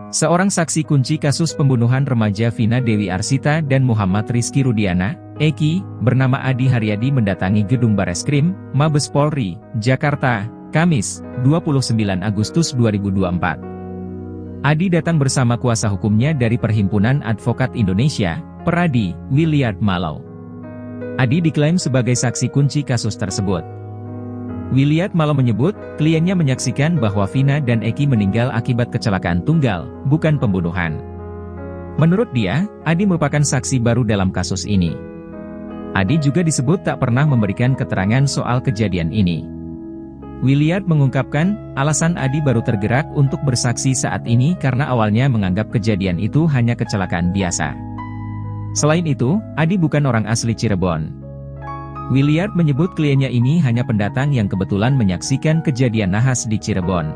Seorang saksi kunci kasus pembunuhan remaja Vina Dewi Arsita dan Muhammad Rizky Rudiana, Eki, bernama Adi Haryadi mendatangi gedung Bareskrim, Mabes Polri, Jakarta, Kamis, 29 Agustus 2024. Adi datang bersama kuasa hukumnya dari Perhimpunan Advokat Indonesia, Peradi, Williard Malau. Adi diklaim sebagai saksi kunci kasus tersebut. Williard Malau menyebut, kliennya menyaksikan bahwa Vina dan Eki meninggal akibat kecelakaan tunggal, bukan pembunuhan. Menurut dia, Adi merupakan saksi baru dalam kasus ini. Adi juga disebut tak pernah memberikan keterangan soal kejadian ini. Williard mengungkapkan, alasan Adi baru tergerak untuk bersaksi saat ini karena awalnya menganggap kejadian itu hanya kecelakaan biasa. Selain itu, Adi bukan orang asli Cirebon. Williard menyebut kliennya ini hanya pendatang yang kebetulan menyaksikan kejadian nahas di Cirebon.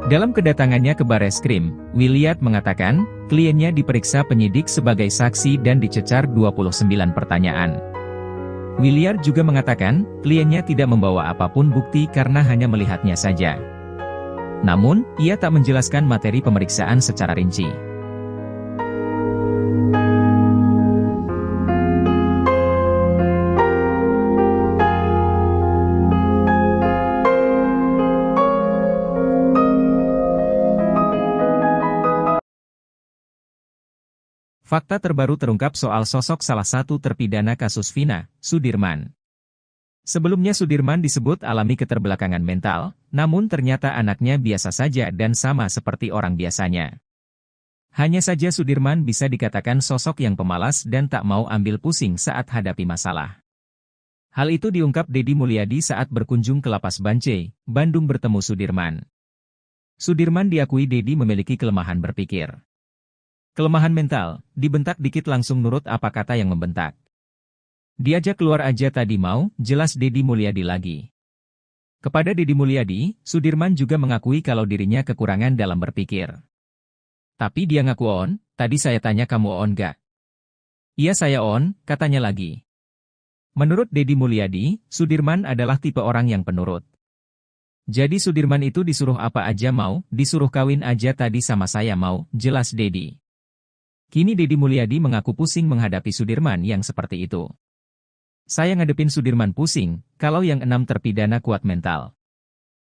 Dalam kedatangannya ke Bareskrim, Williard mengatakan, kliennya diperiksa penyidik sebagai saksi dan dicecar 29 pertanyaan. Williard juga mengatakan, kliennya tidak membawa apapun bukti karena hanya melihatnya saja. Namun, ia tak menjelaskan materi pemeriksaan secara rinci. Fakta terbaru terungkap soal sosok salah satu terpidana kasus Vina, Sudirman. Sebelumnya Sudirman disebut alami keterbelakangan mental, namun ternyata anaknya biasa saja dan sama seperti orang biasanya. Hanya saja Sudirman bisa dikatakan sosok yang pemalas dan tak mau ambil pusing saat hadapi masalah. Hal itu diungkap Deddy Mulyadi saat berkunjung ke Lapas Bancai, Bandung bertemu Sudirman. Sudirman diakui Deddy memiliki kelemahan berpikir. Kelemahan mental, dibentak dikit langsung nurut apa kata yang membentak. Diajak keluar aja tadi mau, jelas Deddy Mulyadi lagi. Kepada Deddy Mulyadi, Sudirman juga mengakui kalau dirinya kekurangan dalam berpikir. Tapi dia ngaku on, tadi saya tanya kamu on gak? Iya saya on, katanya lagi. Menurut Deddy Mulyadi, Sudirman adalah tipe orang yang penurut. Jadi Sudirman itu disuruh apa aja mau, disuruh kawin aja tadi sama saya mau, jelas Deddy. Kini Deddy Mulyadi mengaku pusing menghadapi Sudirman yang seperti itu. Saya ngadepin Sudirman pusing, kalau yang 6 terpidana kuat mental.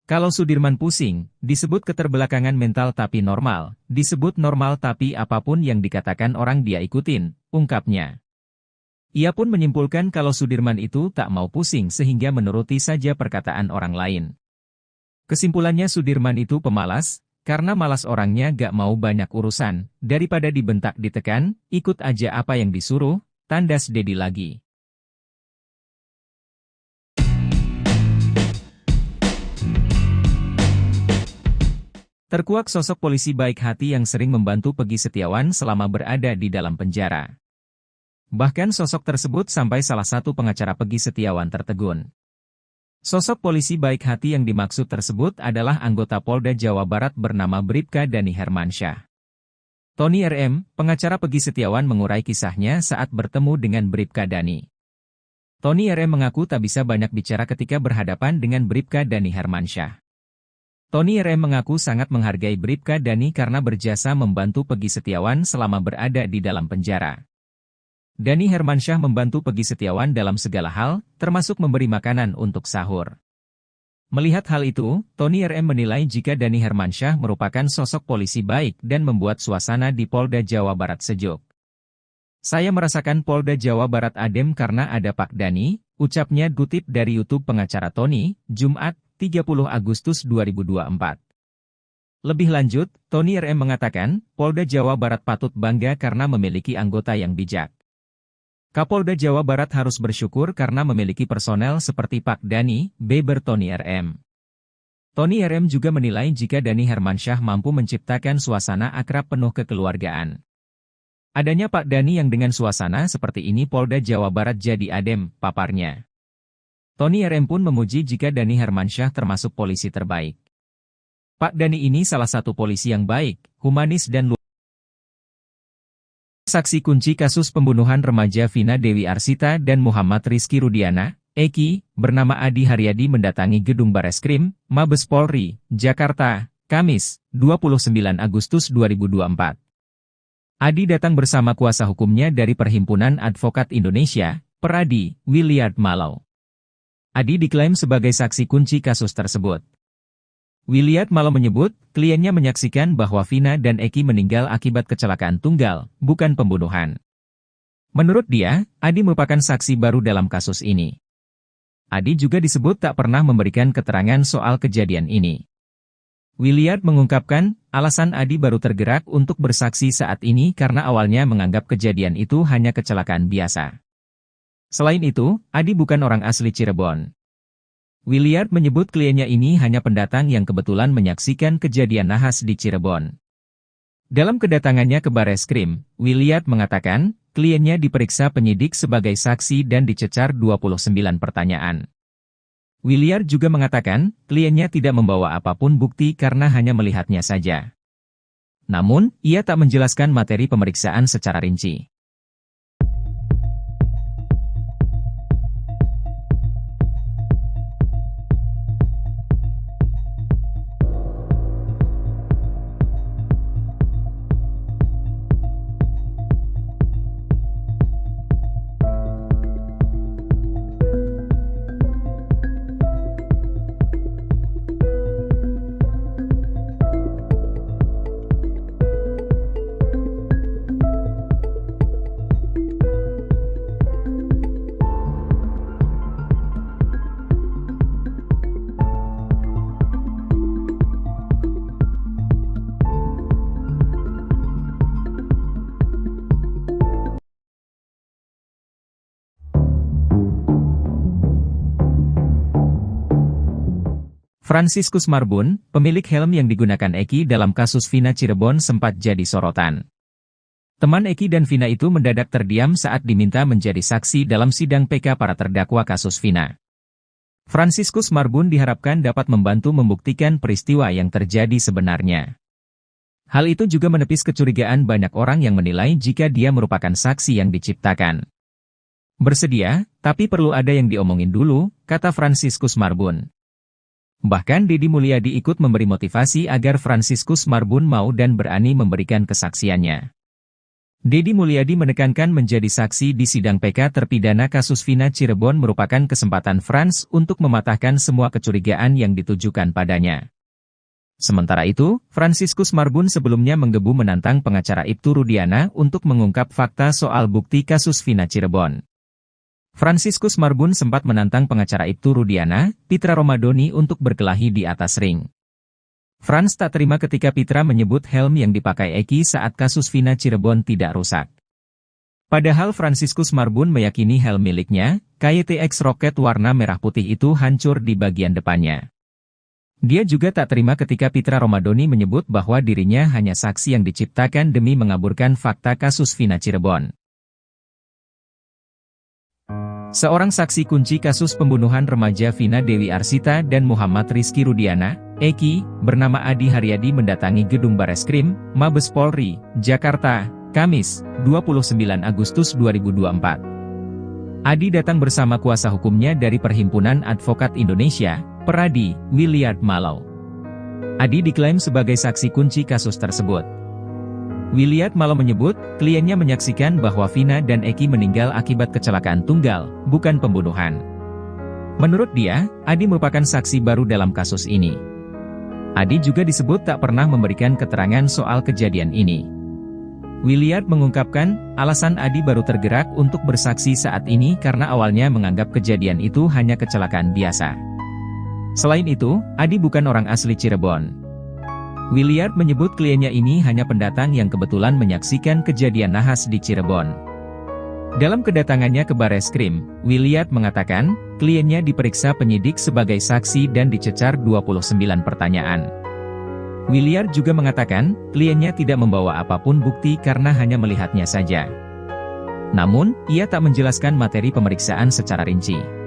Kalau Sudirman pusing, disebut keterbelakangan mental tapi normal, disebut normal tapi apapun yang dikatakan orang dia ikutin, ungkapnya. Ia pun menyimpulkan kalau Sudirman itu tak mau pusing sehingga menuruti saja perkataan orang lain. Kesimpulannya Sudirman itu pemalas, karena malas orangnya gak mau banyak urusan, daripada dibentak ditekan, ikut aja apa yang disuruh, tandas Deddy lagi. Terkuak sosok polisi baik hati yang sering membantu Peggy Setiawan selama berada di dalam penjara. Bahkan sosok tersebut sampai salah satu pengacara Peggy Setiawan tertegun. Sosok polisi baik hati yang dimaksud tersebut adalah anggota Polda Jawa Barat bernama Bribka Dani Hermansyah. Tony RM, pengacara Peggy Setiawan mengurai kisahnya saat bertemu dengan Bribka Dani. Tony RM mengaku tak bisa banyak bicara ketika berhadapan dengan Bribka Dani Hermansyah. Tony RM mengaku sangat menghargai Bribka Dani karena berjasa membantu Peggy Setiawan selama berada di dalam penjara. Dani Hermansyah membantu Peggy Setiawan dalam segala hal, termasuk memberi makanan untuk sahur. Melihat hal itu, Tony RM menilai jika Dani Hermansyah merupakan sosok polisi baik dan membuat suasana di Polda Jawa Barat sejuk. Saya merasakan Polda Jawa Barat adem karena ada Pak Dani, ucapnya kutip dari YouTube pengacara Tony, Jumat, 30 Agustus 2024. Lebih lanjut, Tony RM mengatakan, Polda Jawa Barat patut bangga karena memiliki anggota yang bijak. Kapolda Jawa Barat harus bersyukur karena memiliki personel seperti Pak Dani, beber Tony RM. Tony RM juga menilai jika Dani Hermansyah mampu menciptakan suasana akrab penuh kekeluargaan. Adanya Pak Dani yang dengan suasana seperti ini Polda Jawa Barat jadi adem, paparnya. Tony RM pun memuji jika Dani Hermansyah termasuk polisi terbaik. Pak Dani ini salah satu polisi yang baik, humanis dan luar. Saksi kunci kasus pembunuhan remaja Vina Dewi Arsita dan Muhammad Rizky Rudiana, Eki, bernama Adi Haryadi mendatangi gedung Bareskrim, Mabes Polri, Jakarta, Kamis, 29 Agustus 2024. Adi datang bersama kuasa hukumnya dari Perhimpunan Advokat Indonesia, Peradi, Williard Mallow. Adi diklaim sebagai saksi kunci kasus tersebut. Williard Mallow menyebut, kliennya menyaksikan bahwa Vina dan Eki meninggal akibat kecelakaan tunggal, bukan pembunuhan. Menurut dia, Adi merupakan saksi baru dalam kasus ini. Adi juga disebut tak pernah memberikan keterangan soal kejadian ini. Williard mengungkapkan, alasan Adi baru tergerak untuk bersaksi saat ini karena awalnya menganggap kejadian itu hanya kecelakaan biasa. Selain itu, Adi bukan orang asli Cirebon. Williard menyebut kliennya ini hanya pendatang yang kebetulan menyaksikan kejadian nahas di Cirebon. Dalam kedatangannya ke Bareskrim, Williard mengatakan, kliennya diperiksa penyidik sebagai saksi dan dicecar 29 pertanyaan. Williard juga mengatakan, kliennya tidak membawa apapun bukti karena hanya melihatnya saja. Namun, ia tak menjelaskan materi pemeriksaan secara rinci. Franciscus Marbun, pemilik helm yang digunakan Eki dalam kasus Vina Cirebon sempat jadi sorotan. Teman Eki dan Vina itu mendadak terdiam saat diminta menjadi saksi dalam sidang PK para terdakwa kasus Vina. Franciscus Marbun diharapkan dapat membantu membuktikan peristiwa yang terjadi sebenarnya. Hal itu juga menepis kecurigaan banyak orang yang menilai jika dia merupakan saksi yang diciptakan. Bersedia, tapi perlu ada yang diomongin dulu, kata Franciscus Marbun. Bahkan Deddy Mulyadi ikut memberi motivasi agar Franciscus Marbun mau dan berani memberikan kesaksiannya. Deddy Mulyadi menekankan menjadi saksi di sidang PK terpidana kasus Vina Cirebon merupakan kesempatan Frans untuk mematahkan semua kecurigaan yang ditujukan padanya. Sementara itu, Franciscus Marbun sebelumnya menggebu menantang pengacara Ibtu Rudiana untuk mengungkap fakta soal bukti kasus Vina Cirebon. Franciscus Marbun sempat menantang pengacara Ibtu Rudiana, Pitra Romadoni untuk berkelahi di atas ring. Frans tak terima ketika Pitra menyebut helm yang dipakai Eki saat kasus Vina Cirebon tidak rusak. Padahal Franciscus Marbun meyakini helm miliknya, KYTX Rocket warna merah putih itu hancur di bagian depannya. Dia juga tak terima ketika Pitra Romadoni menyebut bahwa dirinya hanya saksi yang diciptakan demi mengaburkan fakta kasus Vina Cirebon. Seorang saksi kunci kasus pembunuhan remaja Vina Dewi Arsita dan Muhammad Rizky Rudiana, Eki, bernama Adi Haryadi mendatangi gedung Bareskrim, Mabes Polri, Jakarta, Kamis, 29 Agustus 2024. Adi datang bersama kuasa hukumnya dari Perhimpunan Advokat Indonesia, Peradi, Williard Mallow. Adi diklaim sebagai saksi kunci kasus tersebut. Williard Mallow menyebut, kliennya menyaksikan bahwa Vina dan Eki meninggal akibat kecelakaan tunggal, bukan pembunuhan. Menurut dia, Adi merupakan saksi baru dalam kasus ini. Adi juga disebut tak pernah memberikan keterangan soal kejadian ini. Williard mengungkapkan, alasan Adi baru tergerak untuk bersaksi saat ini karena awalnya menganggap kejadian itu hanya kecelakaan biasa. Selain itu, Adi bukan orang asli Cirebon. Williard menyebut kliennya ini hanya pendatang yang kebetulan menyaksikan kejadian nahas di Cirebon. Dalam kedatangannya ke Bareskrim, Williard mengatakan, kliennya diperiksa penyidik sebagai saksi dan dicecar 29 pertanyaan. Williard juga mengatakan, kliennya tidak membawa apapun bukti karena hanya melihatnya saja. Namun, ia tak menjelaskan materi pemeriksaan secara rinci.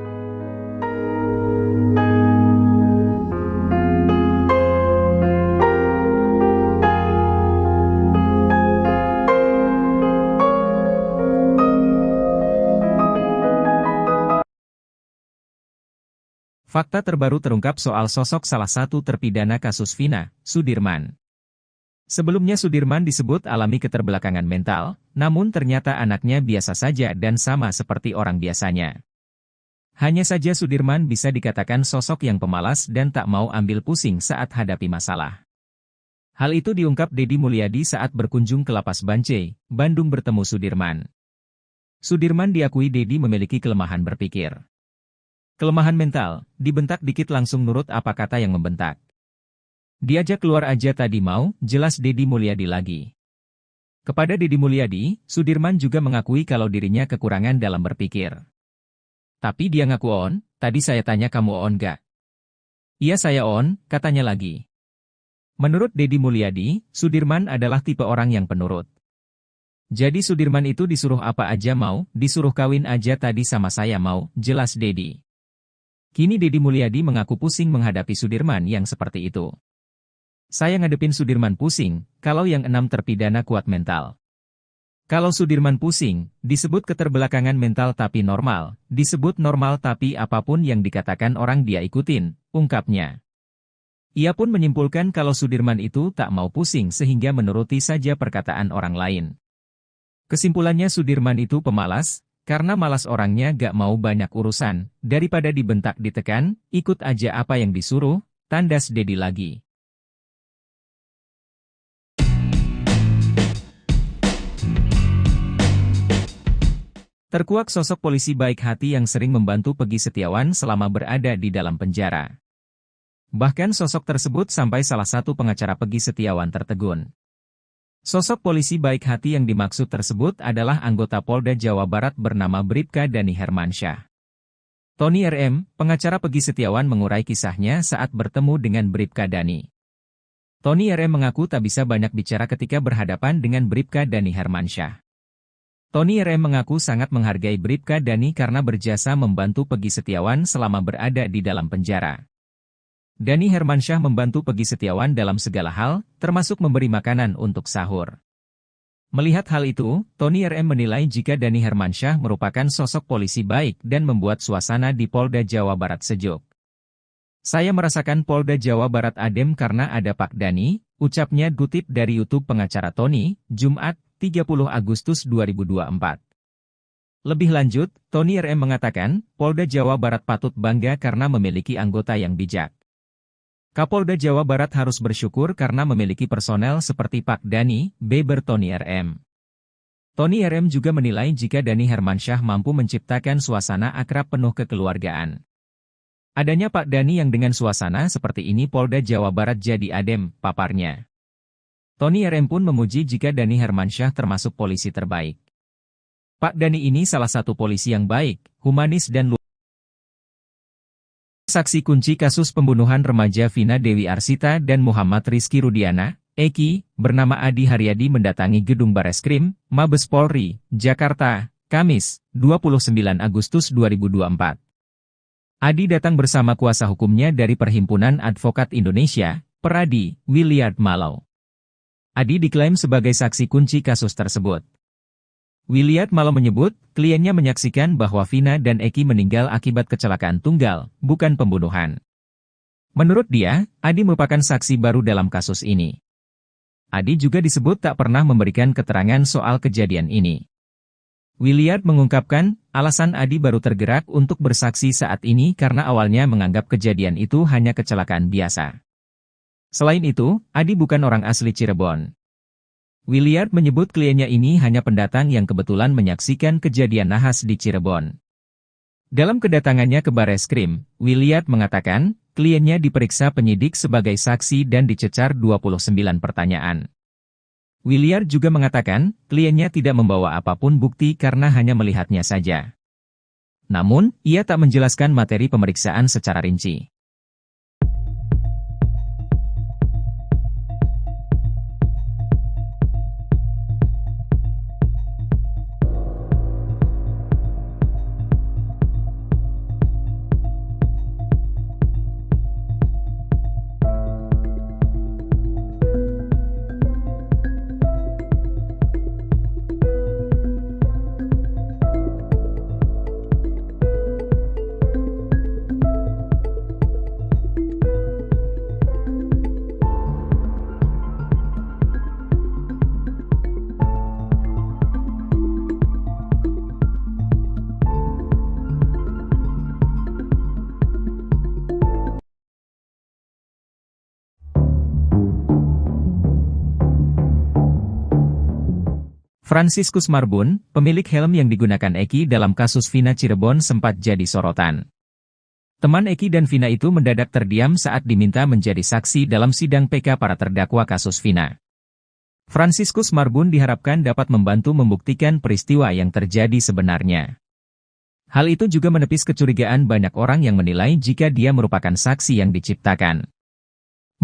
Fakta terbaru terungkap soal sosok salah satu terpidana kasus Vina, Sudirman. Sebelumnya Sudirman disebut alami keterbelakangan mental, namun ternyata anaknya biasa saja dan sama seperti orang biasanya. Hanya saja Sudirman bisa dikatakan sosok yang pemalas dan tak mau ambil pusing saat hadapi masalah. Hal itu diungkap Deddy Mulyadi saat berkunjung ke Lapas Bancai, Bandung bertemu Sudirman. Sudirman diakui Deddy memiliki kelemahan berpikir. Kelemahan mental, dibentak dikit langsung nurut apa kata yang membentak. Diajak keluar aja tadi mau, jelas Deddy Mulyadi lagi. Kepada Deddy Mulyadi, Sudirman juga mengakui kalau dirinya kekurangan dalam berpikir. Tapi dia ngaku on, tadi saya tanya kamu on gak? Iya saya on, katanya lagi. Menurut Deddy Mulyadi, Sudirman adalah tipe orang yang penurut. Jadi Sudirman itu disuruh apa aja mau, disuruh kawin aja tadi sama saya mau, jelas Deddy. Kini Deddy Mulyadi mengaku pusing menghadapi Sudirman yang seperti itu. Saya ngadepin Sudirman pusing, kalau yang 6 terpidana kuat mental. Kalau Sudirman pusing, disebut keterbelakangan mental tapi normal, disebut normal tapi apapun yang dikatakan orang dia ikutin, ungkapnya. Ia pun menyimpulkan kalau Sudirman itu tak mau pusing sehingga menuruti saja perkataan orang lain. Kesimpulannya Sudirman itu pemalas, karena malas orangnya gak mau banyak urusan, daripada dibentak ditekan, ikut aja apa yang disuruh, tandas Deddy lagi. Terkuak sosok polisi baik hati yang sering membantu Peggy Setiawan selama berada di dalam penjara. Bahkan sosok tersebut sampai salah satu pengacara Peggy Setiawan tertegun. Sosok polisi baik hati yang dimaksud tersebut adalah anggota Polda Jawa Barat bernama Bribka Dani Hermansyah. Tony RM, pengacara Peggy Setiawan mengurai kisahnya saat bertemu dengan Bribka Dani. Tony RM mengaku tak bisa banyak bicara ketika berhadapan dengan Bribka Dani Hermansyah. Tony RM mengaku sangat menghargai Bribka Dani karena berjasa membantu Peggy Setiawan selama berada di dalam penjara. Dani Hermansyah membantu Peggy Setiawan dalam segala hal, termasuk memberi makanan untuk sahur. Melihat hal itu, Tony RM menilai jika Dani Hermansyah merupakan sosok polisi baik dan membuat suasana di Polda Jawa Barat sejuk. Saya merasakan Polda Jawa Barat adem karena ada Pak Dani, ucapnya kutip dari YouTube pengacara Tony, Jumat, 30 Agustus 2024. Lebih lanjut, Tony RM mengatakan, Polda Jawa Barat patut bangga karena memiliki anggota yang bijak. Kapolda Jawa Barat harus bersyukur karena memiliki personel seperti Pak Dani, beber Tony RM. Tony RM juga menilai jika Dani Hermansyah mampu menciptakan suasana akrab penuh kekeluargaan. Adanya Pak Dani yang dengan suasana seperti ini Polda Jawa Barat jadi adem, paparnya. Tony RM pun memuji jika Dani Hermansyah termasuk polisi terbaik. Pak Dani ini salah satu polisi yang baik, humanis dan luar. Saksi kunci kasus pembunuhan remaja Vina Dewi Arsita dan Muhammad Rizky Rudiana, Eki, bernama Adi Haryadi mendatangi gedung Bareskrim, Mabes Polri, Jakarta, Kamis, 29 Agustus 2024. Adi datang bersama kuasa hukumnya dari Perhimpunan Advokat Indonesia, Peradi, Williard Malau. Adi diklaim sebagai saksi kunci kasus tersebut. Williard Malau menyebut, kliennya menyaksikan bahwa Vina dan Eki meninggal akibat kecelakaan tunggal, bukan pembunuhan. Menurut dia, Adi merupakan saksi baru dalam kasus ini. Adi juga disebut tak pernah memberikan keterangan soal kejadian ini. Williard mengungkapkan, alasan Adi baru tergerak untuk bersaksi saat ini karena awalnya menganggap kejadian itu hanya kecelakaan biasa. Selain itu, Adi bukan orang asli Cirebon. Williard menyebut kliennya ini hanya pendatang yang kebetulan menyaksikan kejadian nahas di Cirebon. Dalam kedatangannya ke Bareskrim, Williard mengatakan, kliennya diperiksa penyidik sebagai saksi dan dicecar 29 pertanyaan. Williard juga mengatakan, kliennya tidak membawa apapun bukti karena hanya melihatnya saja. Namun, ia tak menjelaskan materi pemeriksaan secara rinci. Franciscus Marbun, pemilik helm yang digunakan Eki dalam kasus Vina Cirebon sempat jadi sorotan. Teman Eki dan Vina itu mendadak terdiam saat diminta menjadi saksi dalam sidang PK para terdakwa kasus Vina. Franciscus Marbun diharapkan dapat membantu membuktikan peristiwa yang terjadi sebenarnya. Hal itu juga menepis kecurigaan banyak orang yang menilai jika dia merupakan saksi yang diciptakan.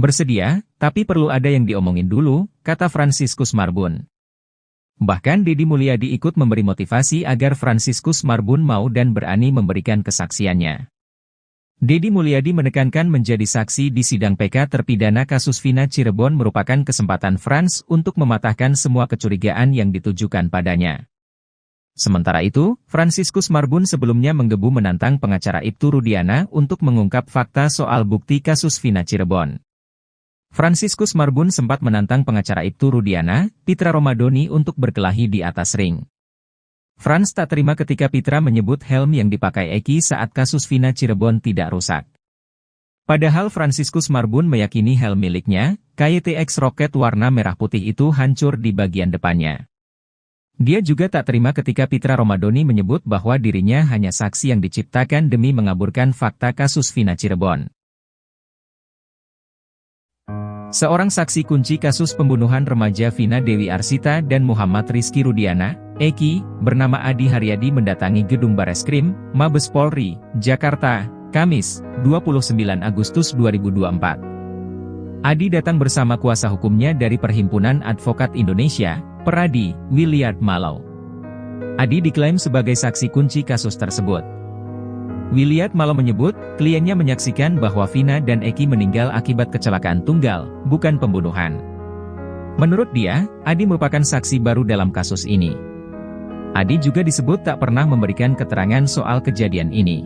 Bersedia, tapi perlu ada yang diomongin dulu, kata Franciscus Marbun. Bahkan Deddy Mulyadi ikut memberi motivasi agar Franciscus Marbun mau dan berani memberikan kesaksiannya. Deddy Mulyadi menekankan menjadi saksi di sidang PK terpidana kasus Vina Cirebon merupakan kesempatan Frans untuk mematahkan semua kecurigaan yang ditujukan padanya. Sementara itu, Franciscus Marbun sebelumnya menggebu menantang pengacara Ibtu Rudiana untuk mengungkap fakta soal bukti kasus Vina Cirebon. Franciscus Marbun sempat menantang pengacara Ibtu Rudiana, Pitra Romadoni untuk berkelahi di atas ring. Frans tak terima ketika Pitra menyebut helm yang dipakai Eki saat kasus Vina Cirebon tidak rusak. Padahal Franciscus Marbun meyakini helm miliknya, KYTX Rocket warna merah putih itu hancur di bagian depannya. Dia juga tak terima ketika Pitra Romadoni menyebut bahwa dirinya hanya saksi yang diciptakan demi mengaburkan fakta kasus Vina Cirebon. Seorang saksi kunci kasus pembunuhan remaja Vina Dewi Arsita dan Muhammad Rizky Rudiana, Eki, bernama Adi Haryadi mendatangi gedung Bareskrim, Mabes Polri, Jakarta, Kamis, 29 Agustus 2024. Adi datang bersama kuasa hukumnya dari Perhimpunan Advokat Indonesia, Peradi, Williard Malau. Adi diklaim sebagai saksi kunci kasus tersebut. Williard Malau menyebut, kliennya menyaksikan bahwa Vina dan Eki meninggal akibat kecelakaan tunggal, bukan pembunuhan. Menurut dia, Adi merupakan saksi baru dalam kasus ini. Adi juga disebut tak pernah memberikan keterangan soal kejadian ini.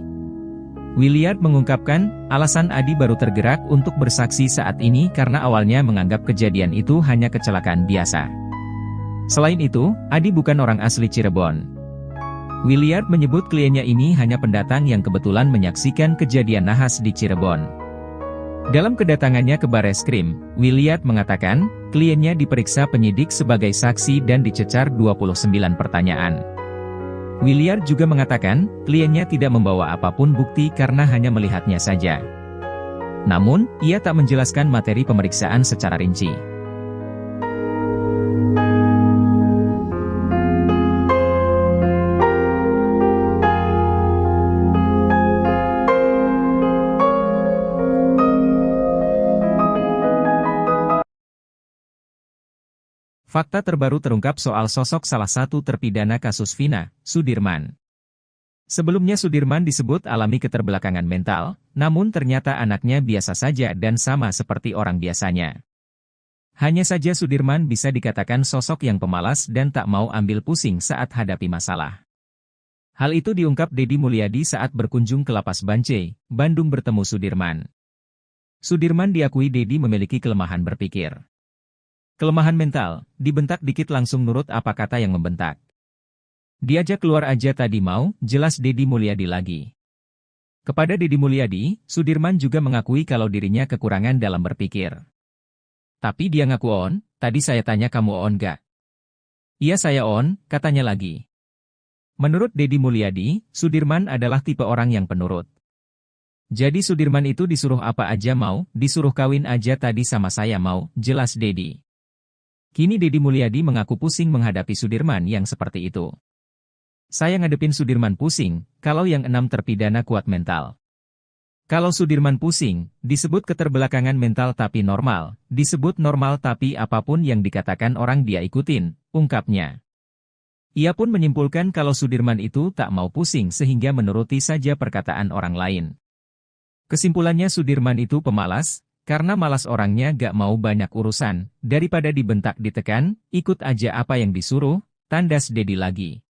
Williard mengungkapkan, alasan Adi baru tergerak untuk bersaksi saat ini karena awalnya menganggap kejadian itu hanya kecelakaan biasa. Selain itu, Adi bukan orang asli Cirebon. Williard menyebut kliennya ini hanya pendatang yang kebetulan menyaksikan kejadian nahas di Cirebon. Dalam kedatangannya ke Bareskrim, Williard mengatakan, kliennya diperiksa penyidik sebagai saksi dan dicecar 29 pertanyaan. Williard juga mengatakan, kliennya tidak membawa apapun bukti karena hanya melihatnya saja. Namun, ia tak menjelaskan materi pemeriksaan secara rinci. Fakta terbaru terungkap soal sosok salah satu terpidana kasus Vina, Sudirman. Sebelumnya Sudirman disebut alami keterbelakangan mental, namun ternyata anaknya biasa saja dan sama seperti orang biasanya. Hanya saja Sudirman bisa dikatakan sosok yang pemalas dan tak mau ambil pusing saat hadapi masalah. Hal itu diungkap Deddy Mulyadi saat berkunjung ke Lapas Bancai, Bandung bertemu Sudirman. Sudirman diakui Deddy memiliki kelemahan berpikir. Kelemahan mental, dibentak dikit langsung nurut apa kata yang membentak. Diajak keluar aja tadi mau, jelas Deddy Mulyadi lagi. Kepada Deddy Mulyadi, Sudirman juga mengakui kalau dirinya kekurangan dalam berpikir. Tapi dia ngaku on, tadi saya tanya kamu on gak? Iya saya on, katanya lagi. Menurut Deddy Mulyadi, Sudirman adalah tipe orang yang penurut. Jadi Sudirman itu disuruh apa aja mau, disuruh kawin aja tadi sama saya mau, jelas Deddy. Kini Deddy Mulyadi mengaku pusing menghadapi Sudirman yang seperti itu. Saya ngadepin Sudirman pusing, kalau yang 6 terpidana kuat mental. Kalau Sudirman pusing, disebut keterbelakangan mental tapi normal, disebut normal tapi apapun yang dikatakan orang dia ikutin, ungkapnya. Ia pun menyimpulkan kalau Sudirman itu tak mau pusing sehingga menuruti saja perkataan orang lain. Kesimpulannya Sudirman itu pemalas, karena malas orangnya gak mau banyak urusan, daripada dibentak ditekan, ikut aja apa yang disuruh, tandas Deddy lagi.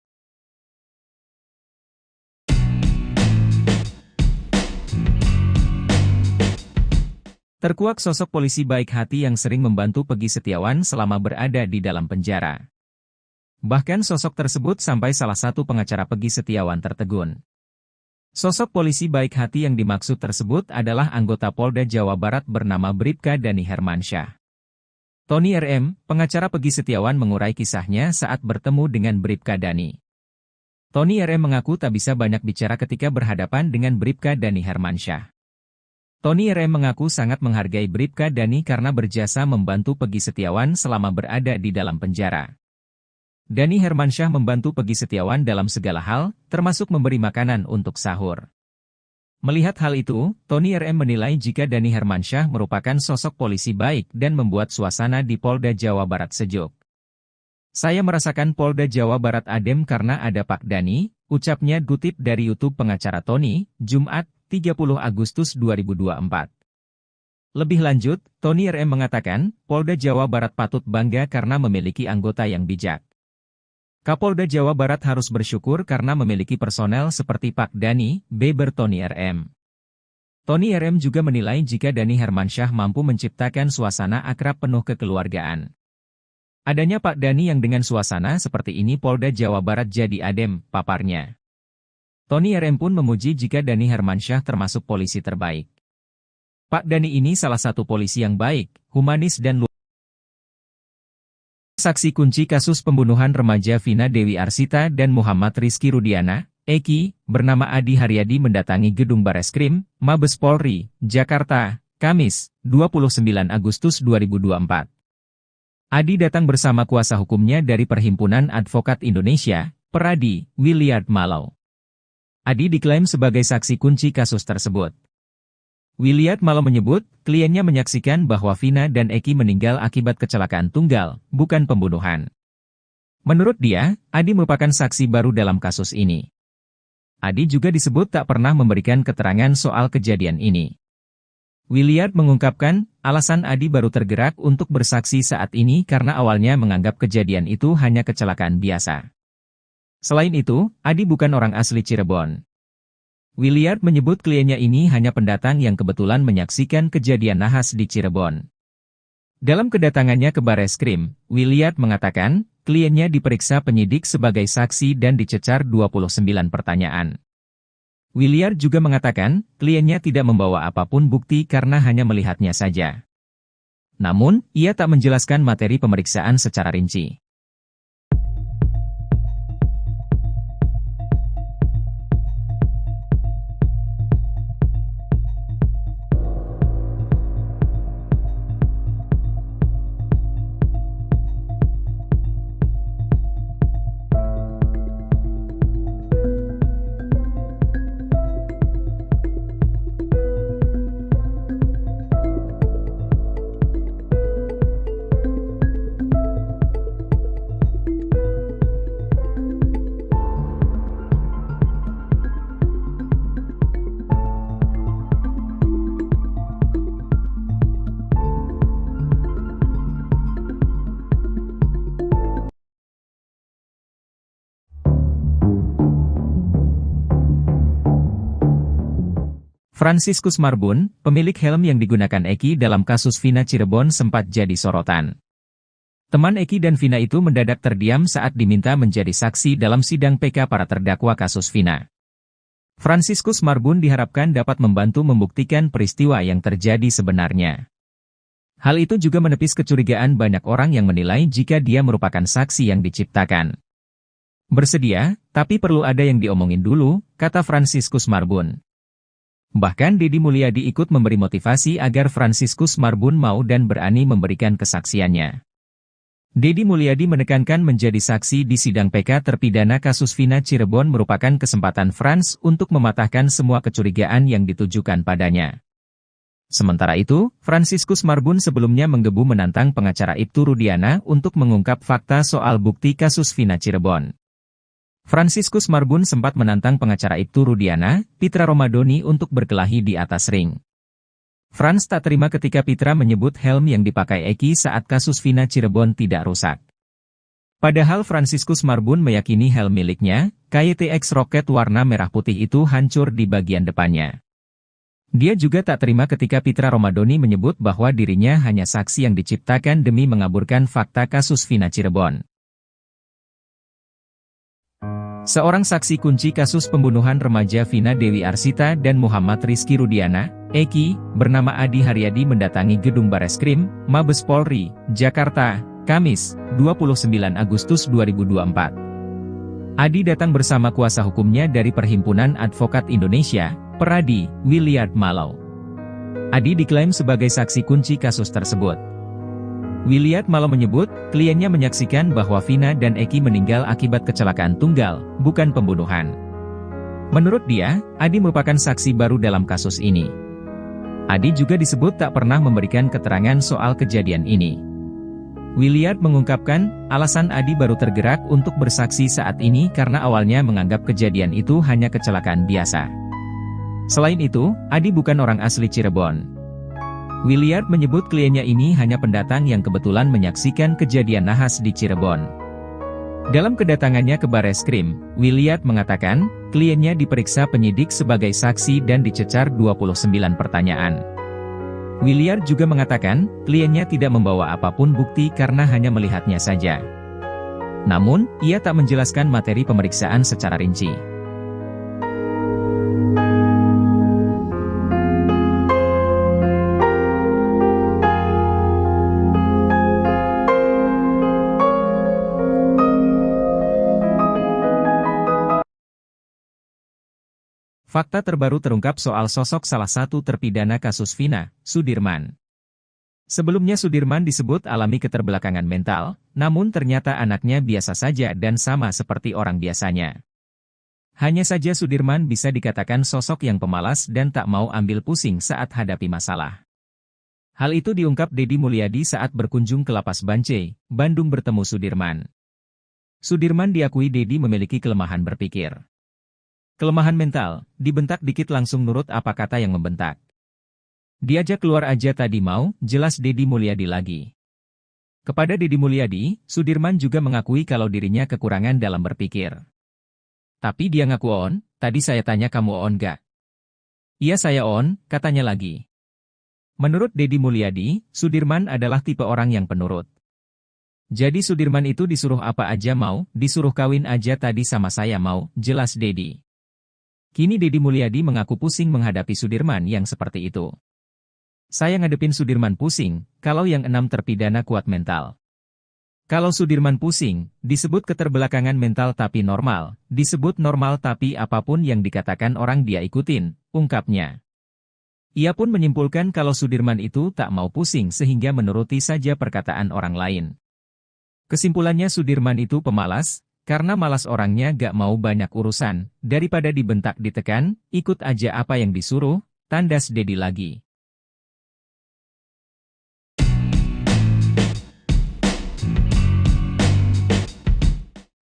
Terkuak sosok polisi baik hati yang sering membantu Peggy Setiawan selama berada di dalam penjara. Bahkan sosok tersebut sampai salah satu pengacara Peggy Setiawan tertegun. Sosok polisi baik hati yang dimaksud tersebut adalah anggota Polda Jawa Barat bernama Bribka Dani Hermansyah. Tony RM, pengacara Peggy Setiawan mengurai kisahnya saat bertemu dengan Bribka Dani. Tony RM mengaku tak bisa banyak bicara ketika berhadapan dengan Bribka Dani Hermansyah. Tony RM mengaku sangat menghargai Bribka Dani karena berjasa membantu Peggy Setiawan selama berada di dalam penjara. Dani Hermansyah membantu Peggy Setiawan dalam segala hal, termasuk memberi makanan untuk sahur. Melihat hal itu, Tony RM menilai jika Dani Hermansyah merupakan sosok polisi baik dan membuat suasana di Polda Jawa Barat sejuk. Saya merasakan Polda Jawa Barat adem karena ada Pak Dani, ucapnya dikutip dari YouTube pengacara Tony, Jumat, 30 Agustus 2024. Lebih lanjut, Tony RM mengatakan, Polda Jawa Barat patut bangga karena memiliki anggota yang bijak. Kapolda Jawa Barat harus bersyukur karena memiliki personel seperti Pak Dani, beber Tony RM. Tony RM juga menilai jika Dani Hermansyah mampu menciptakan suasana akrab penuh kekeluargaan. Adanya Pak Dani yang dengan suasana seperti ini Polda Jawa Barat jadi adem, paparnya. Tony RM pun memuji jika Dani Hermansyah termasuk polisi terbaik. Pak Dani ini salah satu polisi yang baik, humanis dan luar. Saksi kunci kasus pembunuhan remaja Vina Dewi Arsita dan Muhammad Rizky Rudiana, Eki, bernama Adi Haryadi mendatangi gedung Bareskrim, Mabes Polri, Jakarta, Kamis, 29 Agustus 2024. Adi datang bersama kuasa hukumnya dari Perhimpunan Advokat Indonesia, Peradi, Williard Malau. Adi diklaim sebagai saksi kunci kasus tersebut. Williard Malau menyebut, kliennya menyaksikan bahwa Vina dan Eki meninggal akibat kecelakaan tunggal, bukan pembunuhan. Menurut dia, Adi merupakan saksi baru dalam kasus ini. Adi juga disebut tak pernah memberikan keterangan soal kejadian ini. Williard mengungkapkan, alasan Adi baru tergerak untuk bersaksi saat ini karena awalnya menganggap kejadian itu hanya kecelakaan biasa. Selain itu, Adi bukan orang asli Cirebon. Williard menyebut kliennya ini hanya pendatang yang kebetulan menyaksikan kejadian nahas di Cirebon. Dalam kedatangannya ke Bareskrim, Williard mengatakan, kliennya diperiksa penyidik sebagai saksi dan dicecar 29 pertanyaan. Williard juga mengatakan, kliennya tidak membawa apapun bukti karena hanya melihatnya saja. Namun, ia tak menjelaskan materi pemeriksaan secara rinci. Franciscus Marbun, pemilik helm yang digunakan Eki dalam kasus Vina Cirebon sempat jadi sorotan. Teman Eki dan Vina itu mendadak terdiam saat diminta menjadi saksi dalam sidang PK para terdakwa kasus Vina. Franciscus Marbun diharapkan dapat membantu membuktikan peristiwa yang terjadi sebenarnya. Hal itu juga menepis kecurigaan banyak orang yang menilai jika dia merupakan saksi yang diciptakan. Bersedia, tapi perlu ada yang diomongin dulu, kata Franciscus Marbun. Bahkan Deddy Mulyadi ikut memberi motivasi agar Franciscus Marbun mau dan berani memberikan kesaksiannya. Deddy Mulyadi menekankan menjadi saksi di sidang PK terpidana kasus Vina Cirebon merupakan kesempatan Frans untuk mematahkan semua kecurigaan yang ditujukan padanya. Sementara itu, Franciscus Marbun sebelumnya menggebu menantang pengacara Ibtu Rudiana untuk mengungkap fakta soal bukti kasus Vina Cirebon. Franciscus Marbun sempat menantang pengacara Ibtu Rudiana, Pitra Romadoni untuk berkelahi di atas ring. Frans tak terima ketika Pitra menyebut helm yang dipakai Eki saat kasus Vina Cirebon tidak rusak. Padahal Franciscus Marbun meyakini helm miliknya, KYTX Rocket warna merah putih itu hancur di bagian depannya. Dia juga tak terima ketika Pitra Romadoni menyebut bahwa dirinya hanya saksi yang diciptakan demi mengaburkan fakta kasus Vina Cirebon. Seorang saksi kunci kasus pembunuhan remaja Vina Dewi Arsita dan Muhammad Rizky Rudiana, Eki, bernama Adi Haryadi mendatangi gedung Bareskrim, Mabes Polri, Jakarta, Kamis, 29 Agustus 2024. Adi datang bersama kuasa hukumnya dari Perhimpunan Advokat Indonesia, Peradi, Williard Malau. Adi diklaim sebagai saksi kunci kasus tersebut. Williard Malau menyebut, kliennya menyaksikan bahwa Vina dan Eki meninggal akibat kecelakaan tunggal, bukan pembunuhan. Menurut dia, Adi merupakan saksi baru dalam kasus ini. Adi juga disebut tak pernah memberikan keterangan soal kejadian ini. Williard mengungkapkan, alasan Adi baru tergerak untuk bersaksi saat ini karena awalnya menganggap kejadian itu hanya kecelakaan biasa. Selain itu, Adi bukan orang asli Cirebon. Williard menyebut kliennya ini hanya pendatang yang kebetulan menyaksikan kejadian nahas di Cirebon. Dalam kedatangannya ke Bareskrim, Williard mengatakan, kliennya diperiksa penyidik sebagai saksi dan dicecar 29 pertanyaan. Williard juga mengatakan, kliennya tidak membawa apapun bukti karena hanya melihatnya saja. Namun, ia tak menjelaskan materi pemeriksaan secara rinci. Fakta terbaru terungkap soal sosok salah satu terpidana kasus Vina, Sudirman. Sebelumnya Sudirman disebut alami keterbelakangan mental, namun ternyata anaknya biasa saja dan sama seperti orang biasanya. Hanya saja Sudirman bisa dikatakan sosok yang pemalas dan tak mau ambil pusing saat hadapi masalah. Hal itu diungkap Deddy Mulyadi saat berkunjung ke Lapas Bancai, Bandung bertemu Sudirman. Sudirman diakui Deddy memiliki kelemahan berpikir. Kelemahan mental, dibentak dikit langsung nurut apa kata yang membentak. Diajak keluar aja tadi mau, jelas Deddy Mulyadi lagi. Kepada Deddy Mulyadi, Sudirman juga mengakui kalau dirinya kekurangan dalam berpikir. Tapi dia ngaku on, tadi saya tanya kamu on gak? Iya saya on, katanya lagi. Menurut Deddy Mulyadi, Sudirman adalah tipe orang yang penurut. Jadi Sudirman itu disuruh apa aja mau, disuruh kawin aja tadi sama saya mau, jelas Deddy. Kini Deddy Mulyadi mengaku pusing menghadapi Sudirman yang seperti itu. Saya ngadepin Sudirman pusing, kalau yang 6 terpidana kuat mental. Kalau Sudirman pusing, disebut keterbelakangan mental tapi normal, disebut normal tapi apapun yang dikatakan orang dia ikutin, ungkapnya. Ia pun menyimpulkan kalau Sudirman itu tak mau pusing sehingga menuruti saja perkataan orang lain. Kesimpulannya Sudirman itu pemalas, karena malas orangnya gak mau banyak urusan, daripada dibentak ditekan, ikut aja apa yang disuruh, tandas Deddy lagi.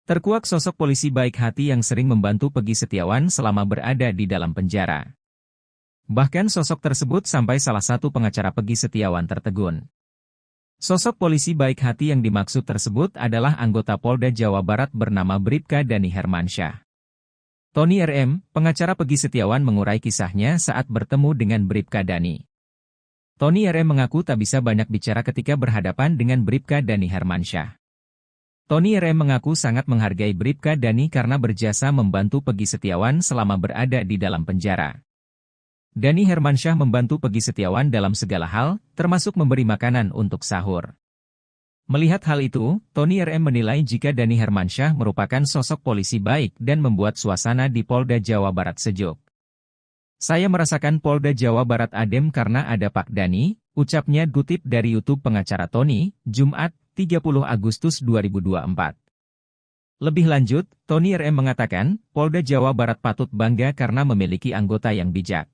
Terkuak sosok polisi baik hati yang sering membantu Peggy Setiawan selama berada di dalam penjara. Bahkan sosok tersebut sampai salah satu pengacara Peggy Setiawan tertegun. Sosok polisi baik hati yang dimaksud tersebut adalah anggota Polda Jawa Barat bernama Bribka Dani Hermansyah. Tony RM, pengacara Peggy Setiawan mengurai kisahnya saat bertemu dengan Bribka Dani. Tony RM mengaku tak bisa banyak bicara ketika berhadapan dengan Bribka Dani Hermansyah. Tony RM mengaku sangat menghargai Bribka Dani karena berjasa membantu Peggy Setiawan selama berada di dalam penjara. Dani Hermansyah membantu Peggy Setiawan dalam segala hal, termasuk memberi makanan untuk sahur. Melihat hal itu, Tony RM menilai jika Dani Hermansyah merupakan sosok polisi baik dan membuat suasana di Polda Jawa Barat sejuk. Saya merasakan Polda Jawa Barat adem karena ada Pak Dani, ucapnya kutip dari YouTube pengacara Tony, Jumat, 30 Agustus 2024. Lebih lanjut, Tony RM mengatakan, Polda Jawa Barat patut bangga karena memiliki anggota yang bijak.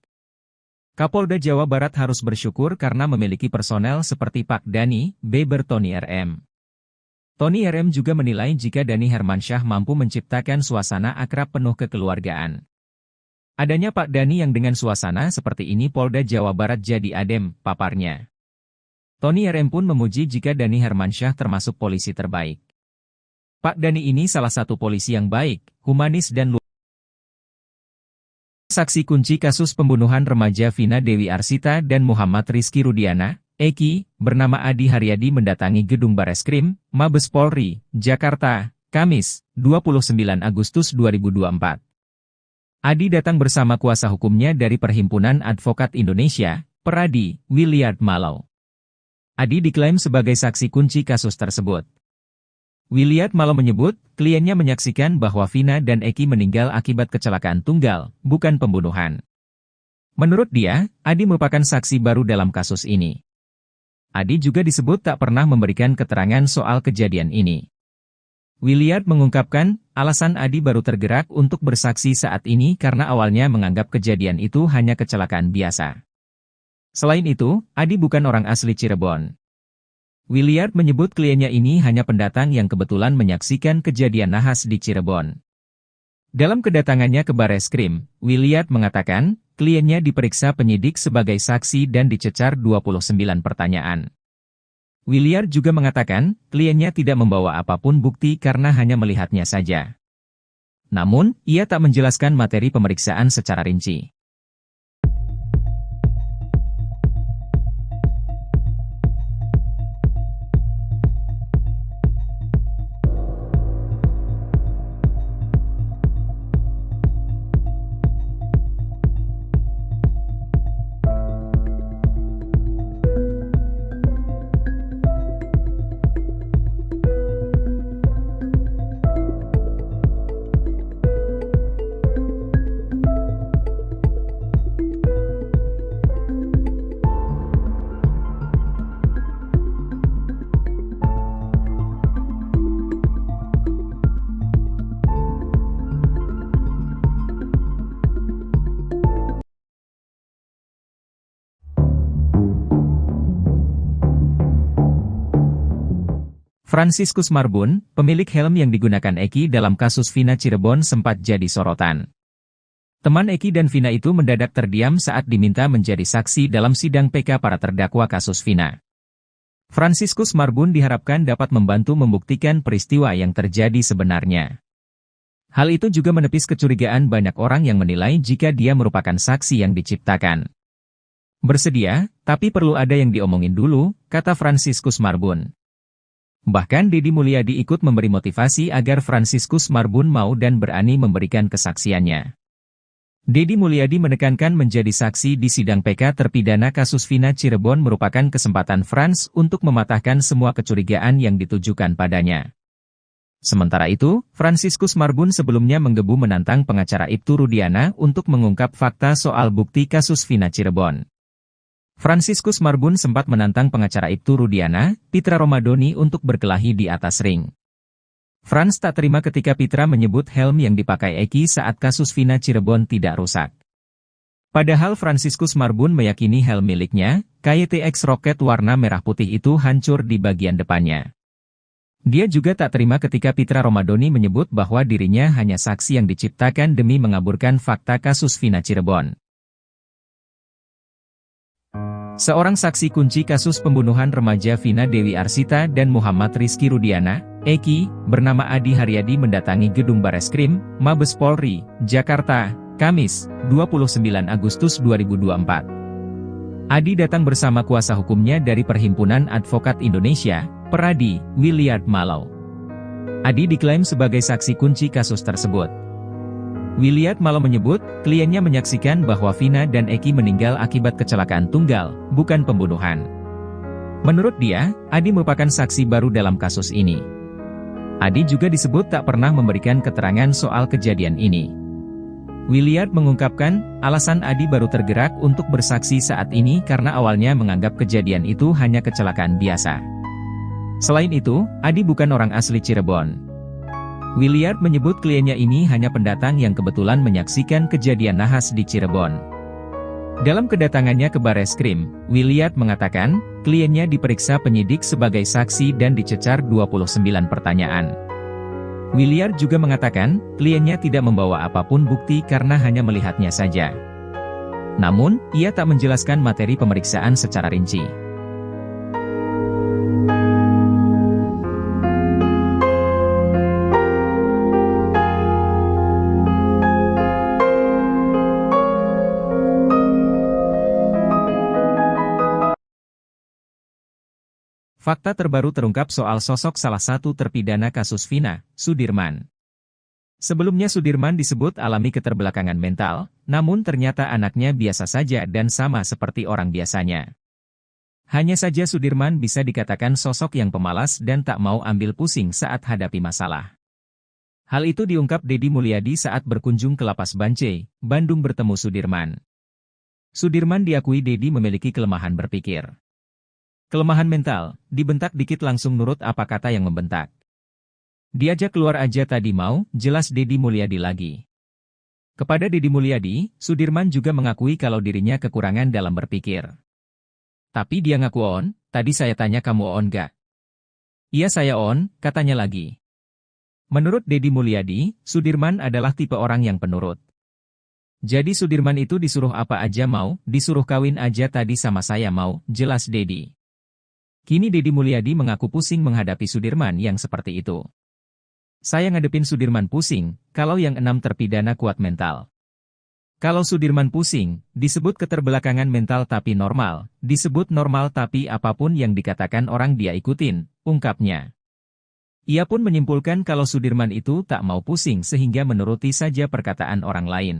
Kapolda Jawa Barat harus bersyukur karena memiliki personel seperti Pak Dani, beber Tony RM. Tony RM juga menilai jika Dani Hermansyah mampu menciptakan suasana akrab penuh kekeluargaan. Adanya Pak Dani yang dengan suasana seperti ini Polda Jawa Barat jadi adem, paparnya. Tony RM pun memuji jika Dani Hermansyah termasuk polisi terbaik. Pak Dani ini salah satu polisi yang baik, humanis dan luar. Saksi kunci kasus pembunuhan remaja Vina Dewi Arsita dan Muhammad Rizky Rudiana, Eki, bernama Adi Haryadi mendatangi gedung Bareskrim, Mabes Polri, Jakarta, Kamis, 29 Agustus 2024. Adi datang bersama kuasa hukumnya dari Perhimpunan Advokat Indonesia, Peradi, Williard Mallow. Adi diklaim sebagai saksi kunci kasus tersebut. Williard Mallow menyebut, kliennya menyaksikan bahwa Vina dan Eki meninggal akibat kecelakaan tunggal, bukan pembunuhan. Menurut dia, Adi merupakan saksi baru dalam kasus ini. Adi juga disebut tak pernah memberikan keterangan soal kejadian ini. Williard mengungkapkan, alasan Adi baru tergerak untuk bersaksi saat ini karena awalnya menganggap kejadian itu hanya kecelakaan biasa. Selain itu, Adi bukan orang asli Cirebon. Williard menyebut kliennya ini hanya pendatang yang kebetulan menyaksikan kejadian nahas di Cirebon. Dalam kedatangannya ke Bareskrim, Williard mengatakan, kliennya diperiksa penyidik sebagai saksi dan dicecar 29 pertanyaan. Williard juga mengatakan, kliennya tidak membawa apapun bukti karena hanya melihatnya saja. Namun, ia tak menjelaskan materi pemeriksaan secara rinci. Franciscus Marbun, pemilik helm yang digunakan Eki dalam kasus Vina Cirebon sempat jadi sorotan. Teman Eki dan Vina itu mendadak terdiam saat diminta menjadi saksi dalam sidang PK para terdakwa kasus Vina. Franciscus Marbun diharapkan dapat membantu membuktikan peristiwa yang terjadi sebenarnya. Hal itu juga menepis kecurigaan banyak orang yang menilai jika dia merupakan saksi yang diciptakan. Bersedia, tapi perlu ada yang diomongin dulu, kata Franciscus Marbun. Bahkan Deddy Mulyadi ikut memberi motivasi agar Franciscus Marbun mau dan berani memberikan kesaksiannya. Deddy Mulyadi menekankan menjadi saksi di sidang PK terpidana kasus Vina Cirebon merupakan kesempatan Frans untuk mematahkan semua kecurigaan yang ditujukan padanya. Sementara itu, Franciscus Marbun sebelumnya menggebu menantang pengacara Ibtu Rudiana untuk mengungkap fakta soal bukti kasus Vina Cirebon. Franciscus Marbun sempat menantang pengacara Ibtu Rudiana, Pitra Romadoni untuk berkelahi di atas ring. Frans tak terima ketika Pitra menyebut helm yang dipakai Eki saat kasus Vina Cirebon tidak rusak. Padahal Franciscus Marbun meyakini helm miliknya, KYTX Rocket warna merah putih itu hancur di bagian depannya. Dia juga tak terima ketika Pitra Romadoni menyebut bahwa dirinya hanya saksi yang diciptakan demi mengaburkan fakta kasus Vina Cirebon. Seorang saksi kunci kasus pembunuhan remaja Vina Dewi Arsita dan Muhammad Rizky Rudiana, Eki, bernama Adi Haryadi mendatangi gedung Bareskrim, Mabes Polri, Jakarta, Kamis, 29 Agustus 2024. Adi datang bersama kuasa hukumnya dari Perhimpunan Advokat Indonesia, Peradi, Williard Mallow. Adi diklaim sebagai saksi kunci kasus tersebut. Williard Mallow menyebut, kliennya menyaksikan bahwa Vina dan Eki meninggal akibat kecelakaan tunggal, bukan pembunuhan. Menurut dia, Adi merupakan saksi baru dalam kasus ini. Adi juga disebut tak pernah memberikan keterangan soal kejadian ini. Williard mengungkapkan, alasan Adi baru tergerak untuk bersaksi saat ini karena awalnya menganggap kejadian itu hanya kecelakaan biasa. Selain itu, Adi bukan orang asli Cirebon. Williard menyebut kliennya ini hanya pendatang yang kebetulan menyaksikan kejadian nahas di Cirebon. Dalam kedatangannya ke Bareskrim, Williard mengatakan, kliennya diperiksa penyidik sebagai saksi dan dicecar 29 pertanyaan. Williard juga mengatakan, kliennya tidak membawa apapun bukti karena hanya melihatnya saja. Namun, ia tak menjelaskan materi pemeriksaan secara rinci. Fakta terbaru terungkap soal sosok salah satu terpidana kasus Vina, Sudirman. Sebelumnya Sudirman disebut alami keterbelakangan mental, namun ternyata anaknya biasa saja dan sama seperti orang biasanya. Hanya saja Sudirman bisa dikatakan sosok yang pemalas dan tak mau ambil pusing saat hadapi masalah. Hal itu diungkap Deddy Mulyadi saat berkunjung ke Lapas Bancai, Bandung bertemu Sudirman. Sudirman diakui Deddy memiliki kelemahan berpikir. Kelemahan mental, dibentak dikit langsung nurut apa kata yang membentak. Diajak keluar aja tadi mau, jelas Deddy Mulyadi lagi. Kepada Deddy Mulyadi, Sudirman juga mengakui kalau dirinya kekurangan dalam berpikir. Tapi dia ngaku on, tadi saya tanya kamu on gak? Iya saya on, katanya lagi. Menurut Deddy Mulyadi, Sudirman adalah tipe orang yang penurut. Jadi Sudirman itu disuruh apa aja mau, disuruh kawin aja tadi sama saya mau, jelas Deddy. Kini Deddy Mulyadi mengaku pusing menghadapi Sudirman yang seperti itu. Saya ngadepin Sudirman pusing, kalau yang 6 terpidana kuat mental. Kalau Sudirman pusing, disebut keterbelakangan mental tapi normal, disebut normal tapi apapun yang dikatakan orang dia ikutin, ungkapnya. Ia pun menyimpulkan kalau Sudirman itu tak mau pusing sehingga menuruti saja perkataan orang lain.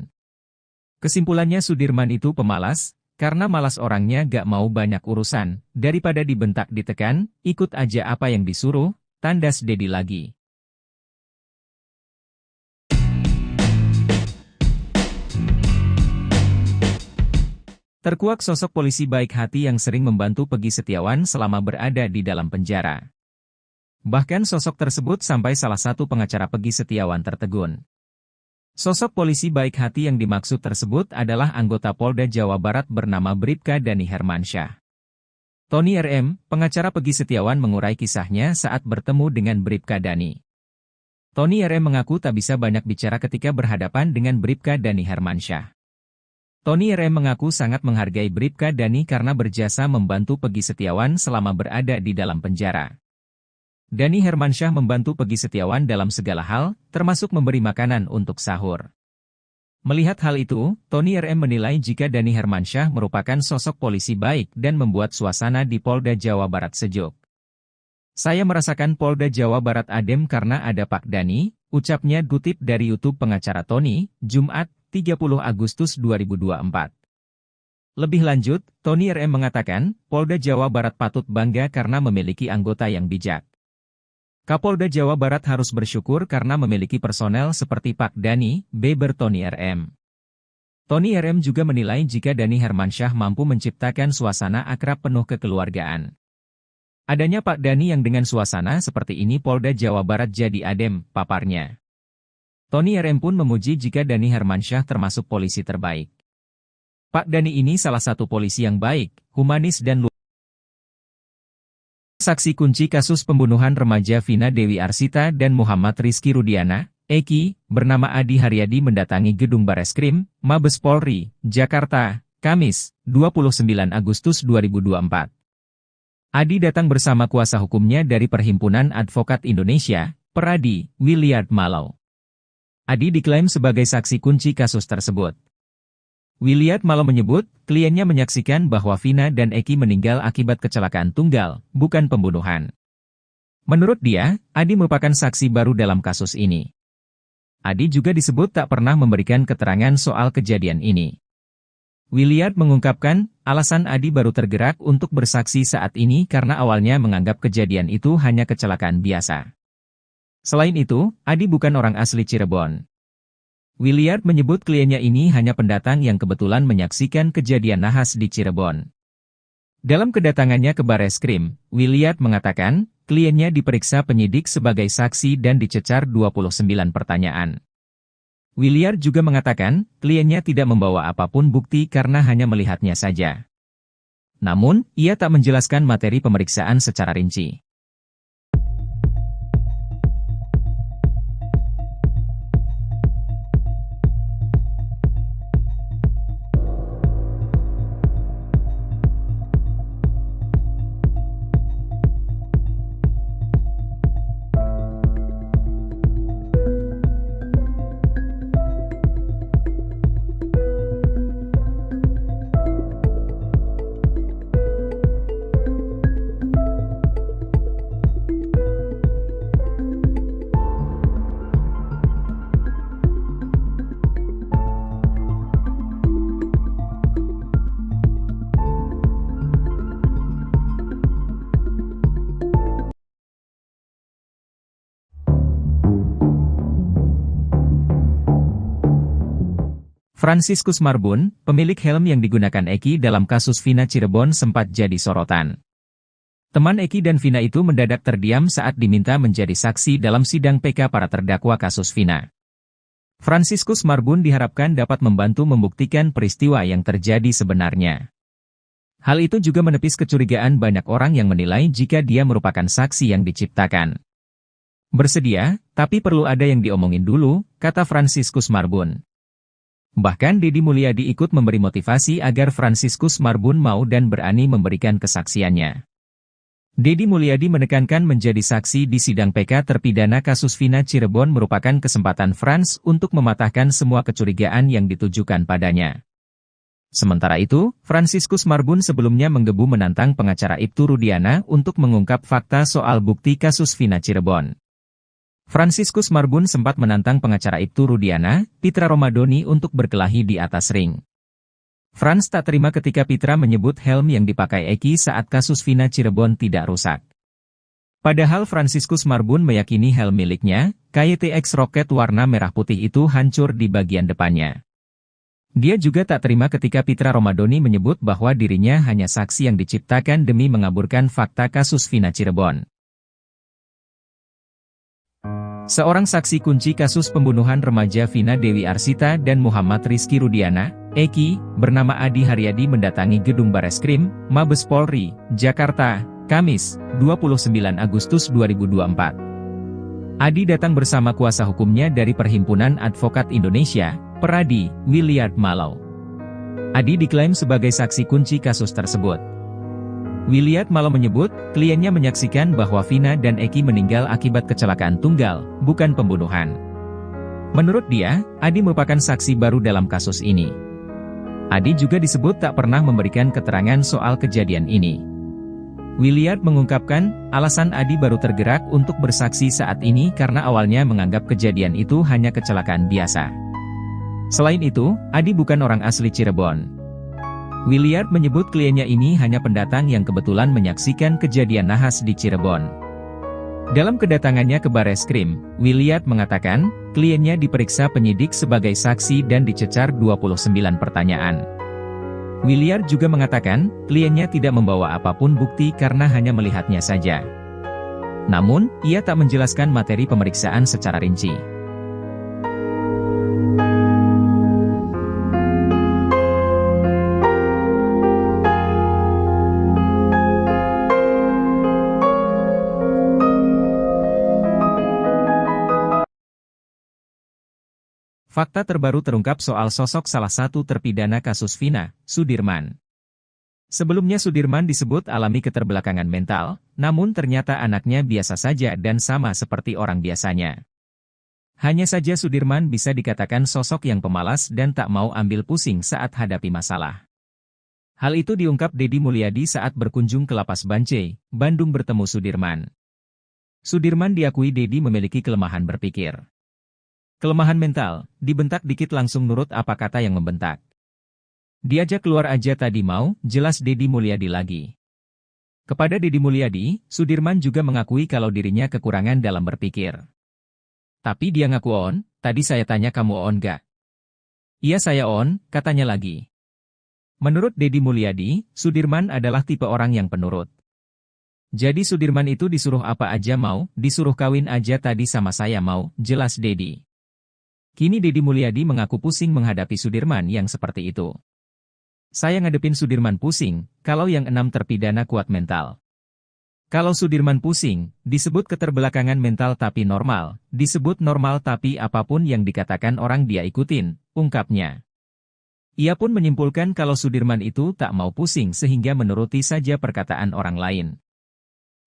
Kesimpulannya Sudirman itu pemalas, karena malas orangnya gak mau banyak urusan, daripada dibentak ditekan, ikut aja apa yang disuruh, tandas Deddy lagi. Terkuak sosok polisi baik hati yang sering membantu Peggy Setiawan selama berada di dalam penjara. Bahkan sosok tersebut sampai salah satu pengacara Peggy Setiawan tertegun. Sosok polisi baik hati yang dimaksud tersebut adalah anggota Polda Jawa Barat bernama Bribka Dani Hermansyah. Tony RM, pengacara Peggy Setiawan mengurai kisahnya saat bertemu dengan Bribka Dani. Tony RM mengaku tak bisa banyak bicara ketika berhadapan dengan Bribka Dani Hermansyah. Tony RM mengaku sangat menghargai Bribka Dani karena berjasa membantu Peggy Setiawan selama berada di dalam penjara. Dani Hermansyah membantu Peggy Setiawan dalam segala hal, termasuk memberi makanan untuk sahur. Melihat hal itu, Tony RM menilai jika Dani Hermansyah merupakan sosok polisi baik dan membuat suasana di Polda Jawa Barat sejuk. Saya merasakan Polda Jawa Barat adem karena ada Pak Dani, ucapnya kutip dari YouTube pengacara Tony, Jumat, 30 Agustus 2024. Lebih lanjut, Tony RM mengatakan, Polda Jawa Barat patut bangga karena memiliki anggota yang bijak. Kapolda Jawa Barat harus bersyukur karena memiliki personel seperti Pak Dani, beber Tony RM. Tony RM juga menilai jika Dani Hermansyah mampu menciptakan suasana akrab penuh kekeluargaan. Adanya Pak Dani yang dengan suasana seperti ini Polda Jawa Barat jadi adem, paparnya. Tony RM pun memuji jika Dani Hermansyah termasuk polisi terbaik. Pak Dani ini salah satu polisi yang baik, humanis dan luar. Saksi kunci kasus pembunuhan remaja Vina Dewi Arsita dan Muhammad Rizky Rudiana, Eki, bernama Adi Haryadi mendatangi gedung Bareskrim, Mabes Polri, Jakarta, Kamis, 29 Agustus 2024. Adi datang bersama kuasa hukumnya dari Perhimpunan Advokat Indonesia, Peradi, Williard Malau. Adi diklaim sebagai saksi kunci kasus tersebut. Williard Malau menyebut, kliennya menyaksikan bahwa Vina dan Eki meninggal akibat kecelakaan tunggal, bukan pembunuhan. Menurut dia, Adi merupakan saksi baru dalam kasus ini. Adi juga disebut tak pernah memberikan keterangan soal kejadian ini. Williard mengungkapkan, alasan Adi baru tergerak untuk bersaksi saat ini karena awalnya menganggap kejadian itu hanya kecelakaan biasa. Selain itu, Adi bukan orang asli Cirebon. Williard menyebut kliennya ini hanya pendatang yang kebetulan menyaksikan kejadian nahas di Cirebon. Dalam kedatangannya ke Bareskrim, Williard mengatakan, kliennya diperiksa penyidik sebagai saksi dan dicecar 29 pertanyaan. Williard juga mengatakan, kliennya tidak membawa apapun bukti karena hanya melihatnya saja. Namun, ia tak menjelaskan materi pemeriksaan secara rinci. Franciscus Marbun, pemilik helm yang digunakan Eki dalam kasus Vina Cirebon sempat jadi sorotan. Teman Eki dan Vina itu mendadak terdiam saat diminta menjadi saksi dalam sidang PK para terdakwa kasus Vina. Franciscus Marbun diharapkan dapat membantu membuktikan peristiwa yang terjadi sebenarnya. Hal itu juga menepis kecurigaan banyak orang yang menilai jika dia merupakan saksi yang diciptakan. Bersedia, tapi perlu ada yang diomongin dulu, kata Franciscus Marbun. Bahkan Deddy Mulyadi ikut memberi motivasi agar Franciscus Marbun mau dan berani memberikan kesaksiannya. Deddy Mulyadi menekankan menjadi saksi di sidang PK terpidana kasus Vina Cirebon merupakan kesempatan Frans untuk mematahkan semua kecurigaan yang ditujukan padanya. Sementara itu, Franciscus Marbun sebelumnya menggebu menantang pengacara Ibtu Rudiana untuk mengungkap fakta soal bukti kasus Vina Cirebon. Franciscus Marbun sempat menantang pengacara Ibtu Rudiana, Pitra Romadoni untuk berkelahi di atas ring. Frans tak terima ketika Pitra menyebut helm yang dipakai Eki saat kasus Vina Cirebon tidak rusak. Padahal Franciscus Marbun meyakini helm miliknya, KYTX Rocket warna merah putih itu hancur di bagian depannya. Dia juga tak terima ketika Pitra Romadoni menyebut bahwa dirinya hanya saksi yang diciptakan demi mengaburkan fakta kasus Vina Cirebon. Seorang saksi kunci kasus pembunuhan remaja Vina Dewi Arsita dan Muhammad Rizky Rudiana, Eki, bernama Adi Haryadi mendatangi gedung Bareskrim, Mabes Polri, Jakarta, Kamis, 29 Agustus 2024. Adi datang bersama kuasa hukumnya dari Perhimpunan Advokat Indonesia, Peradi, Williard Malau. Adi diklaim sebagai saksi kunci kasus tersebut. Williard Malau menyebut, kliennya menyaksikan bahwa Vina dan Eki meninggal akibat kecelakaan tunggal, bukan pembunuhan. Menurut dia, Adi merupakan saksi baru dalam kasus ini. Adi juga disebut tak pernah memberikan keterangan soal kejadian ini. Williard mengungkapkan, alasan Adi baru tergerak untuk bersaksi saat ini karena awalnya menganggap kejadian itu hanya kecelakaan biasa. Selain itu, Adi bukan orang asli Cirebon. Williard menyebut kliennya ini hanya pendatang yang kebetulan menyaksikan kejadian nahas di Cirebon. Dalam kedatangannya ke Bareskrim, Williard mengatakan, kliennya diperiksa penyidik sebagai saksi dan dicecar 29 pertanyaan. Williard juga mengatakan, kliennya tidak membawa apapun bukti karena hanya melihatnya saja. Namun, ia tak menjelaskan materi pemeriksaan secara rinci. Fakta terbaru terungkap soal sosok salah satu terpidana kasus Vina, Sudirman. Sebelumnya Sudirman disebut alami keterbelakangan mental, namun ternyata anaknya biasa saja dan sama seperti orang biasanya. Hanya saja Sudirman bisa dikatakan sosok yang pemalas dan tak mau ambil pusing saat hadapi masalah. Hal itu diungkap Deddy Mulyadi saat berkunjung ke Lapas Bancai, Bandung bertemu Sudirman. Sudirman diakui Deddy memiliki kelemahan berpikir. Kelemahan mental, dibentak dikit langsung nurut apa kata yang membentak. Diajak keluar aja tadi mau, jelas Deddy Mulyadi lagi. Kepada Deddy Mulyadi, Sudirman juga mengakui kalau dirinya kekurangan dalam berpikir. Tapi dia ngaku on, tadi saya tanya kamu on gak? Iya saya on, katanya lagi. Menurut Deddy Mulyadi, Sudirman adalah tipe orang yang penurut. Jadi Sudirman itu disuruh apa aja mau, disuruh kawin aja tadi sama saya mau, jelas Deddy. Kini Deddy Mulyadi mengaku pusing menghadapi Sudirman yang seperti itu. Saya ngadepin Sudirman pusing, kalau yang 6 terpidana kuat mental. Kalau Sudirman pusing, disebut keterbelakangan mental tapi normal, disebut normal tapi apapun yang dikatakan orang dia ikutin, ungkapnya. Ia pun menyimpulkan kalau Sudirman itu tak mau pusing sehingga menuruti saja perkataan orang lain.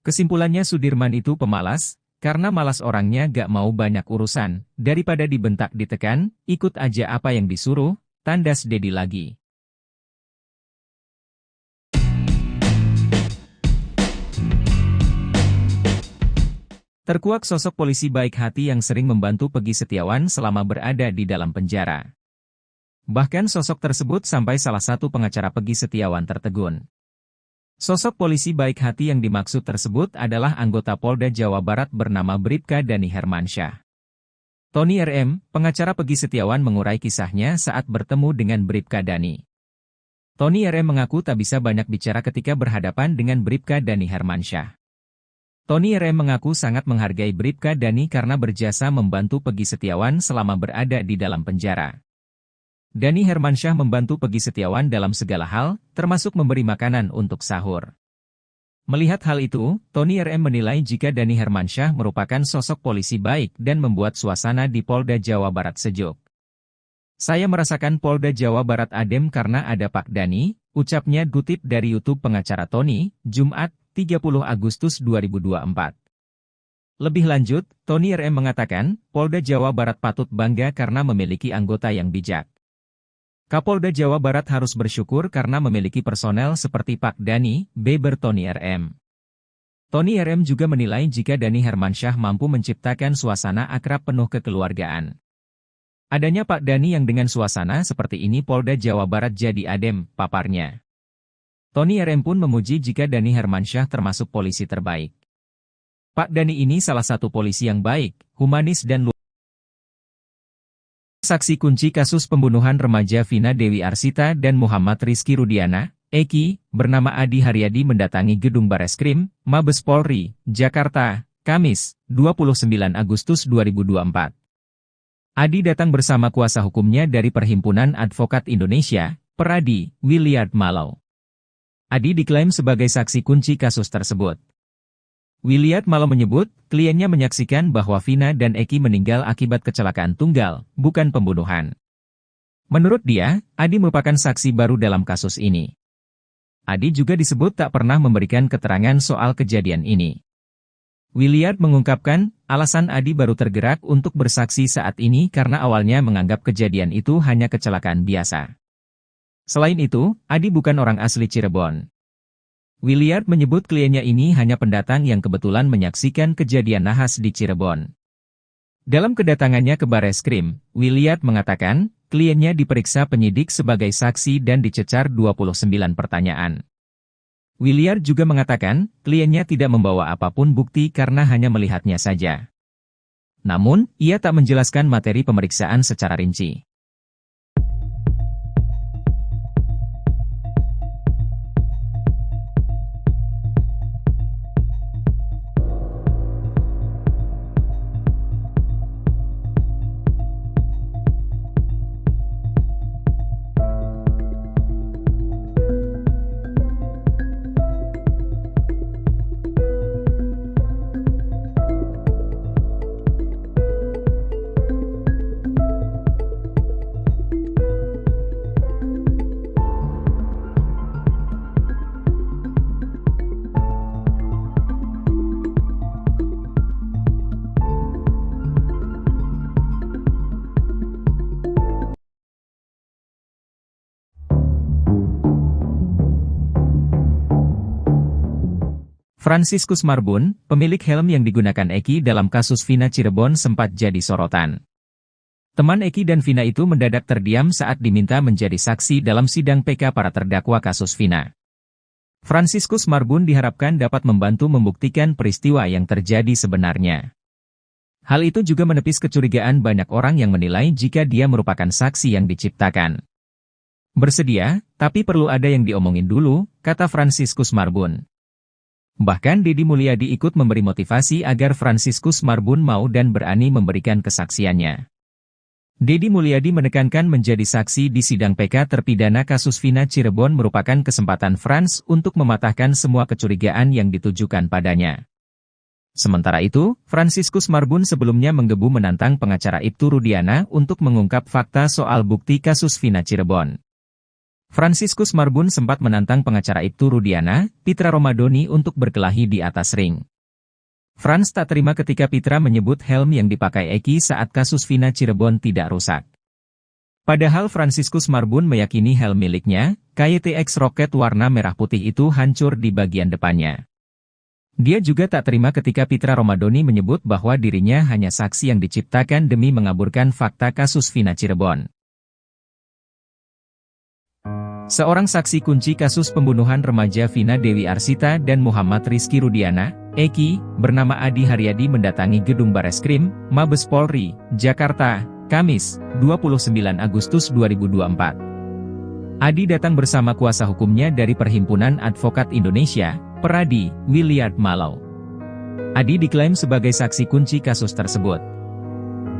Kesimpulannya Sudirman itu pemalas, karena malas orangnya gak mau banyak urusan, daripada dibentak ditekan, ikut aja apa yang disuruh, tandas Deddy lagi. Terkuak sosok polisi baik hati yang sering membantu Peggy Setiawan selama berada di dalam penjara. Bahkan sosok tersebut sampai salah satu pengacara Peggy Setiawan tertegun. Sosok polisi baik hati yang dimaksud tersebut adalah anggota Polda Jawa Barat bernama Bribka Dani Hermansyah. Tony RM, pengacara Peggy Setiawan mengurai kisahnya saat bertemu dengan Bribka Dani. Tony RM mengaku tak bisa banyak bicara ketika berhadapan dengan Bribka Dani Hermansyah. Tony RM mengaku sangat menghargai Bribka Dani karena berjasa membantu Peggy Setiawan selama berada di dalam penjara. Dani Hermansyah membantu Peggy Setiawan dalam segala hal, termasuk memberi makanan untuk sahur. Melihat hal itu, Tony RM menilai jika Dani Hermansyah merupakan sosok polisi baik dan membuat suasana di Polda Jawa Barat sejuk. Saya merasakan Polda Jawa Barat adem karena ada Pak Dani, ucapnya dikutip dari YouTube pengacara Tony, Jumat, 30 Agustus 2024. Lebih lanjut, Tony RM mengatakan, Polda Jawa Barat patut bangga karena memiliki anggota yang bijak. Kapolda Jawa Barat harus bersyukur karena memiliki personel seperti Pak Dani, beber Tony RM. Tony RM juga menilai jika Dani Hermansyah mampu menciptakan suasana akrab penuh kekeluargaan. Adanya Pak Dani yang dengan suasana seperti ini Polda Jawa Barat jadi adem, paparnya. Tony RM pun memuji jika Dani Hermansyah termasuk polisi terbaik. Pak Dani ini salah satu polisi yang baik, humanis dan luar. Saksi kunci kasus pembunuhan remaja Vina Dewi Arsita dan Muhammad Rizky Rudiana, Eki, bernama Adi Haryadi mendatangi gedung Bareskrim, Mabes Polri, Jakarta, Kamis, 29 Agustus 2024. Adi datang bersama kuasa hukumnya dari Perhimpunan Advokat Indonesia, Peradi, Williard Malau. Adi diklaim sebagai saksi kunci kasus tersebut. Williard Malau menyebut, kliennya menyaksikan bahwa Vina dan Eki meninggal akibat kecelakaan tunggal, bukan pembunuhan. Menurut dia, Adi merupakan saksi baru dalam kasus ini. Adi juga disebut tak pernah memberikan keterangan soal kejadian ini. Williard mengungkapkan, alasan Adi baru tergerak untuk bersaksi saat ini karena awalnya menganggap kejadian itu hanya kecelakaan biasa. Selain itu, Adi bukan orang asli Cirebon. Williard menyebut kliennya ini hanya pendatang yang kebetulan menyaksikan kejadian nahas di Cirebon. Dalam kedatangannya ke Bareskrim, Williard mengatakan, kliennya diperiksa penyidik sebagai saksi dan dicecar 29 pertanyaan. Williard juga mengatakan, kliennya tidak membawa apapun bukti karena hanya melihatnya saja. Namun, ia tak menjelaskan materi pemeriksaan secara rinci. Franciscus Marbun, pemilik helm yang digunakan Eki dalam kasus Vina Cirebon sempat jadi sorotan. Teman Eki dan Vina itu mendadak terdiam saat diminta menjadi saksi dalam sidang PK para terdakwa kasus Vina. Franciscus Marbun diharapkan dapat membantu membuktikan peristiwa yang terjadi sebenarnya. Hal itu juga menepis kecurigaan banyak orang yang menilai jika dia merupakan saksi yang diciptakan. Bersedia, tapi perlu ada yang diomongin dulu, kata Franciscus Marbun. Bahkan Deddy Mulyadi ikut memberi motivasi agar Franciscus Marbun mau dan berani memberikan kesaksiannya. Deddy Mulyadi menekankan menjadi saksi di sidang PK terpidana kasus Vina Cirebon merupakan kesempatan Frans untuk mematahkan semua kecurigaan yang ditujukan padanya. Sementara itu, Franciscus Marbun sebelumnya menggebu menantang pengacara Ibtu Rudiana untuk mengungkap fakta soal bukti kasus Vina Cirebon. Franciscus Marbun sempat menantang pengacara Ibtu Rudiana, Pitra Romadoni untuk berkelahi di atas ring. Frans tak terima ketika Pitra menyebut helm yang dipakai Eki saat kasus Vina Cirebon tidak rusak. Padahal Franciscus Marbun meyakini helm miliknya, KYTX Rocket warna merah putih itu hancur di bagian depannya. Dia juga tak terima ketika Pitra Romadoni menyebut bahwa dirinya hanya saksi yang diciptakan demi mengaburkan fakta kasus Vina Cirebon. Seorang saksi kunci kasus pembunuhan remaja Vina Dewi Arsita dan Muhammad Rizky Rudiana, Eki, bernama Adi Haryadi mendatangi gedung Bareskrim, Mabes Polri, Jakarta, Kamis, 29 Agustus 2024. Adi datang bersama kuasa hukumnya dari Perhimpunan Advokat Indonesia, Peradi, Williard Malau. Adi diklaim sebagai saksi kunci kasus tersebut.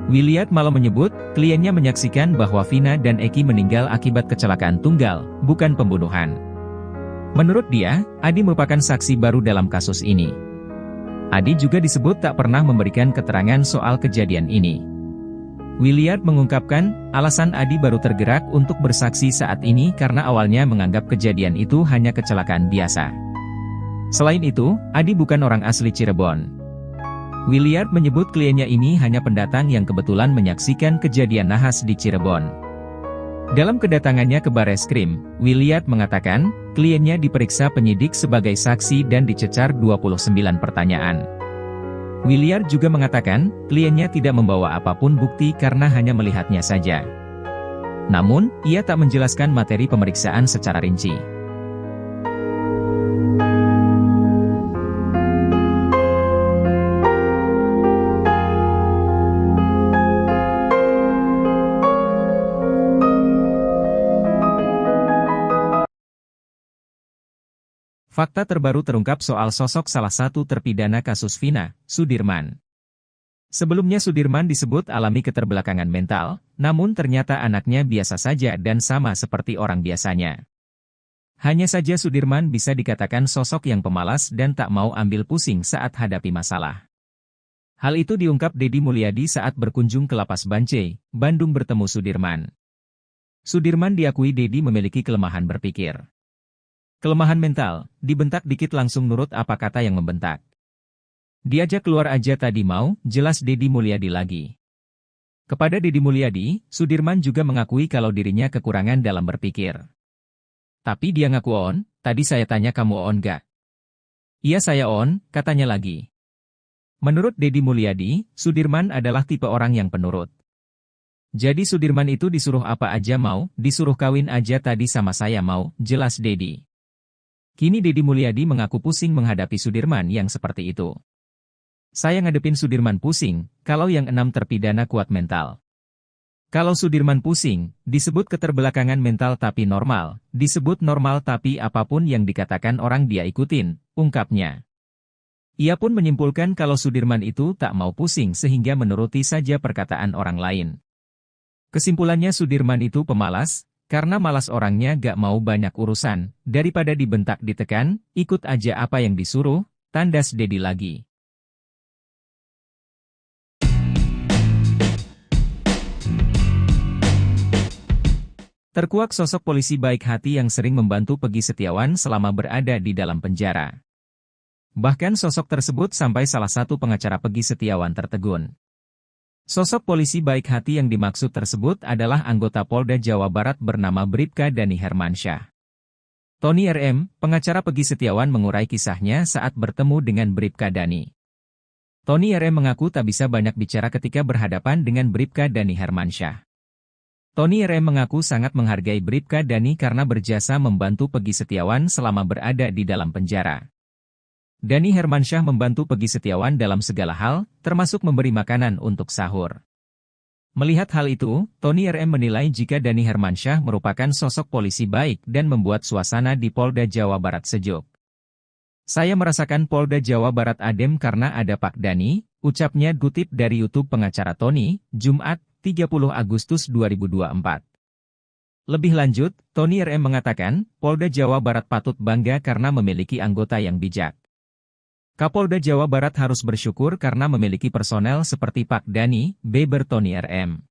Williard Malau menyebut, kliennya menyaksikan bahwa Vina dan Eki meninggal akibat kecelakaan tunggal, bukan pembunuhan. Menurut dia, Adi merupakan saksi baru dalam kasus ini. Adi juga disebut tak pernah memberikan keterangan soal kejadian ini. Williard mengungkapkan, alasan Adi baru tergerak untuk bersaksi saat ini karena awalnya menganggap kejadian itu hanya kecelakaan biasa. Selain itu, Adi bukan orang asli Cirebon. Williard menyebut kliennya ini hanya pendatang yang kebetulan menyaksikan kejadian nahas di Cirebon. Dalam kedatangannya ke Bareskrim, Williard mengatakan, kliennya diperiksa penyidik sebagai saksi dan dicecar 29 pertanyaan. Williard juga mengatakan, kliennya tidak membawa apapun bukti karena hanya melihatnya saja. Namun, ia tak menjelaskan materi pemeriksaan secara rinci. Fakta terbaru terungkap soal sosok salah satu terpidana kasus Vina, Sudirman. Sebelumnya Sudirman disebut alami keterbelakangan mental, namun ternyata anaknya biasa saja dan sama seperti orang biasanya. Hanya saja Sudirman bisa dikatakan sosok yang pemalas dan tak mau ambil pusing saat hadapi masalah. Hal itu diungkap Deddy Mulyadi saat berkunjung ke Lapas Bancai, Bandung bertemu Sudirman. Sudirman diakui Deddy memiliki kelemahan berpikir. Kelemahan mental, dibentak dikit langsung nurut apa kata yang membentak. Diajak keluar aja tadi mau, jelas Deddy Mulyadi lagi. Kepada Deddy Mulyadi, Sudirman juga mengakui kalau dirinya kekurangan dalam berpikir. Tapi dia ngaku on, tadi saya tanya kamu on gak? Iya saya on, katanya lagi. Menurut Deddy Mulyadi, Sudirman adalah tipe orang yang penurut. Jadi Sudirman itu disuruh apa aja mau, disuruh kawin aja tadi sama saya mau, jelas Deddy. Kini Deddy Mulyadi mengaku pusing menghadapi Sudirman yang seperti itu. Saya ngadepin Sudirman pusing, kalau yang 6 terpidana kuat mental. Kalau Sudirman pusing, disebut keterbelakangan mental tapi normal, disebut normal tapi apapun yang dikatakan orang dia ikutin, ungkapnya. Ia pun menyimpulkan kalau Sudirman itu tak mau pusing sehingga menuruti saja perkataan orang lain. Kesimpulannya Sudirman itu pemalas, karena malas orangnya gak mau banyak urusan, daripada dibentak ditekan, ikut aja apa yang disuruh, tandas Deddy lagi. Terkuak sosok polisi baik hati yang sering membantu Peggy Setiawan selama berada di dalam penjara. Bahkan sosok tersebut sampai salah satu pengacara Peggy Setiawan tertegun. Sosok polisi baik hati yang dimaksud tersebut adalah anggota Polda Jawa Barat bernama Bribka Dani Hermansyah. Tony RM, pengacara Peggy Setiawan mengurai kisahnya saat bertemu dengan Bribka Dani. Tony RM mengaku tak bisa banyak bicara ketika berhadapan dengan Bribka Dani Hermansyah. Tony RM mengaku sangat menghargai Bribka Dani karena berjasa membantu Peggy Setiawan selama berada di dalam penjara. Dani Hermansyah membantu Peggy Setiawan dalam segala hal, termasuk memberi makanan untuk sahur. Melihat hal itu, Tony RM menilai jika Dani Hermansyah merupakan sosok polisi baik dan membuat suasana di Polda Jawa Barat sejuk. Saya merasakan Polda Jawa Barat adem karena ada Pak Dani, ucapnya kutip dari YouTube pengacara Tony, Jumat, 30 Agustus 2024. Lebih lanjut, Tony RM mengatakan, Polda Jawa Barat patut bangga karena memiliki anggota yang bijak. Kapolda Jawa Barat harus bersyukur karena memiliki personel seperti Pak Dani, beber Tony RM.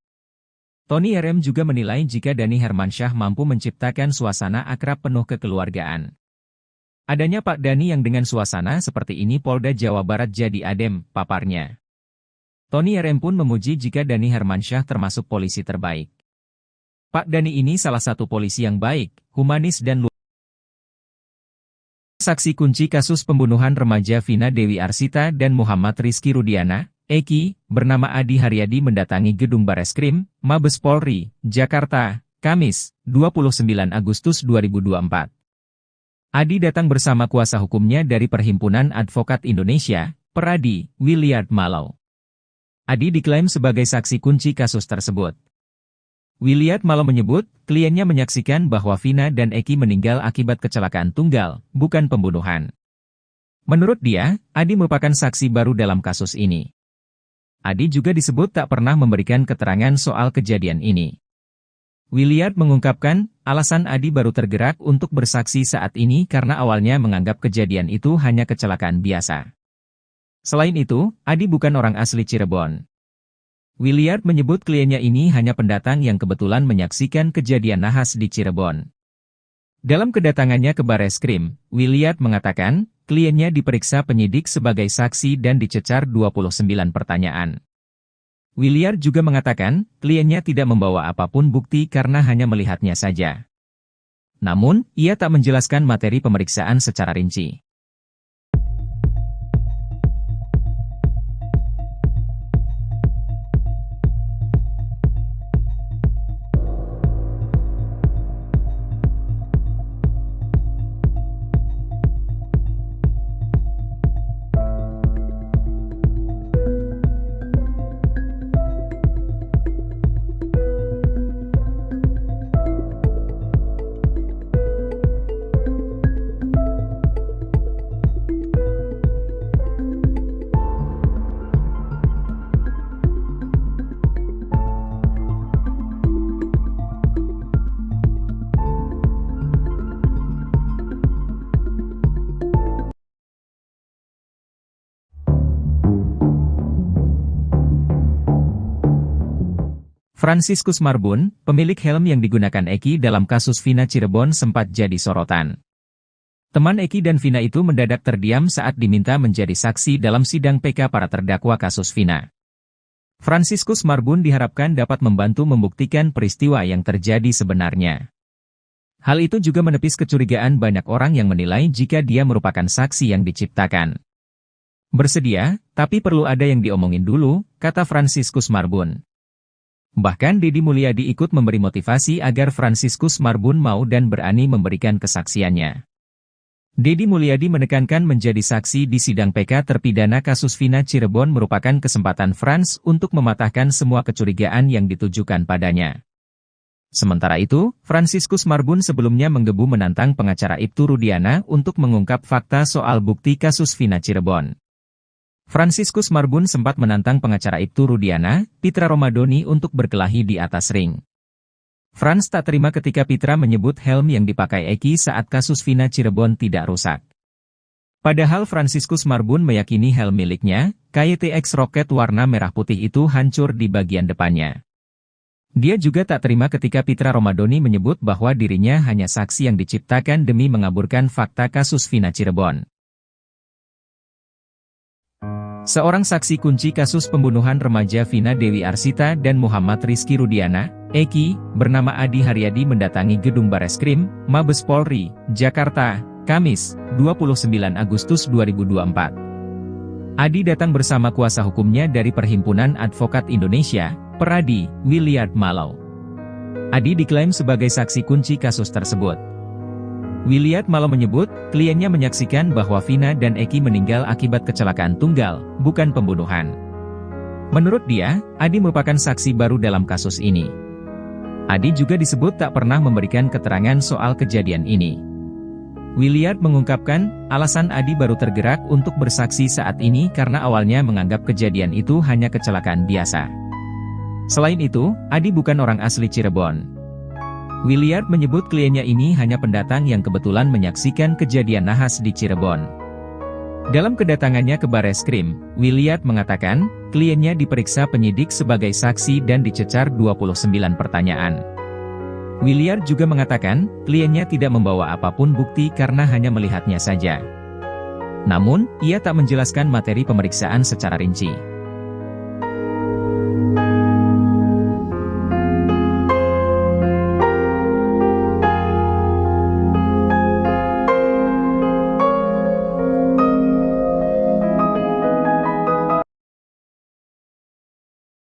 Tony RM juga menilai jika Dani Hermansyah mampu menciptakan suasana akrab penuh kekeluargaan. Adanya Pak Dani yang dengan suasana seperti ini Polda Jawa Barat jadi adem, paparnya. Tony RM pun memuji jika Dani Hermansyah termasuk polisi terbaik. Pak Dani ini salah satu polisi yang baik, humanis dan luar. Saksi kunci kasus pembunuhan remaja Vina Dewi Arsita dan Muhammad Rizky Rudiana, Eki, bernama Adi Haryadi mendatangi gedung Bareskrim, Mabes Polri, Jakarta, Kamis, 29 Agustus 2024. Adi datang bersama kuasa hukumnya dari Perhimpunan Advokat Indonesia, Peradi, Williard Mallow. Adi diklaim sebagai saksi kunci kasus tersebut. Williard Mallow menyebut, kliennya menyaksikan bahwa Vina dan Eki meninggal akibat kecelakaan tunggal, bukan pembunuhan. Menurut dia, Adi merupakan saksi baru dalam kasus ini. Adi juga disebut tak pernah memberikan keterangan soal kejadian ini. Williard mengungkapkan, alasan Adi baru tergerak untuk bersaksi saat ini karena awalnya menganggap kejadian itu hanya kecelakaan biasa. Selain itu, Adi bukan orang asli Cirebon. Williard menyebut kliennya ini hanya pendatang yang kebetulan menyaksikan kejadian nahas di Cirebon. Dalam kedatangannya ke Bareskrim, Williard mengatakan, kliennya diperiksa penyidik sebagai saksi dan dicecar 29 pertanyaan. Williard juga mengatakan, kliennya tidak membawa apapun bukti karena hanya melihatnya saja. Namun, ia tak menjelaskan materi pemeriksaan secara rinci. Franciscus Marbun, pemilik helm yang digunakan Eki dalam kasus Vina Cirebon sempat jadi sorotan. Teman Eki dan Vina itu mendadak terdiam saat diminta menjadi saksi dalam sidang PK para terdakwa kasus Vina. Franciscus Marbun diharapkan dapat membantu membuktikan peristiwa yang terjadi sebenarnya. Hal itu juga menepis kecurigaan banyak orang yang menilai jika dia merupakan saksi yang diciptakan. Bersedia, tapi perlu ada yang diomongin dulu, kata Franciscus Marbun. Bahkan Deddy Mulyadi ikut memberi motivasi agar Franciscus Marbun mau dan berani memberikan kesaksiannya. Deddy Mulyadi menekankan menjadi saksi di sidang PK terpidana kasus Vina Cirebon merupakan kesempatan Frans untuk mematahkan semua kecurigaan yang ditujukan padanya. Sementara itu, Franciscus Marbun sebelumnya menggebu menantang pengacara Ibtu Rudiana untuk mengungkap fakta soal bukti kasus Vina Cirebon. Franciscus Marbun sempat menantang pengacara Ibtu Rudiana, Pitra Romadoni untuk berkelahi di atas ring. Frans tak terima ketika Pitra menyebut helm yang dipakai Eki saat kasus Vina Cirebon tidak rusak. Padahal Franciscus Marbun meyakini helm miliknya, KYTX Rocket warna merah putih itu hancur di bagian depannya. Dia juga tak terima ketika Pitra Romadoni menyebut bahwa dirinya hanya saksi yang diciptakan demi mengaburkan fakta kasus Vina Cirebon. Seorang saksi kunci kasus pembunuhan remaja Vina Dewi Arsita dan Muhammad Rizky Rudiana, Eki, bernama Adi Haryadi mendatangi gedung Bareskrim, Mabes Polri, Jakarta, Kamis, 29 Agustus 2024. Adi datang bersama kuasa hukumnya dari Perhimpunan Advokat Indonesia, Peradi, Williard Mallow. Adi diklaim sebagai saksi kunci kasus tersebut. Williard Mallow menyebut, kliennya menyaksikan bahwa Vina dan Eki meninggal akibat kecelakaan tunggal, bukan pembunuhan. Menurut dia, Adi merupakan saksi baru dalam kasus ini. Adi juga disebut tak pernah memberikan keterangan soal kejadian ini. Williard mengungkapkan, alasan Adi baru tergerak untuk bersaksi saat ini karena awalnya menganggap kejadian itu hanya kecelakaan biasa. Selain itu, Adi bukan orang asli Cirebon. Williard menyebut kliennya ini hanya pendatang yang kebetulan menyaksikan kejadian nahas di Cirebon. Dalam kedatangannya ke Bareskrim, Williard mengatakan, kliennya diperiksa penyidik sebagai saksi dan dicecar 29 pertanyaan. Williard juga mengatakan, kliennya tidak membawa apapun bukti karena hanya melihatnya saja. Namun, ia tak menjelaskan materi pemeriksaan secara rinci.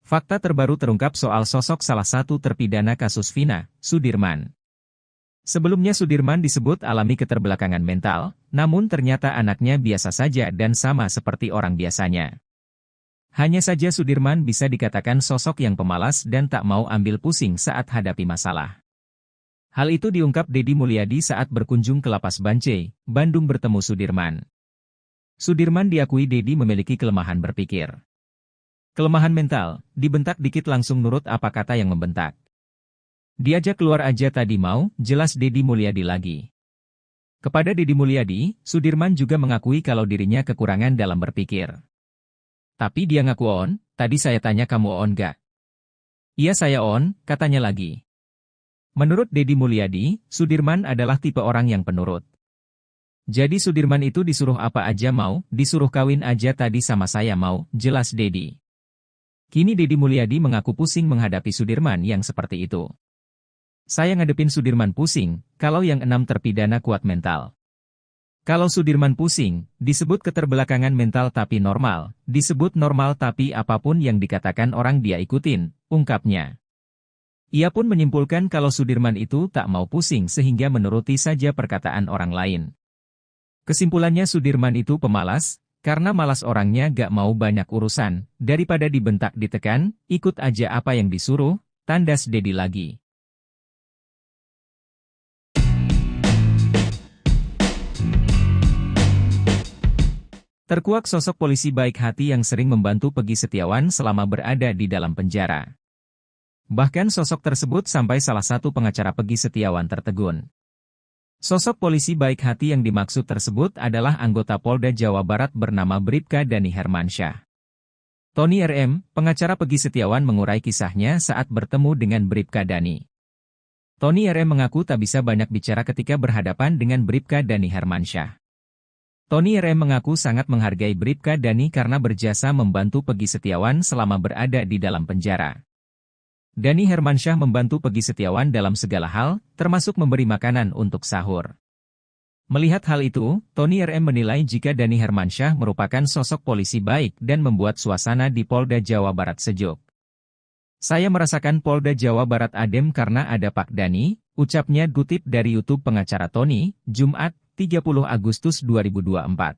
Fakta terbaru terungkap soal sosok salah satu terpidana kasus Vina, Sudirman. Sebelumnya Sudirman disebut alami keterbelakangan mental, namun ternyata anaknya biasa saja dan sama seperti orang biasanya. Hanya saja Sudirman bisa dikatakan sosok yang pemalas dan tak mau ambil pusing saat hadapi masalah. Hal itu diungkap Deddy Mulyadi saat berkunjung ke Lapas Bancai, Bandung bertemu Sudirman. Sudirman diakui Deddy memiliki kelemahan berpikir. Kelemahan mental, dibentak dikit langsung nurut apa kata yang membentak. Diajak keluar aja tadi mau, jelas Deddy Mulyadi lagi. Kepada Deddy Mulyadi, Sudirman juga mengakui kalau dirinya kekurangan dalam berpikir. Tapi dia ngaku on, tadi saya tanya kamu on gak? Iya saya on, katanya lagi. Menurut Deddy Mulyadi, Sudirman adalah tipe orang yang penurut. Jadi Sudirman itu disuruh apa aja mau, disuruh kawin aja tadi sama saya mau, jelas Deddy. Kini Deddy Mulyadi mengaku pusing menghadapi Sudirman yang seperti itu. Saya ngadepin Sudirman pusing, kalau yang 6 terpidana kuat mental. Kalau Sudirman pusing, disebut keterbelakangan mental tapi normal, disebut normal tapi apapun yang dikatakan orang dia ikutin, ungkapnya. Ia pun menyimpulkan kalau Sudirman itu tak mau pusing sehingga menuruti saja perkataan orang lain. Kesimpulannya Sudirman itu pemalas, karena malas orangnya gak mau banyak urusan, daripada dibentak ditekan, ikut aja apa yang disuruh, tandas Deddy lagi. Terkuak sosok polisi baik hati yang sering membantu Peggy Setiawan selama berada di dalam penjara. Bahkan sosok tersebut sampai salah satu pengacara Peggy Setiawan tertegun. Sosok polisi baik hati yang dimaksud tersebut adalah anggota Polda Jawa Barat bernama Bribka Dani Hermansyah. Tony RM, pengacara Peggy Setiawan mengurai kisahnya saat bertemu dengan Bribka Dani. Tony RM mengaku tak bisa banyak bicara ketika berhadapan dengan Bribka Dani Hermansyah. Tony RM mengaku sangat menghargai Bribka Dani karena berjasa membantu Peggy Setiawan selama berada di dalam penjara. Dani Hermansyah membantu Peggy Setiawan dalam segala hal, termasuk memberi makanan untuk sahur. Melihat hal itu, Tony RM menilai jika Dani Hermansyah merupakan sosok polisi baik dan membuat suasana di Polda Jawa Barat sejuk. Saya merasakan Polda Jawa Barat adem karena ada Pak Dani, ucapnya kutip dari YouTube pengacara Tony, Jumat, 30 Agustus 2024.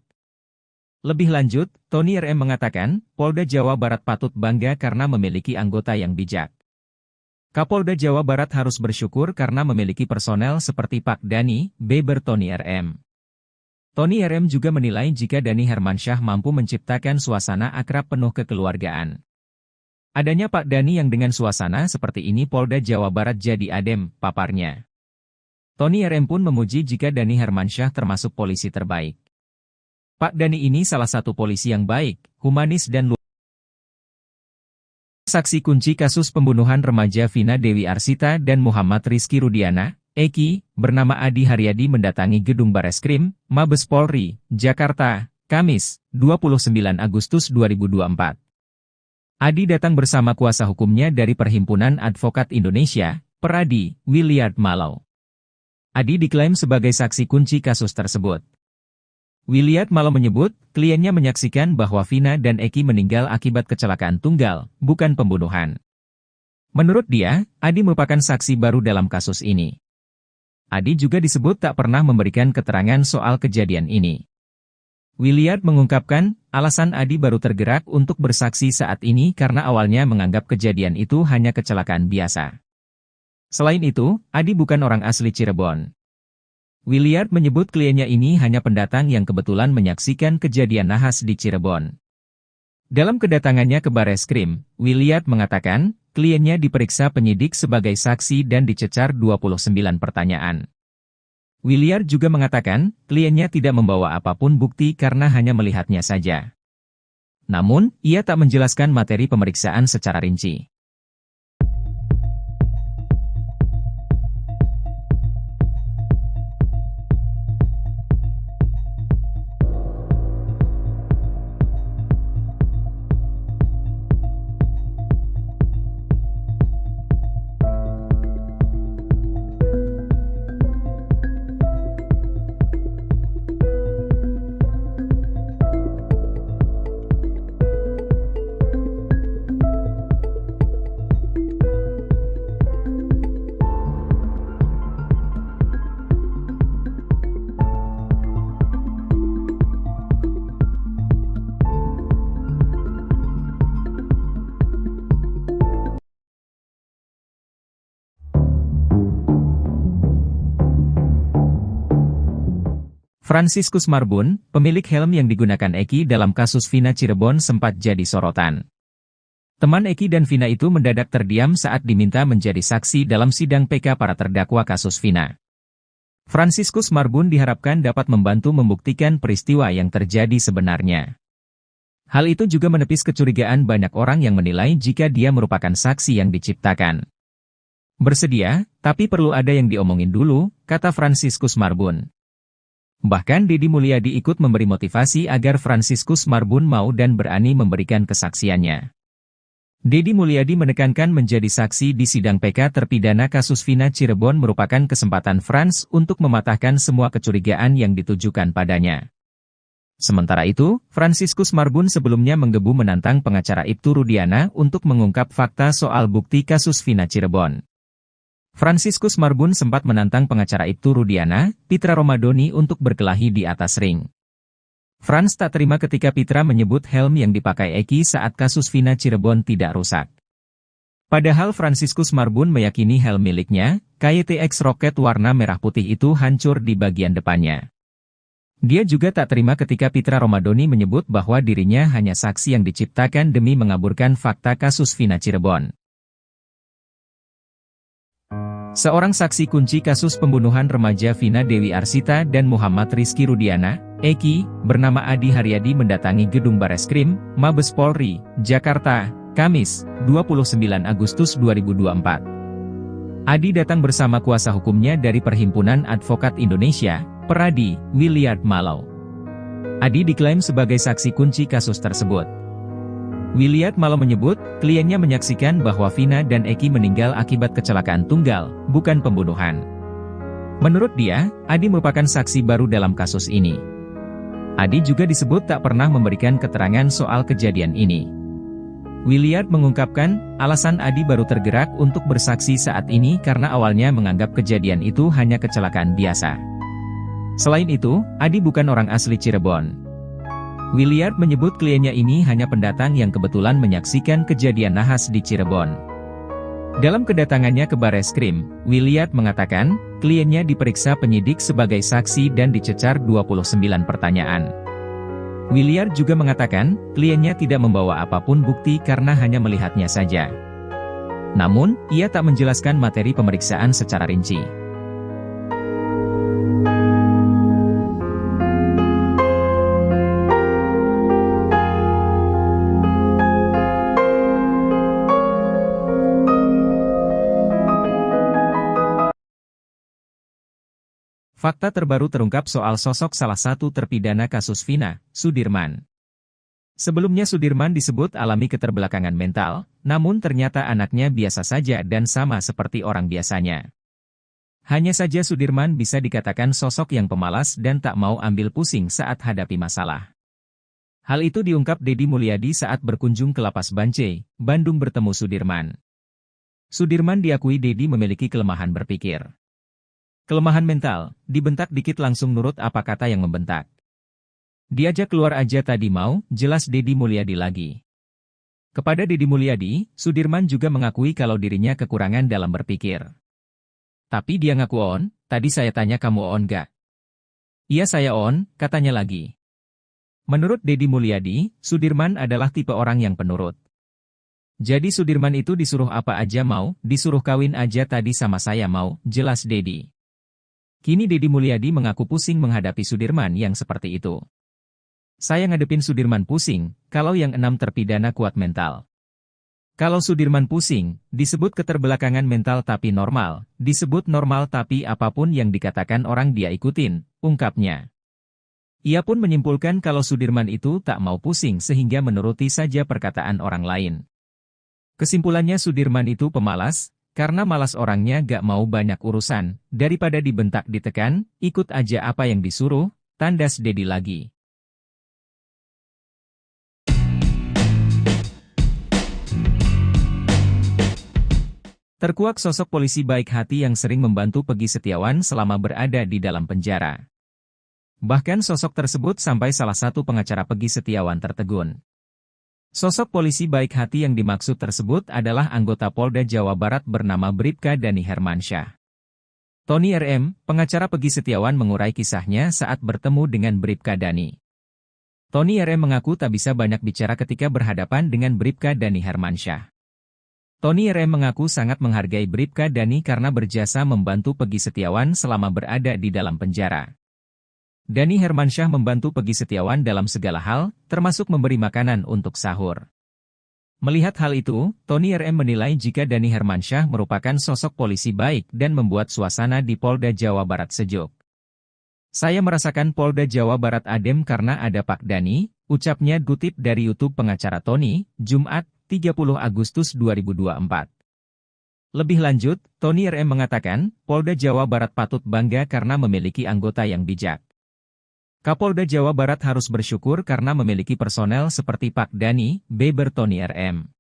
Lebih lanjut, Tony RM mengatakan, Polda Jawa Barat patut bangga karena memiliki anggota yang bijak. Kapolda Jawa Barat harus bersyukur karena memiliki personel seperti Pak Dani, beber Tony RM. Tony RM juga menilai jika Dani Hermansyah mampu menciptakan suasana akrab penuh kekeluargaan. Adanya Pak Dani yang dengan suasana seperti ini Polda Jawa Barat jadi adem, paparnya. Tony RM pun memuji jika Dani Hermansyah termasuk polisi terbaik. Pak Dani ini salah satu polisi yang baik, humanis dan luar. Saksi kunci kasus pembunuhan remaja Vina Dewi Arsita dan Muhammad Rizky Rudiana, Eki, bernama Adi Haryadi mendatangi gedung Bareskrim, Mabes Polri, Jakarta, Kamis, 29 Agustus 2024. Adi datang bersama kuasa hukumnya dari Perhimpunan Advokat Indonesia, Peradi, Williard Malau. Adi diklaim sebagai saksi kunci kasus tersebut. Williard Malau menyebut, kliennya menyaksikan bahwa Vina dan Eki meninggal akibat kecelakaan tunggal, bukan pembunuhan. Menurut dia, Adi merupakan saksi baru dalam kasus ini. Adi juga disebut tak pernah memberikan keterangan soal kejadian ini. Williard mengungkapkan, alasan Adi baru tergerak untuk bersaksi saat ini karena awalnya menganggap kejadian itu hanya kecelakaan biasa. Selain itu, Adi bukan orang asli Cirebon. Williard menyebut kliennya ini hanya pendatang yang kebetulan menyaksikan kejadian nahas di Cirebon. Dalam kedatangannya ke Bareskrim, Williard mengatakan, kliennya diperiksa penyidik sebagai saksi dan dicecar 29 pertanyaan. Williard juga mengatakan, kliennya tidak membawa apapun bukti karena hanya melihatnya saja. Namun, ia tak menjelaskan materi pemeriksaan secara rinci. Franciscus Marbun, pemilik helm yang digunakan Eki dalam kasus Vina Cirebon sempat jadi sorotan. Teman Eki dan Vina itu mendadak terdiam saat diminta menjadi saksi dalam sidang PK para terdakwa kasus Vina. Franciscus Marbun diharapkan dapat membantu membuktikan peristiwa yang terjadi sebenarnya. Hal itu juga menepis kecurigaan banyak orang yang menilai jika dia merupakan saksi yang diciptakan. Bersedia, tapi perlu ada yang diomongin dulu, kata Franciscus Marbun. Bahkan Deddy Mulyadi ikut memberi motivasi agar Franciscus Marbun mau dan berani memberikan kesaksiannya. Deddy Mulyadi menekankan menjadi saksi di sidang PK terpidana kasus Vina Cirebon merupakan kesempatan Frans untuk mematahkan semua kecurigaan yang ditujukan padanya. Sementara itu, Franciscus Marbun sebelumnya menggebu menantang pengacara Ibtu Rudiana untuk mengungkap fakta soal bukti kasus Vina Cirebon. Franciscus Marbun sempat menantang pengacara Ibtu Rudiana, Pitra Romadoni untuk berkelahi di atas ring. Frans tak terima ketika Pitra menyebut helm yang dipakai Eki saat kasus Vina Cirebon tidak rusak. Padahal Franciscus Marbun meyakini helm miliknya, KYTX Rocket warna merah putih itu hancur di bagian depannya. Dia juga tak terima ketika Pitra Romadoni menyebut bahwa dirinya hanya saksi yang diciptakan demi mengaburkan fakta kasus Vina Cirebon. Seorang saksi kunci kasus pembunuhan remaja Vina Dewi Arsita dan Muhammad Rizky Rudiana, Eki, bernama Adi Haryadi mendatangi gedung Bareskrim, Mabes Polri, Jakarta, Kamis, 29 Agustus 2024. Adi datang bersama kuasa hukumnya dari Perhimpunan Advokat Indonesia, Peradi, Williard Malau. Adi diklaim sebagai saksi kunci kasus tersebut. Williard Malau menyebut, kliennya menyaksikan bahwa Vina dan Eki meninggal akibat kecelakaan tunggal, bukan pembunuhan. Menurut dia, Adi merupakan saksi baru dalam kasus ini. Adi juga disebut tak pernah memberikan keterangan soal kejadian ini. Williard mengungkapkan, alasan Adi baru tergerak untuk bersaksi saat ini karena awalnya menganggap kejadian itu hanya kecelakaan biasa. Selain itu, Adi bukan orang asli Cirebon. Williard menyebut kliennya ini hanya pendatang yang kebetulan menyaksikan kejadian nahas di Cirebon. Dalam kedatangannya ke Bareskrim, Williard mengatakan, kliennya diperiksa penyidik sebagai saksi dan dicecar 29 pertanyaan. Williard juga mengatakan, kliennya tidak membawa apapun bukti karena hanya melihatnya saja. Namun, ia tak menjelaskan materi pemeriksaan secara rinci. Fakta terbaru terungkap soal sosok salah satu terpidana kasus Vina, Sudirman. Sebelumnya Sudirman disebut alami keterbelakangan mental, namun ternyata anaknya biasa saja dan sama seperti orang biasanya. Hanya saja Sudirman bisa dikatakan sosok yang pemalas dan tak mau ambil pusing saat hadapi masalah. Hal itu diungkap Deddy Mulyadi saat berkunjung ke Lapas Bancai, Bandung bertemu Sudirman. Sudirman diakui Deddy memiliki kelemahan berpikir. Kelemahan mental, dibentak dikit langsung nurut apa kata yang membentak. Diajak keluar aja tadi mau, jelas Deddy Mulyadi lagi. Kepada Deddy Mulyadi, Sudirman juga mengakui kalau dirinya kekurangan dalam berpikir. Tapi dia ngaku on, tadi saya tanya kamu on gak? Iya saya on, katanya lagi. Menurut Deddy Mulyadi, Sudirman adalah tipe orang yang penurut. Jadi Sudirman itu disuruh apa aja mau, disuruh kawin aja tadi sama saya mau, jelas Deddy. Kini Deddy Mulyadi mengaku pusing menghadapi Sudirman yang seperti itu. Saya ngadepin Sudirman pusing, kalau yang 6 terpidana kuat mental. Kalau Sudirman pusing, disebut keterbelakangan mental tapi normal, disebut normal tapi apapun yang dikatakan orang dia ikutin, ungkapnya. Ia pun menyimpulkan kalau Sudirman itu tak mau pusing sehingga menuruti saja perkataan orang lain. Kesimpulannya Sudirman itu pemalas, karena malas orangnya gak mau banyak urusan, daripada dibentak ditekan, ikut aja apa yang disuruh, tandas Deddy lagi. Terkuak sosok polisi baik hati yang sering membantu Peggy Setiawan selama berada di dalam penjara. Bahkan sosok tersebut sampai salah satu pengacara Peggy Setiawan tertegun. Sosok polisi baik hati yang dimaksud tersebut adalah anggota Polda Jawa Barat bernama Bribka Dani Hermansyah. Tony RM, pengacara Peggy Setiawan mengurai kisahnya saat bertemu dengan Bribka Dani. Tony RM mengaku tak bisa banyak bicara ketika berhadapan dengan Bribka Dani Hermansyah. Tony RM mengaku sangat menghargai Bribka Dani karena berjasa membantu Peggy Setiawan selama berada di dalam penjara. Dani Hermansyah membantu Peggy Setiawan dalam segala hal, termasuk memberi makanan untuk sahur. Melihat hal itu, Tony RM menilai jika Dani Hermansyah merupakan sosok polisi baik dan membuat suasana di Polda Jawa Barat sejuk. Saya merasakan Polda Jawa Barat adem karena ada Pak Dani, ucapnya kutip dari YouTube pengacara Tony, Jumat, 30 Agustus 2024. Lebih lanjut, Tony RM mengatakan, Polda Jawa Barat patut bangga karena memiliki anggota yang bijak. Kapolda Jawa Barat harus bersyukur karena memiliki personel seperti Pak Dani, beber Tony RM.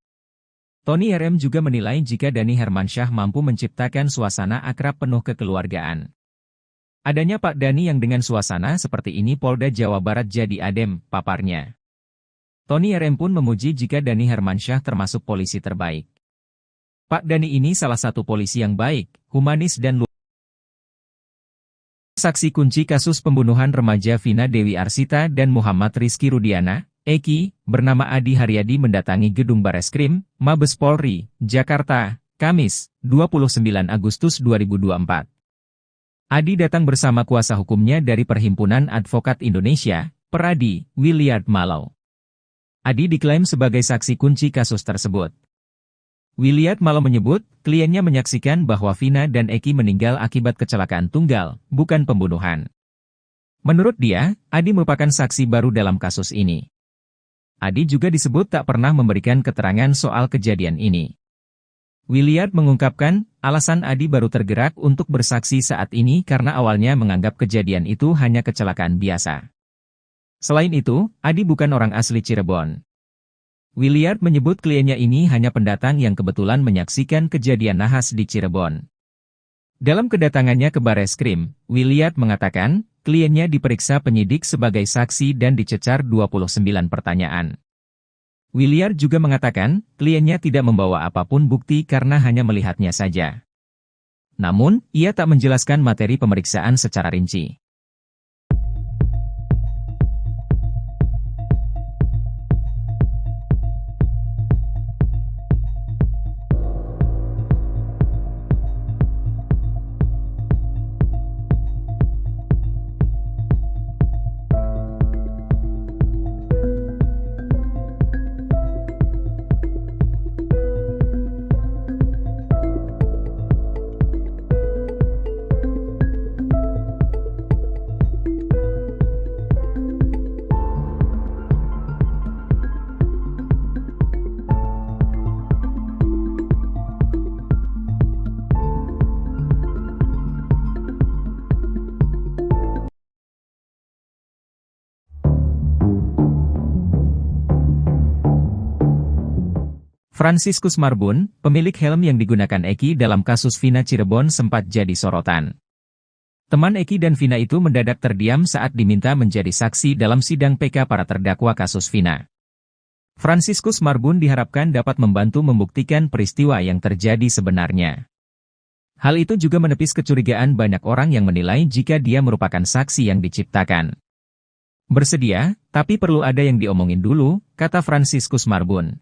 Tony RM juga menilai jika Dani Hermansyah mampu menciptakan suasana akrab penuh kekeluargaan. Adanya Pak Dani yang dengan suasana seperti ini Polda Jawa Barat jadi adem, paparnya. Tony RM pun memuji jika Dani Hermansyah termasuk polisi terbaik. Pak Dani ini salah satu polisi yang baik, humanis dan luar. Saksi kunci kasus pembunuhan remaja Vina Dewi Arsita dan Muhammad Rizky Rudiana, Eki, bernama Adi Haryadi mendatangi gedung Bareskrim, Mabes Polri, Jakarta, Kamis, 29 Agustus 2024. Adi datang bersama kuasa hukumnya dari Perhimpunan Advokat Indonesia, Peradi, Williard Malau. Adi diklaim sebagai saksi kunci kasus tersebut. Williard Malau menyebut, kliennya menyaksikan bahwa Vina dan Eki meninggal akibat kecelakaan tunggal, bukan pembunuhan. Menurut dia, Adi merupakan saksi baru dalam kasus ini. Adi juga disebut tak pernah memberikan keterangan soal kejadian ini. Williard mengungkapkan, alasan Adi baru tergerak untuk bersaksi saat ini karena awalnya menganggap kejadian itu hanya kecelakaan biasa. Selain itu, Adi bukan orang asli Cirebon. Williard menyebut kliennya ini hanya pendatang yang kebetulan menyaksikan kejadian nahas di Cirebon. Dalam kedatangannya ke Bareskrim, Williard mengatakan, kliennya diperiksa penyidik sebagai saksi dan dicecar 29 pertanyaan. Williard juga mengatakan, kliennya tidak membawa apapun bukti karena hanya melihatnya saja. Namun, ia tak menjelaskan materi pemeriksaan secara rinci. Franciscus Marbun, pemilik helm yang digunakan Eki dalam kasus Vina Cirebon sempat jadi sorotan. Teman Eki dan Vina itu mendadak terdiam saat diminta menjadi saksi dalam sidang PK para terdakwa kasus Vina. Franciscus Marbun diharapkan dapat membantu membuktikan peristiwa yang terjadi sebenarnya. Hal itu juga menepis kecurigaan banyak orang yang menilai jika dia merupakan saksi yang diciptakan. Bersedia, tapi perlu ada yang diomongin dulu, kata Franciscus Marbun.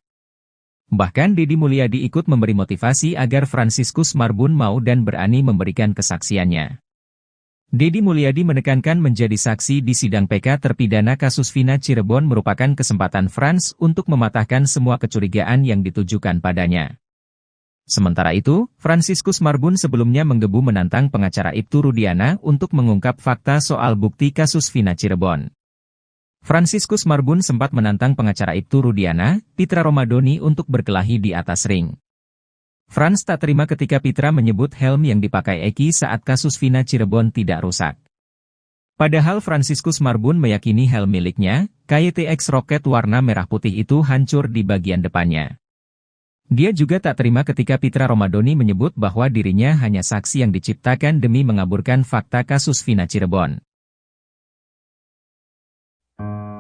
Bahkan Deddy Mulyadi ikut memberi motivasi agar Franciscus Marbun mau dan berani memberikan kesaksiannya. Deddy Mulyadi menekankan menjadi saksi di sidang PK terpidana kasus Vina Cirebon merupakan kesempatan Frans untuk mematahkan semua kecurigaan yang ditujukan padanya. Sementara itu, Franciscus Marbun sebelumnya menggebu menantang pengacara Ibtu Rudiana untuk mengungkap fakta soal bukti kasus Vina Cirebon. Franciscus Marbun sempat menantang pengacara Ibtu Rudiana, Pitra Romadoni untuk berkelahi di atas ring. Frans tak terima ketika Pitra menyebut helm yang dipakai Eki saat kasus Vina Cirebon tidak rusak. Padahal Franciscus Marbun meyakini helm miliknya, KYTX Rocket warna merah putih itu hancur di bagian depannya. Dia juga tak terima ketika Pitra Romadoni menyebut bahwa dirinya hanya saksi yang diciptakan demi mengaburkan fakta kasus Vina Cirebon.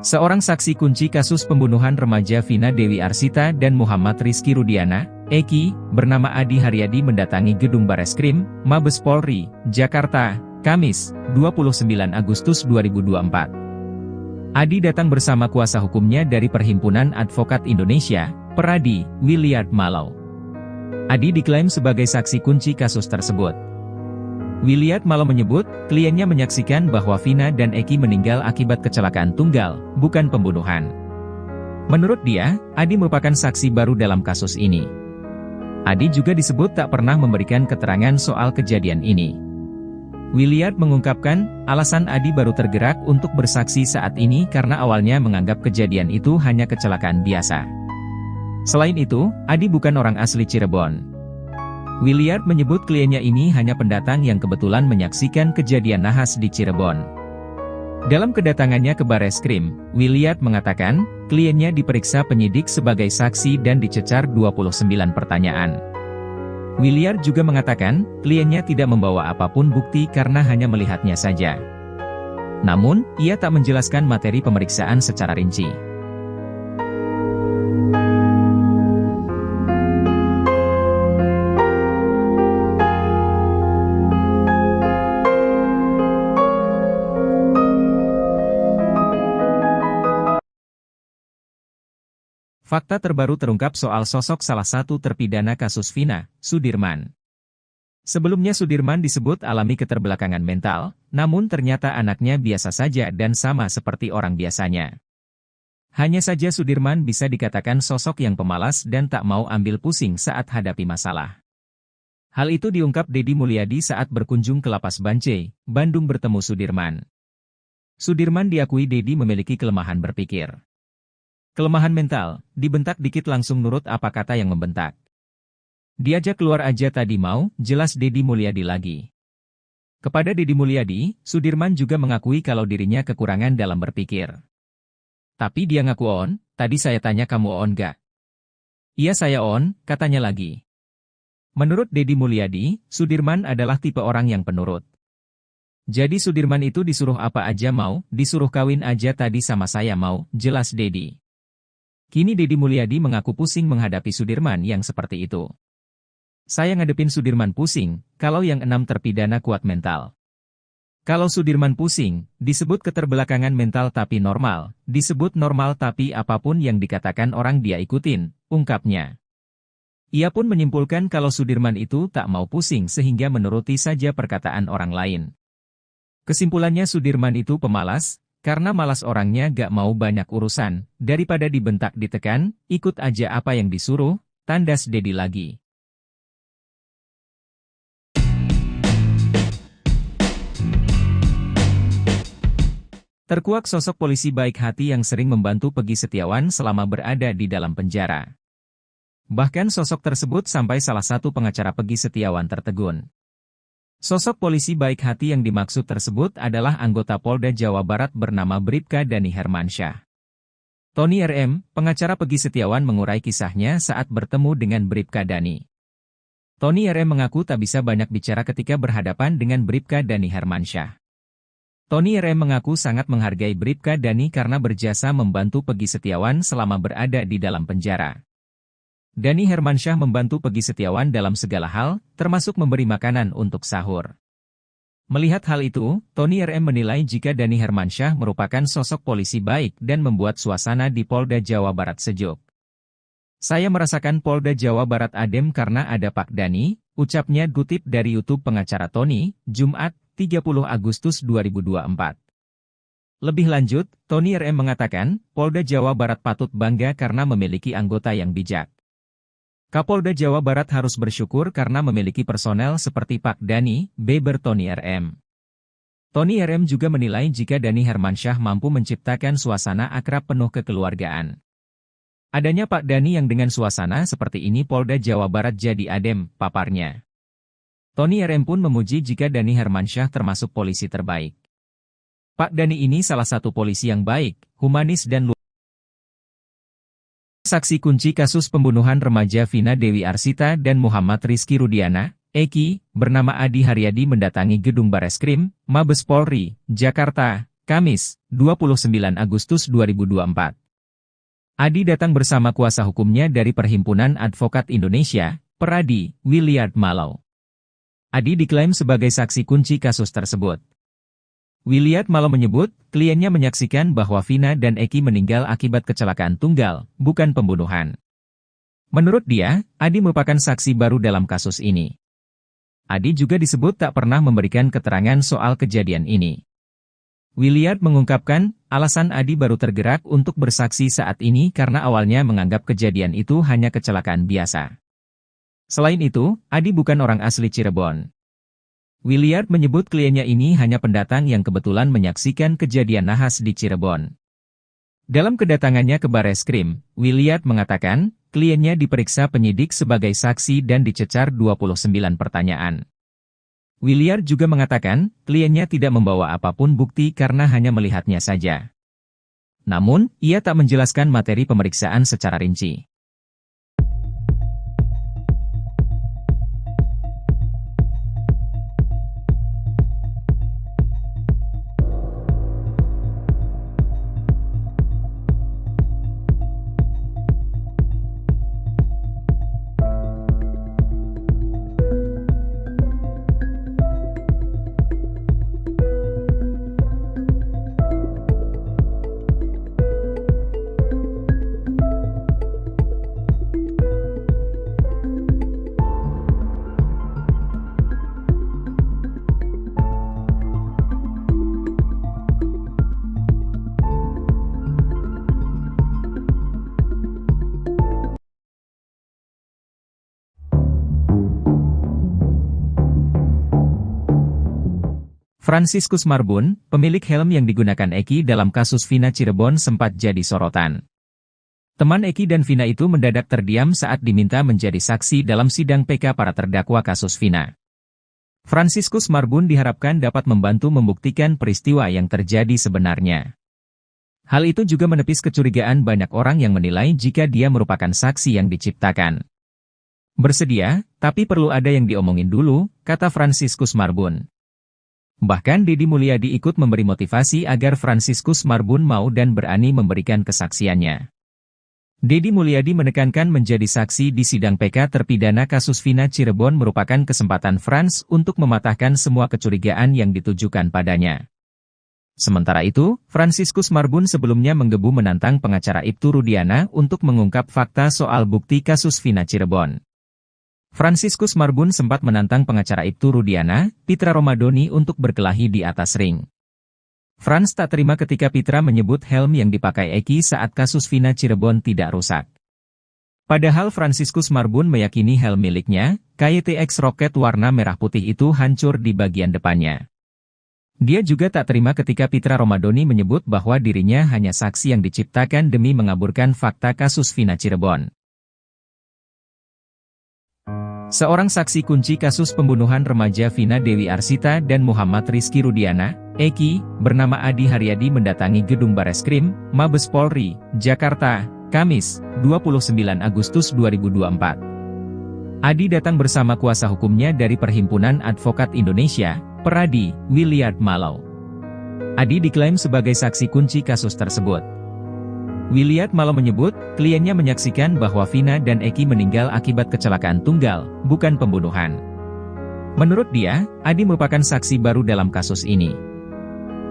Seorang saksi kunci kasus pembunuhan remaja Vina Dewi Arsita dan Muhammad Rizky Rudiana, Eki, bernama Adi Haryadi mendatangi gedung Bareskrim, Mabes Polri, Jakarta, Kamis, 29 Agustus 2024. Adi datang bersama kuasa hukumnya dari Perhimpunan Advokat Indonesia, Peradi, Williard Malau. Adi diklaim sebagai saksi kunci kasus tersebut. Williard Malau menyebut, kliennya menyaksikan bahwa Vina dan Eki meninggal akibat kecelakaan tunggal, bukan pembunuhan. Menurut dia, Adi merupakan saksi baru dalam kasus ini. Adi juga disebut tak pernah memberikan keterangan soal kejadian ini. Williard mengungkapkan, alasan Adi baru tergerak untuk bersaksi saat ini karena awalnya menganggap kejadian itu hanya kecelakaan biasa. Selain itu, Adi bukan orang asli Cirebon. Williard menyebut kliennya ini hanya pendatang yang kebetulan menyaksikan kejadian nahas di Cirebon. Dalam kedatangannya ke Bareskrim, Williard mengatakan, kliennya diperiksa penyidik sebagai saksi dan dicecar 29 pertanyaan. Williard juga mengatakan, kliennya tidak membawa apapun bukti karena hanya melihatnya saja. Namun, ia tak menjelaskan materi pemeriksaan secara rinci. Fakta terbaru terungkap soal sosok salah satu terpidana kasus Vina, Sudirman. Sebelumnya Sudirman disebut alami keterbelakangan mental, namun ternyata anaknya biasa saja dan sama seperti orang biasanya. Hanya saja Sudirman bisa dikatakan sosok yang pemalas dan tak mau ambil pusing saat hadapi masalah. Hal itu diungkap Deddy Mulyadi saat berkunjung ke Lapas Bancai, Bandung bertemu Sudirman. Sudirman diakui Deddy memiliki kelemahan berpikir. Kelemahan mental, dibentak dikit langsung nurut apa kata yang membentak. Diajak keluar aja tadi mau, jelas Deddy Mulyadi lagi. Kepada Deddy Mulyadi, Sudirman juga mengakui kalau dirinya kekurangan dalam berpikir. Tapi dia ngaku on, tadi saya tanya kamu on gak? Iya saya on, katanya lagi. Menurut Deddy Mulyadi, Sudirman adalah tipe orang yang penurut. Jadi Sudirman itu disuruh apa aja mau, disuruh kawin aja tadi sama saya mau, jelas Deddy. Kini Deddy Mulyadi mengaku pusing menghadapi Sudirman yang seperti itu. Saya ngadepin Sudirman pusing, kalau yang 6 terpidana kuat mental. Kalau Sudirman pusing, disebut keterbelakangan mental tapi normal, disebut normal tapi apapun yang dikatakan orang dia ikutin, ungkapnya. Ia pun menyimpulkan kalau Sudirman itu tak mau pusing sehingga menuruti saja perkataan orang lain. Kesimpulannya Sudirman itu pemalas, karena malas orangnya gak mau banyak urusan, daripada dibentak ditekan, ikut aja apa yang disuruh, tandas Deddy lagi. Terkuak sosok polisi baik hati yang sering membantu Peggy Setiawan selama berada di dalam penjara. Bahkan sosok tersebut sampai salah satu pengacara Peggy Setiawan tertegun. Sosok polisi baik hati yang dimaksud tersebut adalah anggota Polda Jawa Barat bernama Bribka Dani Hermansyah. Tony RM, pengacara Peggy Setiawan mengurai kisahnya saat bertemu dengan Bribka Dani. Tony RM mengaku tak bisa banyak bicara ketika berhadapan dengan Bribka Dani Hermansyah. Tony RM mengaku sangat menghargai Bribka Dani karena berjasa membantu Peggy Setiawan selama berada di dalam penjara. Dani Hermansyah membantu Peggy Setiawan dalam segala hal, termasuk memberi makanan untuk sahur. Melihat hal itu, Tony RM menilai jika Dani Hermansyah merupakan sosok polisi baik dan membuat suasana di Polda Jawa Barat sejuk. Saya merasakan Polda Jawa Barat adem karena ada Pak Dani, ucapnya kutip dari YouTube pengacara Tony, Jumat, 30 Agustus 2024. Lebih lanjut, Tony RM mengatakan, Polda Jawa Barat patut bangga karena memiliki anggota yang bijak. Kapolda Jawa Barat harus bersyukur karena memiliki personel seperti Pak Dani, beber Tony RM. Tony RM juga menilai jika Dani Hermansyah mampu menciptakan suasana akrab penuh kekeluargaan. Adanya Pak Dani yang dengan suasana seperti ini Polda Jawa Barat jadi adem, paparnya. Tony RM pun memuji jika Dani Hermansyah termasuk polisi terbaik. Pak Dani ini salah satu polisi yang baik, humanis dan luar. Saksi kunci kasus pembunuhan remaja Vina Dewi Arsita dan Muhammad Rizky Rudiana, Eki, bernama Adi Haryadi mendatangi gedung Bareskrim, Mabes Polri, Jakarta, Kamis, 29 Agustus 2024. Adi datang bersama kuasa hukumnya dari Perhimpunan Advokat Indonesia, Peradi, Williard Mallow. Adi diklaim sebagai saksi kunci kasus tersebut. Williard Mallow menyebut, kliennya menyaksikan bahwa Vina dan Eki meninggal akibat kecelakaan tunggal, bukan pembunuhan. Menurut dia, Adi merupakan saksi baru dalam kasus ini. Adi juga disebut tak pernah memberikan keterangan soal kejadian ini. Williard mengungkapkan, alasan Adi baru tergerak untuk bersaksi saat ini karena awalnya menganggap kejadian itu hanya kecelakaan biasa. Selain itu, Adi bukan orang asli Cirebon. Williard menyebut kliennya ini hanya pendatang yang kebetulan menyaksikan kejadian nahas di Cirebon. Dalam kedatangannya ke Bareskrim, Williard mengatakan, kliennya diperiksa penyidik sebagai saksi dan dicecar 29 pertanyaan. Williard juga mengatakan, kliennya tidak membawa apapun bukti karena hanya melihatnya saja. Namun, ia tak menjelaskan materi pemeriksaan secara rinci. Franciscus Marbun, pemilik helm yang digunakan Eki dalam kasus Vina Cirebon sempat jadi sorotan. Teman Eki dan Vina itu mendadak terdiam saat diminta menjadi saksi dalam sidang PK para terdakwa kasus Vina. Franciscus Marbun diharapkan dapat membantu membuktikan peristiwa yang terjadi sebenarnya. Hal itu juga menepis kecurigaan banyak orang yang menilai jika dia merupakan saksi yang diciptakan. Bersedia, tapi perlu ada yang diomongin dulu, kata Franciscus Marbun. Bahkan Deddy Mulyadi ikut memberi motivasi agar Franciscus Marbun mau dan berani memberikan kesaksiannya. Deddy Mulyadi menekankan menjadi saksi di sidang PK terpidana kasus Vina Cirebon merupakan kesempatan Frans untuk mematahkan semua kecurigaan yang ditujukan padanya. Sementara itu, Franciscus Marbun sebelumnya menggebu menantang pengacara Ibtu Rudiana untuk mengungkap fakta soal bukti kasus Vina Cirebon. Franciscus Marbun sempat menantang pengacara Ibtu Rudiana, Pitra Romadoni untuk berkelahi di atas ring. Frans tak terima ketika Pitra menyebut helm yang dipakai Eki saat kasus Vina Cirebon tidak rusak. Padahal Franciscus Marbun meyakini helm miliknya, KYTX Rocket warna merah putih itu hancur di bagian depannya. Dia juga tak terima ketika Pitra Romadoni menyebut bahwa dirinya hanya saksi yang diciptakan demi mengaburkan fakta kasus Vina Cirebon. Seorang saksi kunci kasus pembunuhan remaja Vina Dewi Arsita dan Muhammad Rizky Rudiana, Eki, bernama Adi Haryadi mendatangi gedung Bareskrim, Mabes Polri, Jakarta, Kamis, 29 Agustus 2024. Adi datang bersama kuasa hukumnya dari Perhimpunan Advokat Indonesia, Peradi, Williard Mallow. Adi diklaim sebagai saksi kunci kasus tersebut. Williard Mallow menyebut, kliennya menyaksikan bahwa Vina dan Eki meninggal akibat kecelakaan tunggal, bukan pembunuhan. Menurut dia, Adi merupakan saksi baru dalam kasus ini.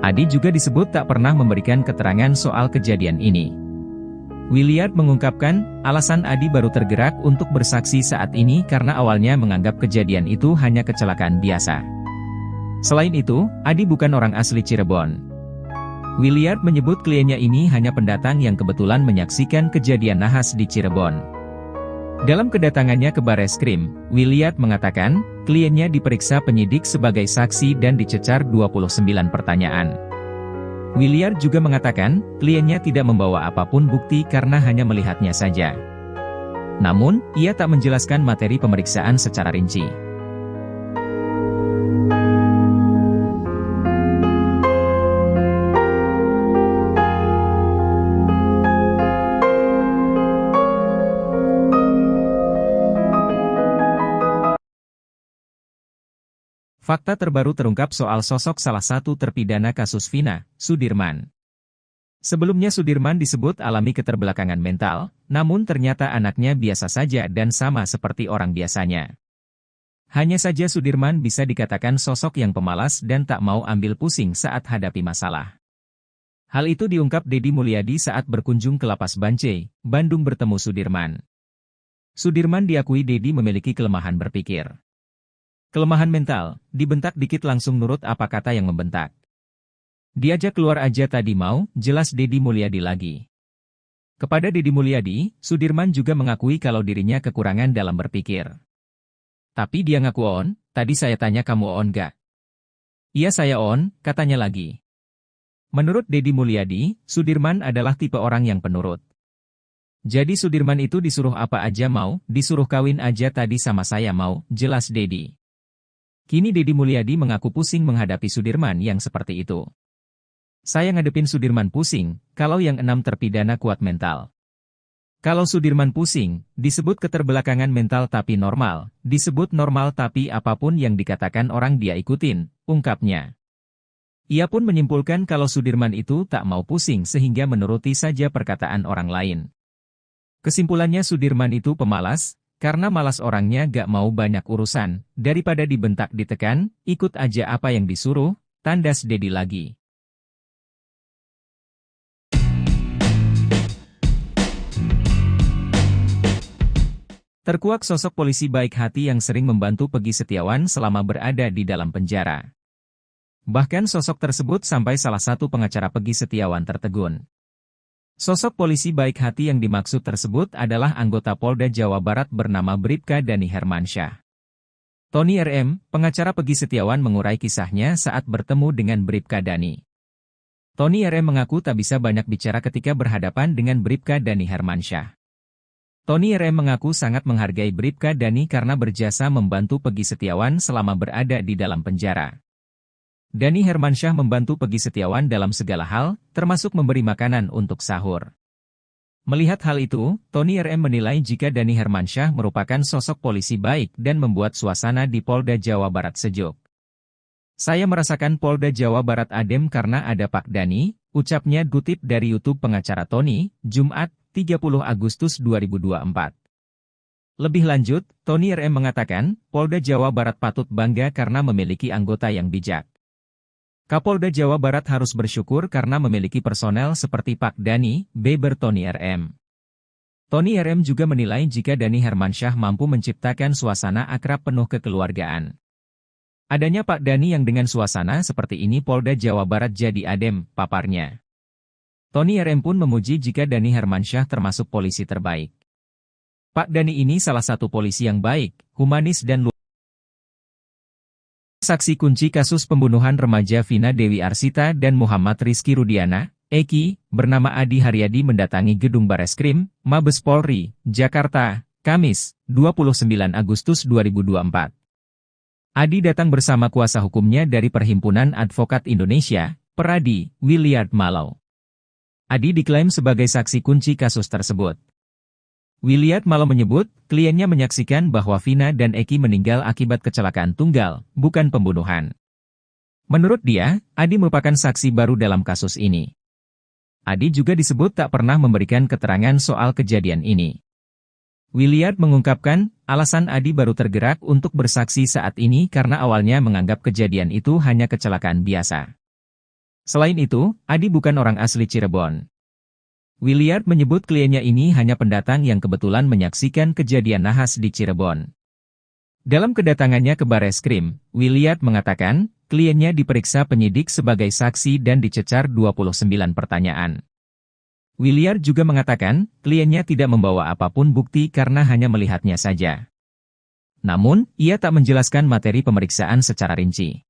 Adi juga disebut tak pernah memberikan keterangan soal kejadian ini. Williard mengungkapkan, alasan Adi baru tergerak untuk bersaksi saat ini karena awalnya menganggap kejadian itu hanya kecelakaan biasa. Selain itu, Adi bukan orang asli Cirebon. Williard menyebut kliennya ini hanya pendatang yang kebetulan menyaksikan kejadian nahas di Cirebon. Dalam kedatangannya ke Bareskrim, Williard mengatakan, kliennya diperiksa penyidik sebagai saksi dan dicecar 29 pertanyaan. Williard juga mengatakan, kliennya tidak membawa apapun bukti karena hanya melihatnya saja. Namun, ia tak menjelaskan materi pemeriksaan secara rinci. Fakta terbaru terungkap soal sosok salah satu terpidana kasus Vina, Sudirman. Sebelumnya Sudirman disebut alami keterbelakangan mental, namun ternyata anaknya biasa saja dan sama seperti orang biasanya. Hanya saja Sudirman bisa dikatakan sosok yang pemalas dan tak mau ambil pusing saat hadapi masalah. Hal itu diungkap Deddy Mulyadi saat berkunjung ke Lapas Bancai, Bandung bertemu Sudirman. Sudirman diakui Deddy memiliki kelemahan berpikir. Kelemahan mental, dibentak dikit langsung nurut apa kata yang membentak. Diajak keluar aja tadi mau, jelas Deddy Mulyadi lagi. Kepada Deddy Mulyadi, Sudirman juga mengakui kalau dirinya kekurangan dalam berpikir. Tapi dia ngaku on, tadi saya tanya kamu on gak? Iya saya on, katanya lagi. Menurut Deddy Mulyadi, Sudirman adalah tipe orang yang penurut. Jadi Sudirman itu disuruh apa aja mau, disuruh kawin aja tadi sama saya mau, jelas Deddy. Kini Deddy Mulyadi mengaku pusing menghadapi Sudirman yang seperti itu. Saya ngadepin Sudirman pusing, kalau yang 6 terpidana kuat mental. Kalau Sudirman pusing, disebut keterbelakangan mental tapi normal, disebut normal tapi apapun yang dikatakan orang dia ikutin, ungkapnya. Ia pun menyimpulkan kalau Sudirman itu tak mau pusing sehingga menuruti saja perkataan orang lain. Kesimpulannya Sudirman itu pemalas, karena malas orangnya gak mau banyak urusan, daripada dibentak ditekan, ikut aja apa yang disuruh, tandas Deddy lagi. Terkuak sosok polisi baik hati yang sering membantu Peggy Setiawan selama berada di dalam penjara. Bahkan sosok tersebut sampai salah satu pengacara Peggy Setiawan tertegun. Sosok polisi baik hati yang dimaksud tersebut adalah anggota Polda Jawa Barat bernama Bribka Dani Hermansyah. Tony RM, pengacara Peggy Setiawan mengurai kisahnya saat bertemu dengan Bribka Dani. Tony RM mengaku tak bisa banyak bicara ketika berhadapan dengan Bribka Dani Hermansyah. Tony RM mengaku sangat menghargai Bribka Dani karena berjasa membantu Peggy Setiawan selama berada di dalam penjara. Dani Hermansyah membantu Peggy Setiawan dalam segala hal, termasuk memberi makanan untuk sahur. Melihat hal itu, Tony RM menilai jika Dani Hermansyah merupakan sosok polisi baik dan membuat suasana di Polda Jawa Barat sejuk. Saya merasakan Polda Jawa Barat adem karena ada Pak Dani, ucapnya kutip dari YouTube pengacara Tony, Jumat, 30 Agustus 2024. Lebih lanjut, Tony RM mengatakan, Polda Jawa Barat patut bangga karena memiliki anggota yang bijak. Kapolda Jawa Barat harus bersyukur karena memiliki personel seperti Pak Dani, beber Tony RM. Tony RM juga menilai jika Dani Hermansyah mampu menciptakan suasana akrab penuh kekeluargaan. Adanya Pak Dani yang dengan suasana seperti ini Polda Jawa Barat jadi adem, paparnya. Tony RM pun memuji jika Dani Hermansyah termasuk polisi terbaik. Pak Dani ini salah satu polisi yang baik, humanis dan luar. Saksi kunci kasus pembunuhan remaja Vina Dewi Arsita dan Muhammad Rizky Rudiana, Eki, bernama Adi Haryadi mendatangi gedung Bareskrim, Mabes Polri, Jakarta, Kamis, 29 Agustus 2024. Adi datang bersama kuasa hukumnya dari Perhimpunan Advokat Indonesia, Peradi, Williard Malau. Adi diklaim sebagai saksi kunci kasus tersebut. Williard Malau menyebut, kliennya menyaksikan bahwa Vina dan Eki meninggal akibat kecelakaan tunggal, bukan pembunuhan. Menurut dia, Adi merupakan saksi baru dalam kasus ini. Adi juga disebut tak pernah memberikan keterangan soal kejadian ini. Williard mengungkapkan, alasan Adi baru tergerak untuk bersaksi saat ini karena awalnya menganggap kejadian itu hanya kecelakaan biasa. Selain itu, Adi bukan orang asli Cirebon. Williard menyebut kliennya ini hanya pendatang yang kebetulan menyaksikan kejadian nahas di Cirebon. Dalam kedatangannya ke Bareskrim, Williard mengatakan, kliennya diperiksa penyidik sebagai saksi dan dicecar 29 pertanyaan. Williard juga mengatakan, kliennya tidak membawa apapun bukti karena hanya melihatnya saja. Namun, ia tak menjelaskan materi pemeriksaan secara rinci.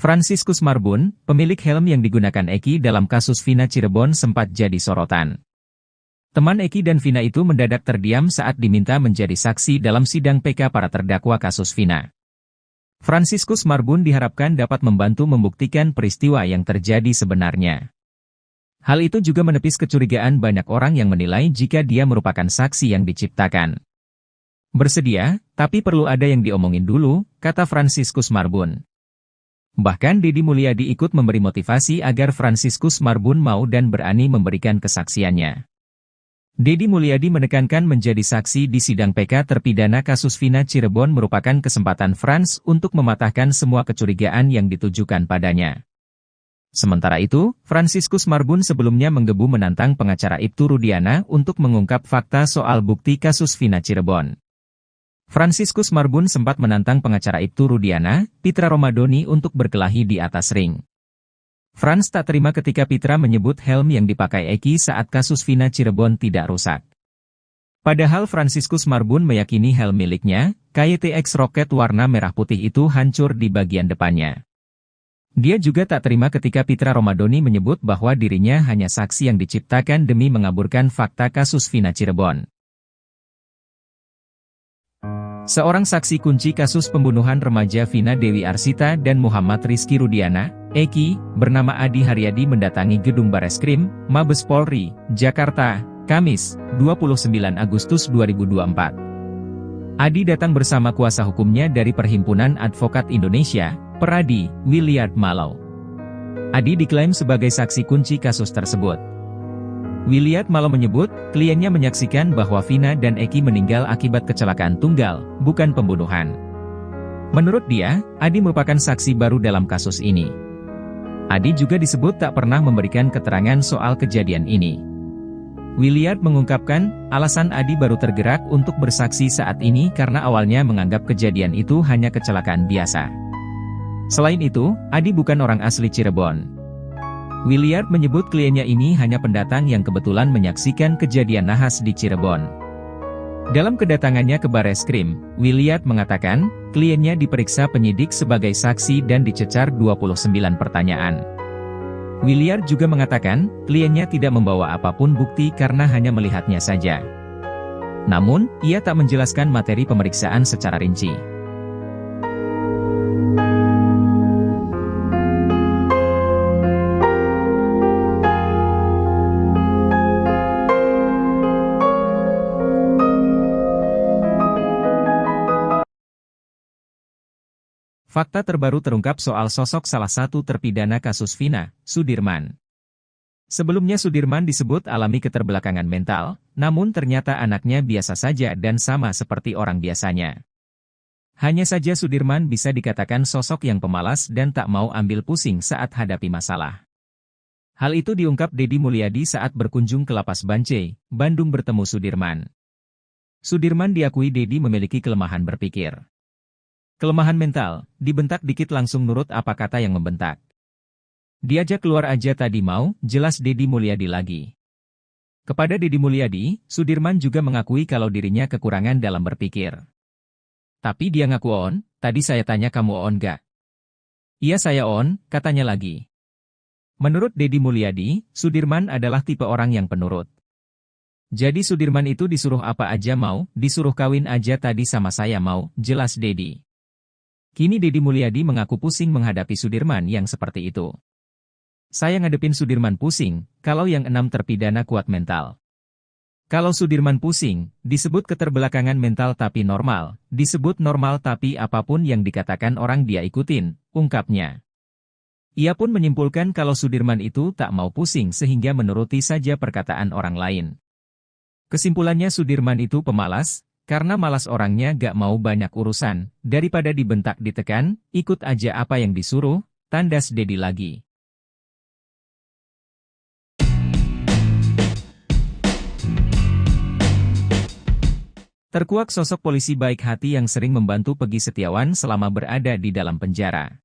Franciscus Marbun, pemilik helm yang digunakan Eki dalam kasus Vina Cirebon sempat jadi sorotan. Teman Eki dan Vina itu mendadak terdiam saat diminta menjadi saksi dalam sidang PK para terdakwa kasus Vina. Franciscus Marbun diharapkan dapat membantu membuktikan peristiwa yang terjadi sebenarnya. Hal itu juga menepis kecurigaan banyak orang yang menilai jika dia merupakan saksi yang diciptakan. Bersedia, tapi perlu ada yang diomongin dulu, kata Franciscus Marbun. Bahkan Deddy Mulyadi ikut memberi motivasi agar Franciscus Marbun mau dan berani memberikan kesaksiannya. Deddy Mulyadi menekankan menjadi saksi di sidang PK terpidana kasus Vina Cirebon merupakan kesempatan Frans untuk mematahkan semua kecurigaan yang ditujukan padanya. Sementara itu, Franciscus Marbun sebelumnya menggebu menantang pengacara Ibtu Rudiana untuk mengungkap fakta soal bukti kasus Vina Cirebon. Franciscus Marbun sempat menantang pengacara Ibtu Rudiana, Pitra Romadoni untuk berkelahi di atas ring. Frans tak terima ketika Pitra menyebut helm yang dipakai Eki saat kasus Vina Cirebon tidak rusak. Padahal Franciscus Marbun meyakini helm miliknya, KYTX Rocket warna merah putih itu hancur di bagian depannya. Dia juga tak terima ketika Pitra Romadoni menyebut bahwa dirinya hanya saksi yang diciptakan demi mengaburkan fakta kasus Vina Cirebon. Seorang saksi kunci kasus pembunuhan remaja Vina Dewi Arsita dan Muhammad Rizky Rudiana, Eki, bernama Adi Haryadi mendatangi gedung Bareskrim, Mabes Polri, Jakarta, Kamis, 29 Agustus 2024. Adi datang bersama kuasa hukumnya dari Perhimpunan Advokat Indonesia, Peradi, Williard Malau. Adi diklaim sebagai saksi kunci kasus tersebut. Williard Malau menyebut, kliennya menyaksikan bahwa Vina dan Eki meninggal akibat kecelakaan tunggal, bukan pembunuhan. Menurut dia, Adi merupakan saksi baru dalam kasus ini. Adi juga disebut tak pernah memberikan keterangan soal kejadian ini. Williard mengungkapkan, alasan Adi baru tergerak untuk bersaksi saat ini karena awalnya menganggap kejadian itu hanya kecelakaan biasa. Selain itu, Adi bukan orang asli Cirebon. Williard menyebut kliennya ini hanya pendatang yang kebetulan menyaksikan kejadian nahas di Cirebon. Dalam kedatangannya ke Bareskrim, Williard mengatakan, kliennya diperiksa penyidik sebagai saksi dan dicecar 29 pertanyaan. Williard juga mengatakan, kliennya tidak membawa apapun bukti karena hanya melihatnya saja. Namun, ia tak menjelaskan materi pemeriksaan secara rinci. Fakta terbaru terungkap soal sosok salah satu terpidana kasus Vina, Sudirman. Sebelumnya Sudirman disebut alami keterbelakangan mental, namun ternyata anaknya biasa saja dan sama seperti orang biasanya. Hanya saja Sudirman bisa dikatakan sosok yang pemalas dan tak mau ambil pusing saat hadapi masalah. Hal itu diungkap Deddy Mulyadi saat berkunjung ke Lapas Bancai, Bandung bertemu Sudirman. Sudirman diakui Deddy memiliki kelemahan berpikir. Kelemahan mental, dibentak dikit langsung nurut apa kata yang membentak. Diajak keluar aja tadi mau, jelas Deddy Mulyadi lagi. Kepada Deddy Mulyadi, Sudirman juga mengakui kalau dirinya kekurangan dalam berpikir. Tapi dia ngaku on, tadi saya tanya kamu on gak? Iya saya on, katanya lagi. Menurut Deddy Mulyadi, Sudirman adalah tipe orang yang penurut. Jadi Sudirman itu disuruh apa aja mau, disuruh kawin aja tadi sama saya mau, jelas Deddy. Kini Deddy Mulyadi mengaku pusing menghadapi Sudirman yang seperti itu. Saya ngadepin Sudirman pusing, kalau yang 6 terpidana kuat mental. Kalau Sudirman pusing, disebut keterbelakangan mental tapi normal, disebut normal tapi apapun yang dikatakan orang dia ikutin, ungkapnya. Ia pun menyimpulkan kalau Sudirman itu tak mau pusing sehingga menuruti saja perkataan orang lain. Kesimpulannya Sudirman itu pemalas, karena malas orangnya gak mau banyak urusan, daripada dibentak ditekan, ikut aja apa yang disuruh, tandas Deddy lagi. Terkuak sosok polisi baik hati yang sering membantu Peggy Setiawan selama berada di dalam penjara.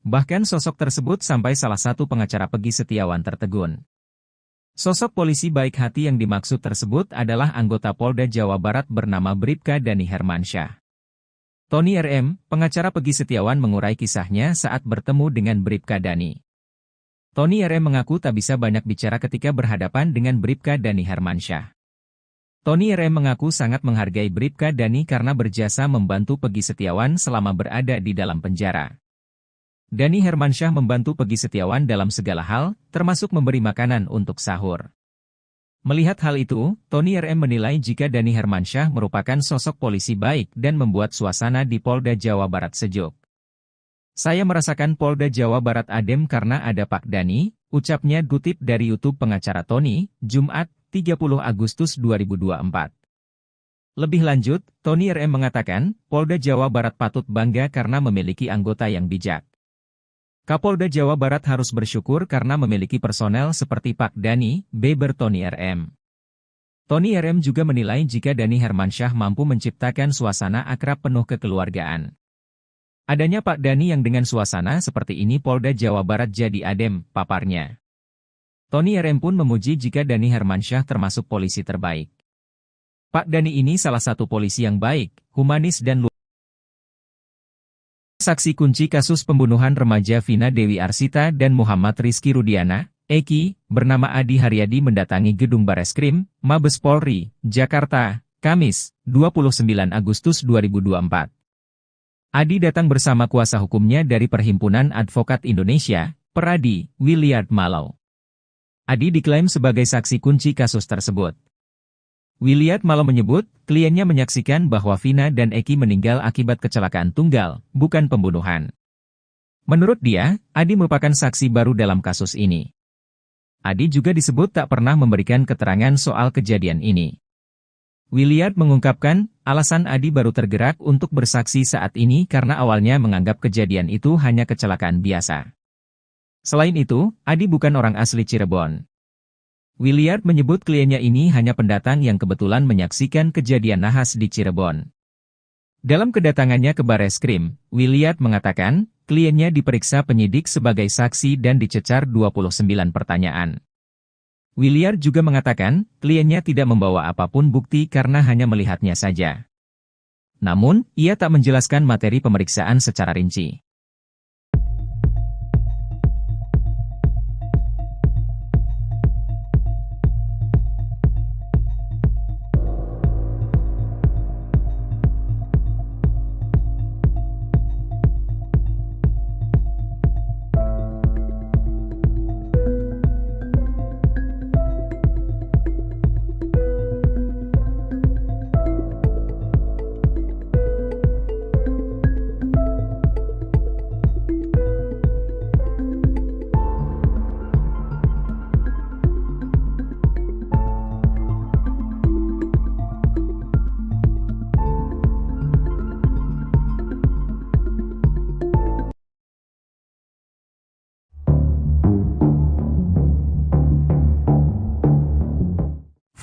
Bahkan sosok tersebut sampai salah satu pengacara Peggy Setiawan tertegun. Sosok polisi baik hati yang dimaksud tersebut adalah anggota Polda Jawa Barat bernama Bribka Dani Hermansyah. Tony RM, pengacara Peggy Setiawan mengurai kisahnya saat bertemu dengan Bribka Dani. Tony RM mengaku tak bisa banyak bicara ketika berhadapan dengan Bribka Dani Hermansyah. Tony RM mengaku sangat menghargai Bribka Dani karena berjasa membantu Peggy Setiawan selama berada di dalam penjara. Dani Hermansyah membantu Peggy Setiawan dalam segala hal, termasuk memberi makanan untuk sahur. Melihat hal itu, Tony RM menilai jika Dani Hermansyah merupakan sosok polisi baik dan membuat suasana di Polda Jawa Barat sejuk. Saya merasakan Polda Jawa Barat adem karena ada Pak Dani, ucapnya kutip dari YouTube pengacara Tony, Jumat, 30 Agustus 2024. Lebih lanjut, Tony RM mengatakan, Polda Jawa Barat patut bangga karena memiliki anggota yang bijak. Kapolda Jawa Barat harus bersyukur karena memiliki personel seperti Pak Dani, beber Tony RM. Tony RM juga menilai jika Dani Hermansyah mampu menciptakan suasana akrab penuh kekeluargaan. Adanya Pak Dani yang dengan suasana seperti ini Polda Jawa Barat jadi adem, paparnya. Tony RM pun memuji jika Dani Hermansyah termasuk polisi terbaik. Pak Dani ini salah satu polisi yang baik, humanis dan luar. Saksi kunci kasus pembunuhan remaja Vina Dewi Arsita dan Muhammad Rizky Rudiana, Eki, bernama Adi Haryadi mendatangi gedung Bareskrim, Mabes Polri, Jakarta, Kamis, 29 Agustus 2024. Adi datang bersama kuasa hukumnya dari Perhimpunan Advokat Indonesia, Peradi, Williard Malau. Adi diklaim sebagai saksi kunci kasus tersebut. Williard Malau menyebut, kliennya menyaksikan bahwa Vina dan Eki meninggal akibat kecelakaan tunggal, bukan pembunuhan. Menurut dia, Adi merupakan saksi baru dalam kasus ini. Adi juga disebut tak pernah memberikan keterangan soal kejadian ini. Williard mengungkapkan, alasan Adi baru tergerak untuk bersaksi saat ini karena awalnya menganggap kejadian itu hanya kecelakaan biasa. Selain itu, Adi bukan orang asli Cirebon. Williard menyebut kliennya ini hanya pendatang yang kebetulan menyaksikan kejadian nahas di Cirebon. Dalam kedatangannya ke Bareskrim, Williard mengatakan, kliennya diperiksa penyidik sebagai saksi dan dicecar 29 pertanyaan. Williard juga mengatakan, kliennya tidak membawa apapun bukti karena hanya melihatnya saja. Namun, ia tak menjelaskan materi pemeriksaan secara rinci.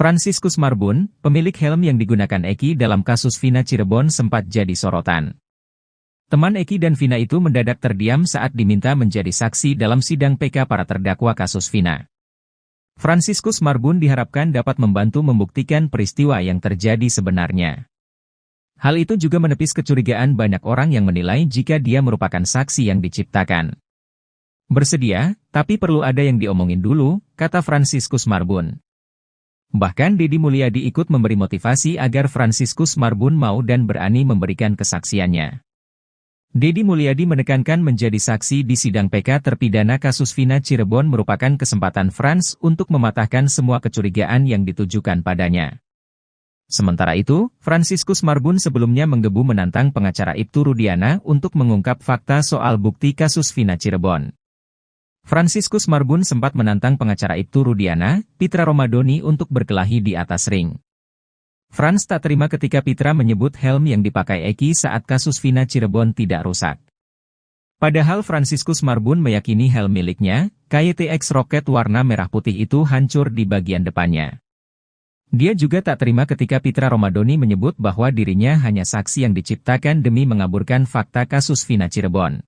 Franciscus Marbun, pemilik helm yang digunakan Eki dalam kasus Vina Cirebon sempat jadi sorotan. Teman Eki dan Vina itu mendadak terdiam saat diminta menjadi saksi dalam sidang PK para terdakwa kasus Vina. Franciscus Marbun diharapkan dapat membantu membuktikan peristiwa yang terjadi sebenarnya. Hal itu juga menepis kecurigaan banyak orang yang menilai jika dia merupakan saksi yang diciptakan. Bersedia, tapi perlu ada yang diomongin dulu, kata Franciscus Marbun. Bahkan Deddy Mulyadi ikut memberi motivasi agar Franciscus Marbun mau dan berani memberikan kesaksiannya. Deddy Mulyadi menekankan menjadi saksi di sidang PK terpidana kasus Vina Cirebon merupakan kesempatan Frans untuk mematahkan semua kecurigaan yang ditujukan padanya. Sementara itu, Franciscus Marbun sebelumnya menggebu menantang pengacara Ibtu Rudiana untuk mengungkap fakta soal bukti kasus Vina Cirebon. Franciscus Marbun sempat menantang pengacara Ibtu Rudiana, Pitra Romadoni untuk berkelahi di atas ring. Frans tak terima ketika Pitra menyebut helm yang dipakai Eki saat kasus Vina Cirebon tidak rusak. Padahal Franciscus Marbun meyakini helm miliknya, KYTX Rocket warna merah putih itu hancur di bagian depannya. Dia juga tak terima ketika Pitra Romadoni menyebut bahwa dirinya hanya saksi yang diciptakan demi mengaburkan fakta kasus Vina Cirebon.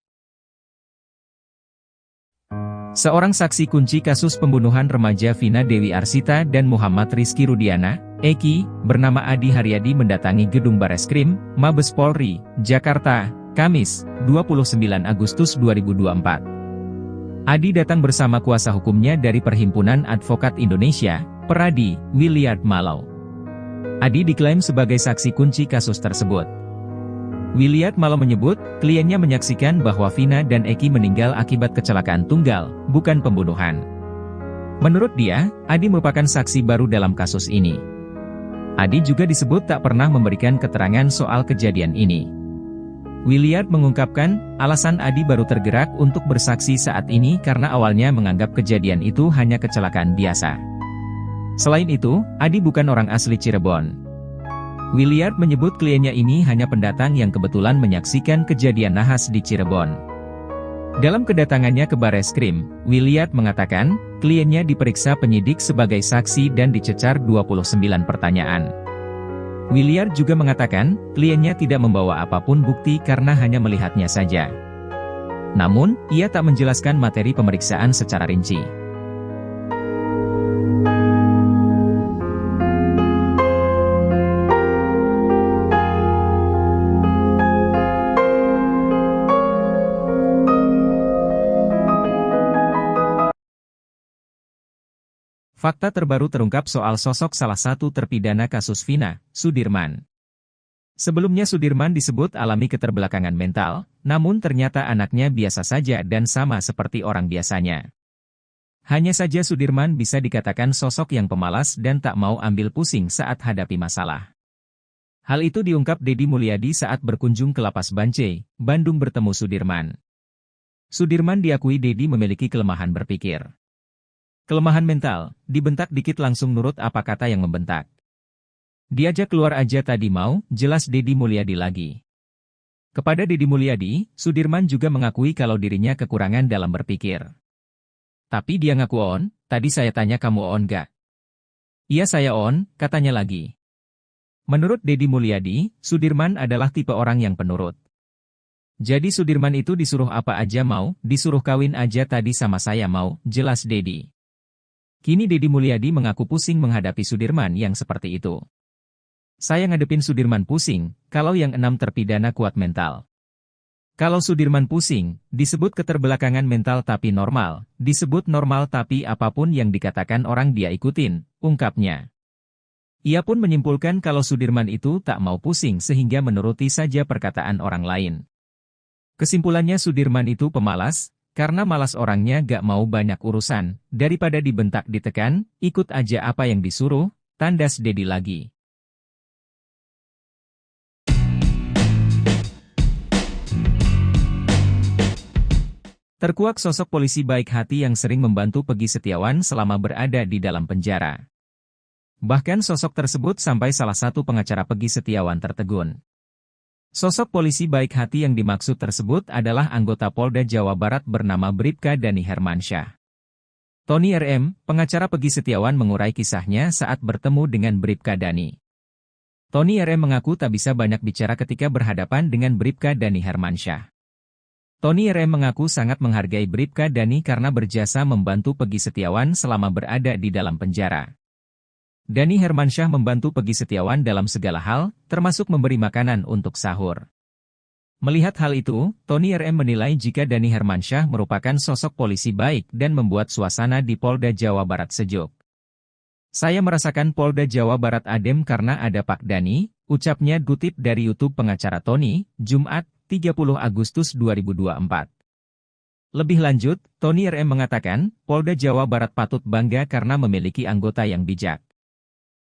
Seorang saksi kunci kasus pembunuhan remaja Vina Dewi Arsita dan Muhammad Rizky Rudiana, Eki, bernama Adi Haryadi mendatangi gedung Bareskrim, Mabes Polri, Jakarta, Kamis, 29 Agustus 2024. Adi datang bersama kuasa hukumnya dari Perhimpunan Advokat Indonesia, Peradi, Williard Malau. Adi diklaim sebagai saksi kunci kasus tersebut. Williard Malau menyebut, kliennya menyaksikan bahwa Vina dan Eki meninggal akibat kecelakaan tunggal, bukan pembunuhan. Menurut dia, Adi merupakan saksi baru dalam kasus ini. Adi juga disebut tak pernah memberikan keterangan soal kejadian ini. Williard mengungkapkan, alasan Adi baru tergerak untuk bersaksi saat ini karena awalnya menganggap kejadian itu hanya kecelakaan biasa. Selain itu, Adi bukan orang asli Cirebon. Williard menyebut kliennya ini hanya pendatang yang kebetulan menyaksikan kejadian nahas di Cirebon. Dalam kedatangannya ke Bareskrim, Williard mengatakan, kliennya diperiksa penyidik sebagai saksi dan dicecar 29 pertanyaan. Williard juga mengatakan, kliennya tidak membawa apapun bukti karena hanya melihatnya saja. Namun, ia tak menjelaskan materi pemeriksaan secara rinci. Fakta terbaru terungkap soal sosok salah satu terpidana kasus Vina, Sudirman. Sebelumnya Sudirman disebut alami keterbelakangan mental, namun ternyata anaknya biasa saja dan sama seperti orang biasanya. Hanya saja Sudirman bisa dikatakan sosok yang pemalas dan tak mau ambil pusing saat hadapi masalah. Hal itu diungkap Deddy Mulyadi saat berkunjung ke Lapas Bancai, Bandung bertemu Sudirman. Sudirman diakui Deddy memiliki kelemahan berpikir. Kelemahan mental, dibentak dikit langsung nurut apa kata yang membentak. Diajak keluar aja tadi mau, jelas Deddy Mulyadi lagi. Kepada Deddy Mulyadi, Sudirman juga mengakui kalau dirinya kekurangan dalam berpikir. Tapi dia ngaku on, tadi saya tanya kamu on gak? Iya saya on, katanya lagi. Menurut Deddy Mulyadi, Sudirman adalah tipe orang yang penurut. Jadi Sudirman itu disuruh apa aja mau, disuruh kawin aja tadi sama saya mau, jelas Deddy. Kini Deddy Mulyadi mengaku pusing menghadapi Sudirman yang seperti itu. Saya ngadepin Sudirman pusing, kalau yang 6 terpidana kuat mental. Kalau Sudirman pusing, disebut keterbelakangan mental tapi normal, disebut normal tapi apapun yang dikatakan orang dia ikutin, ungkapnya. Ia pun menyimpulkan kalau Sudirman itu tak mau pusing sehingga menuruti saja perkataan orang lain. Kesimpulannya Sudirman itu pemalas, karena malas orangnya gak mau banyak urusan, daripada dibentak ditekan, ikut aja apa yang disuruh, tandas Deddy lagi. Terkuak sosok polisi baik hati yang sering membantu Peggy Setiawan selama berada di dalam penjara. Bahkan sosok tersebut sampai salah satu pengacara Peggy Setiawan tertegun. Sosok polisi baik hati yang dimaksud tersebut adalah anggota Polda Jawa Barat bernama Bribka Dani Hermansyah. Tony RM, pengacara Peggy Setiawan mengurai kisahnya saat bertemu dengan Bribka Dani. Tony RM mengaku tak bisa banyak bicara ketika berhadapan dengan Bribka Dani Hermansyah. Tony RM mengaku sangat menghargai Bribka Dani karena berjasa membantu Peggy Setiawan selama berada di dalam penjara. Dani Hermansyah membantu Peggy Setiawan dalam segala hal, termasuk memberi makanan untuk sahur. Melihat hal itu, Tony RM menilai jika Dani Hermansyah merupakan sosok polisi baik dan membuat suasana di Polda Jawa Barat sejuk. Saya merasakan Polda Jawa Barat adem karena ada Pak Dani, ucapnya kutip dari YouTube pengacara Tony, Jumat, 30 Agustus 2024. Lebih lanjut, Tony RM mengatakan, Polda Jawa Barat patut bangga karena memiliki anggota yang bijak.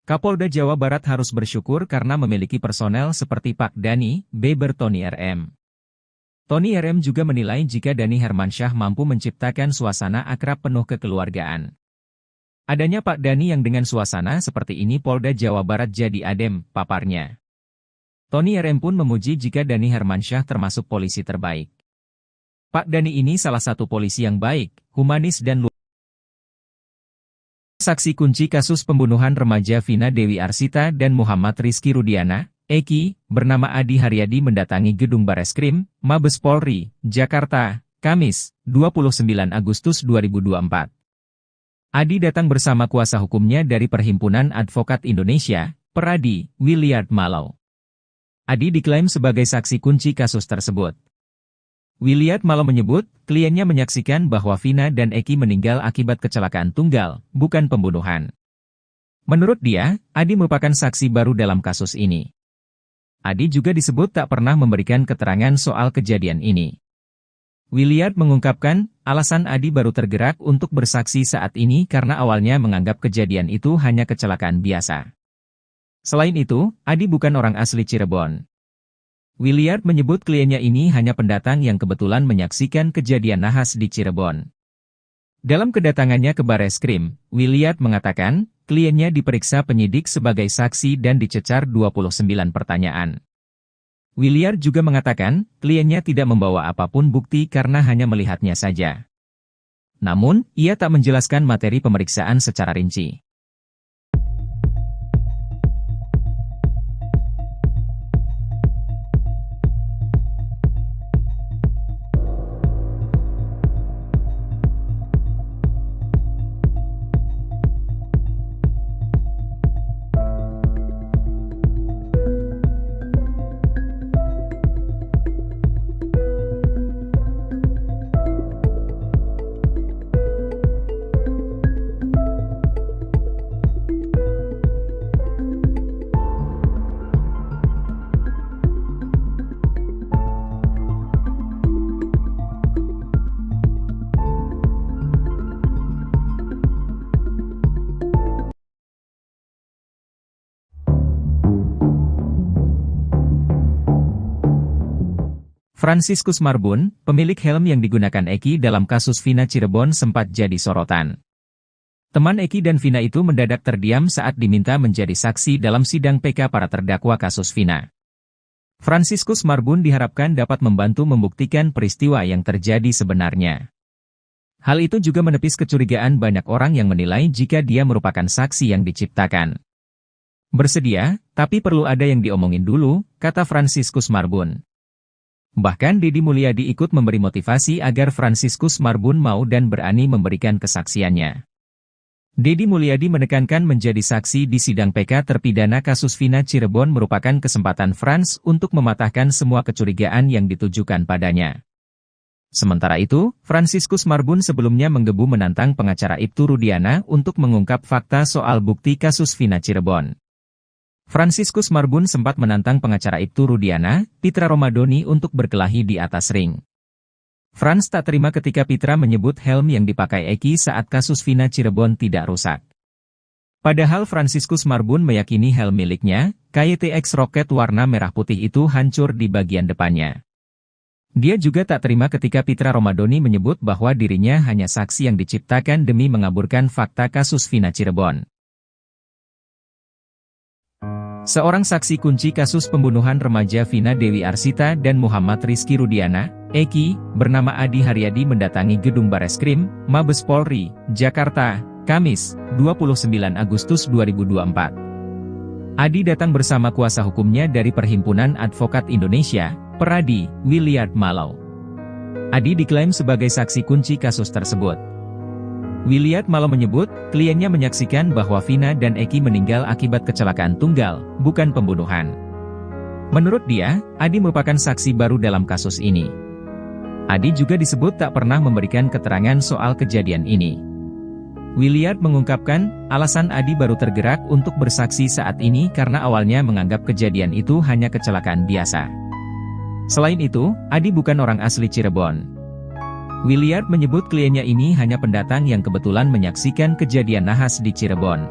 Kapolda Jawa Barat harus bersyukur karena memiliki personel seperti Pak Dani, beber Tony RM. Tony RM juga menilai jika Dani Hermansyah mampu menciptakan suasana akrab penuh kekeluargaan. Adanya Pak Dani yang dengan suasana seperti ini Polda Jawa Barat jadi adem, paparnya. Tony RM pun memuji jika Dani Hermansyah termasuk polisi terbaik. Pak Dani ini salah satu polisi yang baik, humanis dan luar. Saksi kunci kasus pembunuhan remaja Vina Dewi Arsita dan Muhammad Rizky Rudiana, Eki, bernama Adi Haryadi mendatangi gedung Bareskrim, Mabes Polri, Jakarta, Kamis, 29 Agustus 2024. Adi datang bersama kuasa hukumnya dari Perhimpunan Advokat Indonesia, Peradi, Williard Malau. Adi diklaim sebagai saksi kunci kasus tersebut. Williard Malau menyebut, kliennya menyaksikan bahwa Vina dan Eki meninggal akibat kecelakaan tunggal, bukan pembunuhan. Menurut dia, Adi merupakan saksi baru dalam kasus ini. Adi juga disebut tak pernah memberikan keterangan soal kejadian ini. Williard mengungkapkan, alasan Adi baru tergerak untuk bersaksi saat ini karena awalnya menganggap kejadian itu hanya kecelakaan biasa. Selain itu, Adi bukan orang asli Cirebon. Williard menyebut kliennya ini hanya pendatang yang kebetulan menyaksikan kejadian nahas di Cirebon. Dalam kedatangannya ke Bareskrim, Williard mengatakan, kliennya diperiksa penyidik sebagai saksi dan dicecar 29 pertanyaan. Williard juga mengatakan, kliennya tidak membawa apapun bukti karena hanya melihatnya saja. Namun, ia tak menjelaskan materi pemeriksaan secara rinci. Franciscus Marbun, pemilik helm yang digunakan Eki dalam kasus Vina Cirebon sempat jadi sorotan. Teman Eki dan Vina itu mendadak terdiam saat diminta menjadi saksi dalam sidang PK para terdakwa kasus Vina. Franciscus Marbun diharapkan dapat membantu membuktikan peristiwa yang terjadi sebenarnya. Hal itu juga menepis kecurigaan banyak orang yang menilai jika dia merupakan saksi yang diciptakan. Bersedia, tapi perlu ada yang diomongin dulu, kata Franciscus Marbun. Bahkan Deddy Mulyadi ikut memberi motivasi agar Franciscus Marbun mau dan berani memberikan kesaksiannya. Deddy Mulyadi menekankan menjadi saksi di sidang PK terpidana kasus Vina Cirebon merupakan kesempatan Frans untuk mematahkan semua kecurigaan yang ditujukan padanya. Sementara itu, Franciscus Marbun sebelumnya menggebu menantang pengacara Ibtu Rudiana untuk mengungkap fakta soal bukti kasus Vina Cirebon. Franciscus Marbun sempat menantang pengacara Ibtu Rudiana, Pitra Romadoni untuk berkelahi di atas ring. Frans tak terima ketika Pitra menyebut helm yang dipakai Eki saat kasus Vina Cirebon tidak rusak. Padahal Franciscus Marbun meyakini helm miliknya, KYTX Rocket warna merah putih itu hancur di bagian depannya. Dia juga tak terima ketika Pitra Romadoni menyebut bahwa dirinya hanya saksi yang diciptakan demi mengaburkan fakta kasus Vina Cirebon. Seorang saksi kunci kasus pembunuhan remaja Vina Dewi Arsita dan Muhammad Rizky Rudiana, Eki, bernama Adi Haryadi mendatangi gedung Bareskrim, Mabes Polri, Jakarta, Kamis, 29 Agustus 2024. Adi datang bersama kuasa hukumnya dari Perhimpunan Advokat Indonesia, Peradi, Williard Malau. Adi diklaim sebagai saksi kunci kasus tersebut. Williard Malau menyebut, kliennya menyaksikan bahwa Vina dan Eki meninggal akibat kecelakaan tunggal, bukan pembunuhan. Menurut dia, Adi merupakan saksi baru dalam kasus ini. Adi juga disebut tak pernah memberikan keterangan soal kejadian ini. Williard mengungkapkan, alasan Adi baru tergerak untuk bersaksi saat ini karena awalnya menganggap kejadian itu hanya kecelakaan biasa. Selain itu, Adi bukan orang asli Cirebon. Williard menyebut kliennya ini hanya pendatang yang kebetulan menyaksikan kejadian nahas di Cirebon.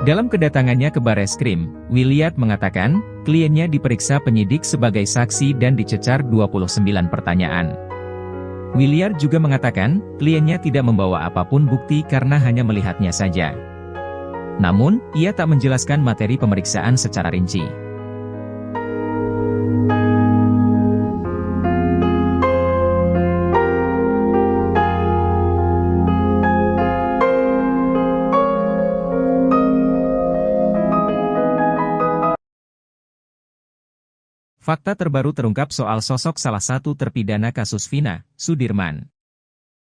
Dalam kedatangannya ke Bareskrim, Williard mengatakan, kliennya diperiksa penyidik sebagai saksi dan dicecar 29 pertanyaan. Williard juga mengatakan, kliennya tidak membawa apapun bukti karena hanya melihatnya saja. Namun, ia tak menjelaskan materi pemeriksaan secara rinci. Fakta terbaru terungkap soal sosok salah satu terpidana kasus Vina, Sudirman.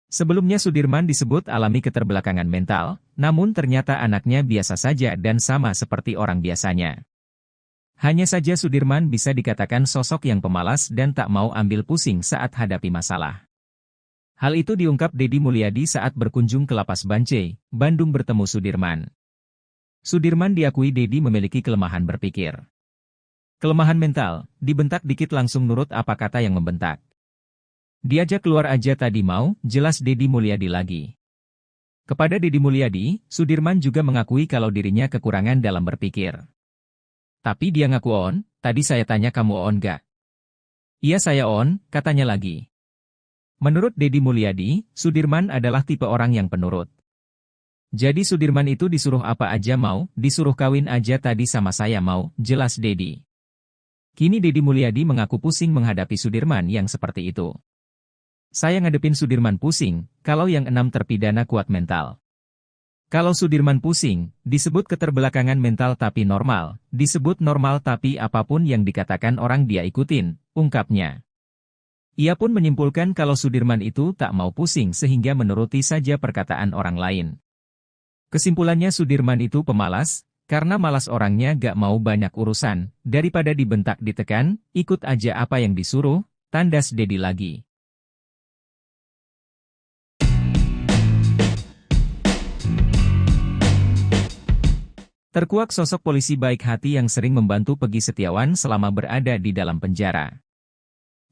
Sebelumnya Sudirman disebut alami keterbelakangan mental, namun ternyata anaknya biasa saja dan sama seperti orang biasanya. Hanya saja Sudirman bisa dikatakan sosok yang pemalas dan tak mau ambil pusing saat hadapi masalah. Hal itu diungkap Deddy Mulyadi saat berkunjung ke Lapas Bancai, Bandung bertemu Sudirman. Sudirman diakui Deddy memiliki kelemahan berpikir. Kelemahan mental, dibentak dikit langsung nurut apa kata yang membentak. Diajak keluar aja tadi mau, jelas Deddy Mulyadi lagi. Kepada Deddy Mulyadi, Sudirman juga mengakui kalau dirinya kekurangan dalam berpikir. Tapi dia ngaku on, tadi saya tanya kamu on gak? Iya saya on, katanya lagi. Menurut Deddy Mulyadi, Sudirman adalah tipe orang yang penurut. Jadi Sudirman itu disuruh apa aja mau, disuruh kawin aja tadi sama saya mau, jelas Deddy. Kini Deddy Mulyadi mengaku pusing menghadapi Sudirman yang seperti itu. Saya ngadepin Sudirman pusing, kalau yang 6 terpidana kuat mental. Kalau Sudirman pusing, disebut keterbelakangan mental tapi normal, disebut normal tapi apapun yang dikatakan orang dia ikutin, ungkapnya. Ia pun menyimpulkan kalau Sudirman itu tak mau pusing sehingga menuruti saja perkataan orang lain. Kesimpulannya Sudirman itu pemalas, karena malas orangnya gak mau banyak urusan, daripada dibentak ditekan, ikut aja apa yang disuruh, tandas Deddy lagi. Terkuak sosok polisi baik hati yang sering membantu Peggy Setiawan selama berada di dalam penjara.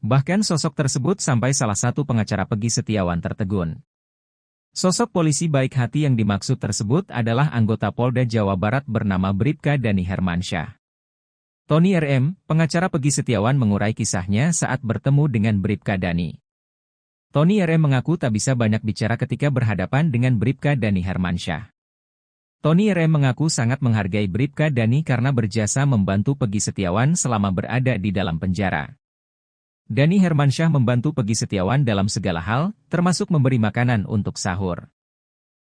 Bahkan sosok tersebut sampai salah satu pengacara Peggy Setiawan tertegun. Sosok polisi baik hati yang dimaksud tersebut adalah anggota Polda Jawa Barat bernama Bribka Dani Hermansyah. Tony RM, pengacara Peggy Setiawan mengurai kisahnya saat bertemu dengan Bribka Dani. Tony RM mengaku tak bisa banyak bicara ketika berhadapan dengan Bribka Dani Hermansyah. Tony RM mengaku sangat menghargai Bribka Dani karena berjasa membantu Peggy Setiawan selama berada di dalam penjara. Dani Hermansyah membantu Peggy Setiawan dalam segala hal, termasuk memberi makanan untuk sahur.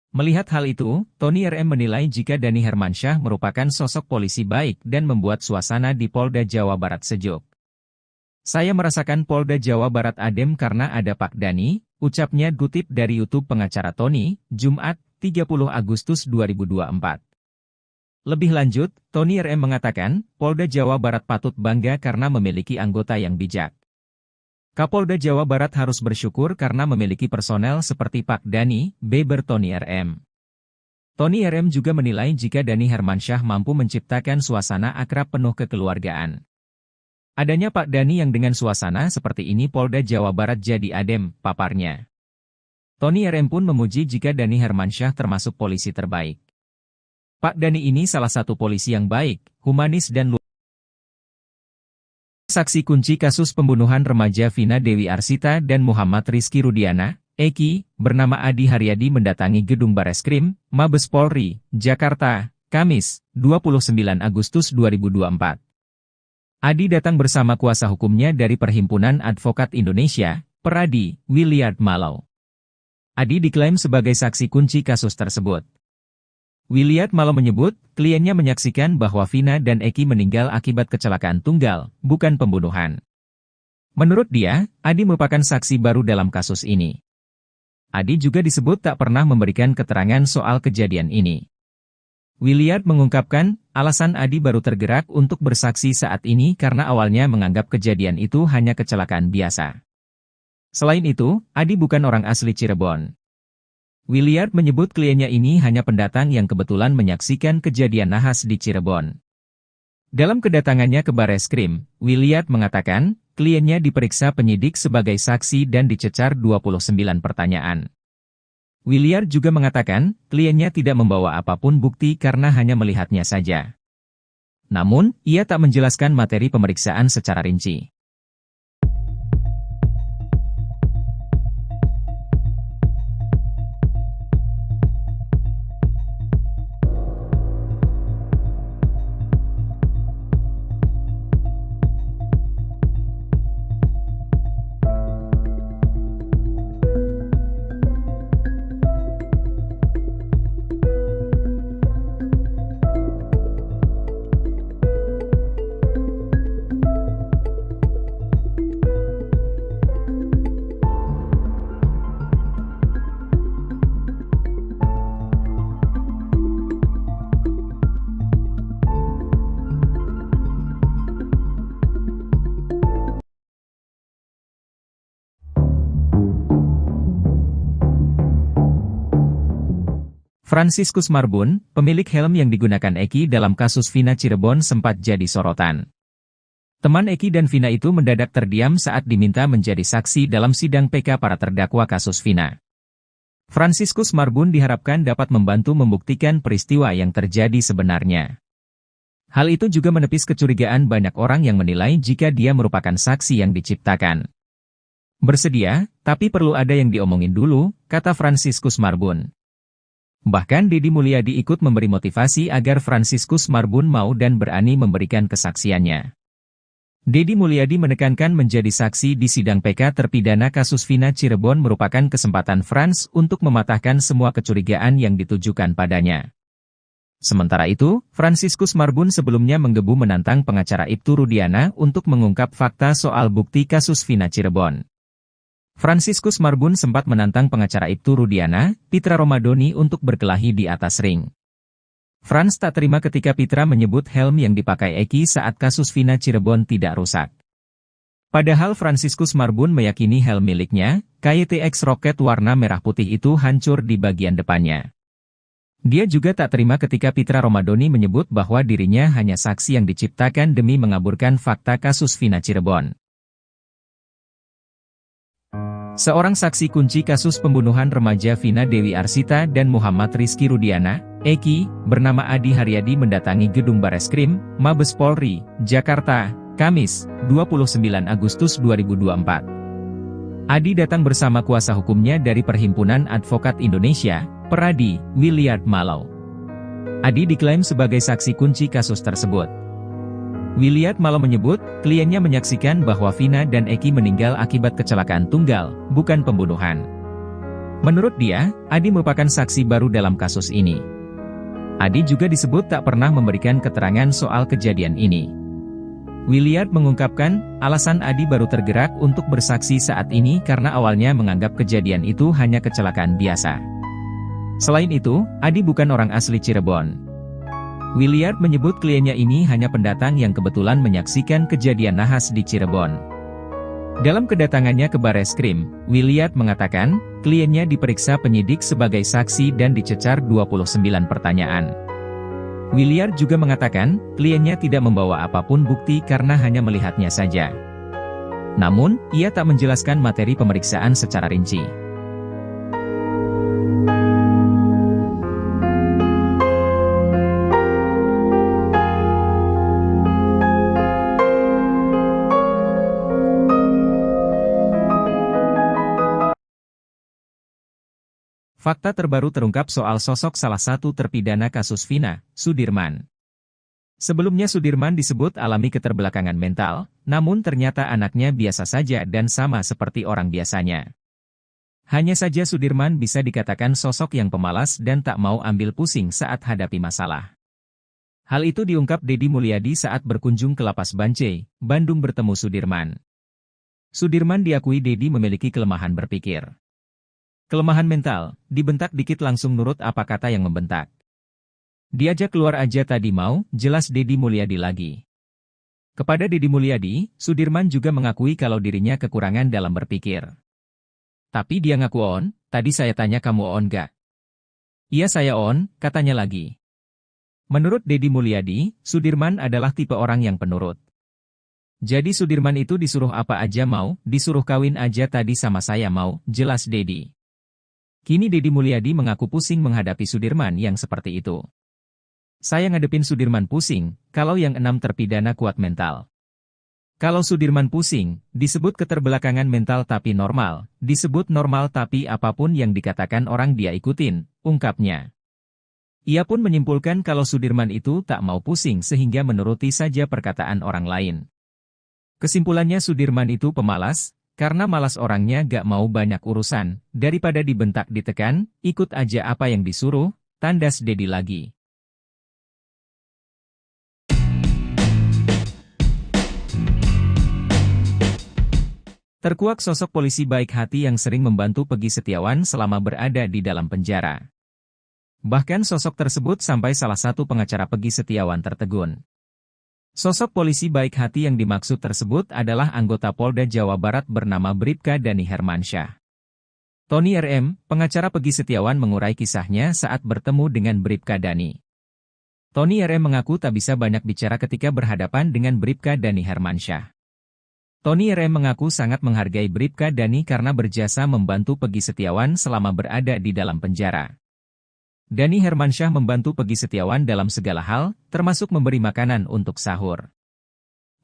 Melihat hal itu, Tony RM menilai jika Dani Hermansyah merupakan sosok polisi baik dan membuat suasana di Polda Jawa Barat sejuk. Saya merasakan Polda Jawa Barat adem karena ada Pak Dani, ucapnya kutip dari YouTube pengacara Tony, Jumat, 30 Agustus 2024. Lebih lanjut, Tony RM mengatakan, Polda Jawa Barat patut bangga karena memiliki anggota yang bijak. Kapolda Jawa Barat harus bersyukur karena memiliki personel seperti Pak Dani, beber Tony RM. Tony RM juga menilai jika Dani Hermansyah mampu menciptakan suasana akrab penuh kekeluargaan. Adanya Pak Dani yang dengan suasana seperti ini Polda Jawa Barat jadi adem, paparnya. Tony RM pun memuji jika Dani Hermansyah termasuk polisi terbaik. Pak Dani ini salah satu polisi yang baik, humanis dan luar. Saksi kunci kasus pembunuhan remaja Vina Dewi Arsita dan Muhammad Rizky Rudiana, Eki, bernama Adi Haryadi mendatangi gedung Bareskrim, Mabes Polri, Jakarta, Kamis, 29 Agustus 2024. Adi datang bersama kuasa hukumnya dari Perhimpunan Advokat Indonesia, Peradi, Williard Malau. Adi diklaim sebagai saksi kunci kasus tersebut. Williard Malau menyebut, kliennya menyaksikan bahwa Vina dan Eki meninggal akibat kecelakaan tunggal, bukan pembunuhan. Menurut dia, Adi merupakan saksi baru dalam kasus ini. Adi juga disebut tak pernah memberikan keterangan soal kejadian ini. Williard mengungkapkan, alasan Adi baru tergerak untuk bersaksi saat ini karena awalnya menganggap kejadian itu hanya kecelakaan biasa. Selain itu, Adi bukan orang asli Cirebon. Williard menyebut kliennya ini hanya pendatang yang kebetulan menyaksikan kejadian nahas di Cirebon. Dalam kedatangannya ke Bareskrim, Williard mengatakan, kliennya diperiksa penyidik sebagai saksi dan dicecar 29 pertanyaan. Williard juga mengatakan, kliennya tidak membawa apapun bukti karena hanya melihatnya saja. Namun, ia tak menjelaskan materi pemeriksaan secara rinci. Franciscus Marbun, pemilik helm yang digunakan Eki dalam kasus Vina Cirebon sempat jadi sorotan. Teman Eki dan Vina itu mendadak terdiam saat diminta menjadi saksi dalam sidang PK para terdakwa kasus Vina. Franciscus Marbun diharapkan dapat membantu membuktikan peristiwa yang terjadi sebenarnya. Hal itu juga menepis kecurigaan banyak orang yang menilai jika dia merupakan saksi yang diciptakan. Bersedia, tapi perlu ada yang diomongin dulu, kata Franciscus Marbun. Bahkan Deddy Mulyadi ikut memberi motivasi agar Franciscus Marbun mau dan berani memberikan kesaksiannya. Deddy Mulyadi menekankan menjadi saksi di sidang PK terpidana kasus Vina Cirebon merupakan kesempatan Frans untuk mematahkan semua kecurigaan yang ditujukan padanya. Sementara itu, Franciscus Marbun sebelumnya menggebu menantang pengacara Ibtu Rudiana untuk mengungkap fakta soal bukti kasus Vina Cirebon. Franciscus Marbun sempat menantang pengacara Ibtu Rudiana, Pitra Romadoni untuk berkelahi di atas ring. Frans tak terima ketika Pitra menyebut helm yang dipakai Eki saat kasus Vina Cirebon tidak rusak. Padahal Franciscus Marbun meyakini helm miliknya, KYTX Rocket warna merah putih itu hancur di bagian depannya. Dia juga tak terima ketika Pitra Romadoni menyebut bahwa dirinya hanya saksi yang diciptakan demi mengaburkan fakta kasus Vina Cirebon. Seorang saksi kunci kasus pembunuhan remaja Vina Dewi Arsita dan Muhammad Rizky Rudiana, Eki, bernama Adi Haryadi mendatangi gedung Bareskrim, Mabes Polri, Jakarta, Kamis, 29 Agustus 2024. Adi datang bersama kuasa hukumnya dari Perhimpunan Advokat Indonesia, Peradi, Williard Malau. Adi diklaim sebagai saksi kunci kasus tersebut. Williard Malau menyebut, kliennya menyaksikan bahwa Vina dan Eki meninggal akibat kecelakaan tunggal, bukan pembunuhan. Menurut dia, Adi merupakan saksi baru dalam kasus ini. Adi juga disebut tak pernah memberikan keterangan soal kejadian ini. Williard mengungkapkan, alasan Adi baru tergerak untuk bersaksi saat ini karena awalnya menganggap kejadian itu hanya kecelakaan biasa. Selain itu, Adi bukan orang asli Cirebon. Williard menyebut kliennya ini hanya pendatang yang kebetulan menyaksikan kejadian nahas di Cirebon. Dalam kedatangannya ke Bareskrim, Williard mengatakan, kliennya diperiksa penyidik sebagai saksi dan dicecar 29 pertanyaan. Williard juga mengatakan, kliennya tidak membawa apapun bukti karena hanya melihatnya saja. Namun, ia tak menjelaskan materi pemeriksaan secara rinci. Fakta terbaru terungkap soal sosok salah satu terpidana kasus Vina, Sudirman. Sebelumnya Sudirman disebut alami keterbelakangan mental, namun ternyata anaknya biasa saja dan sama seperti orang biasanya. Hanya saja Sudirman bisa dikatakan sosok yang pemalas dan tak mau ambil pusing saat hadapi masalah. Hal itu diungkap Deddy Mulyadi saat berkunjung ke Lapas Bancai, Bandung bertemu Sudirman. Sudirman diakui Deddy memiliki kelemahan berpikir. Kelemahan mental, dibentak dikit langsung nurut apa kata yang membentak. Diajak keluar aja tadi mau, jelas Deddy Mulyadi lagi. Kepada Deddy Mulyadi, Sudirman juga mengakui kalau dirinya kekurangan dalam berpikir. Tapi dia ngaku on, tadi saya tanya kamu on gak? Iya saya on, katanya lagi. Menurut Deddy Mulyadi, Sudirman adalah tipe orang yang penurut. Jadi Sudirman itu disuruh apa aja mau, disuruh kawin aja tadi sama saya mau, jelas Deddy. Kini Deddy Mulyadi mengaku pusing menghadapi Sudirman yang seperti itu. Saya ngadepin Sudirman pusing, kalau yang 6 terpidana kuat mental. Kalau Sudirman pusing, disebut keterbelakangan mental tapi normal, disebut normal tapi apapun yang dikatakan orang dia ikutin, ungkapnya. Ia pun menyimpulkan kalau Sudirman itu tak mau pusing sehingga menuruti saja perkataan orang lain. Kesimpulannya Sudirman itu pemalas, karena malas orangnya gak mau banyak urusan, daripada dibentak ditekan, ikut aja apa yang disuruh, tandas Deddy lagi. Terkuak sosok polisi baik hati yang sering membantu Peggy Setiawan selama berada di dalam penjara. Bahkan sosok tersebut sampai salah satu pengacara Peggy Setiawan tertegun. Sosok polisi baik hati yang dimaksud tersebut adalah anggota Polda Jawa Barat bernama Bribka Dani Hermansyah. Tony RM, pengacara Peggy Setiawan mengurai kisahnya saat bertemu dengan Bribka Dani. Tony RM mengaku tak bisa banyak bicara ketika berhadapan dengan Bribka Dani Hermansyah. Tony RM mengaku sangat menghargai Bribka Dani karena berjasa membantu Peggy Setiawan selama berada di dalam penjara. Dani Hermansyah membantu Peggy Setiawan dalam segala hal, termasuk memberi makanan untuk sahur.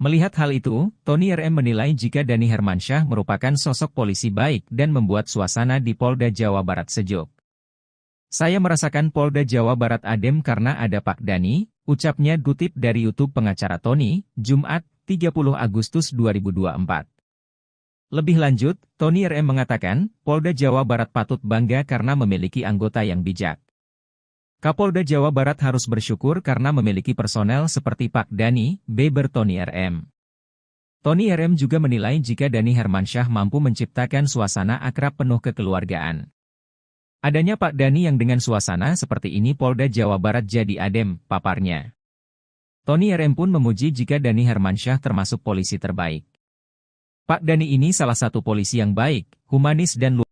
Melihat hal itu, Tony RM menilai jika Dani Hermansyah merupakan sosok polisi baik dan membuat suasana di Polda Jawa Barat sejuk. Saya merasakan Polda Jawa Barat adem karena ada Pak Dani, ucapnya dikutip dari YouTube pengacara Tony, Jumat, 30 Agustus 2024. Lebih lanjut, Tony RM mengatakan, Polda Jawa Barat patut bangga karena memiliki anggota yang bijak. Kapolda Jawa Barat harus bersyukur karena memiliki personel seperti Pak Dani, beber Tony RM. Tony RM juga menilai jika Dani Hermansyah mampu menciptakan suasana akrab penuh kekeluargaan. Adanya Pak Dani yang dengan suasana seperti ini Polda Jawa Barat jadi adem, paparnya. Tony RM pun memuji jika Dani Hermansyah termasuk polisi terbaik. Pak Dani ini salah satu polisi yang baik, humanis dan luar.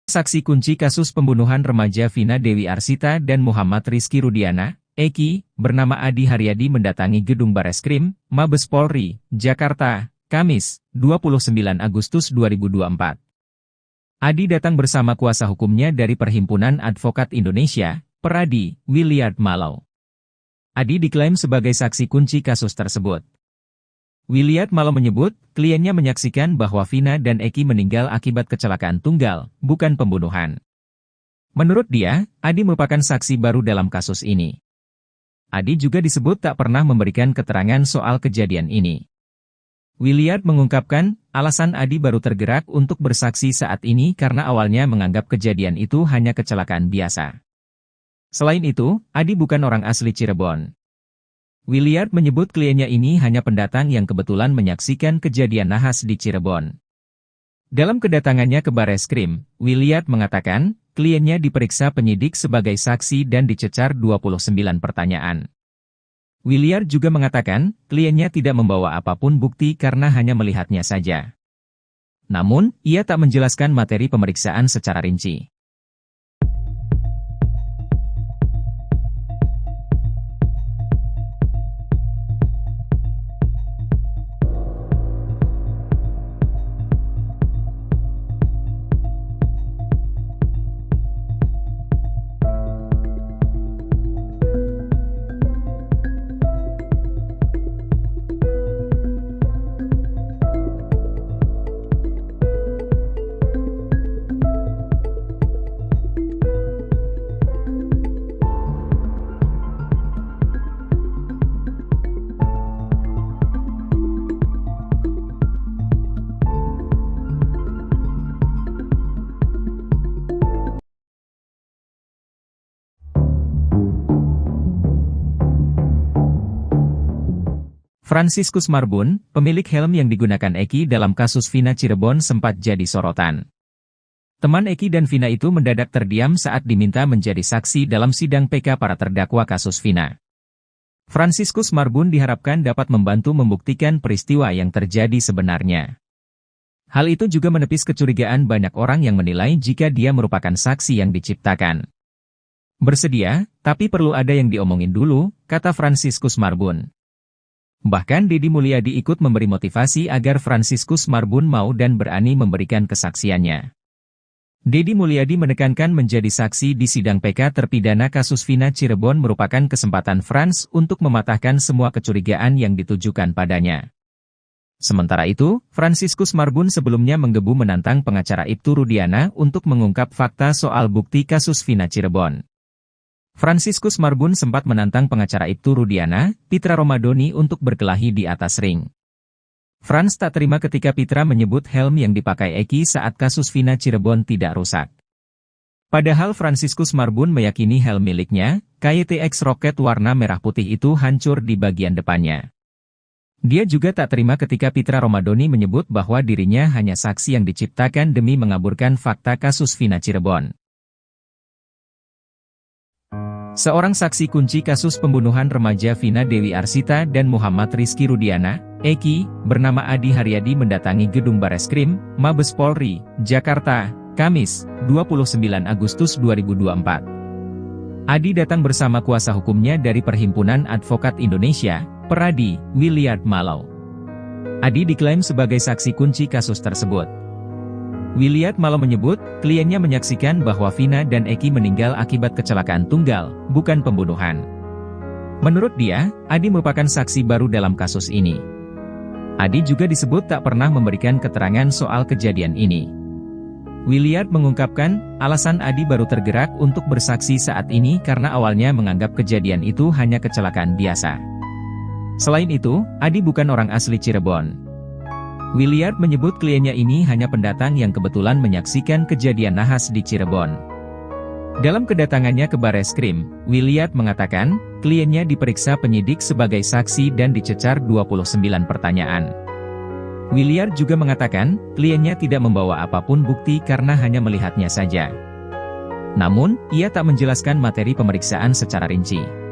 Saksi kunci kasus pembunuhan remaja Vina Dewi Arsita dan Muhammad Rizky Rudiana, Eki, bernama Adi Haryadi mendatangi gedung Bareskrim, Mabes Polri, Jakarta, Kamis, 29 Agustus 2024. Adi datang bersama kuasa hukumnya dari Perhimpunan Advokat Indonesia, Peradi, Williard Malau. Adi diklaim sebagai saksi kunci kasus tersebut. Williard Malau menyebut, kliennya menyaksikan bahwa Vina dan Eki meninggal akibat kecelakaan tunggal, bukan pembunuhan. Menurut dia, Adi merupakan saksi baru dalam kasus ini. Adi juga disebut tak pernah memberikan keterangan soal kejadian ini. Williard mengungkapkan, alasan Adi baru tergerak untuk bersaksi saat ini karena awalnya menganggap kejadian itu hanya kecelakaan biasa. Selain itu, Adi bukan orang asli Cirebon. Williard menyebut kliennya ini hanya pendatang yang kebetulan menyaksikan kejadian nahas di Cirebon. Dalam kedatangannya ke Bareskrim, Williard mengatakan, kliennya diperiksa penyidik sebagai saksi dan dicecar 29 pertanyaan. Williard juga mengatakan, kliennya tidak membawa apapun bukti karena hanya melihatnya saja. Namun, ia tak menjelaskan materi pemeriksaan secara rinci. Franciscus Marbun, pemilik helm yang digunakan Eki dalam kasus Vina Cirebon sempat jadi sorotan. Teman Eki dan Vina itu mendadak terdiam saat diminta menjadi saksi dalam sidang PK para terdakwa kasus Vina. Franciscus Marbun diharapkan dapat membantu membuktikan peristiwa yang terjadi sebenarnya. Hal itu juga menepis kecurigaan banyak orang yang menilai jika dia merupakan saksi yang diciptakan. Bersedia, tapi perlu ada yang diomongin dulu, kata Franciscus Marbun. Bahkan Deddy Mulyadi ikut memberi motivasi agar Franciscus Marbun mau dan berani memberikan kesaksiannya. Deddy Mulyadi menekankan menjadi saksi di sidang PK terpidana kasus Vina Cirebon merupakan kesempatan Frans untuk mematahkan semua kecurigaan yang ditujukan padanya. Sementara itu, Franciscus Marbun sebelumnya menggebu menantang pengacara Ibtu Rudiana untuk mengungkap fakta soal bukti kasus Vina Cirebon. Franciscus Marbun sempat menantang pengacara Ibtu Rudiana, Pitra Romadoni untuk berkelahi di atas ring. Frans tak terima ketika Pitra menyebut helm yang dipakai Eki saat kasus Vina Cirebon tidak rusak. Padahal Franciscus Marbun meyakini helm miliknya, KYTX Rocket warna merah putih itu hancur di bagian depannya. Dia juga tak terima ketika Pitra Romadoni menyebut bahwa dirinya hanya saksi yang diciptakan demi mengaburkan fakta kasus Vina Cirebon. Seorang saksi kunci kasus pembunuhan remaja Vina Dewi Arsita dan Muhammad Rizky Rudiana, Eki, bernama Adi Haryadi mendatangi gedung Bareskrim, Mabes Polri, Jakarta, Kamis, 29 Agustus 2024. Adi datang bersama kuasa hukumnya dari Perhimpunan Advokat Indonesia, Peradi, Williard Malau. Adi diklaim sebagai saksi kunci kasus tersebut. Williard Malau menyebut, kliennya menyaksikan bahwa Vina dan Eki meninggal akibat kecelakaan tunggal, bukan pembunuhan. Menurut dia, Adi merupakan saksi baru dalam kasus ini. Adi juga disebut tak pernah memberikan keterangan soal kejadian ini. Williard mengungkapkan, alasan Adi baru tergerak untuk bersaksi saat ini karena awalnya menganggap kejadian itu hanya kecelakaan biasa. Selain itu, Adi bukan orang asli Cirebon. Williard menyebut kliennya ini hanya pendatang yang kebetulan menyaksikan kejadian nahas di Cirebon. Dalam kedatangannya ke Bareskrim, Williard mengatakan, kliennya diperiksa penyidik sebagai saksi dan dicecar 29 pertanyaan. Williard juga mengatakan, kliennya tidak membawa apapun bukti karena hanya melihatnya saja. Namun, ia tak menjelaskan materi pemeriksaan secara rinci.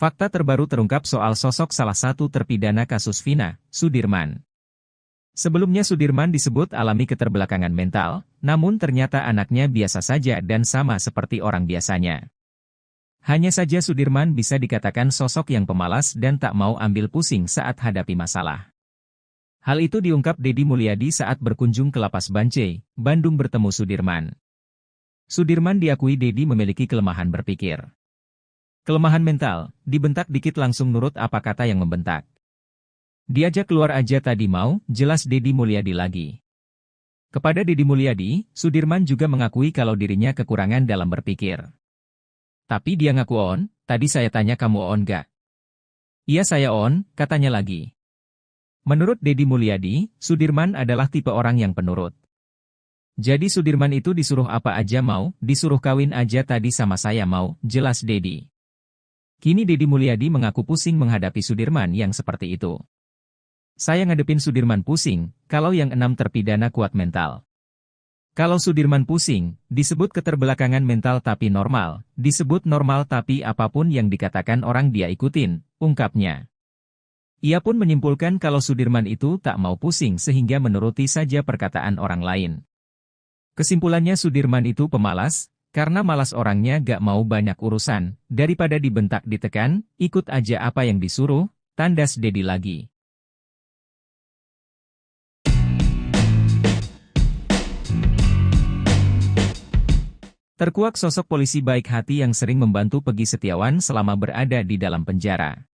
Fakta terbaru terungkap soal sosok salah satu terpidana kasus Vina, Sudirman. Sebelumnya Sudirman disebut alami keterbelakangan mental, namun ternyata anaknya biasa saja dan sama seperti orang biasanya. Hanya saja Sudirman bisa dikatakan sosok yang pemalas dan tak mau ambil pusing saat hadapi masalah. Hal itu diungkap Deddy Mulyadi saat berkunjung ke Lapas Bancai, Bandung bertemu Sudirman. Sudirman diakui Deddy memiliki kelemahan berpikir. Kelemahan mental, dibentak dikit langsung nurut apa kata yang membentak. Diajak keluar aja tadi mau, jelas Deddy Mulyadi lagi. Kepada Deddy Mulyadi, Sudirman juga mengakui kalau dirinya kekurangan dalam berpikir. Tapi dia ngaku on, tadi saya tanya kamu on gak? Iya saya on, katanya lagi. Menurut Deddy Mulyadi, Sudirman adalah tipe orang yang penurut. Jadi Sudirman itu disuruh apa aja mau, disuruh kawin aja tadi sama saya mau, jelas Deddy. Kini Deddy Mulyadi mengaku pusing menghadapi Sudirman yang seperti itu. Saya ngadepin Sudirman pusing, kalau yang 6 terpidana kuat mental. Kalau Sudirman pusing, disebut keterbelakangan mental tapi normal, disebut normal tapi apapun yang dikatakan orang dia ikutin, ungkapnya. Ia pun menyimpulkan kalau Sudirman itu tak mau pusing sehingga menuruti saja perkataan orang lain. Kesimpulannya Sudirman itu pemalas, karena malas orangnya gak mau banyak urusan, daripada dibentak ditekan, ikut aja apa yang disuruh, tandas Deddy lagi. Terkuak sosok polisi baik hati yang sering membantu Peggy Setiawan selama berada di dalam penjara.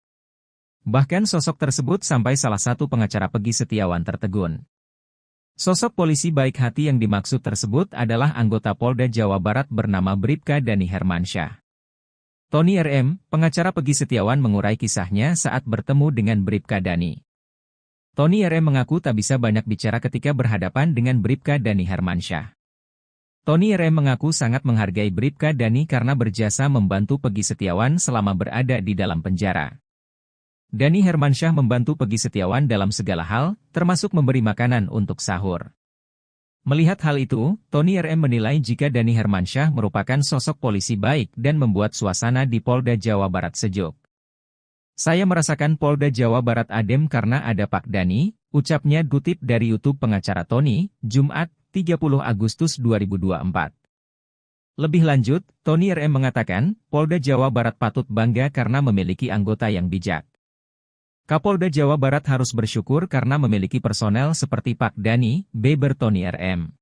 Bahkan sosok tersebut sampai salah satu pengacara Peggy Setiawan tertegun. Sosok polisi baik hati yang dimaksud tersebut adalah anggota Polda Jawa Barat bernama Bribka Dani Hermansyah. Tony RM, pengacara Peggy Setiawan mengurai kisahnya saat bertemu dengan Bribka Dani. Tony RM mengaku tak bisa banyak bicara ketika berhadapan dengan Bribka Dani Hermansyah. Tony RM mengaku sangat menghargai Bribka Dani karena berjasa membantu Peggy Setiawan selama berada di dalam penjara. Dani Hermansyah membantu Peggy Setiawan dalam segala hal, termasuk memberi makanan untuk sahur. Melihat hal itu, Tony RM menilai jika Dani Hermansyah merupakan sosok polisi baik dan membuat suasana di Polda Jawa Barat sejuk. Saya merasakan Polda Jawa Barat adem karena ada Pak Dani, ucapnya dikutip dari YouTube pengacara Tony, Jumat, 30 Agustus 2024. Lebih lanjut, Tony RM mengatakan, Polda Jawa Barat patut bangga karena memiliki anggota yang bijak. Kapolda Jawa Barat harus bersyukur karena memiliki personel seperti Pak Dani, beber Tony RM.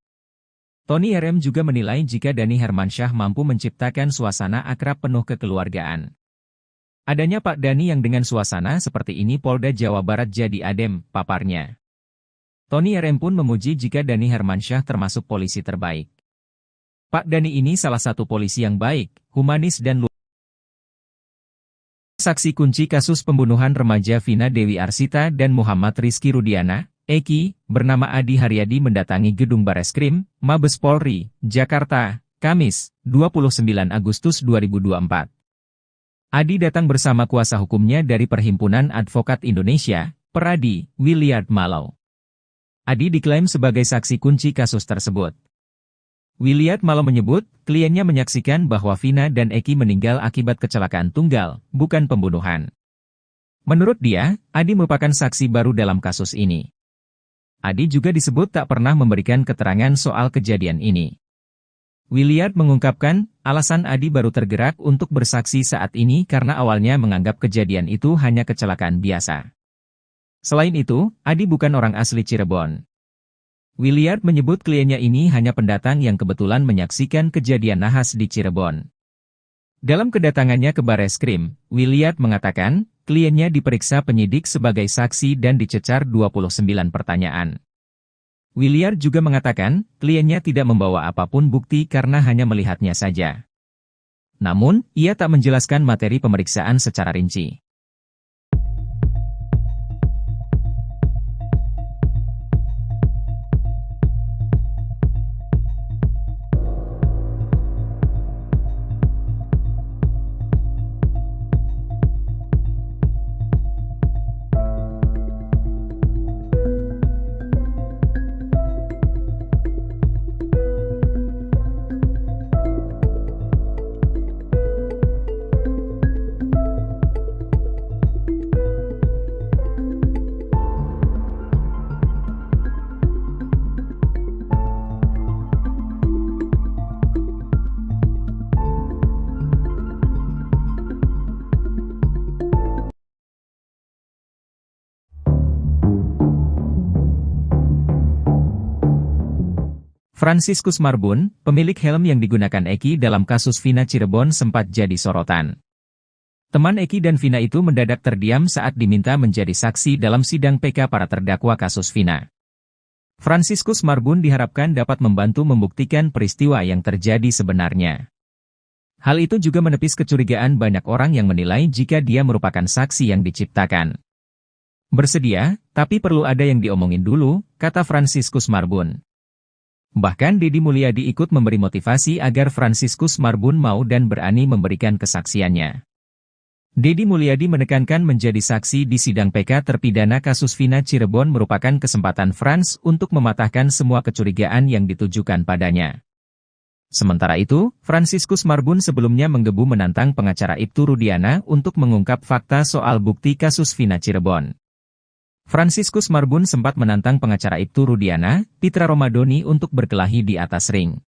Tony RM juga menilai jika Dani Hermansyah mampu menciptakan suasana akrab penuh kekeluargaan. Adanya Pak Dani yang dengan suasana seperti ini Polda Jawa Barat jadi adem, paparnya. Tony RM pun memuji jika Dani Hermansyah termasuk polisi terbaik. Pak Dani ini salah satu polisi yang baik, humanis dan luar. Saksi kunci kasus pembunuhan remaja Vina Dewi Arsita dan Muhammad Rizky Rudiana, Eki, bernama Adi Haryadi mendatangi gedung Bareskrim, Mabes Polri, Jakarta, Kamis, 29 Agustus 2024. Adi datang bersama kuasa hukumnya dari Perhimpunan Advokat Indonesia, Peradi, Williard Mallow. Adi diklaim sebagai saksi kunci kasus tersebut. Williard Mallow menyebut, kliennya menyaksikan bahwa Vina dan Eki meninggal akibat kecelakaan tunggal, bukan pembunuhan. Menurut dia, Adi merupakan saksi baru dalam kasus ini. Adi juga disebut tak pernah memberikan keterangan soal kejadian ini. Williard mengungkapkan, alasan Adi baru tergerak untuk bersaksi saat ini karena awalnya menganggap kejadian itu hanya kecelakaan biasa. Selain itu, Adi bukan orang asli Cirebon. Williard menyebut kliennya ini hanya pendatang yang kebetulan menyaksikan kejadian nahas di Cirebon. Dalam kedatangannya ke Bareskrim, Williard mengatakan, kliennya diperiksa penyidik sebagai saksi dan dicecar 29 pertanyaan. Williard juga mengatakan, kliennya tidak membawa apapun bukti karena hanya melihatnya saja. Namun, ia tak menjelaskan materi pemeriksaan secara rinci. Franciscus Marbun, pemilik helm yang digunakan Eki dalam kasus Vina Cirebon sempat jadi sorotan. Teman Eki dan Vina itu mendadak terdiam saat diminta menjadi saksi dalam sidang PK para terdakwa kasus Vina. Franciscus Marbun diharapkan dapat membantu membuktikan peristiwa yang terjadi sebenarnya. Hal itu juga menepis kecurigaan banyak orang yang menilai jika dia merupakan saksi yang diciptakan. Bersedia, tapi perlu ada yang diomongin dulu, kata Franciscus Marbun. Bahkan Deddy Mulyadi ikut memberi motivasi agar Franciscus Marbun mau dan berani memberikan kesaksiannya. Deddy Mulyadi menekankan menjadi saksi di sidang PK terpidana kasus Vina Cirebon merupakan kesempatan Frans untuk mematahkan semua kecurigaan yang ditujukan padanya. Sementara itu, Franciscus Marbun sebelumnya menggebu menantang pengacara Ibtu Rudiana untuk mengungkap fakta soal bukti kasus Vina Cirebon. Franciscus Marbun sempat menantang pengacara Ibtu Rudiana, Pitra Romadoni untuk berkelahi di atas ring.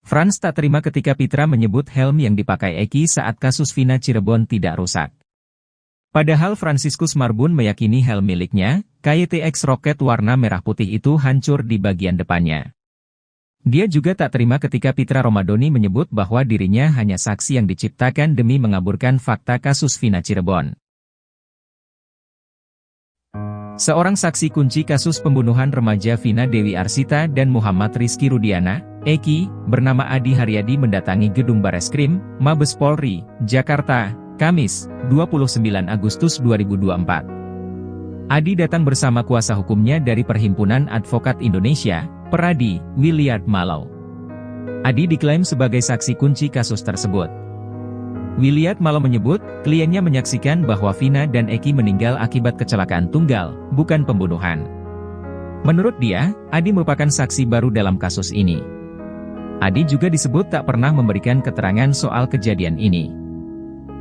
Frans tak terima ketika Pitra menyebut helm yang dipakai Eki saat kasus Vina Cirebon tidak rusak. Padahal Franciscus Marbun meyakini helm miliknya, KYTX Rocket warna merah putih itu hancur di bagian depannya. Dia juga tak terima ketika Pitra Romadoni menyebut bahwa dirinya hanya saksi yang diciptakan demi mengaburkan fakta kasus Vina Cirebon. Seorang saksi kunci kasus pembunuhan remaja Vina Dewi Arsita dan Muhammad Rizky Rudiana, Eki, bernama Adi Haryadi mendatangi gedung Bareskrim, Mabes Polri, Jakarta, Kamis, 29 Agustus 2024. Adi datang bersama kuasa hukumnya dari Perhimpunan Advokat Indonesia, Peradi, Williard Mallow. Adi diklaim sebagai saksi kunci kasus tersebut. Williard Mallow menyebut, kliennya menyaksikan bahwa Vina dan Eki meninggal akibat kecelakaan tunggal, bukan pembunuhan. Menurut dia, Adi merupakan saksi baru dalam kasus ini. Adi juga disebut tak pernah memberikan keterangan soal kejadian ini.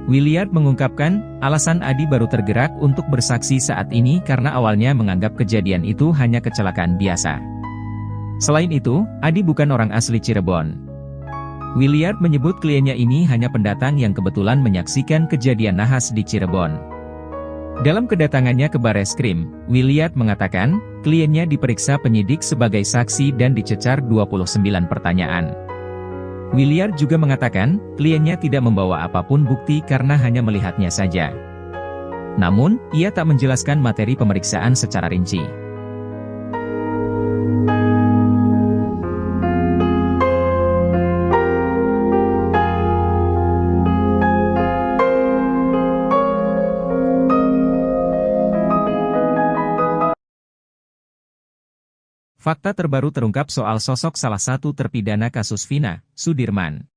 Williard mengungkapkan, alasan Adi baru tergerak untuk bersaksi saat ini karena awalnya menganggap kejadian itu hanya kecelakaan biasa. Selain itu, Adi bukan orang asli Cirebon. Williard menyebut kliennya ini hanya pendatang yang kebetulan menyaksikan kejadian nahas di Cirebon. Dalam kedatangannya ke Bareskrim, Williard mengatakan, kliennya diperiksa penyidik sebagai saksi dan dicecar 29 pertanyaan. Williard juga mengatakan, kliennya tidak membawa apapun bukti karena hanya melihatnya saja. Namun, ia tak menjelaskan materi pemeriksaan secara rinci. Fakta terbaru terungkap soal sosok salah satu terpidana kasus Vina, Sudirman.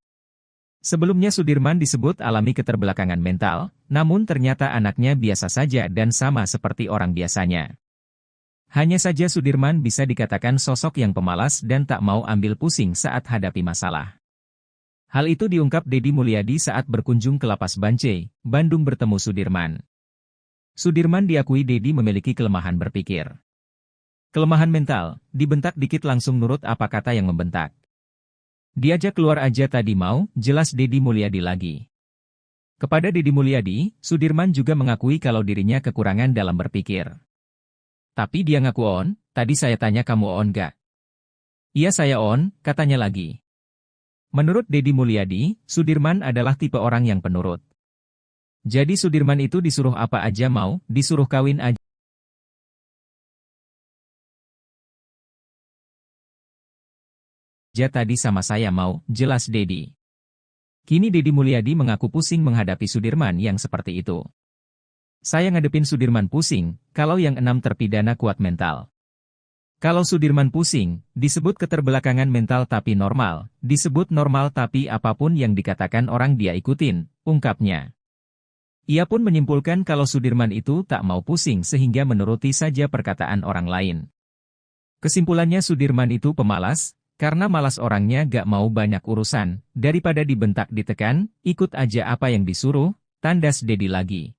Sebelumnya Sudirman disebut alami keterbelakangan mental, namun ternyata anaknya biasa saja dan sama seperti orang biasanya. Hanya saja Sudirman bisa dikatakan sosok yang pemalas dan tak mau ambil pusing saat hadapi masalah. Hal itu diungkap Deddy Mulyadi saat berkunjung ke Lapas Bancai, Bandung bertemu Sudirman. Sudirman diakui Deddy memiliki kelemahan berpikir. Kelemahan mental, dibentak dikit langsung nurut apa kata yang membentak. Diajak keluar aja tadi mau, jelas Deddy Mulyadi lagi. Kepada Deddy Mulyadi, Sudirman juga mengakui kalau dirinya kekurangan dalam berpikir. Tapi dia ngaku on, tadi saya tanya kamu on gak? Iya saya on, katanya lagi. Menurut Deddy Mulyadi, Sudirman adalah tipe orang yang penurut. Jadi Sudirman itu disuruh apa aja mau, disuruh kawin aja tadi sama saya mau, jelas Deddy. Kini Deddy Mulyadi mengaku pusing menghadapi Sudirman yang seperti itu. Saya ngadepin Sudirman pusing, kalau yang 6 terpidana kuat mental. Kalau Sudirman pusing, disebut keterbelakangan mental tapi normal, disebut normal tapi apapun yang dikatakan orang dia ikutin, ungkapnya. Ia pun menyimpulkan kalau Sudirman itu tak mau pusing sehingga menuruti saja perkataan orang lain. Kesimpulannya Sudirman itu pemalas, karena malas orangnya gak mau banyak urusan, daripada dibentak ditekan, ikut aja apa yang disuruh, tandas Deddy lagi.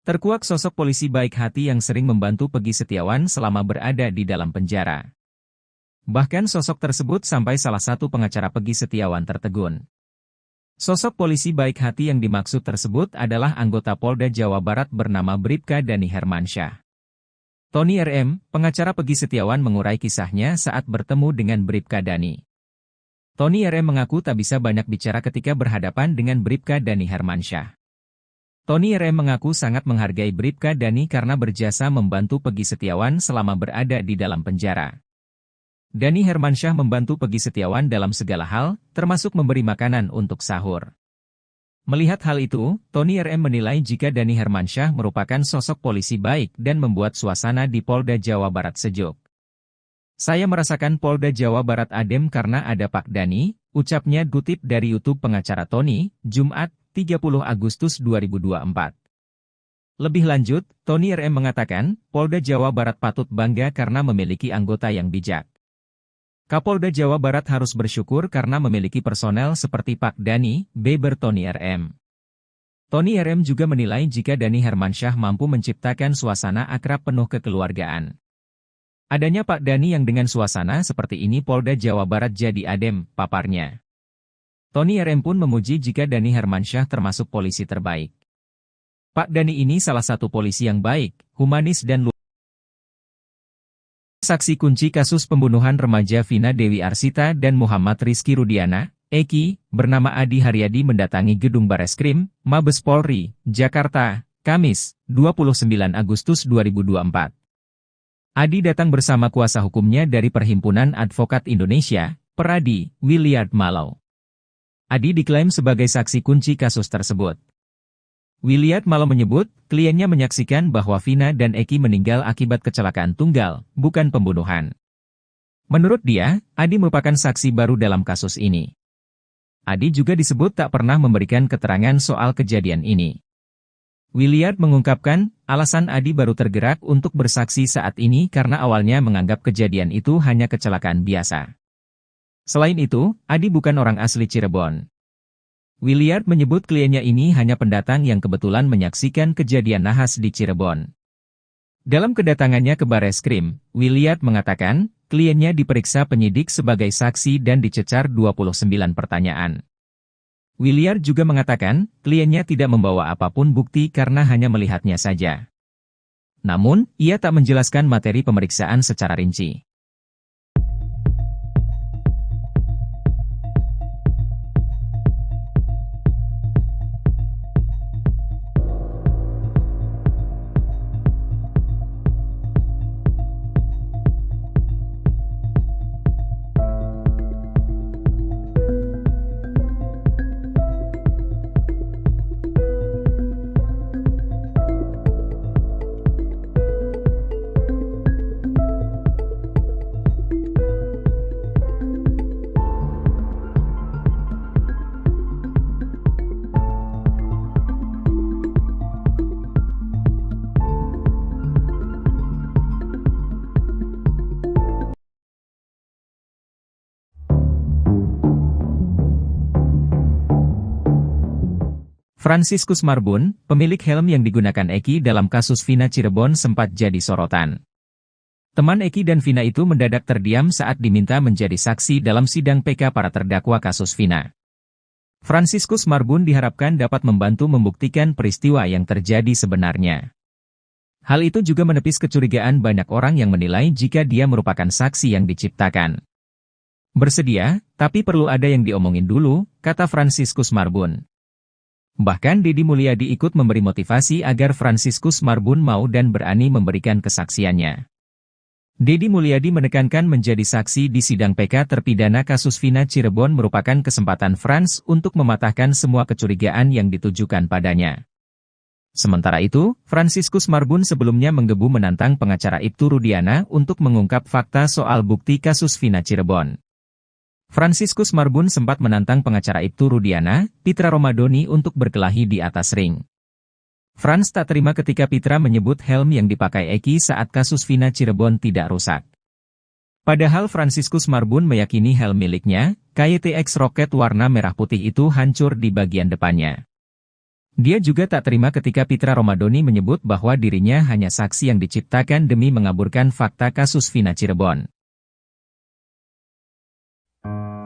Terkuak sosok polisi baik hati yang sering membantu Peggy Setiawan selama berada di dalam penjara. Bahkan sosok tersebut sampai salah satu pengacara Peggy Setiawan tertegun. Sosok polisi baik hati yang dimaksud tersebut adalah anggota Polda Jawa Barat bernama Bribka Dani Hermansyah. Tony RM, pengacara Peggy Setiawan mengurai kisahnya saat bertemu dengan Bribka Dani. Tony RM mengaku tak bisa banyak bicara ketika berhadapan dengan Bribka Dani Hermansyah. Tony RM mengaku sangat menghargai Bribka Dani karena berjasa membantu Peggy Setiawan selama berada di dalam penjara. Dani Hermansyah membantu Peggy Setiawan dalam segala hal, termasuk memberi makanan untuk sahur. Melihat hal itu, Tony RM menilai jika Dani Hermansyah merupakan sosok polisi baik dan membuat suasana di Polda Jawa Barat sejuk. Saya merasakan Polda Jawa Barat adem karena ada Pak Dani, ucapnya kutip dari YouTube pengacara Tony, Jumat, 30 Agustus 2024. Lebih lanjut, Tony RM mengatakan, Polda Jawa Barat patut bangga karena memiliki anggota yang bijak. Kapolda Jawa Barat harus bersyukur karena memiliki personel seperti Pak Dani, beber Tony RM. Tony RM juga menilai jika Dani Hermansyah mampu menciptakan suasana akrab penuh kekeluargaan. Adanya Pak Dani yang dengan suasana seperti ini Polda Jawa Barat jadi adem, paparnya. Tony RM pun memuji jika Dani Hermansyah termasuk polisi terbaik. Pak Dani ini salah satu polisi yang baik, humanis dan luar. Saksi kunci kasus pembunuhan remaja Vina Dewi Arsita dan Muhammad Rizky Rudiana, Eki, bernama Adi Haryadi mendatangi gedung Bareskrim, Mabes Polri, Jakarta, Kamis, 29 Agustus 2024. Adi datang bersama kuasa hukumnya dari Perhimpunan Advokat Indonesia, Peradi, Williard Malau. Adi diklaim sebagai saksi kunci kasus tersebut. Williard Malau menyebut, kliennya menyaksikan bahwa Vina dan Eki meninggal akibat kecelakaan tunggal, bukan pembunuhan. Menurut dia, Adi merupakan saksi baru dalam kasus ini. Adi juga disebut tak pernah memberikan keterangan soal kejadian ini. Williard mengungkapkan, alasan Adi baru tergerak untuk bersaksi saat ini karena awalnya menganggap kejadian itu hanya kecelakaan biasa. Selain itu, Adi bukan orang asli Cirebon. Williard menyebut kliennya ini hanya pendatang yang kebetulan menyaksikan kejadian nahas di Cirebon. Dalam kedatangannya ke Bareskrim, Williard mengatakan, kliennya diperiksa penyidik sebagai saksi dan dicecar 29 pertanyaan. Williard juga mengatakan, kliennya tidak membawa apapun bukti karena hanya melihatnya saja. Namun, ia tak menjelaskan materi pemeriksaan secara rinci. Franciscus Marbun, pemilik helm yang digunakan Eki dalam kasus Vina Cirebon sempat jadi sorotan. Teman Eki dan Vina itu mendadak terdiam saat diminta menjadi saksi dalam sidang PK para terdakwa kasus Vina. Franciscus Marbun diharapkan dapat membantu membuktikan peristiwa yang terjadi sebenarnya. Hal itu juga menepis kecurigaan banyak orang yang menilai jika dia merupakan saksi yang diciptakan. Bersedia, tapi perlu ada yang diomongin dulu, kata Franciscus Marbun. Bahkan Deddy Mulyadi ikut memberi motivasi agar Franciscus Marbun mau dan berani memberikan kesaksiannya. Deddy Mulyadi menekankan menjadi saksi di sidang PK terpidana kasus Vina Cirebon merupakan kesempatan Frans untuk mematahkan semua kecurigaan yang ditujukan padanya. Sementara itu, Franciscus Marbun sebelumnya menggebu menantang pengacara Ibtu Rudiana untuk mengungkap fakta soal bukti kasus Vina Cirebon. Franciscus Marbun sempat menantang pengacara Ibtu Rudiana, Pitra Romadoni untuk berkelahi di atas ring. Frans tak terima ketika Pitra menyebut helm yang dipakai Eki saat kasus Vina Cirebon tidak rusak. Padahal Franciscus Marbun meyakini helm miliknya, KYTX Rocket warna merah putih itu hancur di bagian depannya. Dia juga tak terima ketika Pitra Romadoni menyebut bahwa dirinya hanya saksi yang diciptakan demi mengaburkan fakta kasus Vina Cirebon.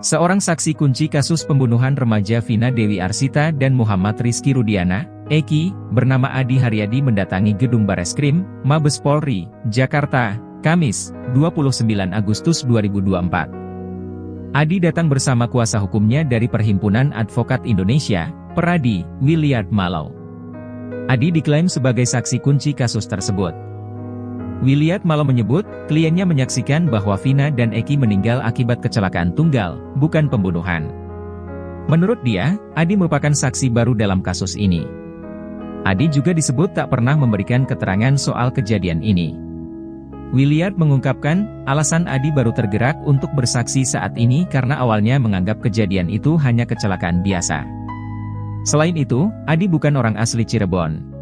Seorang saksi kunci kasus pembunuhan remaja Vina Dewi Arsita dan Muhammad Rizky Rudiana, Eki, bernama Adi Haryadi mendatangi gedung Bareskrim, Mabes Polri, Jakarta, Kamis, 29 Agustus 2024. Adi datang bersama kuasa hukumnya dari Perhimpunan Advokat Indonesia, Peradi, Williard Malau. Adi diklaim sebagai saksi kunci kasus tersebut. Williard Malau menyebut, kliennya menyaksikan bahwa Vina dan Eki meninggal akibat kecelakaan tunggal, bukan pembunuhan. Menurut dia, Adi merupakan saksi baru dalam kasus ini. Adi juga disebut tak pernah memberikan keterangan soal kejadian ini. Williard mengungkapkan, alasan Adi baru tergerak untuk bersaksi saat ini karena awalnya menganggap kejadian itu hanya kecelakaan biasa. Selain itu, Adi bukan orang asli Cirebon.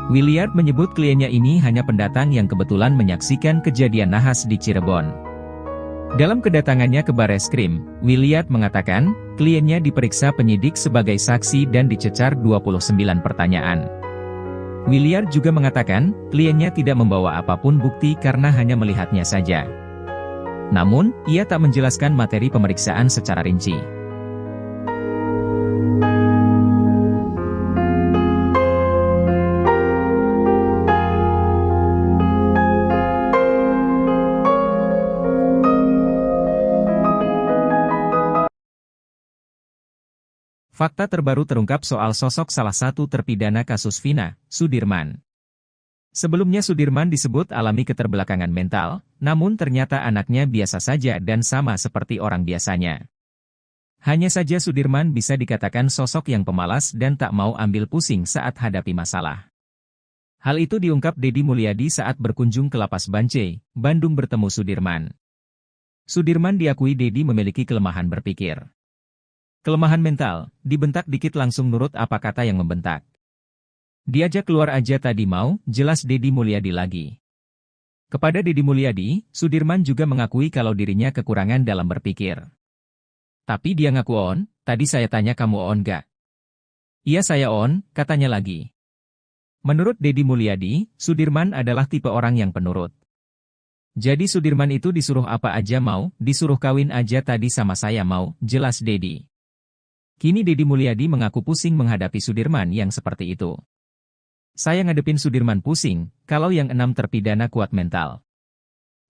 Williard menyebut kliennya ini hanya pendatang yang kebetulan menyaksikan kejadian nahas di Cirebon. Dalam kedatangannya ke Bareskrim, Williard mengatakan, kliennya diperiksa penyidik sebagai saksi dan dicecar 29 pertanyaan. Williard juga mengatakan, kliennya tidak membawa apapun bukti karena hanya melihatnya saja. Namun, ia tak menjelaskan materi pemeriksaan secara rinci. Fakta terbaru terungkap soal sosok salah satu terpidana kasus Vina, Sudirman. Sebelumnya Sudirman disebut alami keterbelakangan mental, namun ternyata anaknya biasa saja dan sama seperti orang biasanya. Hanya saja Sudirman bisa dikatakan sosok yang pemalas dan tak mau ambil pusing saat hadapi masalah. Hal itu diungkap Deddy Mulyadi saat berkunjung ke Lapas Bancai, Bandung bertemu Sudirman. Sudirman diakui Deddy memiliki kelemahan berpikir. Kelemahan mental, dibentak dikit langsung nurut apa kata yang membentak. Diajak keluar aja tadi mau, jelas Deddy Mulyadi lagi. Kepada Deddy Mulyadi, Sudirman juga mengakui kalau dirinya kekurangan dalam berpikir. Tapi dia ngaku on, tadi saya tanya kamu on gak? Iya saya on, katanya lagi. Menurut Deddy Mulyadi, Sudirman adalah tipe orang yang penurut. Jadi Sudirman itu disuruh apa aja mau, disuruh kawin aja tadi sama saya mau, jelas Deddy. Kini Deddy Mulyadi mengaku pusing menghadapi Sudirman yang seperti itu. Saya ngadepin Sudirman pusing, kalau yang 6 terpidana kuat mental.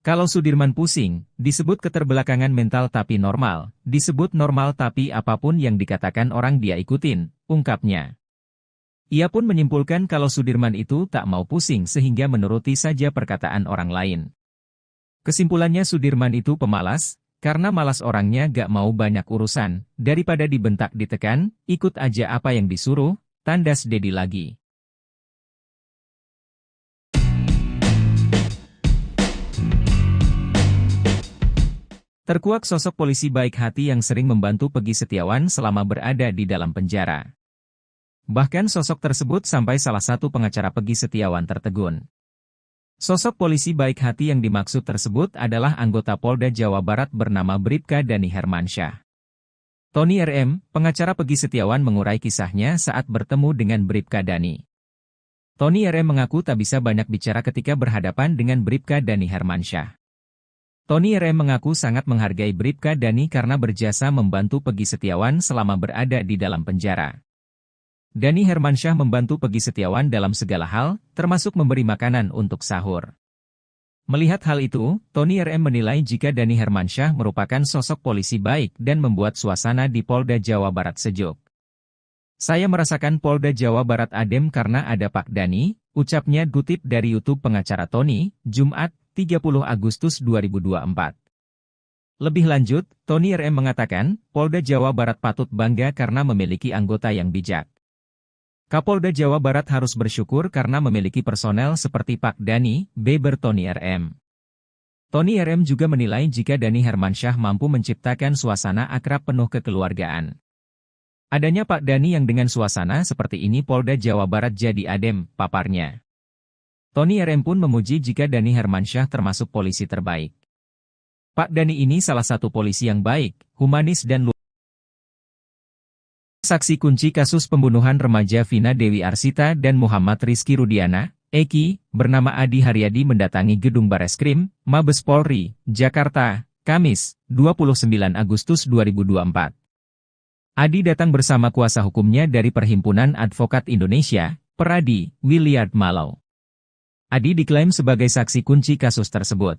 Kalau Sudirman pusing, disebut keterbelakangan mental tapi normal, disebut normal tapi apapun yang dikatakan orang dia ikutin, ungkapnya. Ia pun menyimpulkan kalau Sudirman itu tak mau pusing sehingga menuruti saja perkataan orang lain. Kesimpulannya Sudirman itu pemalas, karena malas orangnya gak mau banyak urusan, daripada dibentak ditekan, ikut aja apa yang disuruh, tandas Deddy lagi. Terkuak sosok polisi baik hati yang sering membantu Peggy Setiawan selama berada di dalam penjara. Bahkan sosok tersebut sampai salah satu pengacara Peggy Setiawan tertegun. Sosok polisi baik hati yang dimaksud tersebut adalah anggota Polda Jawa Barat bernama Bribka Dani Hermansyah. Tony RM, pengacara Peggy Setiawan mengurai kisahnya saat bertemu dengan Bribka Dani. Tony RM mengaku tak bisa banyak bicara ketika berhadapan dengan Bribka Dani Hermansyah. Tony RM mengaku sangat menghargai Bribka Dani karena berjasa membantu Peggy Setiawan selama berada di dalam penjara. Dani Hermansyah membantu Peggy Setiawan dalam segala hal, termasuk memberi makanan untuk sahur. Melihat hal itu, Tony RM menilai jika Dani Hermansyah merupakan sosok polisi baik dan membuat suasana di Polda Jawa Barat sejuk. Saya merasakan Polda Jawa Barat adem karena ada Pak Dani, ucapnya kutip dari YouTube pengacara Tony, Jumat, 30 Agustus 2024. Lebih lanjut, Tony RM mengatakan, Polda Jawa Barat patut bangga karena memiliki anggota yang bijak. Kapolda Jawa Barat harus bersyukur karena memiliki personel seperti Pak Dani, beber Tony RM. Tony RM juga menilai jika Dani Hermansyah mampu menciptakan suasana akrab penuh kekeluargaan. Adanya Pak Dani yang dengan suasana seperti ini Polda Jawa Barat jadi adem, paparnya. Tony RM pun memuji jika Dani Hermansyah termasuk polisi terbaik. Pak Dani ini salah satu polisi yang baik, humanis dan luar. Saksi kunci kasus pembunuhan remaja Vina Dewi Arsita dan Muhammad Rizky Rudiana, Eki, bernama Adi Haryadi mendatangi gedung Bareskrim, Mabes Polri, Jakarta, Kamis, 29 Agustus 2024. Adi datang bersama kuasa hukumnya dari Perhimpunan Advokat Indonesia, Peradi, Williard Malau. Adi diklaim sebagai saksi kunci kasus tersebut.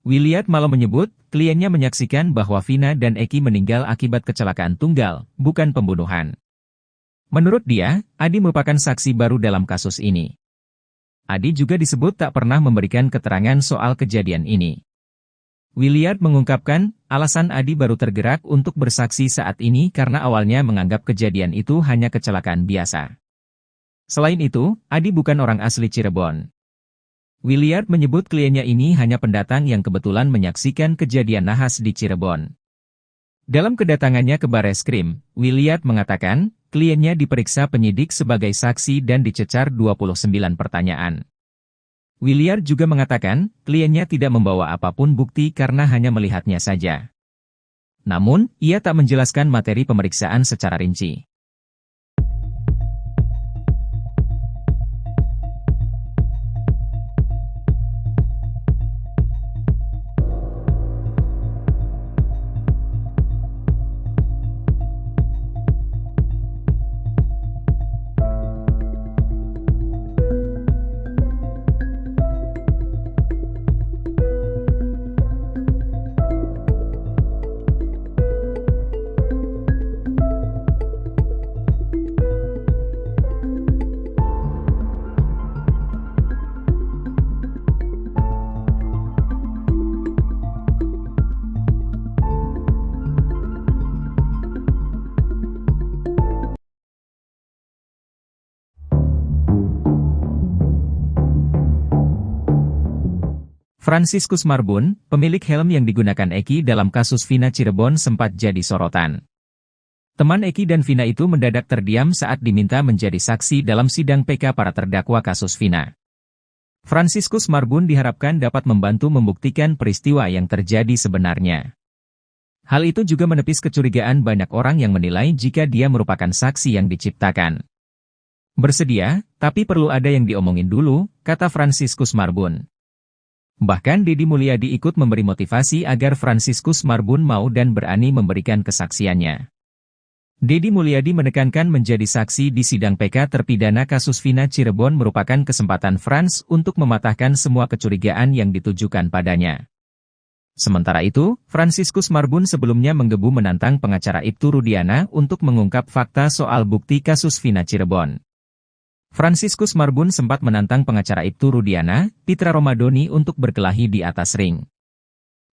Williard Malau menyebut, kliennya menyaksikan bahwa Vina dan Eki meninggal akibat kecelakaan tunggal, bukan pembunuhan. Menurut dia, Adi merupakan saksi baru dalam kasus ini. Adi juga disebut tak pernah memberikan keterangan soal kejadian ini. Williard mengungkapkan, alasan Adi baru tergerak untuk bersaksi saat ini karena awalnya menganggap kejadian itu hanya kecelakaan biasa. Selain itu, Adi bukan orang asli Cirebon. Williard menyebut kliennya ini hanya pendatang yang kebetulan menyaksikan kejadian nahas di Cirebon. Dalam kedatangannya ke Bareskrim, Williard mengatakan, kliennya diperiksa penyidik sebagai saksi dan dicecar 29 pertanyaan. Williard juga mengatakan, kliennya tidak membawa apapun bukti karena hanya melihatnya saja. Namun, ia tak menjelaskan materi pemeriksaan secara rinci. Franciscus Marbun, pemilik helm yang digunakan Eki dalam kasus Vina Cirebon sempat jadi sorotan. Teman Eki dan Vina itu mendadak terdiam saat diminta menjadi saksi dalam sidang PK para terdakwa kasus Vina. Franciscus Marbun diharapkan dapat membantu membuktikan peristiwa yang terjadi sebenarnya. Hal itu juga menepis kecurigaan banyak orang yang menilai jika dia merupakan saksi yang diciptakan. Bersedia, tapi perlu ada yang diomongin dulu, kata Franciscus Marbun. Bahkan Deddy Mulyadi ikut memberi motivasi agar Franciscus Marbun mau dan berani memberikan kesaksiannya. Deddy Mulyadi menekankan menjadi saksi di sidang PK terpidana kasus Vina Cirebon merupakan kesempatan Frans untuk mematahkan semua kecurigaan yang ditujukan padanya. Sementara itu, Franciscus Marbun sebelumnya menggebu menantang pengacara Ibtu Rudiana untuk mengungkap fakta soal bukti kasus Vina Cirebon. Franciscus Marbun sempat menantang pengacara Ibtu Rudiana, Pitra Romadoni untuk berkelahi di atas ring.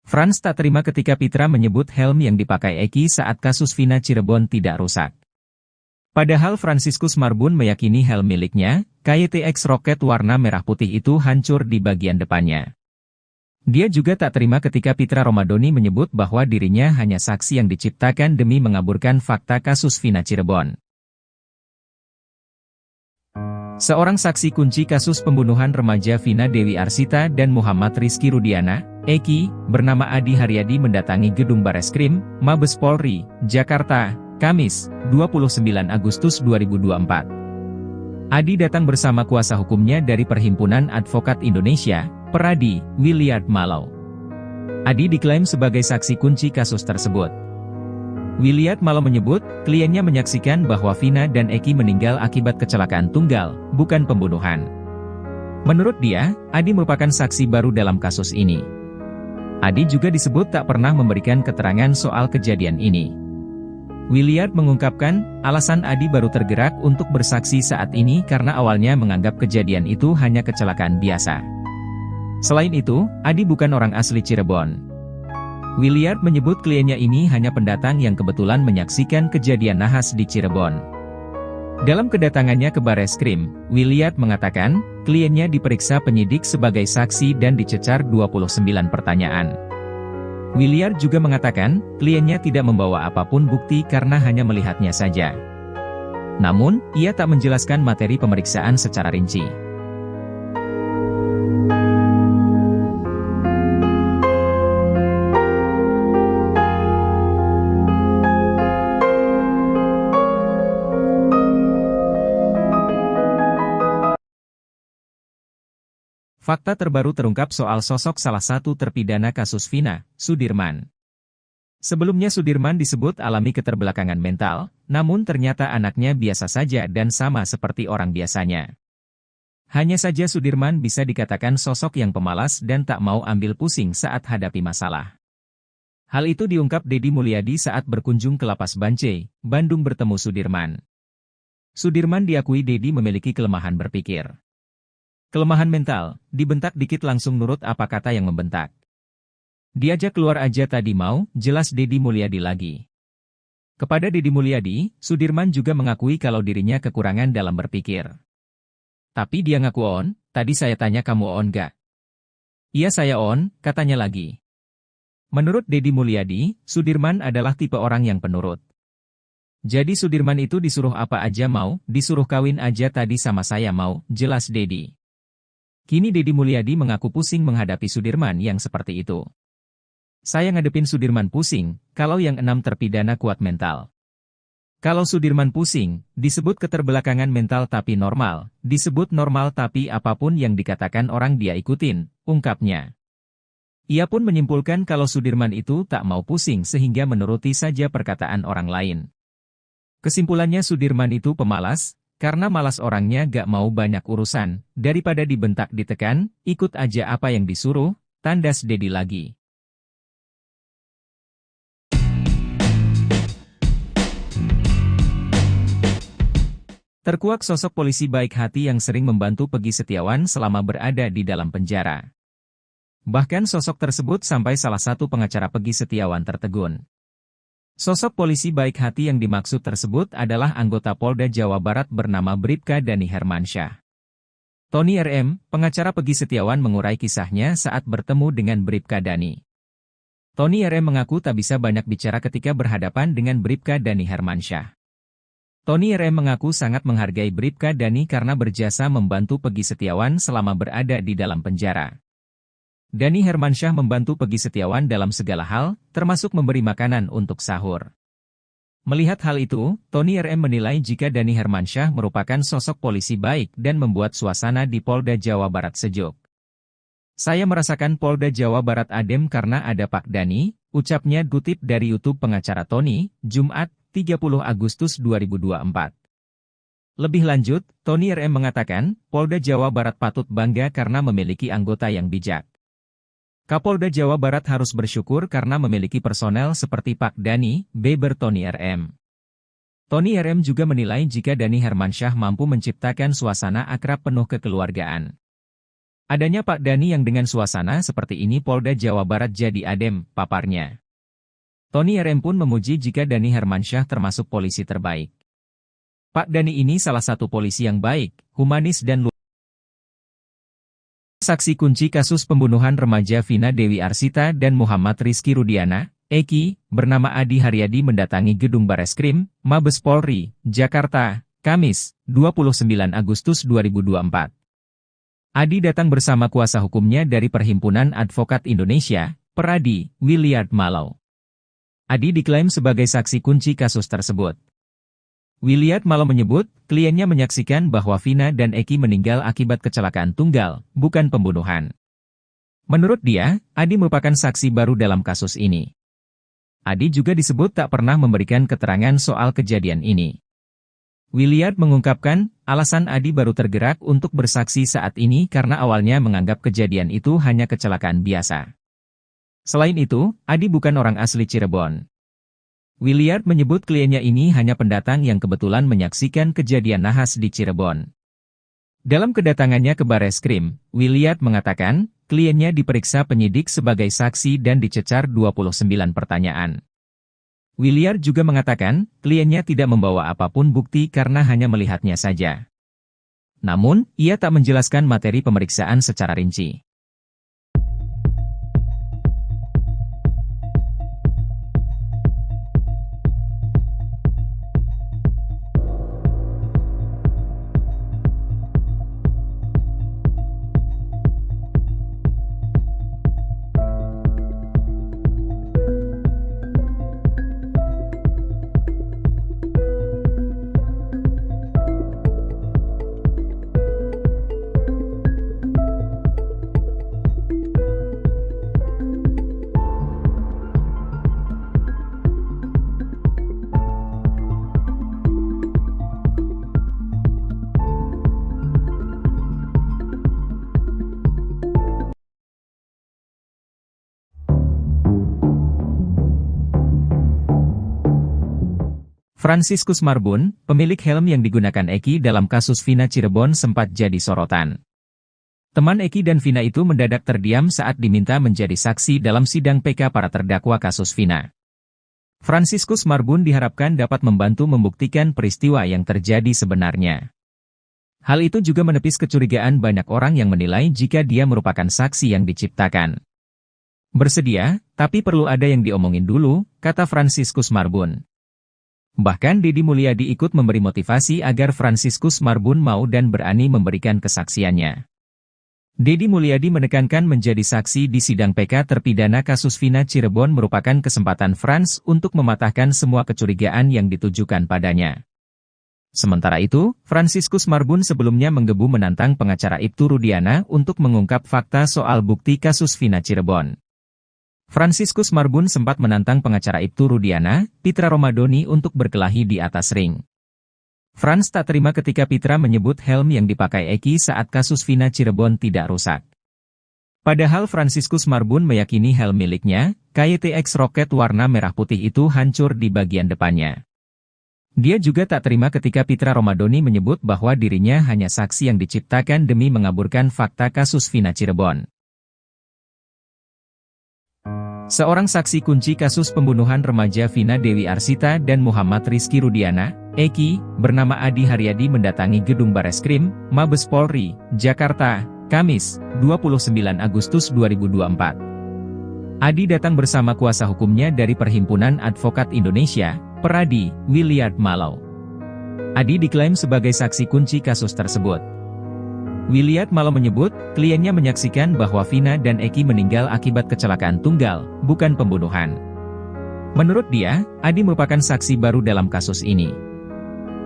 Frans tak terima ketika Pitra menyebut helm yang dipakai Eki saat kasus Vina Cirebon tidak rusak. Padahal Franciscus Marbun meyakini helm miliknya, KYTX Rocket warna merah putih itu hancur di bagian depannya. Dia juga tak terima ketika Pitra Romadoni menyebut bahwa dirinya hanya saksi yang diciptakan demi mengaburkan fakta kasus Vina Cirebon. Seorang saksi kunci kasus pembunuhan remaja Vina Dewi Arsita dan Muhammad Rizky Rudiana, Eki, bernama Adi Haryadi mendatangi gedung Bareskrim, Mabes Polri, Jakarta, Kamis, 29 Agustus 2024. Adi datang bersama kuasa hukumnya dari Perhimpunan Advokat Indonesia, Peradi, Williard Malau. Adi diklaim sebagai saksi kunci kasus tersebut. Williard Malau menyebut, kliennya menyaksikan bahwa Vina dan Eki meninggal akibat kecelakaan tunggal, bukan pembunuhan. Menurut dia, Adi merupakan saksi baru dalam kasus ini. Adi juga disebut tak pernah memberikan keterangan soal kejadian ini. Williard mengungkapkan, alasan Adi baru tergerak untuk bersaksi saat ini karena awalnya menganggap kejadian itu hanya kecelakaan biasa. Selain itu, Adi bukan orang asli Cirebon. Williard menyebut kliennya ini hanya pendatang yang kebetulan menyaksikan kejadian nahas di Cirebon. Dalam kedatangannya ke Bareskrim, Williard mengatakan, kliennya diperiksa penyidik sebagai saksi dan dicecar 29 pertanyaan. Williard juga mengatakan, kliennya tidak membawa apapun bukti karena hanya melihatnya saja. Namun, ia tak menjelaskan materi pemeriksaan secara rinci. Fakta terbaru terungkap soal sosok salah satu terpidana kasus Vina, Sudirman. Sebelumnya Sudirman disebut alami keterbelakangan mental, namun ternyata anaknya biasa saja dan sama seperti orang biasanya. Hanya saja Sudirman bisa dikatakan sosok yang pemalas dan tak mau ambil pusing saat hadapi masalah. Hal itu diungkap Deddy Mulyadi saat berkunjung ke Lapas Bancai, Bandung bertemu Sudirman. Sudirman diakui Deddy memiliki kelemahan berpikir. Kelemahan mental, dibentak dikit langsung nurut apa kata yang membentak. Diajak keluar aja tadi mau, jelas Deddy Mulyadi lagi. Kepada Deddy Mulyadi, Sudirman juga mengakui kalau dirinya kekurangan dalam berpikir. Tapi dia ngaku on, tadi saya tanya kamu on gak? Iya saya on, katanya lagi. Menurut Deddy Mulyadi, Sudirman adalah tipe orang yang penurut. Jadi Sudirman itu disuruh apa aja mau, disuruh kawin aja tadi sama saya mau, jelas Deddy. Kini Deddy Mulyadi mengaku pusing menghadapi Sudirman yang seperti itu. Saya ngadepin Sudirman pusing, kalau yang 6 terpidana kuat mental. Kalau Sudirman pusing, disebut keterbelakangan mental tapi normal, disebut normal tapi apapun yang dikatakan orang dia ikutin, ungkapnya. Ia pun menyimpulkan kalau Sudirman itu tak mau pusing sehingga menuruti saja perkataan orang lain. Kesimpulannya Sudirman itu pemalas, karena malas orangnya gak mau banyak urusan, daripada dibentak ditekan, ikut aja apa yang disuruh, tandas Deddy lagi. Terkuak sosok polisi baik hati yang sering membantu Peggy Setiawan selama berada di dalam penjara. Bahkan sosok tersebut sampai salah satu pengacara Peggy Setiawan tertegun. Sosok polisi baik hati yang dimaksud tersebut adalah anggota Polda Jawa Barat bernama Bribka Dani Hermansyah. Tony RM, pengacara Peggy Setiawan mengurai kisahnya saat bertemu dengan Bribka Dani. Tony RM mengaku tak bisa banyak bicara ketika berhadapan dengan Bribka Dani Hermansyah. Tony RM mengaku sangat menghargai Bribka Dani karena berjasa membantu Peggy Setiawan selama berada di dalam penjara. Dani Hermansyah membantu Peggy Setiawan dalam segala hal, termasuk memberi makanan untuk sahur. Melihat hal itu, Tony RM menilai jika Dani Hermansyah merupakan sosok polisi baik dan membuat suasana di Polda Jawa Barat sejuk. Saya merasakan Polda Jawa Barat adem karena ada Pak Dani, ucapnya kutip dari YouTube pengacara Tony, Jumat, 30 Agustus 2024. Lebih lanjut, Tony RM mengatakan, Polda Jawa Barat patut bangga karena memiliki anggota yang bijak. Kapolda Jawa Barat harus bersyukur karena memiliki personel seperti Pak Dani, beber Tony RM. Tony RM juga menilai jika Dani Hermansyah mampu menciptakan suasana akrab penuh kekeluargaan. Adanya Pak Dani yang dengan suasana seperti ini Polda Jawa Barat jadi adem, paparnya. Tony RM pun memuji jika Dani Hermansyah termasuk polisi terbaik. Pak Dani ini salah satu polisi yang baik, humanis dan luar. Saksi kunci kasus pembunuhan remaja Vina Dewi Arsita dan Muhammad Rizky Rudiana, Eki, bernama Adi Haryadi mendatangi gedung Bareskrim, Mabes Polri, Jakarta, Kamis, 29 Agustus 2024. Adi datang bersama kuasa hukumnya dari Perhimpunan Advokat Indonesia, Peradi, Williard Mallow. Adi diklaim sebagai saksi kunci kasus tersebut. Williard Mallow menyebut, kliennya menyaksikan bahwa Vina dan Eki meninggal akibat kecelakaan tunggal, bukan pembunuhan. Menurut dia, Adi merupakan saksi baru dalam kasus ini. Adi juga disebut tak pernah memberikan keterangan soal kejadian ini. Williard mengungkapkan, alasan Adi baru tergerak untuk bersaksi saat ini karena awalnya menganggap kejadian itu hanya kecelakaan biasa. Selain itu, Adi bukan orang asli Cirebon. Williard menyebut kliennya ini hanya pendatang yang kebetulan menyaksikan kejadian nahas di Cirebon. Dalam kedatangannya ke Bareskrim, Williard mengatakan, kliennya diperiksa penyidik sebagai saksi dan dicecar 29 pertanyaan. Williard juga mengatakan, kliennya tidak membawa apapun bukti karena hanya melihatnya saja. Namun, ia tak menjelaskan materi pemeriksaan secara rinci. Franciscus Marbun, pemilik helm yang digunakan Eki dalam kasus Vina Cirebon sempat jadi sorotan. Teman Eki dan Vina itu mendadak terdiam saat diminta menjadi saksi dalam sidang PK para terdakwa kasus Vina. Franciscus Marbun diharapkan dapat membantu membuktikan peristiwa yang terjadi sebenarnya. Hal itu juga menepis kecurigaan banyak orang yang menilai jika dia merupakan saksi yang diciptakan. Bersedia, tapi perlu ada yang diomongin dulu, kata Franciscus Marbun. Bahkan Deddy Mulyadi ikut memberi motivasi agar Franciscus Marbun mau dan berani memberikan kesaksiannya. Deddy Mulyadi menekankan menjadi saksi di sidang PK terpidana kasus Vina Cirebon merupakan kesempatan Frans untuk mematahkan semua kecurigaan yang ditujukan padanya. Sementara itu, Franciscus Marbun sebelumnya menggebu menantang pengacara Ibtu Rudiana untuk mengungkap fakta soal bukti kasus Vina Cirebon. Franciscus Marbun sempat menantang pengacara Ibtu Rudiana, Pitra Romadoni untuk berkelahi di atas ring. Frans tak terima ketika Pitra menyebut helm yang dipakai Eki saat kasus Vina Cirebon tidak rusak. Padahal Franciscus Marbun meyakini helm miliknya, KYTX Rocket warna merah putih itu hancur di bagian depannya. Dia juga tak terima ketika Pitra Romadoni menyebut bahwa dirinya hanya saksi yang diciptakan demi mengaburkan fakta kasus Vina Cirebon. Seorang saksi kunci kasus pembunuhan remaja Vina Dewi Arsita dan Muhammad Rizky Rudiana, Eki, bernama Adi Haryadi mendatangi gedung Bareskrim, Mabes Polri, Jakarta, Kamis, 29 Agustus 2024. Adi datang bersama kuasa hukumnya dari Perhimpunan Advokat Indonesia, Peradi, Williard Mallow. Adi diklaim sebagai saksi kunci kasus tersebut. Williard Mallow menyebut, kliennya menyaksikan bahwa Vina dan Eki meninggal akibat kecelakaan tunggal, bukan pembunuhan. Menurut dia, Adi merupakan saksi baru dalam kasus ini.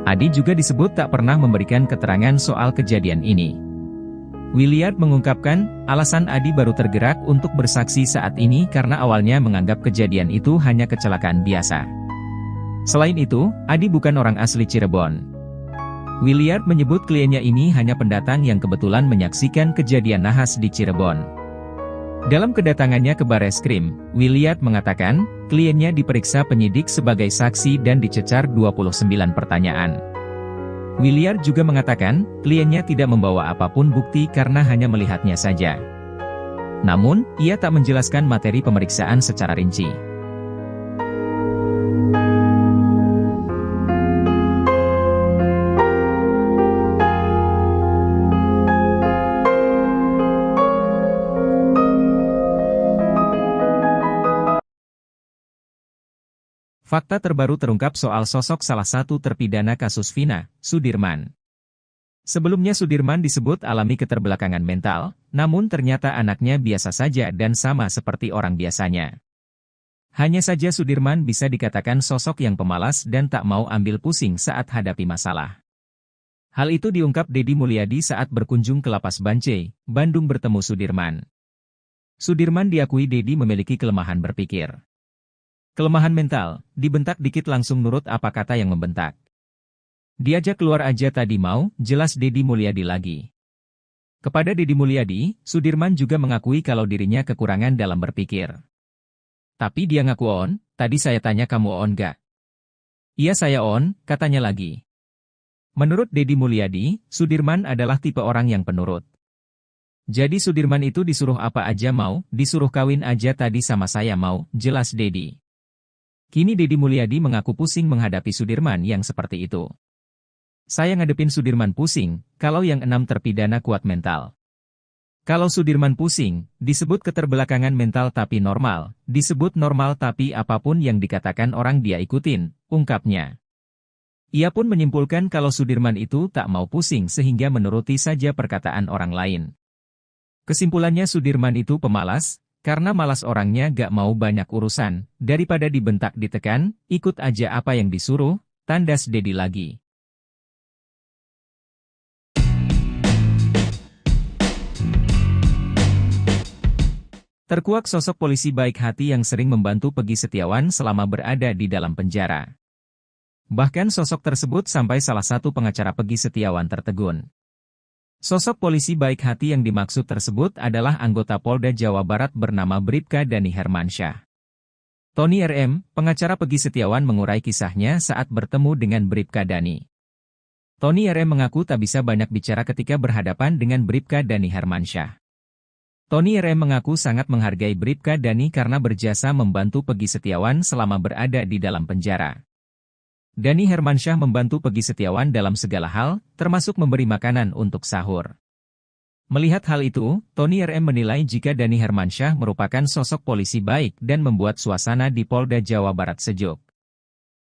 Adi juga disebut tak pernah memberikan keterangan soal kejadian ini. Williard mengungkapkan, alasan Adi baru tergerak untuk bersaksi saat ini karena awalnya menganggap kejadian itu hanya kecelakaan biasa. Selain itu, Adi bukan orang asli Cirebon. Williard menyebut kliennya ini hanya pendatang yang kebetulan menyaksikan kejadian nahas di Cirebon. Dalam kedatangannya ke Bareskrim, Williard mengatakan, kliennya diperiksa penyidik sebagai saksi dan dicecar 29 pertanyaan. Williard juga mengatakan, kliennya tidak membawa apapun bukti karena hanya melihatnya saja. Namun, ia tak menjelaskan materi pemeriksaan secara rinci. Fakta terbaru terungkap soal sosok salah satu terpidana kasus Vina, Sudirman. Sebelumnya Sudirman disebut alami keterbelakangan mental, namun ternyata anaknya biasa saja dan sama seperti orang biasanya. Hanya saja Sudirman bisa dikatakan sosok yang pemalas dan tak mau ambil pusing saat hadapi masalah. Hal itu diungkap Deddy Mulyadi saat berkunjung ke Lapas Bancai, Bandung bertemu Sudirman. Sudirman diakui Deddy memiliki kelemahan berpikir. Kelemahan mental, dibentak dikit langsung nurut apa kata yang membentak. Diajak keluar aja tadi mau, jelas Deddy Mulyadi lagi. Kepada Deddy Mulyadi, Sudirman juga mengakui kalau dirinya kekurangan dalam berpikir. Tapi dia ngaku on, tadi saya tanya kamu on gak? Iya saya on, katanya lagi. Menurut Deddy Mulyadi, Sudirman adalah tipe orang yang penurut. Jadi Sudirman itu disuruh apa aja mau, disuruh kawin aja tadi sama saya mau, jelas Deddy. Kini Deddy Mulyadi mengaku pusing menghadapi Sudirman yang seperti itu. Saya ngadepin Sudirman pusing, kalau yang 6 terpidana kuat mental. Kalau Sudirman pusing, disebut keterbelakangan mental tapi normal, disebut normal tapi apapun yang dikatakan orang dia ikutin, ungkapnya. Ia pun menyimpulkan kalau Sudirman itu tak mau pusing sehingga menuruti saja perkataan orang lain. Kesimpulannya Sudirman itu pemalas, karena malas orangnya gak mau banyak urusan, daripada dibentak ditekan, ikut aja apa yang disuruh, tandas Deddy lagi. Terkuak sosok polisi baik hati yang sering membantu Peggy Setiawan selama berada di dalam penjara. Bahkan sosok tersebut sampai salah satu pengacara Peggy Setiawan tertegun. Sosok polisi baik hati yang dimaksud tersebut adalah anggota Polda Jawa Barat bernama Bribka Dani Hermansyah. Tony RM, pengacara Peggy Setiawan mengurai kisahnya saat bertemu dengan Bribka Dani. Tony RM mengaku tak bisa banyak bicara ketika berhadapan dengan Bribka Dani Hermansyah. Tony RM mengaku sangat menghargai Bribka Dani karena berjasa membantu Peggy Setiawan selama berada di dalam penjara. Dani Hermansyah membantu Peggy Setiawan dalam segala hal, termasuk memberi makanan untuk sahur. Melihat hal itu, Tony RM menilai jika Dani Hermansyah merupakan sosok polisi baik dan membuat suasana di Polda Jawa Barat sejuk.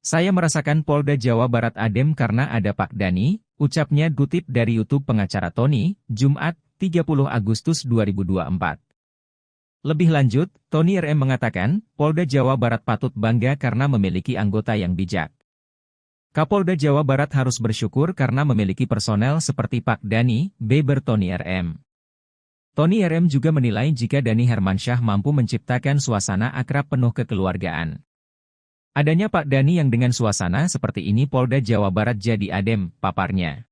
Saya merasakan Polda Jawa Barat adem karena ada Pak Dani, ucapnya kutip dari YouTube pengacara Tony, Jumat, 30 Agustus 2024. Lebih lanjut, Tony RM mengatakan, Polda Jawa Barat patut bangga karena memiliki anggota yang bijak. Kapolda Jawa Barat harus bersyukur karena memiliki personel seperti Pak Dani, beber Tony RM. Tony RM juga menilai jika Dani Hermansyah mampu menciptakan suasana akrab penuh kekeluargaan. Adanya Pak Dani yang dengan suasana seperti ini Polda Jawa Barat jadi adem, paparnya.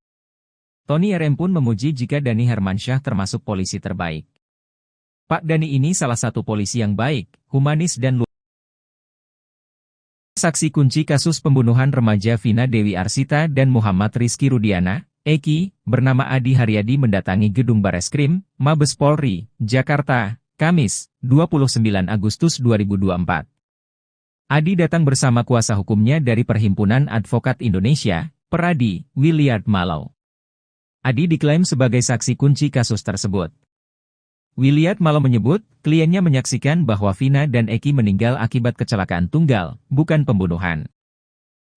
Tony RM pun memuji jika Dani Hermansyah termasuk polisi terbaik. Pak Dani ini salah satu polisi yang baik, humanis dan luar. Saksi kunci kasus pembunuhan remaja Vina Dewi Arsita dan Muhammad Rizky Rudiana, Eki, bernama Adi Haryadi mendatangi gedung Bareskrim, Mabes Polri, Jakarta, Kamis, 29 Agustus 2024. Adi datang bersama kuasa hukumnya dari Perhimpunan Advokat Indonesia, Peradi, Williard Malau. Adi diklaim sebagai saksi kunci kasus tersebut. Williard Malau menyebut, kliennya menyaksikan bahwa Vina dan Eki meninggal akibat kecelakaan tunggal, bukan pembunuhan.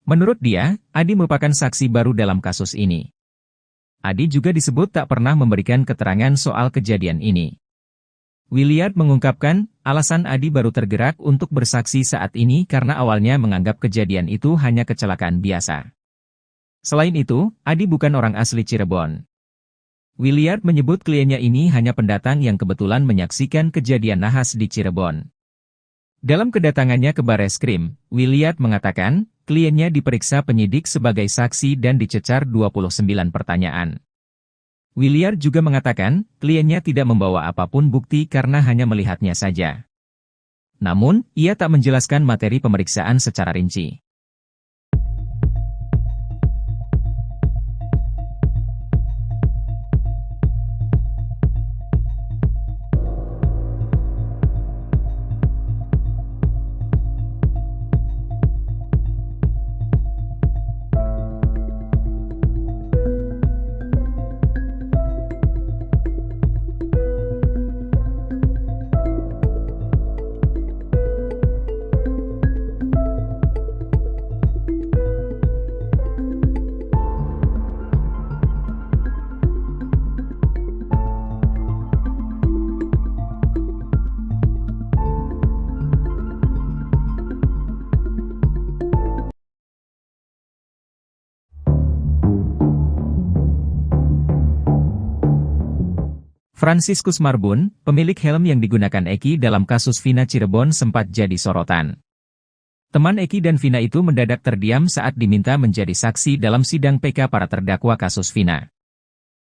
Menurut dia, Adi merupakan saksi baru dalam kasus ini. Adi juga disebut tak pernah memberikan keterangan soal kejadian ini. Williard mengungkapkan, alasan Adi baru tergerak untuk bersaksi saat ini karena awalnya menganggap kejadian itu hanya kecelakaan biasa. Selain itu, Adi bukan orang asli Cirebon. Williard menyebut kliennya ini hanya pendatang yang kebetulan menyaksikan kejadian nahas di Cirebon. Dalam kedatangannya ke Bareskrim, Williard mengatakan, kliennya diperiksa penyidik sebagai saksi dan dicecar 29 pertanyaan. Williard juga mengatakan, kliennya tidak membawa apapun bukti karena hanya melihatnya saja. Namun, ia tak menjelaskan materi pemeriksaan secara rinci. Franciscus Marbun, pemilik helm yang digunakan Eki dalam kasus Vina Cirebon sempat jadi sorotan. Teman Eki dan Vina itu mendadak terdiam saat diminta menjadi saksi dalam sidang PK para terdakwa kasus Vina.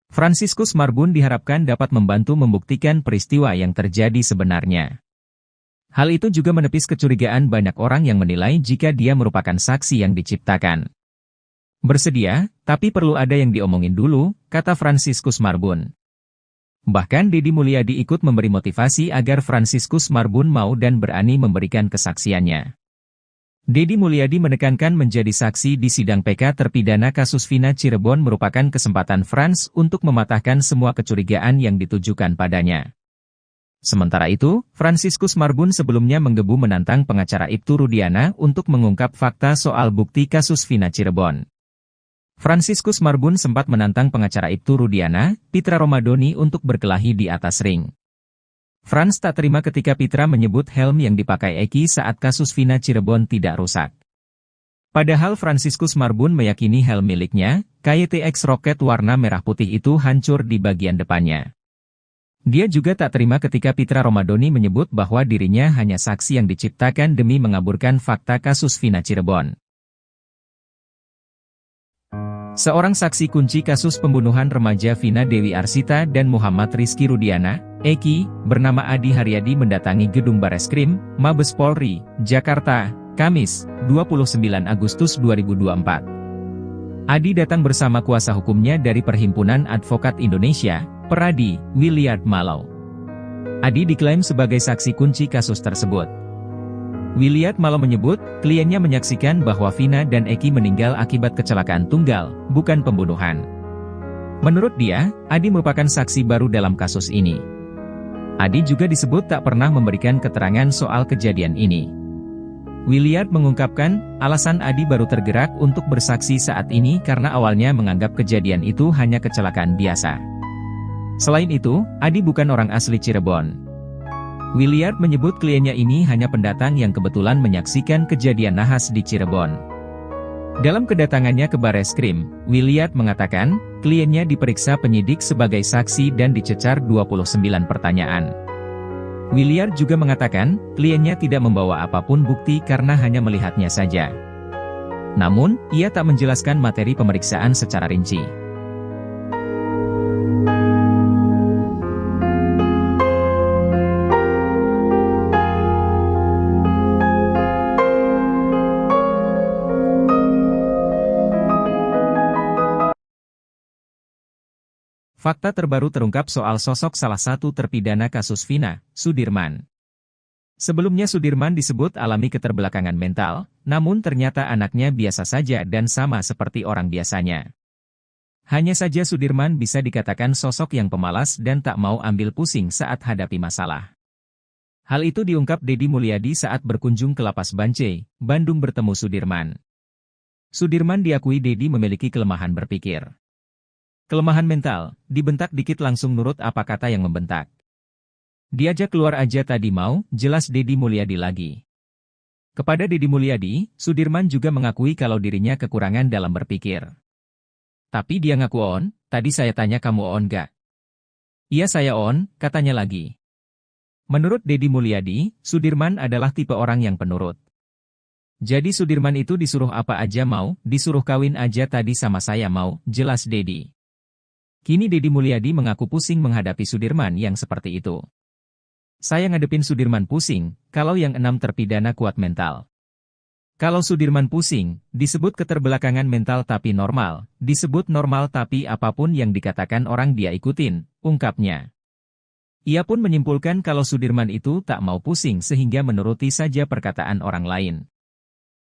Franciscus Marbun diharapkan dapat membantu membuktikan peristiwa yang terjadi sebenarnya. Hal itu juga menepis kecurigaan banyak orang yang menilai jika dia merupakan saksi yang diciptakan. Bersedia, tapi perlu ada yang diomongin dulu, kata Franciscus Marbun. Bahkan Deddy Mulyadi ikut memberi motivasi agar Franciscus Marbun mau dan berani memberikan kesaksiannya. Deddy Mulyadi menekankan menjadi saksi di sidang PK terpidana kasus Vina Cirebon merupakan kesempatan Frans untuk mematahkan semua kecurigaan yang ditujukan padanya. Sementara itu, Franciscus Marbun sebelumnya menggebu menantang pengacara Ibtu Rudiana untuk mengungkap fakta soal bukti kasus Vina Cirebon. Franciscus Marbun sempat menantang pengacara Ibtu Rudiana, Pitra Romadoni untuk berkelahi di atas ring. Frans tak terima ketika Pitra menyebut helm yang dipakai Eki saat kasus Vina Cirebon tidak rusak. Padahal Franciscus Marbun meyakini helm miliknya, KYTX Rocket warna merah putih itu hancur di bagian depannya. Dia juga tak terima ketika Pitra Romadoni menyebut bahwa dirinya hanya saksi yang diciptakan demi mengaburkan fakta kasus Vina Cirebon. Seorang saksi kunci kasus pembunuhan remaja Vina Dewi Arsita dan Muhammad Rizky Rudiana, Eki, bernama Adi Haryadi mendatangi gedung Bareskrim, Mabes Polri, Jakarta, Kamis, 29 Agustus 2024. Adi datang bersama kuasa hukumnya dari Perhimpunan Advokat Indonesia, Peradi, Williard Malau. Adi diklaim sebagai saksi kunci kasus tersebut. Williard Malau menyebut, kliennya menyaksikan bahwa Vina dan Eki meninggal akibat kecelakaan tunggal, bukan pembunuhan. Menurut dia, Adi merupakan saksi baru dalam kasus ini. Adi juga disebut tak pernah memberikan keterangan soal kejadian ini. Williard mengungkapkan, alasan Adi baru tergerak untuk bersaksi saat ini karena awalnya menganggap kejadian itu hanya kecelakaan biasa. Selain itu, Adi bukan orang asli Cirebon. Williard menyebut kliennya ini hanya pendatang yang kebetulan menyaksikan kejadian nahas di Cirebon. Dalam kedatangannya ke Bareskrim, Williard mengatakan, kliennya diperiksa penyidik sebagai saksi dan dicecar 29 pertanyaan. Williard juga mengatakan, kliennya tidak membawa apapun bukti karena hanya melihatnya saja. Namun, ia tak menjelaskan materi pemeriksaan secara rinci. Fakta terbaru terungkap soal sosok salah satu terpidana kasus Vina, Sudirman. Sebelumnya Sudirman disebut alami keterbelakangan mental, namun ternyata anaknya biasa saja dan sama seperti orang biasanya. Hanya saja Sudirman bisa dikatakan sosok yang pemalas dan tak mau ambil pusing saat hadapi masalah. Hal itu diungkap Deddy Mulyadi saat berkunjung ke Lapas Bancai, Bandung bertemu Sudirman. Sudirman diakui Deddy memiliki kelemahan berpikir. Kelemahan mental, dibentak dikit langsung nurut apa kata yang membentak. Diajak keluar aja tadi mau, jelas Deddy Mulyadi lagi. Kepada Deddy Mulyadi, Sudirman juga mengakui kalau dirinya kekurangan dalam berpikir. Tapi dia ngaku on, tadi saya tanya kamu on gak? Iya saya on, katanya lagi. Menurut Deddy Mulyadi, Sudirman adalah tipe orang yang penurut. Jadi Sudirman itu disuruh apa aja mau, disuruh kawin aja tadi sama saya mau, jelas Deddy. Kini Deddy Mulyadi mengaku pusing menghadapi Sudirman yang seperti itu. Saya ngadepin Sudirman pusing, kalau yang 6 terpidana kuat mental. Kalau Sudirman pusing, disebut keterbelakangan mental tapi normal, disebut normal tapi apapun yang dikatakan orang dia ikutin, ungkapnya. Ia pun menyimpulkan kalau Sudirman itu tak mau pusing sehingga menuruti saja perkataan orang lain.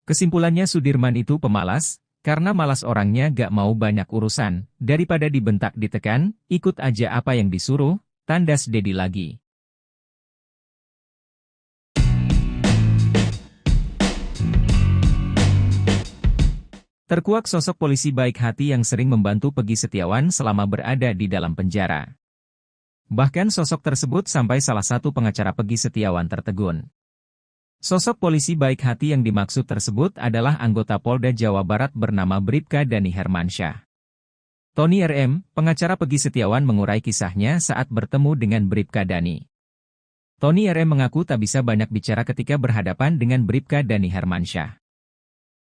Kesimpulannya Sudirman itu pemalas, karena malas orangnya gak mau banyak urusan, daripada dibentak ditekan, ikut aja apa yang disuruh, tandas Deddy lagi. Terkuak sosok polisi baik hati yang sering membantu Peggy Setiawan selama berada di dalam penjara. Bahkan sosok tersebut sampai salah satu pengacara Peggy Setiawan tertegun. Sosok polisi baik hati yang dimaksud tersebut adalah anggota Polda Jawa Barat bernama Bribka Dani Hermansyah. Tony RM, pengacara Peggy Setiawan mengurai kisahnya saat bertemu dengan Bribka Dani. Tony RM mengaku tak bisa banyak bicara ketika berhadapan dengan Bribka Dani Hermansyah.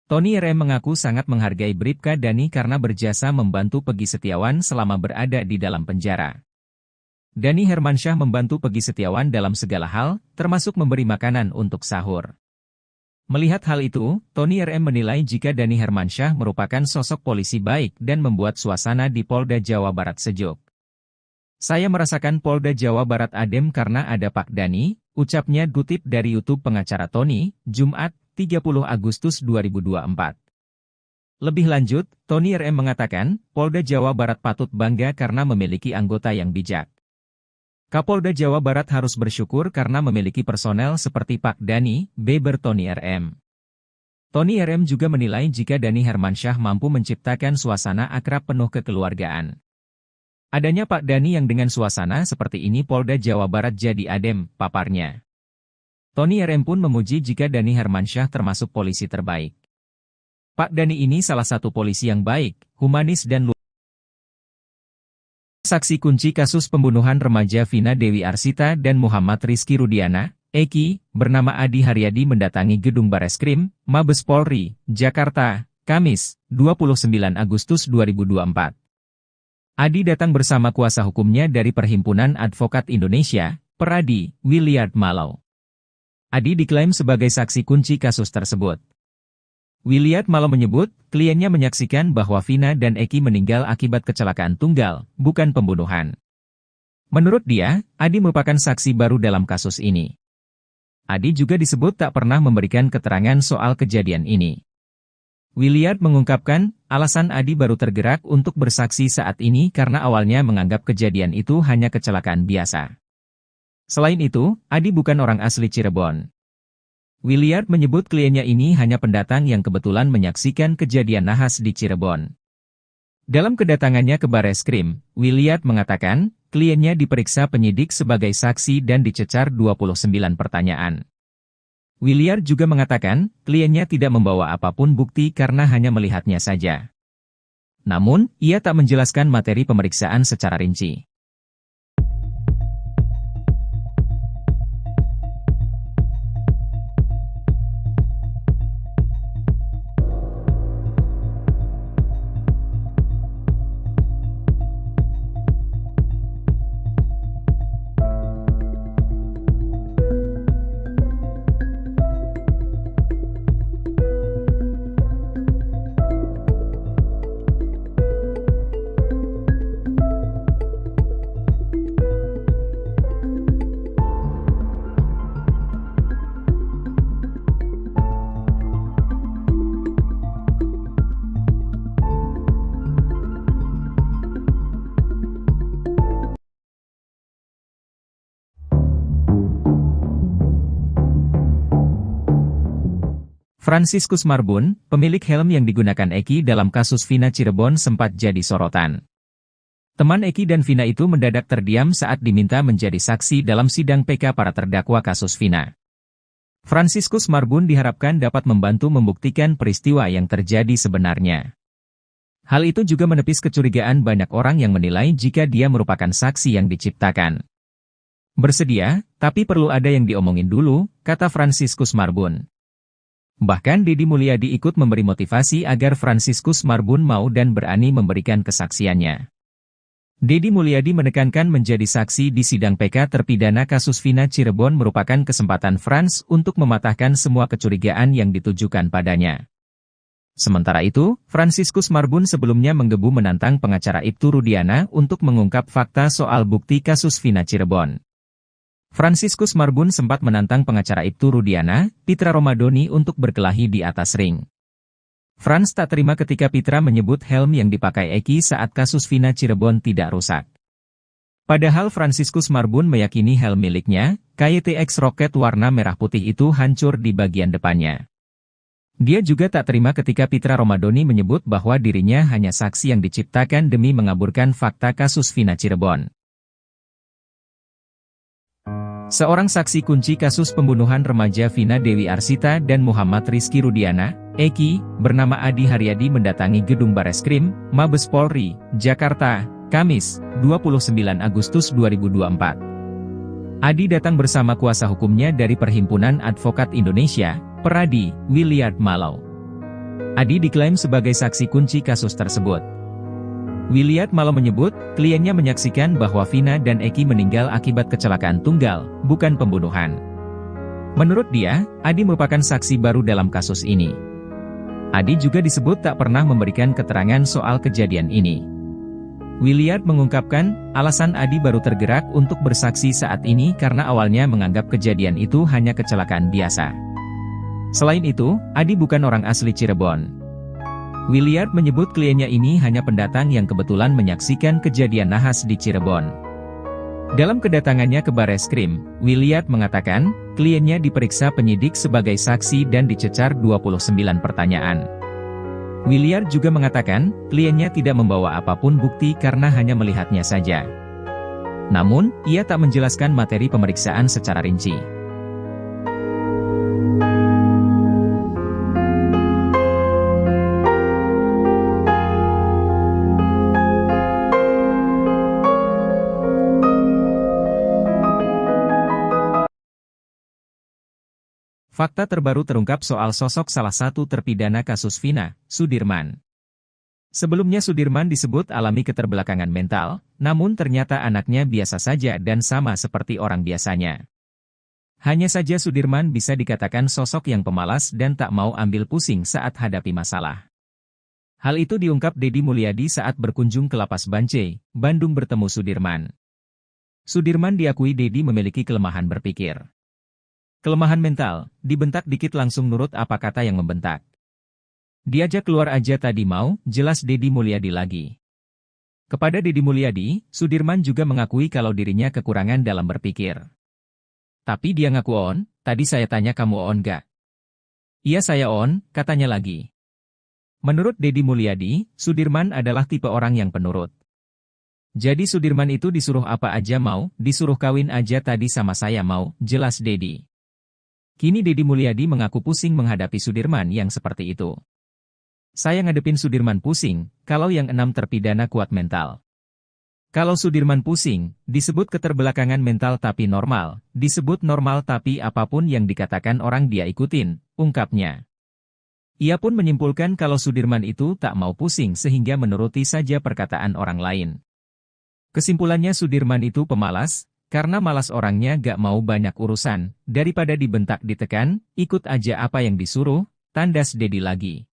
Tony RM mengaku sangat menghargai Bribka Dani karena berjasa membantu Peggy Setiawan selama berada di dalam penjara. Dani Hermansyah membantu Peggy Setiawan dalam segala hal, termasuk memberi makanan untuk sahur. Melihat hal itu, Tony RM menilai jika Dani Hermansyah merupakan sosok polisi baik dan membuat suasana di Polda Jawa Barat sejuk. Saya merasakan Polda Jawa Barat adem karena ada Pak Dani, ucapnya kutip dari YouTube pengacara Tony, Jumat, 30 Agustus 2024. Lebih lanjut, Tony RM mengatakan, Polda Jawa Barat patut bangga karena memiliki anggota yang bijak. Kapolda Jawa Barat harus bersyukur karena memiliki personel seperti Pak Dani, beber Tony RM. Tony RM juga menilai jika Dani Hermansyah mampu menciptakan suasana akrab penuh kekeluargaan. Adanya Pak Dani yang dengan suasana seperti ini Polda Jawa Barat jadi adem, paparnya. Tony RM pun memuji jika Dani Hermansyah termasuk polisi terbaik. Pak Dani ini salah satu polisi yang baik, humanis dan luar. Saksi kunci kasus pembunuhan remaja Vina Dewi Arsita dan Muhammad Rizky Rudiana, Eki, bernama Adi Haryadi mendatangi gedung Bareskrim, Mabes Polri, Jakarta, Kamis, 29 Agustus 2024. Adi datang bersama kuasa hukumnya dari Perhimpunan Advokat Indonesia, Peradi, Williard Malau. Adi diklaim sebagai saksi kunci kasus tersebut. Williard Malau menyebut, kliennya menyaksikan bahwa Vina dan Eki meninggal akibat kecelakaan tunggal, bukan pembunuhan. Menurut dia, Adi merupakan saksi baru dalam kasus ini. Adi juga disebut tak pernah memberikan keterangan soal kejadian ini. Williard mengungkapkan, alasan Adi baru tergerak untuk bersaksi saat ini karena awalnya menganggap kejadian itu hanya kecelakaan biasa. Selain itu, Adi bukan orang asli Cirebon. Williard menyebut kliennya ini hanya pendatang yang kebetulan menyaksikan kejadian nahas di Cirebon. Dalam kedatangannya ke Bareskrim, Williard mengatakan, kliennya diperiksa penyidik sebagai saksi dan dicecar 29 pertanyaan. Williard juga mengatakan, kliennya tidak membawa apapun bukti karena hanya melihatnya saja. Namun, ia tak menjelaskan materi pemeriksaan secara rinci. Franciscus Marbun, pemilik helm yang digunakan Eki dalam kasus Vina Cirebon sempat jadi sorotan. Teman Eki dan Vina itu mendadak terdiam saat diminta menjadi saksi dalam sidang PK para terdakwa kasus Vina. Franciscus Marbun diharapkan dapat membantu membuktikan peristiwa yang terjadi sebenarnya. Hal itu juga menepis kecurigaan banyak orang yang menilai jika dia merupakan saksi yang diciptakan. Bersedia, tapi perlu ada yang diomongin dulu, kata Franciscus Marbun. Bahkan Deddy Mulyadi ikut memberi motivasi agar Franciscus Marbun mau dan berani memberikan kesaksiannya. Deddy Mulyadi menekankan menjadi saksi di sidang PK terpidana kasus Vina Cirebon merupakan kesempatan Frans untuk mematahkan semua kecurigaan yang ditujukan padanya. Sementara itu, Franciscus Marbun sebelumnya menggebu menantang pengacara Ibtu Rudiana untuk mengungkap fakta soal bukti kasus Vina Cirebon. Franciscus Marbun sempat menantang pengacara Ibtu Rudiana, Pitra Romadoni untuk berkelahi di atas ring. Frans tak terima ketika Pitra menyebut helm yang dipakai Eki saat kasus Vina Cirebon tidak rusak. Padahal Franciscus Marbun meyakini helm miliknya, KYTX Rocket warna merah putih itu hancur di bagian depannya. Dia juga tak terima ketika Pitra Romadoni menyebut bahwa dirinya hanya saksi yang diciptakan demi mengaburkan fakta kasus Vina Cirebon. Seorang saksi kunci kasus pembunuhan remaja Vina Dewi Arsita dan Muhammad Rizky Rudiana, Eki, bernama Adi Haryadi mendatangi gedung Bareskrim, Mabes Polri, Jakarta, Kamis, 29 Agustus 2024. Adi datang bersama kuasa hukumnya dari Perhimpunan Advokat Indonesia, Peradi, Williard Malau. Adi diklaim sebagai saksi kunci kasus tersebut. Williard Malau menyebut, kliennya menyaksikan bahwa Vina dan Eki meninggal akibat kecelakaan tunggal, bukan pembunuhan. Menurut dia, Adi merupakan saksi baru dalam kasus ini. Adi juga disebut tak pernah memberikan keterangan soal kejadian ini. Williard mengungkapkan, alasan Adi baru tergerak untuk bersaksi saat ini karena awalnya menganggap kejadian itu hanya kecelakaan biasa. Selain itu, Adi bukan orang asli Cirebon. Williard menyebut kliennya ini hanya pendatang yang kebetulan menyaksikan kejadian nahas di Cirebon. Dalam kedatangannya ke Bareskrim, Williard mengatakan, kliennya diperiksa penyidik sebagai saksi dan dicecar 29 pertanyaan. Williard juga mengatakan, kliennya tidak membawa apapun bukti karena hanya melihatnya saja. Namun, ia tak menjelaskan materi pemeriksaan secara rinci. Fakta terbaru terungkap soal sosok salah satu terpidana kasus Vina, Sudirman. Sebelumnya Sudirman disebut alami keterbelakangan mental, namun ternyata anaknya biasa saja dan sama seperti orang biasanya. Hanya saja Sudirman bisa dikatakan sosok yang pemalas dan tak mau ambil pusing saat hadapi masalah. Hal itu diungkap Deddy Mulyadi saat berkunjung ke Lapas Bancai, Bandung bertemu Sudirman. Sudirman diakui Deddy memiliki kelemahan berpikir. Kelemahan mental, dibentak dikit langsung nurut apa kata yang membentak. Diajak keluar aja tadi mau, jelas Deddy Mulyadi lagi. Kepada Deddy Mulyadi, Sudirman juga mengakui kalau dirinya kekurangan dalam berpikir. Tapi dia ngaku on, tadi saya tanya kamu on gak? Iya saya on, katanya lagi. Menurut Deddy Mulyadi, Sudirman adalah tipe orang yang penurut. Jadi Sudirman itu disuruh apa aja mau, disuruh kawin aja tadi sama saya mau, jelas Deddy. Kini Deddy Mulyadi mengaku pusing menghadapi Sudirman yang seperti itu. Saya ngadepin Sudirman pusing, kalau yang 6 terpidana kuat mental. Kalau Sudirman pusing, disebut keterbelakangan mental tapi normal, disebut normal tapi apapun yang dikatakan orang dia ikutin, ungkapnya. Ia pun menyimpulkan kalau Sudirman itu tak mau pusing sehingga menuruti saja perkataan orang lain. Kesimpulannya Sudirman itu pemalas, karena malas orangnya gak mau banyak urusan, daripada dibentak ditekan, ikut aja apa yang disuruh, tandas Deddy lagi.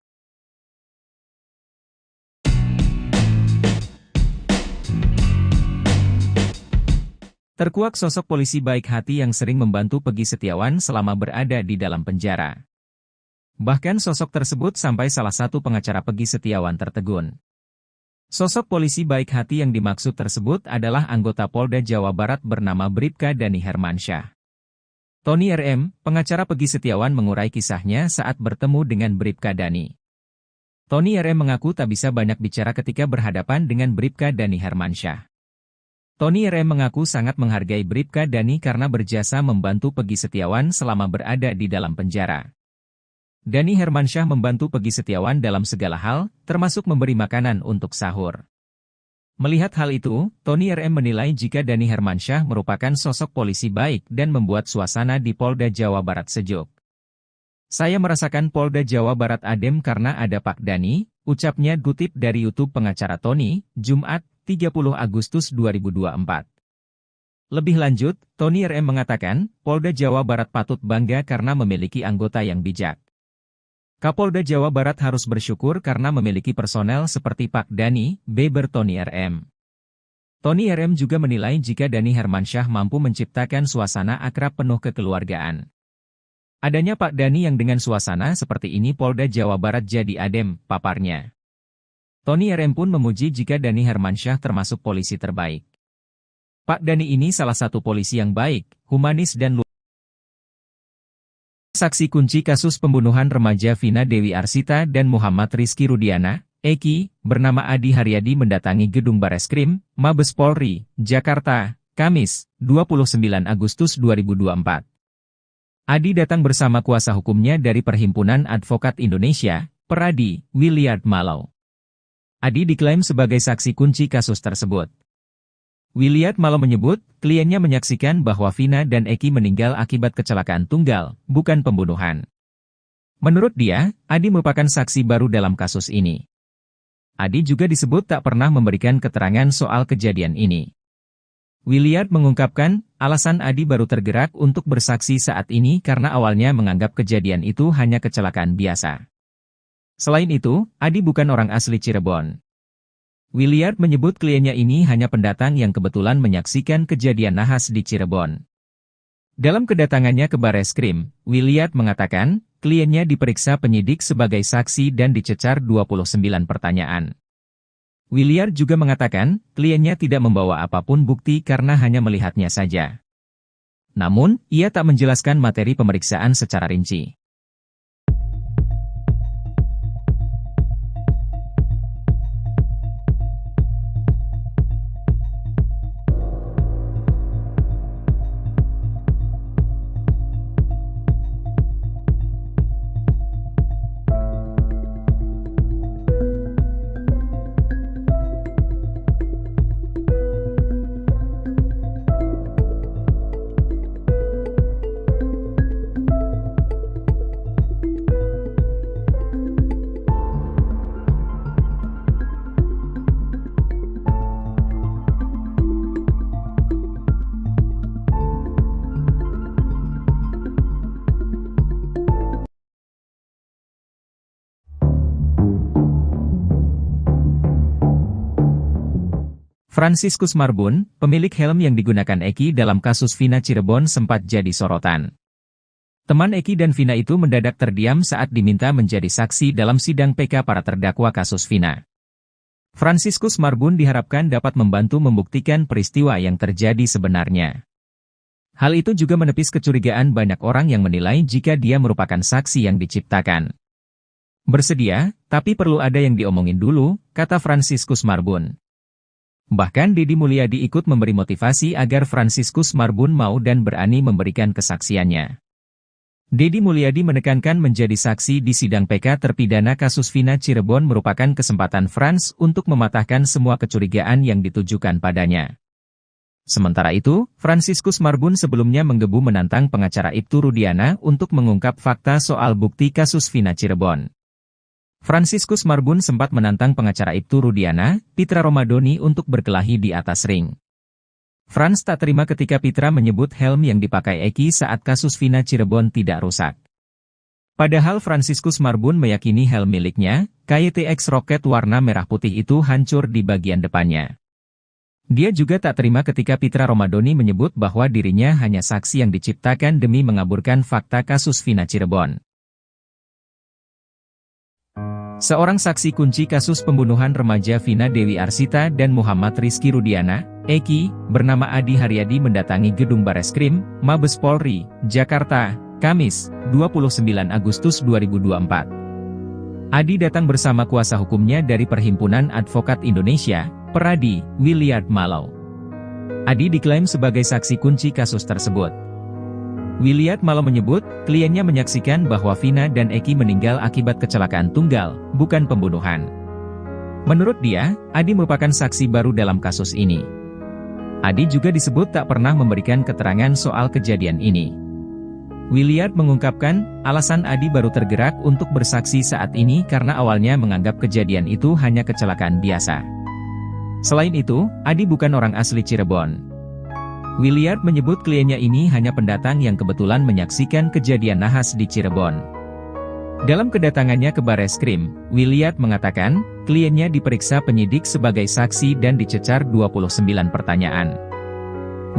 Terkuak sosok polisi baik hati yang sering membantu Peggy Setiawan selama berada di dalam penjara. Bahkan sosok tersebut sampai salah satu pengacara Peggy Setiawan tertegun. Sosok polisi baik hati yang dimaksud tersebut adalah anggota Polda Jawa Barat bernama Bribka Dani Hermansyah. Tony RM, pengacara Peggy Setiawan mengurai kisahnya saat bertemu dengan Bribka Dani. Tony RM mengaku tak bisa banyak bicara ketika berhadapan dengan Bribka Dani Hermansyah. Tony RM mengaku sangat menghargai Bribka Dani karena berjasa membantu Peggy Setiawan selama berada di dalam penjara. Dani Hermansyah membantu Peggy Setiawan dalam segala hal, termasuk memberi makanan untuk sahur. Melihat hal itu, Tony RM menilai jika Dani Hermansyah merupakan sosok polisi baik dan membuat suasana di Polda Jawa Barat sejuk. Saya merasakan Polda Jawa Barat adem karena ada Pak Dani, ucapnya kutip dari YouTube pengacara Tony, Jumat, 30 Agustus 2024. Lebih lanjut, Tony RM mengatakan, Polda Jawa Barat patut bangga karena memiliki anggota yang bijak. Kapolda Jawa Barat harus bersyukur karena memiliki personel seperti Pak Dani, beber Tony RM. Tony RM juga menilai jika Dani Hermansyah mampu menciptakan suasana akrab penuh kekeluargaan. Adanya Pak Dani yang dengan suasana seperti ini Polda Jawa Barat jadi adem, paparnya. Tony RM pun memuji jika Dani Hermansyah termasuk polisi terbaik. Pak Dani ini salah satu polisi yang baik, humanis dan luar. Saksi kunci kasus pembunuhan remaja Vina Dewi Arsita dan Muhammad Rizky Rudiana, Eki, bernama Adi Haryadi mendatangi gedung Bareskrim, Mabes Polri, Jakarta, Kamis, 29 Agustus 2024. Adi datang bersama kuasa hukumnya dari Perhimpunan Advokat Indonesia, Peradi, Williard Mallow. Adi diklaim sebagai saksi kunci kasus tersebut. Williard Mallow menyebut, kliennya menyaksikan bahwa Vina dan Eki meninggal akibat kecelakaan tunggal, bukan pembunuhan. Menurut dia, Adi merupakan saksi baru dalam kasus ini. Adi juga disebut tak pernah memberikan keterangan soal kejadian ini. Williard mengungkapkan, alasan Adi baru tergerak untuk bersaksi saat ini karena awalnya menganggap kejadian itu hanya kecelakaan biasa. Selain itu, Adi bukan orang asli Cirebon. Williard menyebut kliennya ini hanya pendatang yang kebetulan menyaksikan kejadian nahas di Cirebon. Dalam kedatangannya ke Bareskrim, Williard mengatakan, kliennya diperiksa penyidik sebagai saksi dan dicecar 29 pertanyaan. Williard juga mengatakan, kliennya tidak membawa apapun bukti karena hanya melihatnya saja. Namun, ia tak menjelaskan materi pemeriksaan secara rinci. Franciscus Marbun, pemilik helm yang digunakan Eki dalam kasus Vina Cirebon sempat jadi sorotan. Teman Eki dan Vina itu mendadak terdiam saat diminta menjadi saksi dalam sidang PK para terdakwa kasus Vina. Franciscus Marbun diharapkan dapat membantu membuktikan peristiwa yang terjadi sebenarnya. Hal itu juga menepis kecurigaan banyak orang yang menilai jika dia merupakan saksi yang diciptakan. Bersedia, tapi perlu ada yang diomongin dulu, kata Franciscus Marbun. Bahkan Deddy Mulyadi ikut memberi motivasi agar Franciscus Marbun mau dan berani memberikan kesaksiannya. Deddy Mulyadi menekankan menjadi saksi di sidang PK terpidana kasus Vina Cirebon merupakan kesempatan Frans untuk mematahkan semua kecurigaan yang ditujukan padanya. Sementara itu, Franciscus Marbun sebelumnya menggebu menantang pengacara Ibtu Rudiana untuk mengungkap fakta soal bukti kasus Vina Cirebon. Franciscus Marbun sempat menantang pengacara Ibtu Rudiana, Pitra Romadoni untuk berkelahi di atas ring. Frans tak terima ketika Pitra menyebut helm yang dipakai Eki saat kasus Vina Cirebon tidak rusak. Padahal Franciscus Marbun meyakini helm miliknya, KYTX Rocket warna merah putih itu hancur di bagian depannya. Dia juga tak terima ketika Pitra Romadoni menyebut bahwa dirinya hanya saksi yang diciptakan demi mengaburkan fakta kasus Vina Cirebon. Seorang saksi kunci kasus pembunuhan remaja Vina Dewi Arsita dan Muhammad Rizky Rudiana, Eki, bernama Adi Haryadi mendatangi gedung Bareskrim, Mabes Polri, Jakarta, Kamis, 29 Agustus 2024. Adi datang bersama kuasa hukumnya dari Perhimpunan Advokat Indonesia, Peradi, Williard Mallow. Adi diklaim sebagai saksi kunci kasus tersebut. Williard Mallow menyebut, kliennya menyaksikan bahwa Vina dan Eki meninggal akibat kecelakaan tunggal, bukan pembunuhan. Menurut dia, Adi merupakan saksi baru dalam kasus ini. Adi juga disebut tak pernah memberikan keterangan soal kejadian ini. Williard mengungkapkan, alasan Adi baru tergerak untuk bersaksi saat ini karena awalnya menganggap kejadian itu hanya kecelakaan biasa. Selain itu, Adi bukan orang asli Cirebon. Williard menyebut kliennya ini hanya pendatang yang kebetulan menyaksikan kejadian nahas di Cirebon. Dalam kedatangannya ke Bareskrim, Williard mengatakan, kliennya diperiksa penyidik sebagai saksi dan dicecar 29 pertanyaan.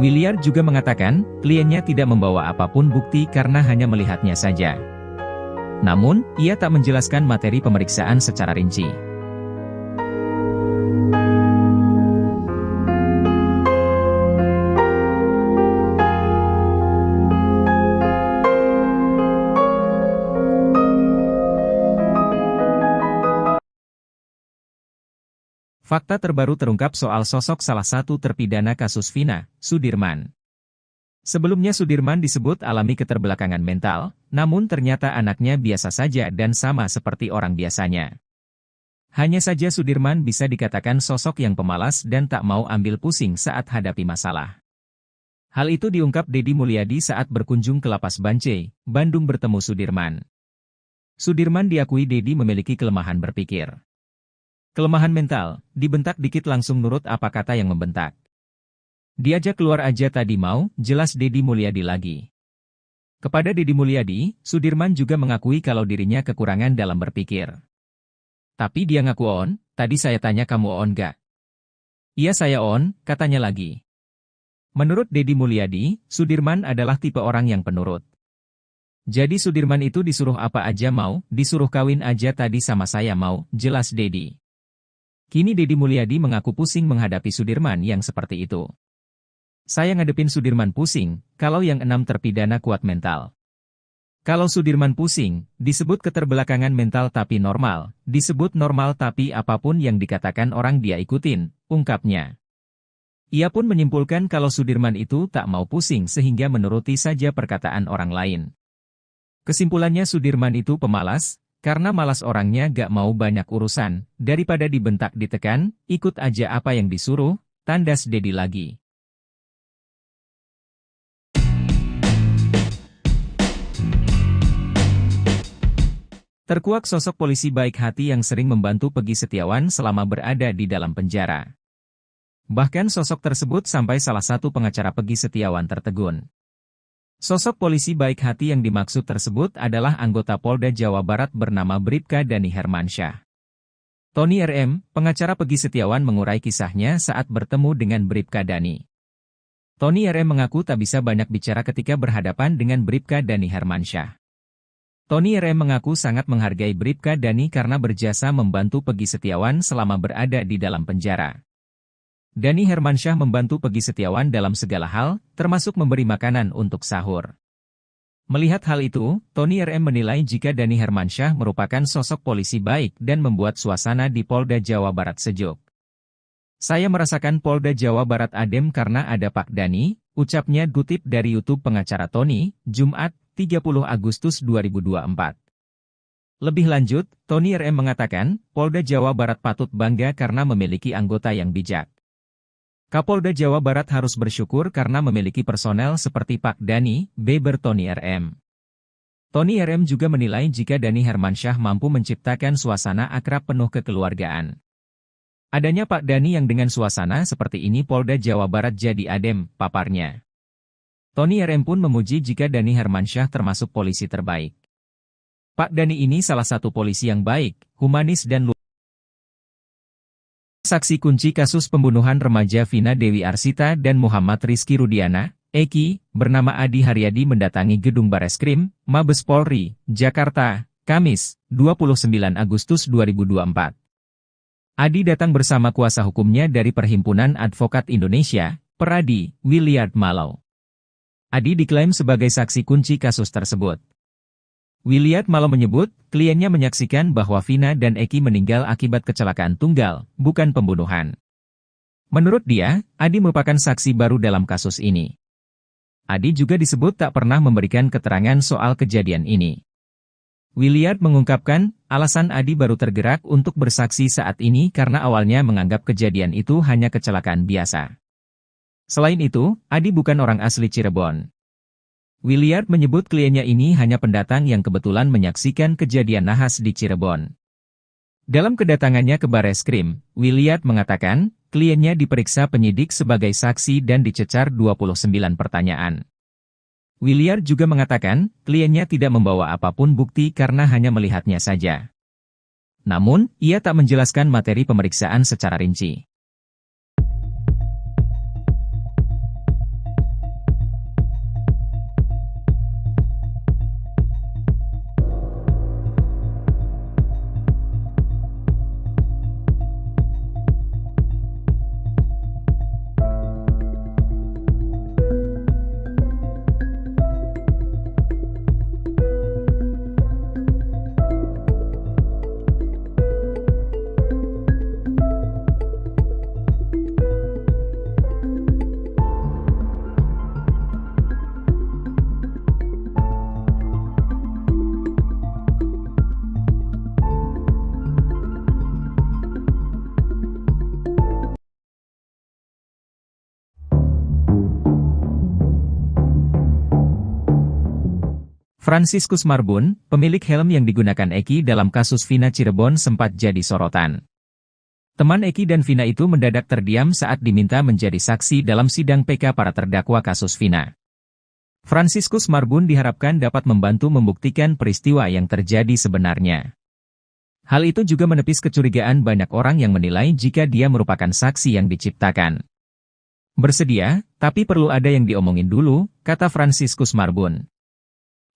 Williard juga mengatakan, kliennya tidak membawa apapun bukti karena hanya melihatnya saja. Namun, ia tak menjelaskan materi pemeriksaan secara rinci. Fakta terbaru terungkap soal sosok salah satu terpidana kasus Vina, Sudirman. Sebelumnya Sudirman disebut alami keterbelakangan mental, namun ternyata anaknya biasa saja dan sama seperti orang biasanya. Hanya saja Sudirman bisa dikatakan sosok yang pemalas dan tak mau ambil pusing saat hadapi masalah. Hal itu diungkap Deddy Mulyadi saat berkunjung ke Lapas Bancai, Bandung bertemu Sudirman. Sudirman diakui Deddy memiliki kelemahan berpikir. Kelemahan mental, dibentak dikit langsung nurut apa kata yang membentak. Diajak keluar aja tadi mau, jelas Deddy Mulyadi lagi. Kepada Deddy Mulyadi, Sudirman juga mengakui kalau dirinya kekurangan dalam berpikir. Tapi dia ngaku on, tadi saya tanya kamu on gak? Iya saya on, katanya lagi. Menurut Deddy Mulyadi, Sudirman adalah tipe orang yang penurut. Jadi Sudirman itu disuruh apa aja mau, disuruh kawin aja tadi sama saya mau, jelas Deddy. Kini Deddy Mulyadi mengaku pusing menghadapi Sudirman yang seperti itu. Saya ngadepin Sudirman pusing, kalau yang 6 terpidana kuat mental. Kalau Sudirman pusing, disebut keterbelakangan mental tapi normal, disebut normal tapi apapun yang dikatakan orang dia ikutin, ungkapnya. Ia pun menyimpulkan kalau Sudirman itu tak mau pusing sehingga menuruti saja perkataan orang lain. Kesimpulannya Sudirman itu pemalas, karena malas orangnya gak mau banyak urusan, daripada dibentak ditekan, ikut aja apa yang disuruh, tandas Deddy lagi. Terkuak sosok polisi baik hati yang sering membantu Peggy Setiawan selama berada di dalam penjara. Bahkan sosok tersebut sampai salah satu pengacara Peggy Setiawan tertegun. Sosok polisi baik hati yang dimaksud tersebut adalah anggota Polda Jawa Barat bernama Bribka Dani Hermansyah. Tony RM, pengacara Peggy Setiawan mengurai kisahnya saat bertemu dengan Bribka Dani. Tony RM mengaku tak bisa banyak bicara ketika berhadapan dengan Bribka Dani Hermansyah. Tony RM mengaku sangat menghargai Bribka Dani karena berjasa membantu Peggy Setiawan selama berada di dalam penjara. Dani Hermansyah membantu Peggy Setiawan dalam segala hal, termasuk memberi makanan untuk sahur. Melihat hal itu, Tony RM menilai jika Dani Hermansyah merupakan sosok polisi baik dan membuat suasana di Polda Jawa Barat sejuk. Saya merasakan Polda Jawa Barat adem karena ada Pak Dani, ucapnya dikutip dari YouTube pengacara Tony, Jumat, 30 Agustus 2024. Lebih lanjut, Tony RM mengatakan, Polda Jawa Barat patut bangga karena memiliki anggota yang bijak. Kapolda Jawa Barat harus bersyukur karena memiliki personel seperti Pak Dani, beber Tony RM. Tony RM juga menilai jika Dani Hermansyah mampu menciptakan suasana akrab penuh kekeluargaan. Adanya Pak Dani yang dengan suasana seperti ini Polda Jawa Barat jadi adem, paparnya. Tony RM pun memuji jika Dani Hermansyah termasuk polisi terbaik. Pak Dani ini salah satu polisi yang baik, humanis dan luar. Saksi kunci kasus pembunuhan remaja Vina Dewi Arsita dan Muhammad Rizky Rudiana, Eki, bernama Adi Haryadi mendatangi gedung Bareskrim, Mabes Polri, Jakarta, Kamis, 29 Agustus 2024. Adi datang bersama kuasa hukumnya dari Perhimpunan Advokat Indonesia, Peradi, Williard Malau. Adi diklaim sebagai saksi kunci kasus tersebut. Williard Malau menyebut, kliennya menyaksikan bahwa Vina dan Eki meninggal akibat kecelakaan tunggal, bukan pembunuhan. Menurut dia, Adi merupakan saksi baru dalam kasus ini. Adi juga disebut tak pernah memberikan keterangan soal kejadian ini. Williard mengungkapkan, alasan Adi baru tergerak untuk bersaksi saat ini karena awalnya menganggap kejadian itu hanya kecelakaan biasa. Selain itu, Adi bukan orang asli Cirebon. Williard menyebut kliennya ini hanya pendatang yang kebetulan menyaksikan kejadian nahas di Cirebon. Dalam kedatangannya ke Bareskrim, Williard mengatakan, kliennya diperiksa penyidik sebagai saksi dan dicecar 29 pertanyaan. Williard juga mengatakan, kliennya tidak membawa apapun bukti karena hanya melihatnya saja. Namun, ia tak menjelaskan materi pemeriksaan secara rinci. Franciscus Marbun, pemilik helm yang digunakan Eki dalam kasus Vina Cirebon sempat jadi sorotan. Teman Eki dan Vina itu mendadak terdiam saat diminta menjadi saksi dalam sidang PK para terdakwa kasus Vina. Franciscus Marbun diharapkan dapat membantu membuktikan peristiwa yang terjadi sebenarnya. Hal itu juga menepis kecurigaan banyak orang yang menilai jika dia merupakan saksi yang diciptakan. Bersedia, tapi perlu ada yang diomongin dulu, kata Franciscus Marbun.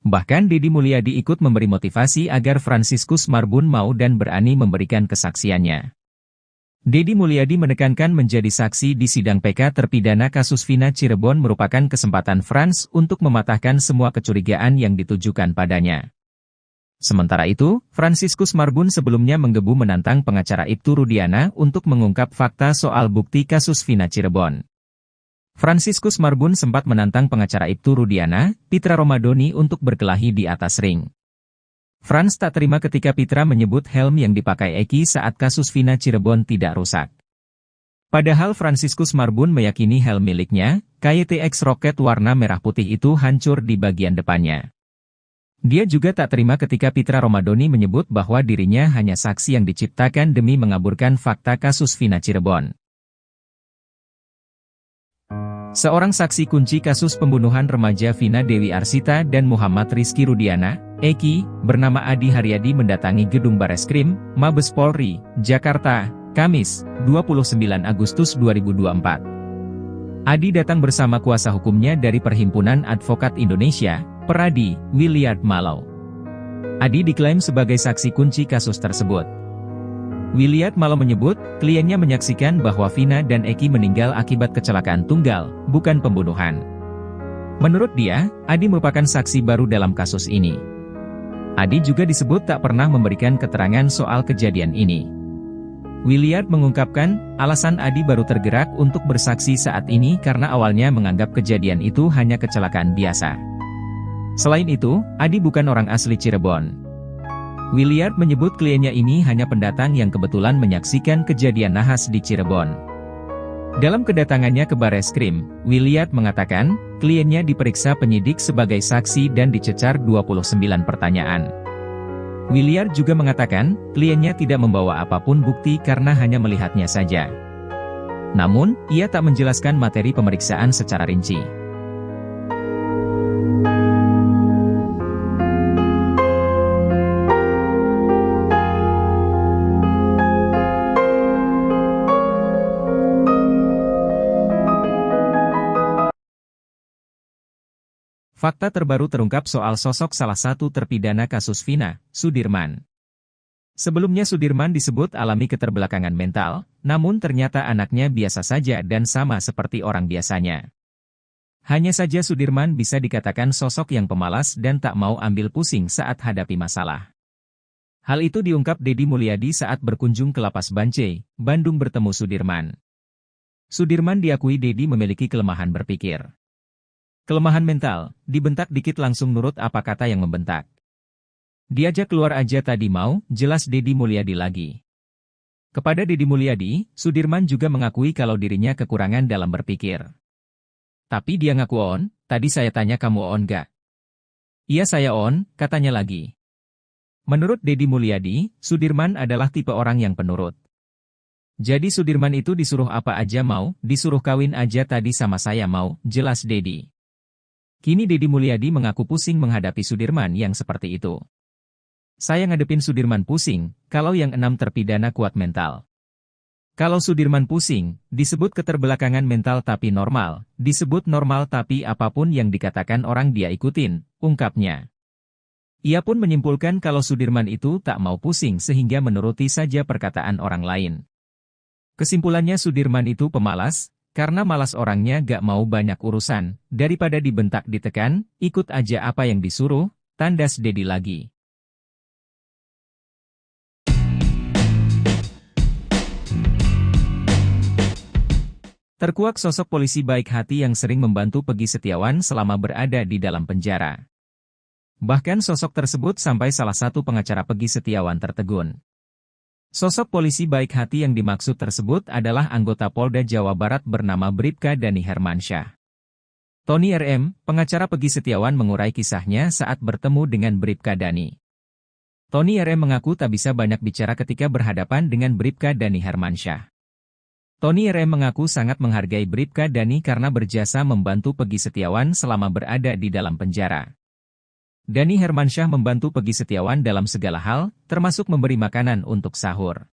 Bahkan Deddy Mulyadi ikut memberi motivasi agar Franciscus Marbun mau dan berani memberikan kesaksiannya. Deddy Mulyadi menekankan menjadi saksi di sidang PK terpidana kasus Vina Cirebon merupakan kesempatan Frans untuk mematahkan semua kecurigaan yang ditujukan padanya. Sementara itu, Franciscus Marbun sebelumnya menggebu menantang pengacara Ibtu Rudiana untuk mengungkap fakta soal bukti kasus Vina Cirebon. Franciscus Marbun sempat menantang pengacara Ibtu Rudiana, Pitra Romadoni untuk berkelahi di atas ring. Frans tak terima ketika Pitra menyebut helm yang dipakai Eki saat kasus Vina Cirebon tidak rusak. Padahal Franciscus Marbun meyakini helm miliknya, KYTX Rocket warna merah putih itu hancur di bagian depannya. Dia juga tak terima ketika Pitra Romadoni menyebut bahwa dirinya hanya saksi yang diciptakan demi mengaburkan fakta kasus Vina Cirebon. Seorang saksi kunci kasus pembunuhan remaja Vina Dewi Arsita dan Muhammad Rizky Rudiana, Eki, bernama Adi Haryadi mendatangi gedung Bareskrim, Mabes Polri, Jakarta, Kamis, 29 Agustus 2024. Adi datang bersama kuasa hukumnya dari Perhimpunan Advokat Indonesia, Peradi, Williard Malau. Adi diklaim sebagai saksi kunci kasus tersebut. Williard Malau menyebut, kliennya menyaksikan bahwa Vina dan Eki meninggal akibat kecelakaan tunggal, bukan pembunuhan. Menurut dia, Adi merupakan saksi baru dalam kasus ini. Adi juga disebut tak pernah memberikan keterangan soal kejadian ini. Williard mengungkapkan, alasan Adi baru tergerak untuk bersaksi saat ini karena awalnya menganggap kejadian itu hanya kecelakaan biasa. Selain itu, Adi bukan orang asli Cirebon. Williard menyebut kliennya ini hanya pendatang yang kebetulan menyaksikan kejadian nahas di Cirebon. Dalam kedatangannya ke Bareskrim, Williard mengatakan, kliennya diperiksa penyidik sebagai saksi dan dicecar 29 pertanyaan. Williard juga mengatakan, kliennya tidak membawa apapun bukti karena hanya melihatnya saja. Namun, ia tak menjelaskan materi pemeriksaan secara rinci. Fakta terbaru terungkap soal sosok salah satu terpidana kasus Vina, Sudirman. Sebelumnya Sudirman disebut alami keterbelakangan mental, namun ternyata anaknya biasa saja dan sama seperti orang biasanya. Hanya saja Sudirman bisa dikatakan sosok yang pemalas dan tak mau ambil pusing saat hadapi masalah. Hal itu diungkap Deddy Mulyadi saat berkunjung ke Lapas Bancai, Bandung bertemu Sudirman. Sudirman diakui Deddy memiliki kelemahan berpikir. Kelemahan mental, dibentak dikit langsung nurut apa kata yang membentak. Diajak keluar aja tadi mau, jelas Deddy Mulyadi lagi. Kepada Deddy Mulyadi, Sudirman juga mengakui kalau dirinya kekurangan dalam berpikir. Tapi dia ngaku on, tadi saya tanya kamu on gak? Iya saya on, katanya lagi. Menurut Deddy Mulyadi, Sudirman adalah tipe orang yang penurut. Jadi Sudirman itu disuruh apa aja mau, disuruh kawin aja tadi sama saya mau, jelas Deddy. Kini Deddy Mulyadi mengaku pusing menghadapi Sudirman yang seperti itu. Saya ngadepin Sudirman pusing, kalau yang 6 terpidana kuat mental. Kalau Sudirman pusing, disebut keterbelakangan mental tapi normal, disebut normal tapi apapun yang dikatakan orang dia ikutin, ungkapnya. Ia pun menyimpulkan kalau Sudirman itu tak mau pusing sehingga menuruti saja perkataan orang lain. Kesimpulannya Sudirman itu pemalas, karena malas orangnya gak mau banyak urusan, daripada dibentak ditekan, ikut aja apa yang disuruh, tandas Deddy lagi. Terkuak sosok polisi baik hati yang sering membantu Peggy Setiawan selama berada di dalam penjara. Bahkan sosok tersebut sampai salah satu pengacara Peggy Setiawan tertegun. Sosok polisi baik hati yang dimaksud tersebut adalah anggota Polda Jawa Barat bernama Bribka Dani Hermansyah. Tony RM, pengacara Peggy Setiawan mengurai kisahnya saat bertemu dengan Bribka Dani. Tony RM mengaku tak bisa banyak bicara ketika berhadapan dengan Bribka Dani Hermansyah. Tony RM mengaku sangat menghargai Bribka Dani karena berjasa membantu Peggy Setiawan selama berada di dalam penjara. Dani Hermansyah membantu Peggy Setiawan dalam segala hal, termasuk memberi makanan untuk sahur.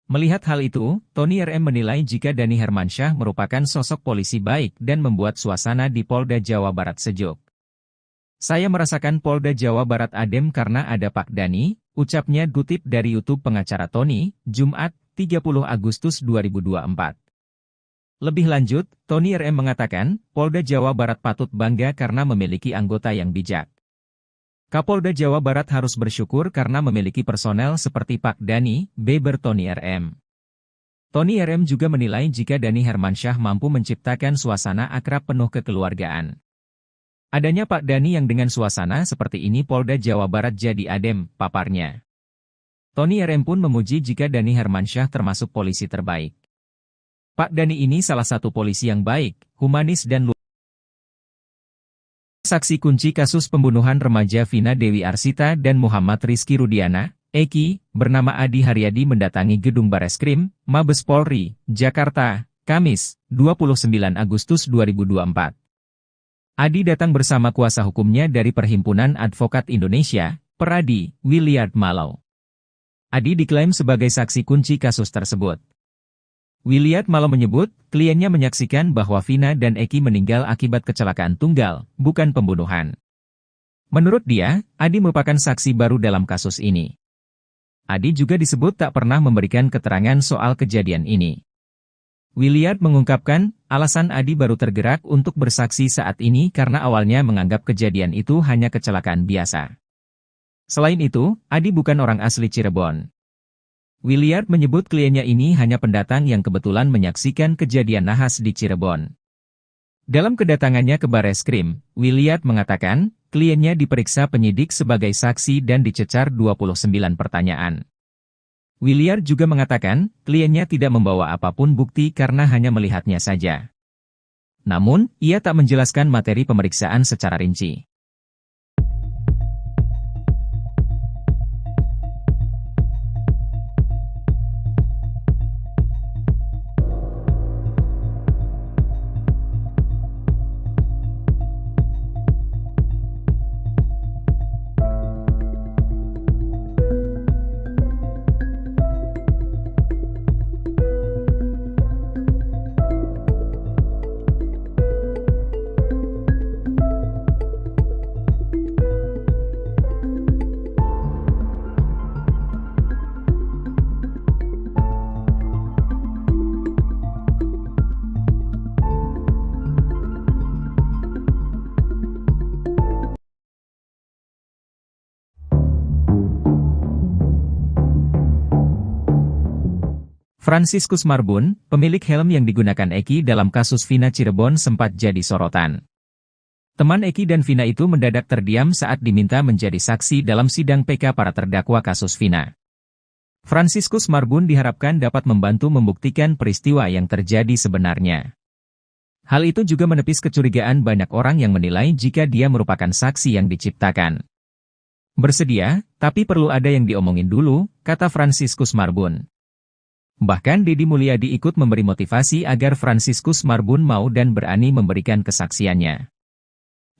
Melihat hal itu, Tony RM menilai jika Dani Hermansyah merupakan sosok polisi baik dan membuat suasana di Polda Jawa Barat sejuk. Saya merasakan Polda Jawa Barat adem karena ada Pak Dani, ucapnya kutip dari YouTube pengacara Tony, Jumat, 30 Agustus 2024. Lebih lanjut, Tony RM mengatakan, Polda Jawa Barat patut bangga karena memiliki anggota yang bijak. Kapolda Jawa Barat harus bersyukur karena memiliki personel seperti Pak Dani, beber Tony RM. Tony RM juga menilai jika Dani Hermansyah mampu menciptakan suasana akrab penuh kekeluargaan. Adanya Pak Dani yang dengan suasana seperti ini Polda Jawa Barat jadi adem, paparnya. Tony RM pun memuji jika Dani Hermansyah termasuk polisi terbaik. Pak Dani ini salah satu polisi yang baik, humanis dan luar. Saksi kunci kasus pembunuhan remaja Vina Dewi Arsita dan Muhammad Rizky Rudiana, Eki, bernama Adi Haryadi mendatangi gedung Bareskrim, Mabes Polri, Jakarta, Kamis, 29 Agustus 2024. Adi datang bersama kuasa hukumnya dari Perhimpunan Advokat Indonesia, Peradi, Williard Malau. Adi diklaim sebagai saksi kunci kasus tersebut. Williard Malau menyebut, kliennya menyaksikan bahwa Vina dan Eki meninggal akibat kecelakaan tunggal, bukan pembunuhan. Menurut dia, Adi merupakan saksi baru dalam kasus ini. Adi juga disebut tak pernah memberikan keterangan soal kejadian ini. Williard mengungkapkan, alasan Adi baru tergerak untuk bersaksi saat ini karena awalnya menganggap kejadian itu hanya kecelakaan biasa. Selain itu, Adi bukan orang asli Cirebon. Williard menyebut kliennya ini hanya pendatang yang kebetulan menyaksikan kejadian nahas di Cirebon. Dalam kedatangannya ke Bareskrim, Williard mengatakan, kliennya diperiksa penyidik sebagai saksi dan dicecar 29 pertanyaan. Williard juga mengatakan, kliennya tidak membawa apapun bukti karena hanya melihatnya saja. Namun, ia tak menjelaskan materi pemeriksaan secara rinci. Franciscus Marbun, pemilik helm yang digunakan Eki dalam kasus Vina Cirebon sempat jadi sorotan. Teman Eki dan Vina itu mendadak terdiam saat diminta menjadi saksi dalam sidang PK para terdakwa kasus Vina. Franciscus Marbun diharapkan dapat membantu membuktikan peristiwa yang terjadi sebenarnya. Hal itu juga menepis kecurigaan banyak orang yang menilai jika dia merupakan saksi yang diciptakan. Bersedia, tapi perlu ada yang diomongin dulu, kata Franciscus Marbun. Bahkan Deddy Mulyadi ikut memberi motivasi agar Franciscus Marbun mau dan berani memberikan kesaksiannya.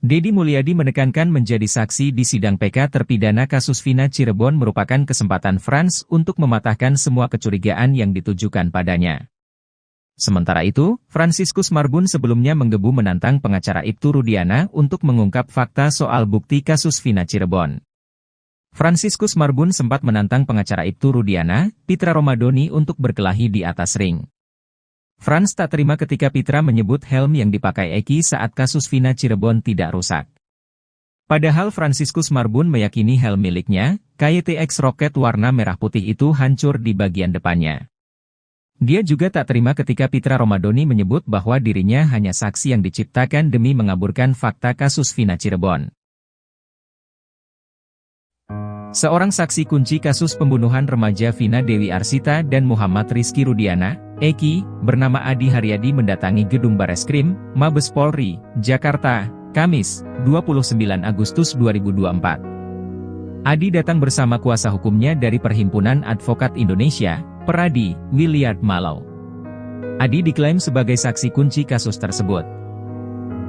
Deddy Mulyadi menekankan menjadi saksi di sidang PK terpidana kasus Vina Cirebon merupakan kesempatan Frans untuk mematahkan semua kecurigaan yang ditujukan padanya. Sementara itu, Franciscus Marbun sebelumnya menggebu menantang pengacara Ibtu Rudiana untuk mengungkap fakta soal bukti kasus Vina Cirebon. Franciscus Marbun sempat menantang pengacara Ibtu Rudiana, Pitra Romadoni untuk berkelahi di atas ring. Frans tak terima ketika Pitra menyebut helm yang dipakai Eki saat kasus Vina Cirebon tidak rusak. Padahal Franciscus Marbun meyakini helm miliknya, KYTX Rocket warna merah putih itu hancur di bagian depannya. Dia juga tak terima ketika Pitra Romadoni menyebut bahwa dirinya hanya saksi yang diciptakan demi mengaburkan fakta kasus Vina Cirebon. Seorang saksi kunci kasus pembunuhan remaja Vina Dewi Arsita dan Muhammad Rizky Rudiana, Eki, bernama Adi Haryadi mendatangi gedung Bareskrim, Mabes Polri, Jakarta, Kamis, 29 Agustus 2024. Adi datang bersama kuasa hukumnya dari Perhimpunan Advokat Indonesia, Peradi, Williard Malau. Adi diklaim sebagai saksi kunci kasus tersebut.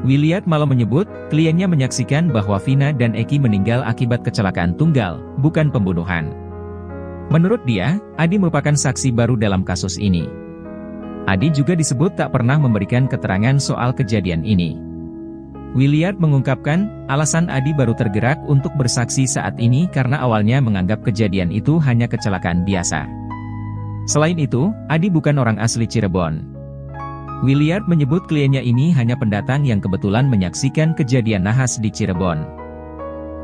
Williard Malau menyebut, kliennya menyaksikan bahwa Vina dan Eki meninggal akibat kecelakaan tunggal, bukan pembunuhan. Menurut dia, Adi merupakan saksi baru dalam kasus ini. Adi juga disebut tak pernah memberikan keterangan soal kejadian ini. Williard mengungkapkan, alasan Adi baru tergerak untuk bersaksi saat ini karena awalnya menganggap kejadian itu hanya kecelakaan biasa. Selain itu, Adi bukan orang asli Cirebon. Williard menyebut kliennya ini hanya pendatang yang kebetulan menyaksikan kejadian nahas di Cirebon.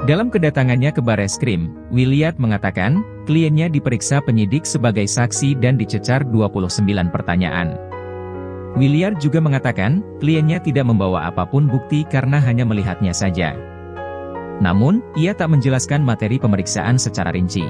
Dalam kedatangannya ke Bareskrim, Williard mengatakan, kliennya diperiksa penyidik sebagai saksi dan dicecar 29 pertanyaan. Williard juga mengatakan, kliennya tidak membawa apapun bukti karena hanya melihatnya saja. Namun, ia tak menjelaskan materi pemeriksaan secara rinci.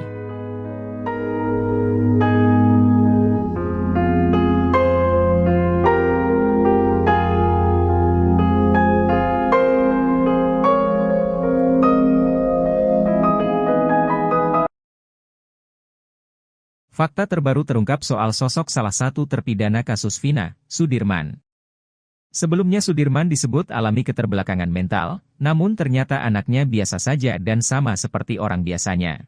Fakta terbaru terungkap soal sosok salah satu terpidana kasus Vina, Sudirman. Sebelumnya Sudirman disebut alami keterbelakangan mental, namun ternyata anaknya biasa saja dan sama seperti orang biasanya.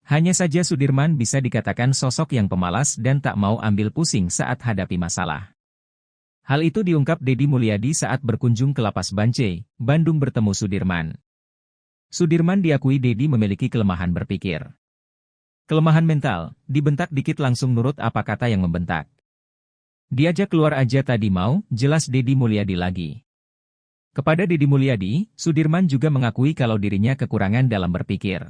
Hanya saja Sudirman bisa dikatakan sosok yang pemalas dan tak mau ambil pusing saat hadapi masalah. Hal itu diungkap Deddy Mulyadi saat berkunjung ke Lapas Bancai, Bandung bertemu Sudirman. Sudirman diakui Deddy memiliki kelemahan berpikir. Kelemahan mental, dibentak dikit langsung nurut apa kata yang membentak. Diajak keluar aja tadi mau, jelas Deddy Mulyadi lagi. Kepada Deddy Mulyadi, Sudirman juga mengakui kalau dirinya kekurangan dalam berpikir.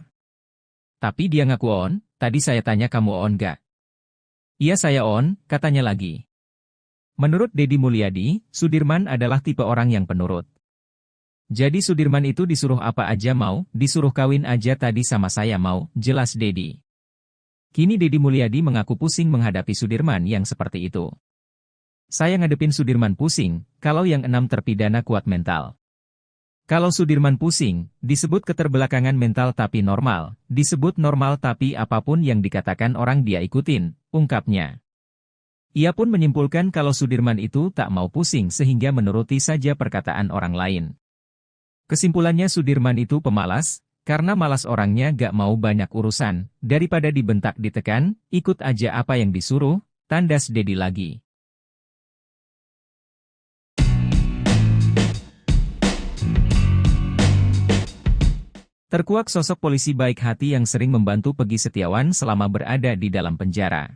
Tapi dia ngaku on, tadi saya tanya kamu on gak? Iya saya on, katanya lagi. Menurut Deddy Mulyadi, Sudirman adalah tipe orang yang penurut. Jadi Sudirman itu disuruh apa aja mau, disuruh kawin aja tadi sama saya mau, jelas Deddy. Kini Deddy Mulyadi mengaku pusing menghadapi Sudirman yang seperti itu. Saya ngadepin Sudirman pusing, kalau yang 6 terpidana kuat mental. Kalau Sudirman pusing, disebut keterbelakangan mental tapi normal, disebut normal tapi apapun yang dikatakan orang dia ikutin, ungkapnya. Ia pun menyimpulkan kalau Sudirman itu tak mau pusing sehingga menuruti saja perkataan orang lain. Kesimpulannya Sudirman itu pemalas, karena malas orangnya gak mau banyak urusan, daripada dibentak ditekan, ikut aja apa yang disuruh, tandas Deddy lagi. Terkuak sosok polisi baik hati yang sering membantu Peggy Setiawan selama berada di dalam penjara.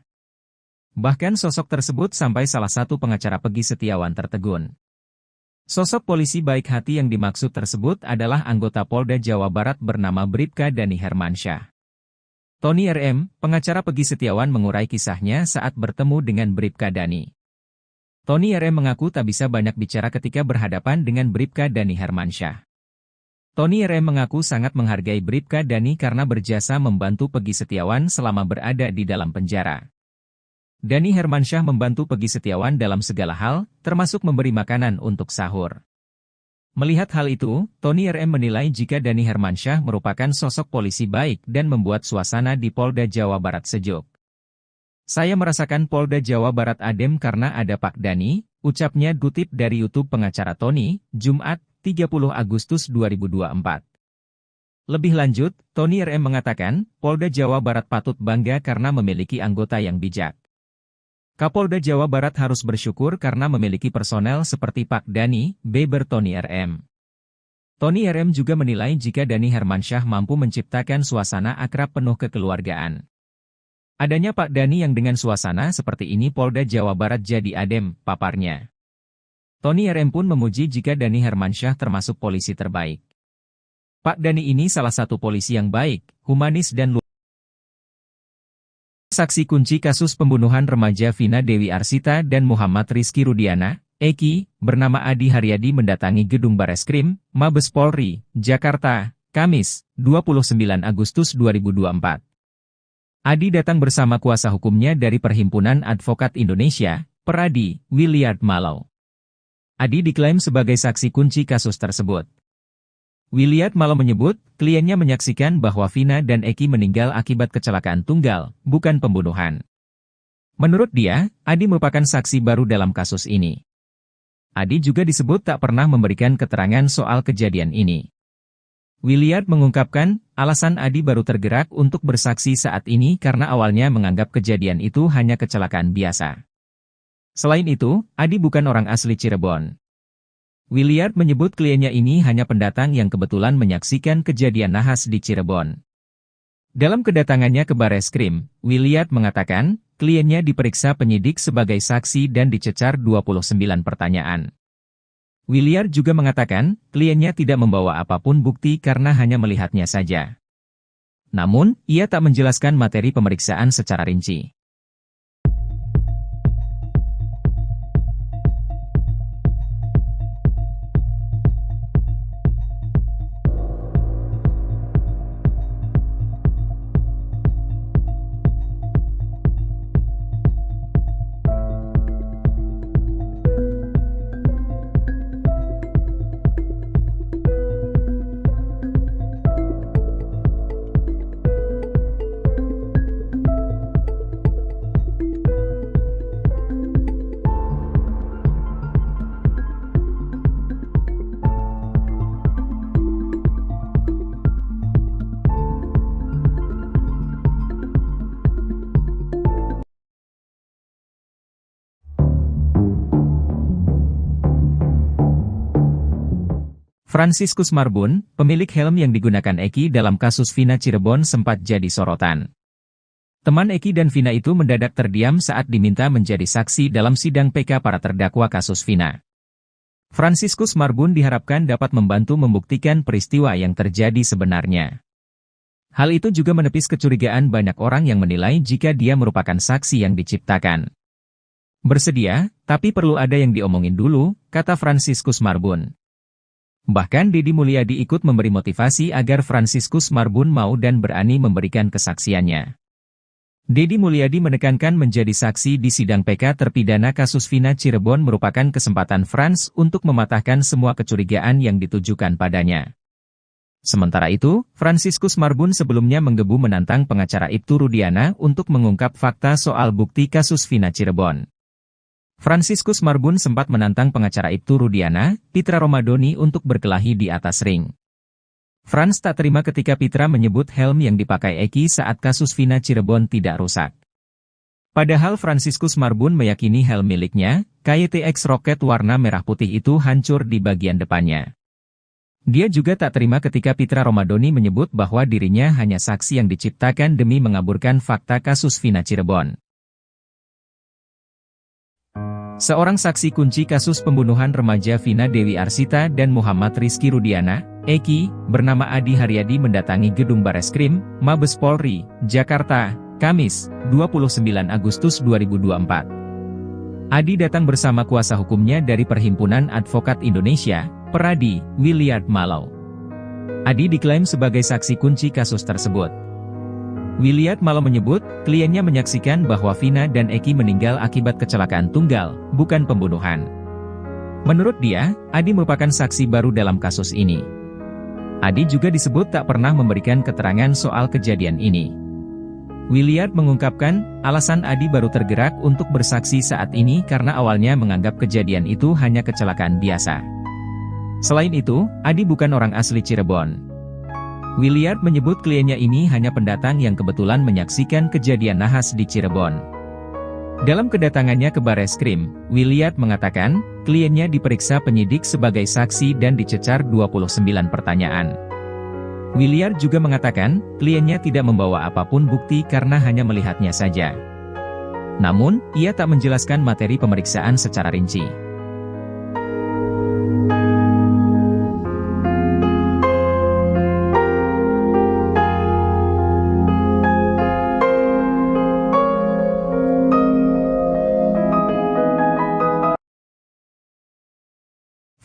Bahkan sosok tersebut sampai salah satu pengacara Peggy Setiawan tertegun. Sosok polisi baik hati yang dimaksud tersebut adalah anggota Polda Jawa Barat bernama Bribka Dani Hermansyah. Tony RM, pengacara Peggy Setiawan mengurai kisahnya saat bertemu dengan Bribka Dani. Tony RM mengaku tak bisa banyak bicara ketika berhadapan dengan Bribka Dani Hermansyah. Tony RM mengaku sangat menghargai Bribka Dani karena berjasa membantu Peggy Setiawan selama berada di dalam penjara. Dani Hermansyah membantu Peggy Setiawan dalam segala hal, termasuk memberi makanan untuk sahur. Melihat hal itu, Tony RM menilai jika Dani Hermansyah merupakan sosok polisi baik dan membuat suasana di Polda Jawa Barat sejuk. Saya merasakan Polda Jawa Barat adem karena ada Pak Dani, ucapnya kutip dari YouTube pengacara Tony, Jumat, 30 Agustus 2024. Lebih lanjut, Tony RM mengatakan, Polda Jawa Barat patut bangga karena memiliki anggota yang bijak. Kapolda Jawa Barat harus bersyukur karena memiliki personel seperti Pak Dani, beber Tony RM. Tony RM juga menilai jika Dani Hermansyah mampu menciptakan suasana akrab penuh kekeluargaan. Adanya Pak Dani yang dengan suasana seperti ini Polda Jawa Barat jadi adem, paparnya. Tony RM pun memuji jika Dani Hermansyah termasuk polisi terbaik. Pak Dani ini salah satu polisi yang baik, humanis dan luar. Saksi kunci kasus pembunuhan remaja Vina Dewi Arsita dan Muhammad Rizky Rudiana, Eki, bernama Adi Haryadi mendatangi gedung Bareskrim, Mabes Polri, Jakarta, Kamis, 29 Agustus 2024. Adi datang bersama kuasa hukumnya dari Perhimpunan Advokat Indonesia, Peradi, Williard Malau. Adi diklaim sebagai saksi kunci kasus tersebut. Williard Malau menyebut, kliennya menyaksikan bahwa Vina dan Eki meninggal akibat kecelakaan tunggal, bukan pembunuhan. Menurut dia, Adi merupakan saksi baru dalam kasus ini. Adi juga disebut tak pernah memberikan keterangan soal kejadian ini. Williard mengungkapkan, alasan Adi baru tergerak untuk bersaksi saat ini karena awalnya menganggap kejadian itu hanya kecelakaan biasa. Selain itu, Adi bukan orang asli Cirebon. Williard menyebut kliennya ini hanya pendatang yang kebetulan menyaksikan kejadian nahas di Cirebon. Dalam kedatangannya ke Bareskrim, Williard mengatakan, kliennya diperiksa penyidik sebagai saksi dan dicecar 29 pertanyaan. Williard juga mengatakan, kliennya tidak membawa apapun bukti karena hanya melihatnya saja. Namun, ia tak menjelaskan materi pemeriksaan secara rinci. Franciscus Marbun, pemilik helm yang digunakan Eki dalam kasus Vina Cirebon sempat jadi sorotan. Teman Eki dan Vina itu mendadak terdiam saat diminta menjadi saksi dalam sidang PK para terdakwa kasus Vina. Franciscus Marbun diharapkan dapat membantu membuktikan peristiwa yang terjadi sebenarnya. Hal itu juga menepis kecurigaan banyak orang yang menilai jika dia merupakan saksi yang diciptakan. Bersedia, tapi perlu ada yang diomongin dulu, kata Franciscus Marbun. Bahkan Deddy Mulyadi ikut memberi motivasi agar Franciscus Marbun mau dan berani memberikan kesaksiannya. Deddy Mulyadi menekankan menjadi saksi di sidang PK terpidana kasus Vina Cirebon merupakan kesempatan Frans untuk mematahkan semua kecurigaan yang ditujukan padanya. Sementara itu, Franciscus Marbun sebelumnya menggebu menantang pengacara Ibtu Rudiana untuk mengungkap fakta soal bukti kasus Vina Cirebon. Franciscus Marbun sempat menantang pengacara Ibtu Rudiana, Pitra Romadoni untuk berkelahi di atas ring. Frans tak terima ketika Pitra menyebut helm yang dipakai Eki saat kasus Vina Cirebon tidak rusak. Padahal Franciscus Marbun meyakini helm miliknya, KYTX Rocket warna merah putih itu hancur di bagian depannya. Dia juga tak terima ketika Pitra Romadoni menyebut bahwa dirinya hanya saksi yang diciptakan demi mengaburkan fakta kasus Vina Cirebon. Seorang saksi kunci kasus pembunuhan remaja Vina Dewi Arsita dan Muhammad Rizky Rudiana, Eki, bernama Adi Haryadi mendatangi gedung Bareskrim, Mabes Polri, Jakarta, Kamis, 29 Agustus 2024. Adi datang bersama kuasa hukumnya dari Perhimpunan Advokat Indonesia, Peradi, Williard Malau. Adi diklaim sebagai saksi kunci kasus tersebut. Williard Malau menyebut, kliennya menyaksikan bahwa Vina dan Eki meninggal akibat kecelakaan tunggal, bukan pembunuhan. Menurut dia, Adi merupakan saksi baru dalam kasus ini. Adi juga disebut tak pernah memberikan keterangan soal kejadian ini. Williard mengungkapkan, alasan Adi baru tergerak untuk bersaksi saat ini karena awalnya menganggap kejadian itu hanya kecelakaan biasa. Selain itu, Adi bukan orang asli Cirebon. Williard menyebut kliennya ini hanya pendatang yang kebetulan menyaksikan kejadian nahas di Cirebon. Dalam kedatangannya ke Bareskrim, Williard mengatakan, kliennya diperiksa penyidik sebagai saksi dan dicecar 29 pertanyaan. Williard juga mengatakan, kliennya tidak membawa apapun bukti karena hanya melihatnya saja. Namun, ia tak menjelaskan materi pemeriksaan secara rinci.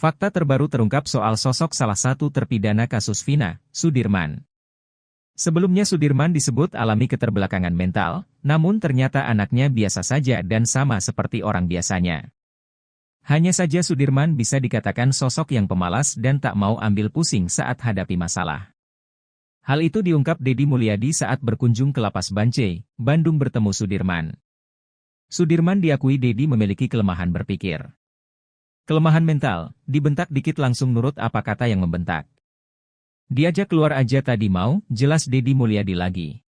Fakta terbaru terungkap soal sosok salah satu terpidana kasus Vina, Sudirman. Sebelumnya Sudirman disebut alami keterbelakangan mental, namun ternyata anaknya biasa saja dan sama seperti orang biasanya. Hanya saja Sudirman bisa dikatakan sosok yang pemalas dan tak mau ambil pusing saat hadapi masalah. Hal itu diungkap Deddy Mulyadi saat berkunjung ke Lapas Bancai, Bandung bertemu Sudirman. Sudirman diakui Deddy memiliki kelemahan berpikir. Kelemahan mental, dibentak dikit langsung nurut apa kata yang membentak. Diajak keluar aja tadi mau, jelas Deddy Mulyadi lagi.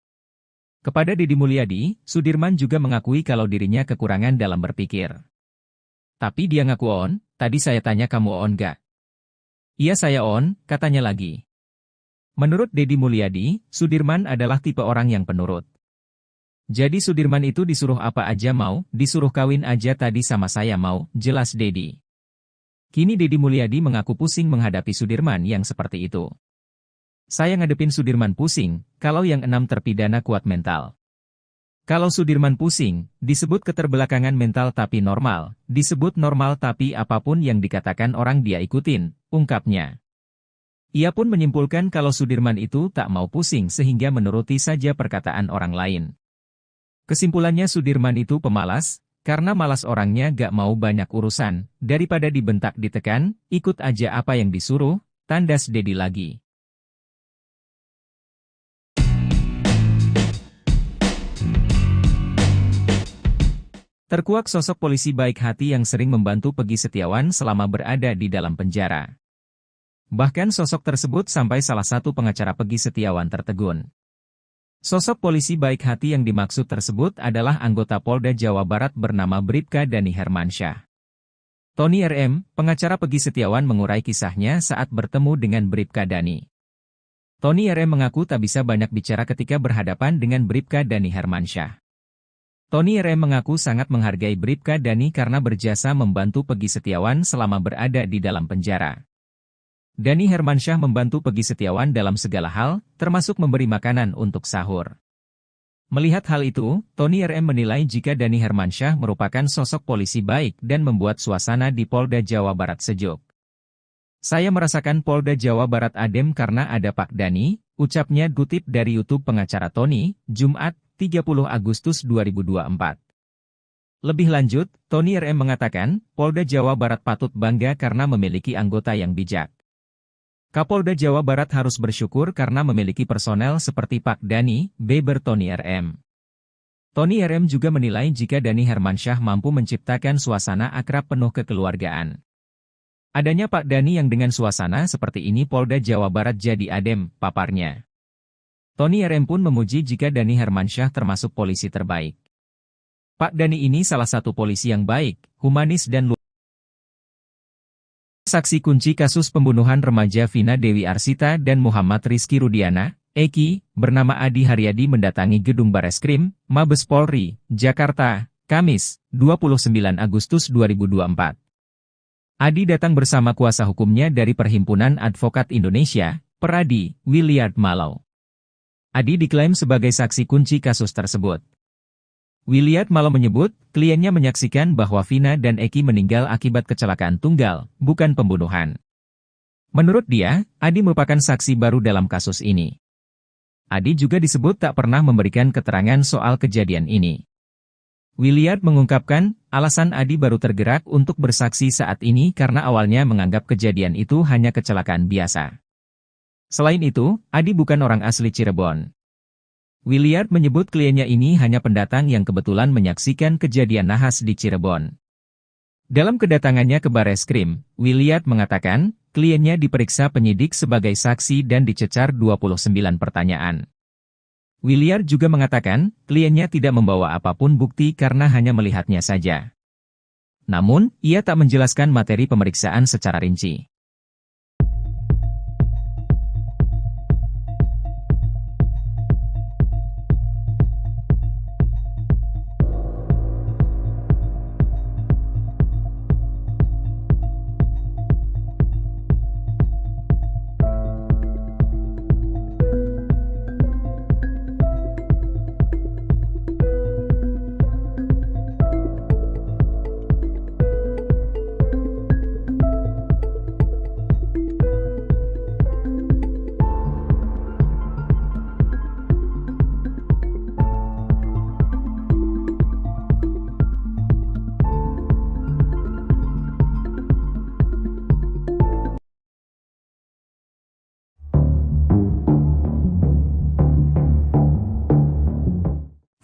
Kepada Deddy Mulyadi, Sudirman juga mengakui kalau dirinya kekurangan dalam berpikir. Tapi dia ngaku on, tadi saya tanya kamu on gak? Iya saya on, katanya lagi. Menurut Deddy Mulyadi, Sudirman adalah tipe orang yang penurut. Jadi Sudirman itu disuruh apa aja mau, disuruh kawin aja tadi sama saya mau, jelas Deddy. Kini Deddy Mulyadi mengaku pusing menghadapi Sudirman yang seperti itu. Saya ngadepin Sudirman pusing, kalau yang 6 terpidana kuat mental. Kalau Sudirman pusing, disebut keterbelakangan mental tapi normal, disebut normal tapi apapun yang dikatakan orang dia ikutin, ungkapnya. Ia pun menyimpulkan kalau Sudirman itu tak mau pusing sehingga menuruti saja perkataan orang lain. Kesimpulannya Sudirman itu pemalas, karena malas orangnya gak mau banyak urusan, daripada dibentak ditekan, ikut aja apa yang disuruh, tandas Deddy lagi. Terkuak sosok polisi baik hati yang sering membantu Peggy Setiawan selama berada di dalam penjara. Bahkan sosok tersebut sampai salah satu pengacara Peggy Setiawan tertegun. Sosok polisi baik hati yang dimaksud tersebut adalah anggota Polda Jawa Barat bernama Bribka Dani Hermansyah. Tony RM, pengacara Peggy Setiawan mengurai kisahnya saat bertemu dengan Bribka Dani. Tony RM mengaku tak bisa banyak bicara ketika berhadapan dengan Bribka Dani Hermansyah. Tony RM mengaku sangat menghargai Bribka Dani karena berjasa membantu Peggy Setiawan selama berada di dalam penjara. Dani Hermansyah membantu Peggy Setiawan dalam segala hal, termasuk memberi makanan untuk sahur. Melihat hal itu, Tony RM menilai jika Dani Hermansyah merupakan sosok polisi baik dan membuat suasana di Polda Jawa Barat sejuk. Saya merasakan Polda Jawa Barat adem karena ada Pak Dani, ucapnya kutip dari YouTube pengacara Tony, Jumat, 30 Agustus 2024. Lebih lanjut, Tony RM mengatakan, Polda Jawa Barat patut bangga karena memiliki anggota yang bijak. Kapolda Jawa Barat harus bersyukur karena memiliki personel seperti Pak Dani, beber Tony RM. Tony RM juga menilai jika Dani Hermansyah mampu menciptakan suasana akrab penuh kekeluargaan. Adanya Pak Dani yang dengan suasana seperti ini Polda Jawa Barat jadi adem, paparnya. Tony RM pun memuji jika Dani Hermansyah termasuk polisi terbaik. Pak Dani ini salah satu polisi yang baik, humanis dan luar. Saksi kunci kasus pembunuhan remaja Vina Dewi Arsita dan Muhammad Rizky Rudiana, Eki, bernama Adi Haryadi mendatangi gedung Bareskrim, Mabes Polri, Jakarta, Kamis, 29 Agustus 2024. Adi datang bersama kuasa hukumnya dari Perhimpunan Advokat Indonesia, Peradi, Williard Malau. Adi diklaim sebagai saksi kunci kasus tersebut. Williard Malau menyebut, kliennya menyaksikan bahwa Vina dan Eki meninggal akibat kecelakaan tunggal, bukan pembunuhan. Menurut dia, Adi merupakan saksi baru dalam kasus ini. Adi juga disebut tak pernah memberikan keterangan soal kejadian ini. Williard mengungkapkan, alasan Adi baru tergerak untuk bersaksi saat ini karena awalnya menganggap kejadian itu hanya kecelakaan biasa. Selain itu, Adi bukan orang asli Cirebon. Williard menyebut kliennya ini hanya pendatang yang kebetulan menyaksikan kejadian nahas di Cirebon. Dalam kedatangannya ke Bareskrim, Williard mengatakan, kliennya diperiksa penyidik sebagai saksi dan dicecar 29 pertanyaan. Williard juga mengatakan, kliennya tidak membawa apapun bukti karena hanya melihatnya saja. Namun, ia tak menjelaskan materi pemeriksaan secara rinci.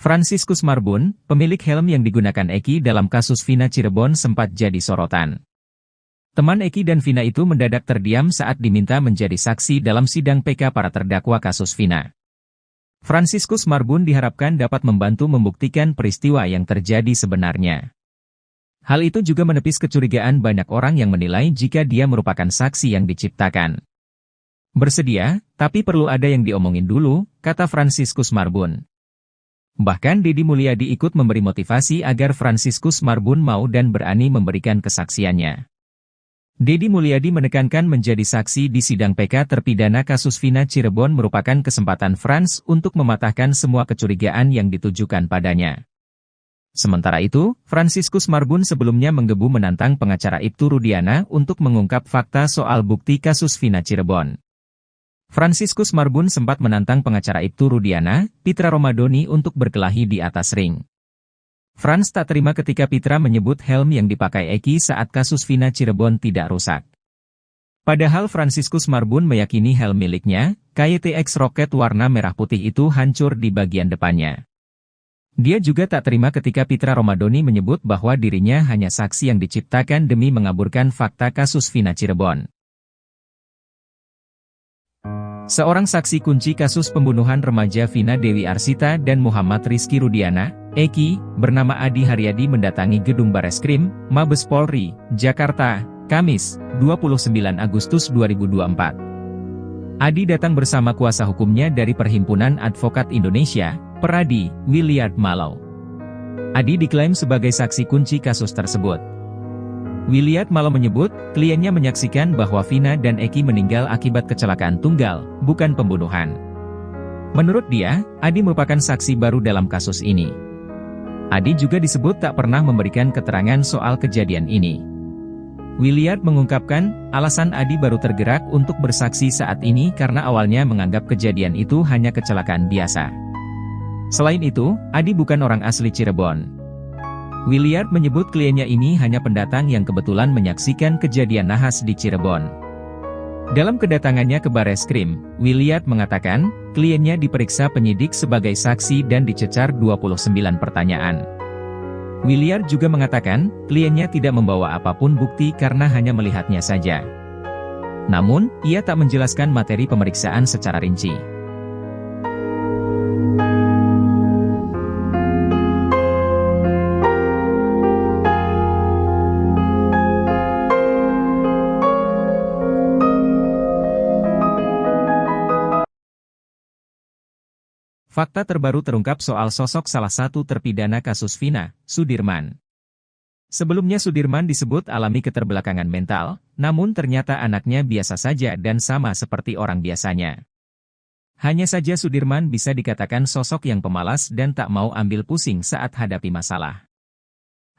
Franciscus Marbun, pemilik helm yang digunakan Eki dalam kasus Vina Cirebon sempat jadi sorotan. Teman Eki dan Vina itu mendadak terdiam saat diminta menjadi saksi dalam sidang PK para terdakwa kasus Vina. Franciscus Marbun diharapkan dapat membantu membuktikan peristiwa yang terjadi sebenarnya. Hal itu juga menepis kecurigaan banyak orang yang menilai jika dia merupakan saksi yang diciptakan. Bersedia, tapi perlu ada yang diomongin dulu, kata Franciscus Marbun. Bahkan Deddy Mulyadi ikut memberi motivasi agar Franciscus Marbun mau dan berani memberikan kesaksiannya. Deddy Mulyadi menekankan menjadi saksi di sidang PK terpidana kasus Vina Cirebon merupakan kesempatan Frans untuk mematahkan semua kecurigaan yang ditujukan padanya. Sementara itu, Franciscus Marbun sebelumnya menggebu menantang pengacara Ibtu Rudiana untuk mengungkap fakta soal bukti kasus Vina Cirebon. Franciscus Marbun sempat menantang pengacara Ibtu Rudiana, Pitra Romadoni untuk berkelahi di atas ring. Frans tak terima ketika Pitra menyebut helm yang dipakai Eki saat kasus Vina Cirebon tidak rusak. Padahal Franciscus Marbun meyakini helm miliknya, KYTX Rocket warna merah putih itu hancur di bagian depannya. Dia juga tak terima ketika Pitra Romadoni menyebut bahwa dirinya hanya saksi yang diciptakan demi mengaburkan fakta kasus Vina Cirebon. Seorang saksi kunci kasus pembunuhan remaja Vina Dewi Arsita dan Muhammad Rizky Rudiana, Eki, bernama Adi Haryadi mendatangi gedung Bareskrim, Mabes Polri, Jakarta, Kamis, 29 Agustus 2024. Adi datang bersama kuasa hukumnya dari Perhimpunan Advokat Indonesia, Peradi, Williard Malau. Adi diklaim sebagai saksi kunci kasus tersebut. Williard Malau menyebut, kliennya menyaksikan bahwa Vina dan Eki meninggal akibat kecelakaan tunggal, bukan pembunuhan. Menurut dia, Adi merupakan saksi baru dalam kasus ini. Adi juga disebut tak pernah memberikan keterangan soal kejadian ini. Williard mengungkapkan, alasan Adi baru tergerak untuk bersaksi saat ini karena awalnya menganggap kejadian itu hanya kecelakaan biasa. Selain itu, Adi bukan orang asli Cirebon. Williard menyebut kliennya ini hanya pendatang yang kebetulan menyaksikan kejadian nahas di Cirebon. Dalam kedatangannya ke Bareskrim, Williard mengatakan, kliennya diperiksa penyidik sebagai saksi dan dicecar 29 pertanyaan. Williard juga mengatakan, kliennya tidak membawa apapun bukti karena hanya melihatnya saja. Namun, ia tak menjelaskan materi pemeriksaan secara rinci. Fakta terbaru terungkap soal sosok salah satu terpidana kasus Vina, Sudirman. Sebelumnya Sudirman disebut alami keterbelakangan mental, namun ternyata anaknya biasa saja dan sama seperti orang biasanya. Hanya saja Sudirman bisa dikatakan sosok yang pemalas dan tak mau ambil pusing saat hadapi masalah.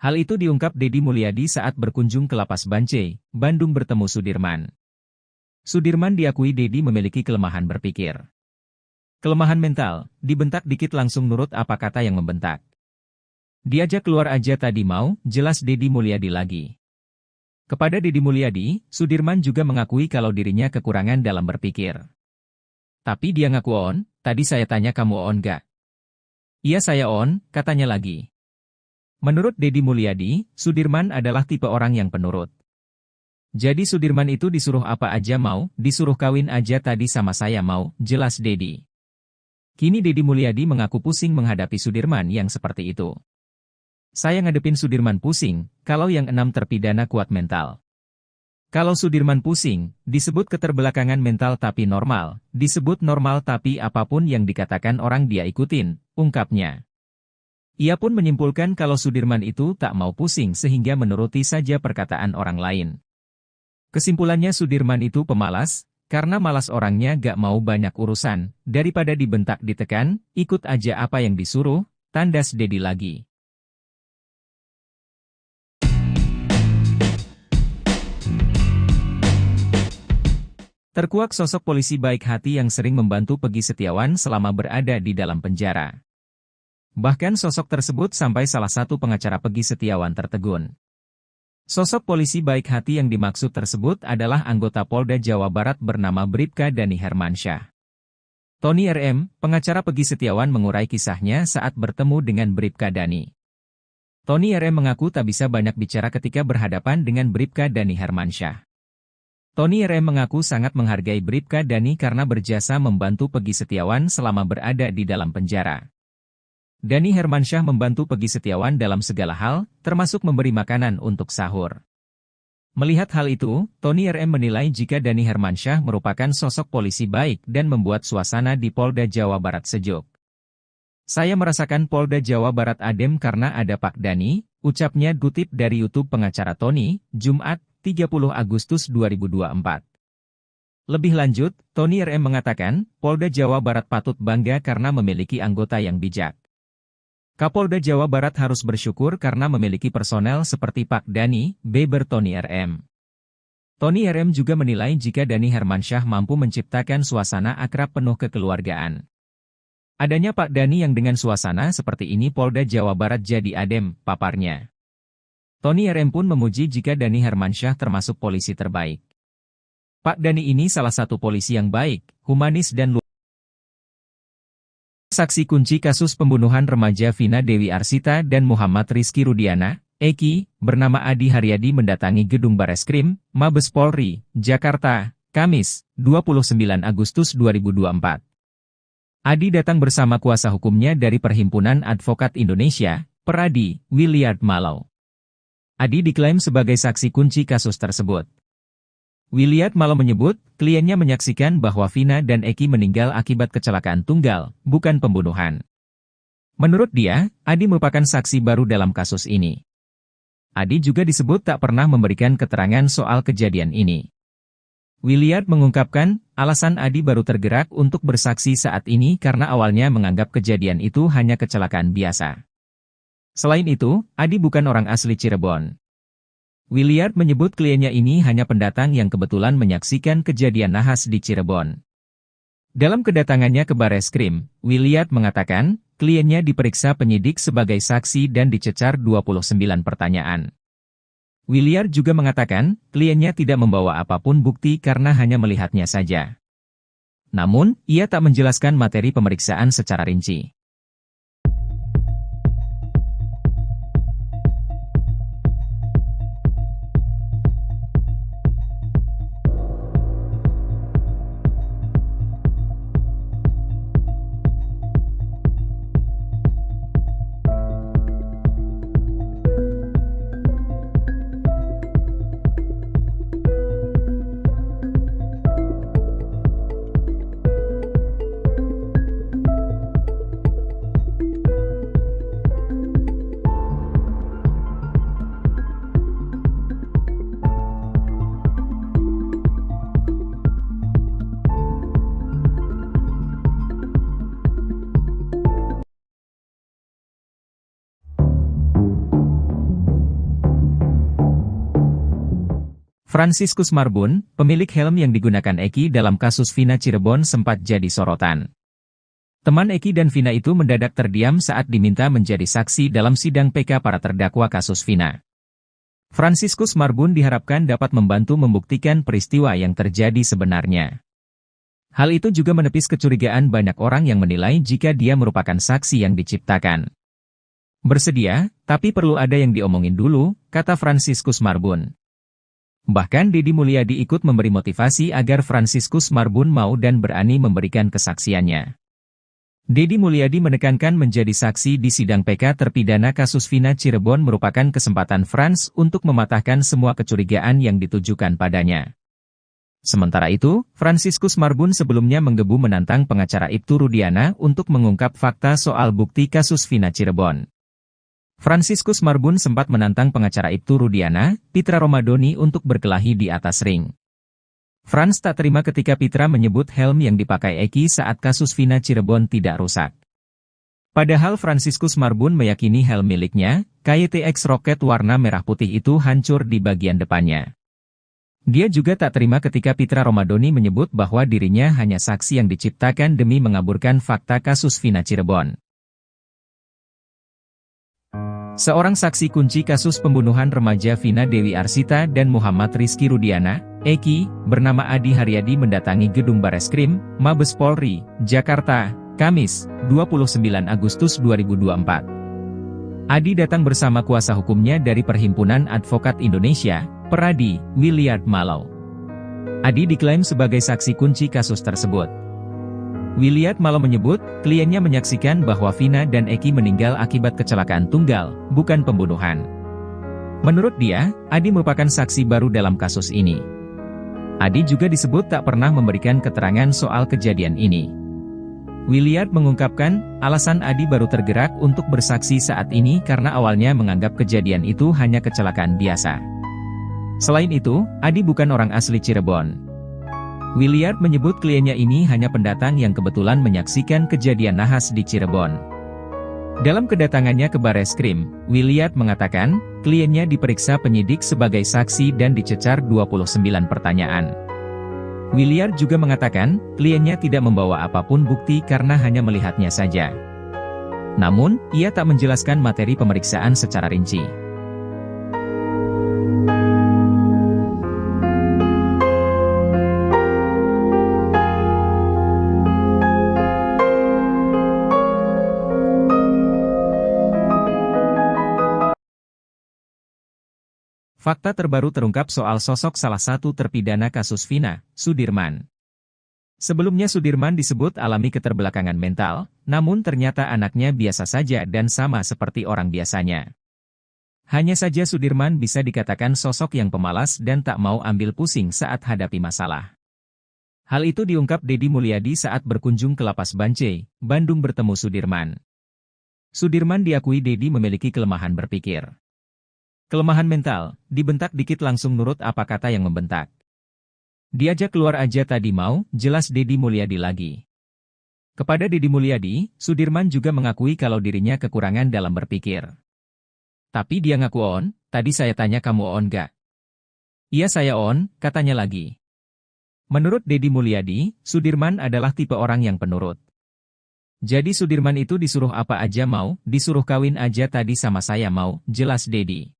Hal itu diungkap Deddy Mulyadi saat berkunjung ke Lapas Bancai, Bandung bertemu Sudirman. Sudirman diakui Deddy memiliki kelemahan berpikir. Kelemahan mental, dibentak dikit langsung nurut apa kata yang membentak. Diajak keluar aja tadi mau, jelas Deddy Mulyadi lagi. Kepada Deddy Mulyadi, Sudirman juga mengakui kalau dirinya kekurangan dalam berpikir. Tapi dia ngaku on, tadi saya tanya kamu on gak? Iya saya on, katanya lagi. Menurut Deddy Mulyadi, Sudirman adalah tipe orang yang penurut. Jadi Sudirman itu disuruh apa aja mau, disuruh kawin aja tadi sama saya mau, jelas Deddy. Kini Deddy Mulyadi mengaku pusing menghadapi Sudirman yang seperti itu. Saya ngadepin Sudirman pusing, kalau yang 6 terpidana kuat mental. Kalau Sudirman pusing, disebut keterbelakangan mental tapi normal, disebut normal tapi apapun yang dikatakan orang dia ikutin, ungkapnya. Ia pun menyimpulkan kalau Sudirman itu tak mau pusing sehingga menuruti saja perkataan orang lain. Kesimpulannya Sudirman itu pemalas, karena malas orangnya gak mau banyak urusan, daripada dibentak ditekan, ikut aja apa yang disuruh, tandas Deddy lagi. Terkuak sosok polisi baik hati yang sering membantu Peggy Setiawan selama berada di dalam penjara. Bahkan sosok tersebut sampai salah satu pengacara Peggy Setiawan tertegun. Sosok polisi baik hati yang dimaksud tersebut adalah anggota Polda Jawa Barat bernama Bribka Dani Hermansyah. Tony RM, pengacara Peggy Setiawan mengurai kisahnya saat bertemu dengan Bribka Dani. Tony RM mengaku tak bisa banyak bicara ketika berhadapan dengan Bribka Dani Hermansyah. Tony RM mengaku sangat menghargai Bribka Dani karena berjasa membantu Peggy Setiawan selama berada di dalam penjara. Dani Hermansyah membantu Peggy Setiawan dalam segala hal, termasuk memberi makanan untuk sahur. Melihat hal itu, Tony RM menilai jika Dani Hermansyah merupakan sosok polisi baik dan membuat suasana di Polda Jawa Barat sejuk. Saya merasakan Polda Jawa Barat adem karena ada Pak Dani, ucapnya kutip dari YouTube pengacara Tony, Jumat, 30 Agustus 2024. Lebih lanjut, Tony RM mengatakan, Polda Jawa Barat patut bangga karena memiliki anggota yang bijak. Kapolda Jawa Barat harus bersyukur karena memiliki personel seperti Pak Dani, beber Tony RM. Tony RM juga menilai jika Dani Hermansyah mampu menciptakan suasana akrab penuh kekeluargaan. Adanya Pak Dani yang dengan suasana seperti ini Polda Jawa Barat jadi adem, paparnya. Tony RM pun memuji jika Dani Hermansyah termasuk polisi terbaik. Pak Dani ini salah satu polisi yang baik, humanis dan luar. Saksi kunci kasus pembunuhan remaja Vina Dewi Arsita dan Muhammad Rizky Rudiana, Eki, bernama Adi Haryadi mendatangi gedung Bareskrim, Mabes Polri, Jakarta, Kamis, 29 Agustus 2024. Adi datang bersama kuasa hukumnya dari Perhimpunan Advokat Indonesia, Peradi, Williard Malau. Adi diklaim sebagai saksi kunci kasus tersebut. Williard Malau menyebut, kliennya menyaksikan bahwa Vina dan Eki meninggal akibat kecelakaan tunggal, bukan pembunuhan. Menurut dia, Adi merupakan saksi baru dalam kasus ini. Adi juga disebut tak pernah memberikan keterangan soal kejadian ini. Williard mengungkapkan, alasan Adi baru tergerak untuk bersaksi saat ini karena awalnya menganggap kejadian itu hanya kecelakaan biasa. Selain itu, Adi bukan orang asli Cirebon. Williard menyebut kliennya ini hanya pendatang yang kebetulan menyaksikan kejadian nahas di Cirebon. Dalam kedatangannya ke Bareskrim, Williard mengatakan, kliennya diperiksa penyidik sebagai saksi dan dicecar 29 pertanyaan. Williard juga mengatakan, kliennya tidak membawa apapun bukti karena hanya melihatnya saja. Namun, ia tak menjelaskan materi pemeriksaan secara rinci. Franciscus Marbun, pemilik helm yang digunakan Eki dalam kasus Vina Cirebon sempat jadi sorotan. Teman Eki dan Vina itu mendadak terdiam saat diminta menjadi saksi dalam sidang PK para terdakwa kasus Vina. Franciscus Marbun diharapkan dapat membantu membuktikan peristiwa yang terjadi sebenarnya. Hal itu juga menepis kecurigaan banyak orang yang menilai jika dia merupakan saksi yang diciptakan. Bersedia, tapi perlu ada yang diomongin dulu, kata Franciscus Marbun. Bahkan Deddy Mulyadi ikut memberi motivasi agar Franciscus Marbun mau dan berani memberikan kesaksiannya. Deddy Mulyadi menekankan menjadi saksi di sidang PK terpidana kasus Vina Cirebon merupakan kesempatan Frans untuk mematahkan semua kecurigaan yang ditujukan padanya. Sementara itu, Franciscus Marbun sebelumnya menggebu menantang pengacara Ibtu Rudiana untuk mengungkap fakta soal bukti kasus Vina Cirebon. Franciscus Marbun sempat menantang pengacara Ibtu Rudiana, Pitra Romadoni untuk berkelahi di atas ring. Frans tak terima ketika Pitra menyebut helm yang dipakai Eki saat kasus Vina Cirebon tidak rusak. Padahal Franciscus Marbun meyakini helm miliknya, KYTX Rocket warna merah putih itu hancur di bagian depannya. Dia juga tak terima ketika Pitra Romadoni menyebut bahwa dirinya hanya saksi yang diciptakan demi mengaburkan fakta kasus Vina Cirebon. Seorang saksi kunci kasus pembunuhan remaja Vina Dewi Arsita dan Muhammad Rizky Rudiana, Eki, bernama Adi Haryadi mendatangi gedung Bareskrim, Mabes Polri, Jakarta, Kamis, 29 Agustus 2024. Adi datang bersama kuasa hukumnya dari Perhimpunan Advokat Indonesia, Peradi, Williard Mallow. Adi diklaim sebagai saksi kunci kasus tersebut. Williard Mallow menyebut, kliennya menyaksikan bahwa Vina dan Eki meninggal akibat kecelakaan tunggal, bukan pembunuhan. Menurut dia, Adi merupakan saksi baru dalam kasus ini. Adi juga disebut tak pernah memberikan keterangan soal kejadian ini. Williard mengungkapkan, alasan Adi baru tergerak untuk bersaksi saat ini karena awalnya menganggap kejadian itu hanya kecelakaan biasa. Selain itu, Adi bukan orang asli Cirebon. Williard menyebut kliennya ini hanya pendatang yang kebetulan menyaksikan kejadian nahas di Cirebon. Dalam kedatangannya ke Bareskrim, Williard mengatakan, kliennya diperiksa penyidik sebagai saksi dan dicecar 29 pertanyaan. Williard juga mengatakan, kliennya tidak membawa apapun bukti karena hanya melihatnya saja. Namun, ia tak menjelaskan materi pemeriksaan secara rinci. Fakta terbaru terungkap soal sosok salah satu terpidana kasus Vina, Sudirman. Sebelumnya Sudirman disebut alami keterbelakangan mental, namun ternyata anaknya biasa saja dan sama seperti orang biasanya. Hanya saja Sudirman bisa dikatakan sosok yang pemalas dan tak mau ambil pusing saat hadapi masalah. Hal itu diungkap Deddy Mulyadi saat berkunjung ke Lapas Bancai, Bandung bertemu Sudirman. Sudirman diakui Deddy memiliki kelemahan berpikir. Kelemahan mental, dibentak dikit langsung nurut apa kata yang membentak. Diajak keluar aja tadi mau, jelas Deddy Mulyadi lagi. Kepada Deddy Mulyadi, Sudirman juga mengakui kalau dirinya kekurangan dalam berpikir. Tapi dia ngaku on, tadi saya tanya kamu on gak? Iya saya on, katanya lagi. Menurut Deddy Mulyadi, Sudirman adalah tipe orang yang penurut. Jadi Sudirman itu disuruh apa aja mau, disuruh kawin aja tadi sama saya mau, jelas Deddy.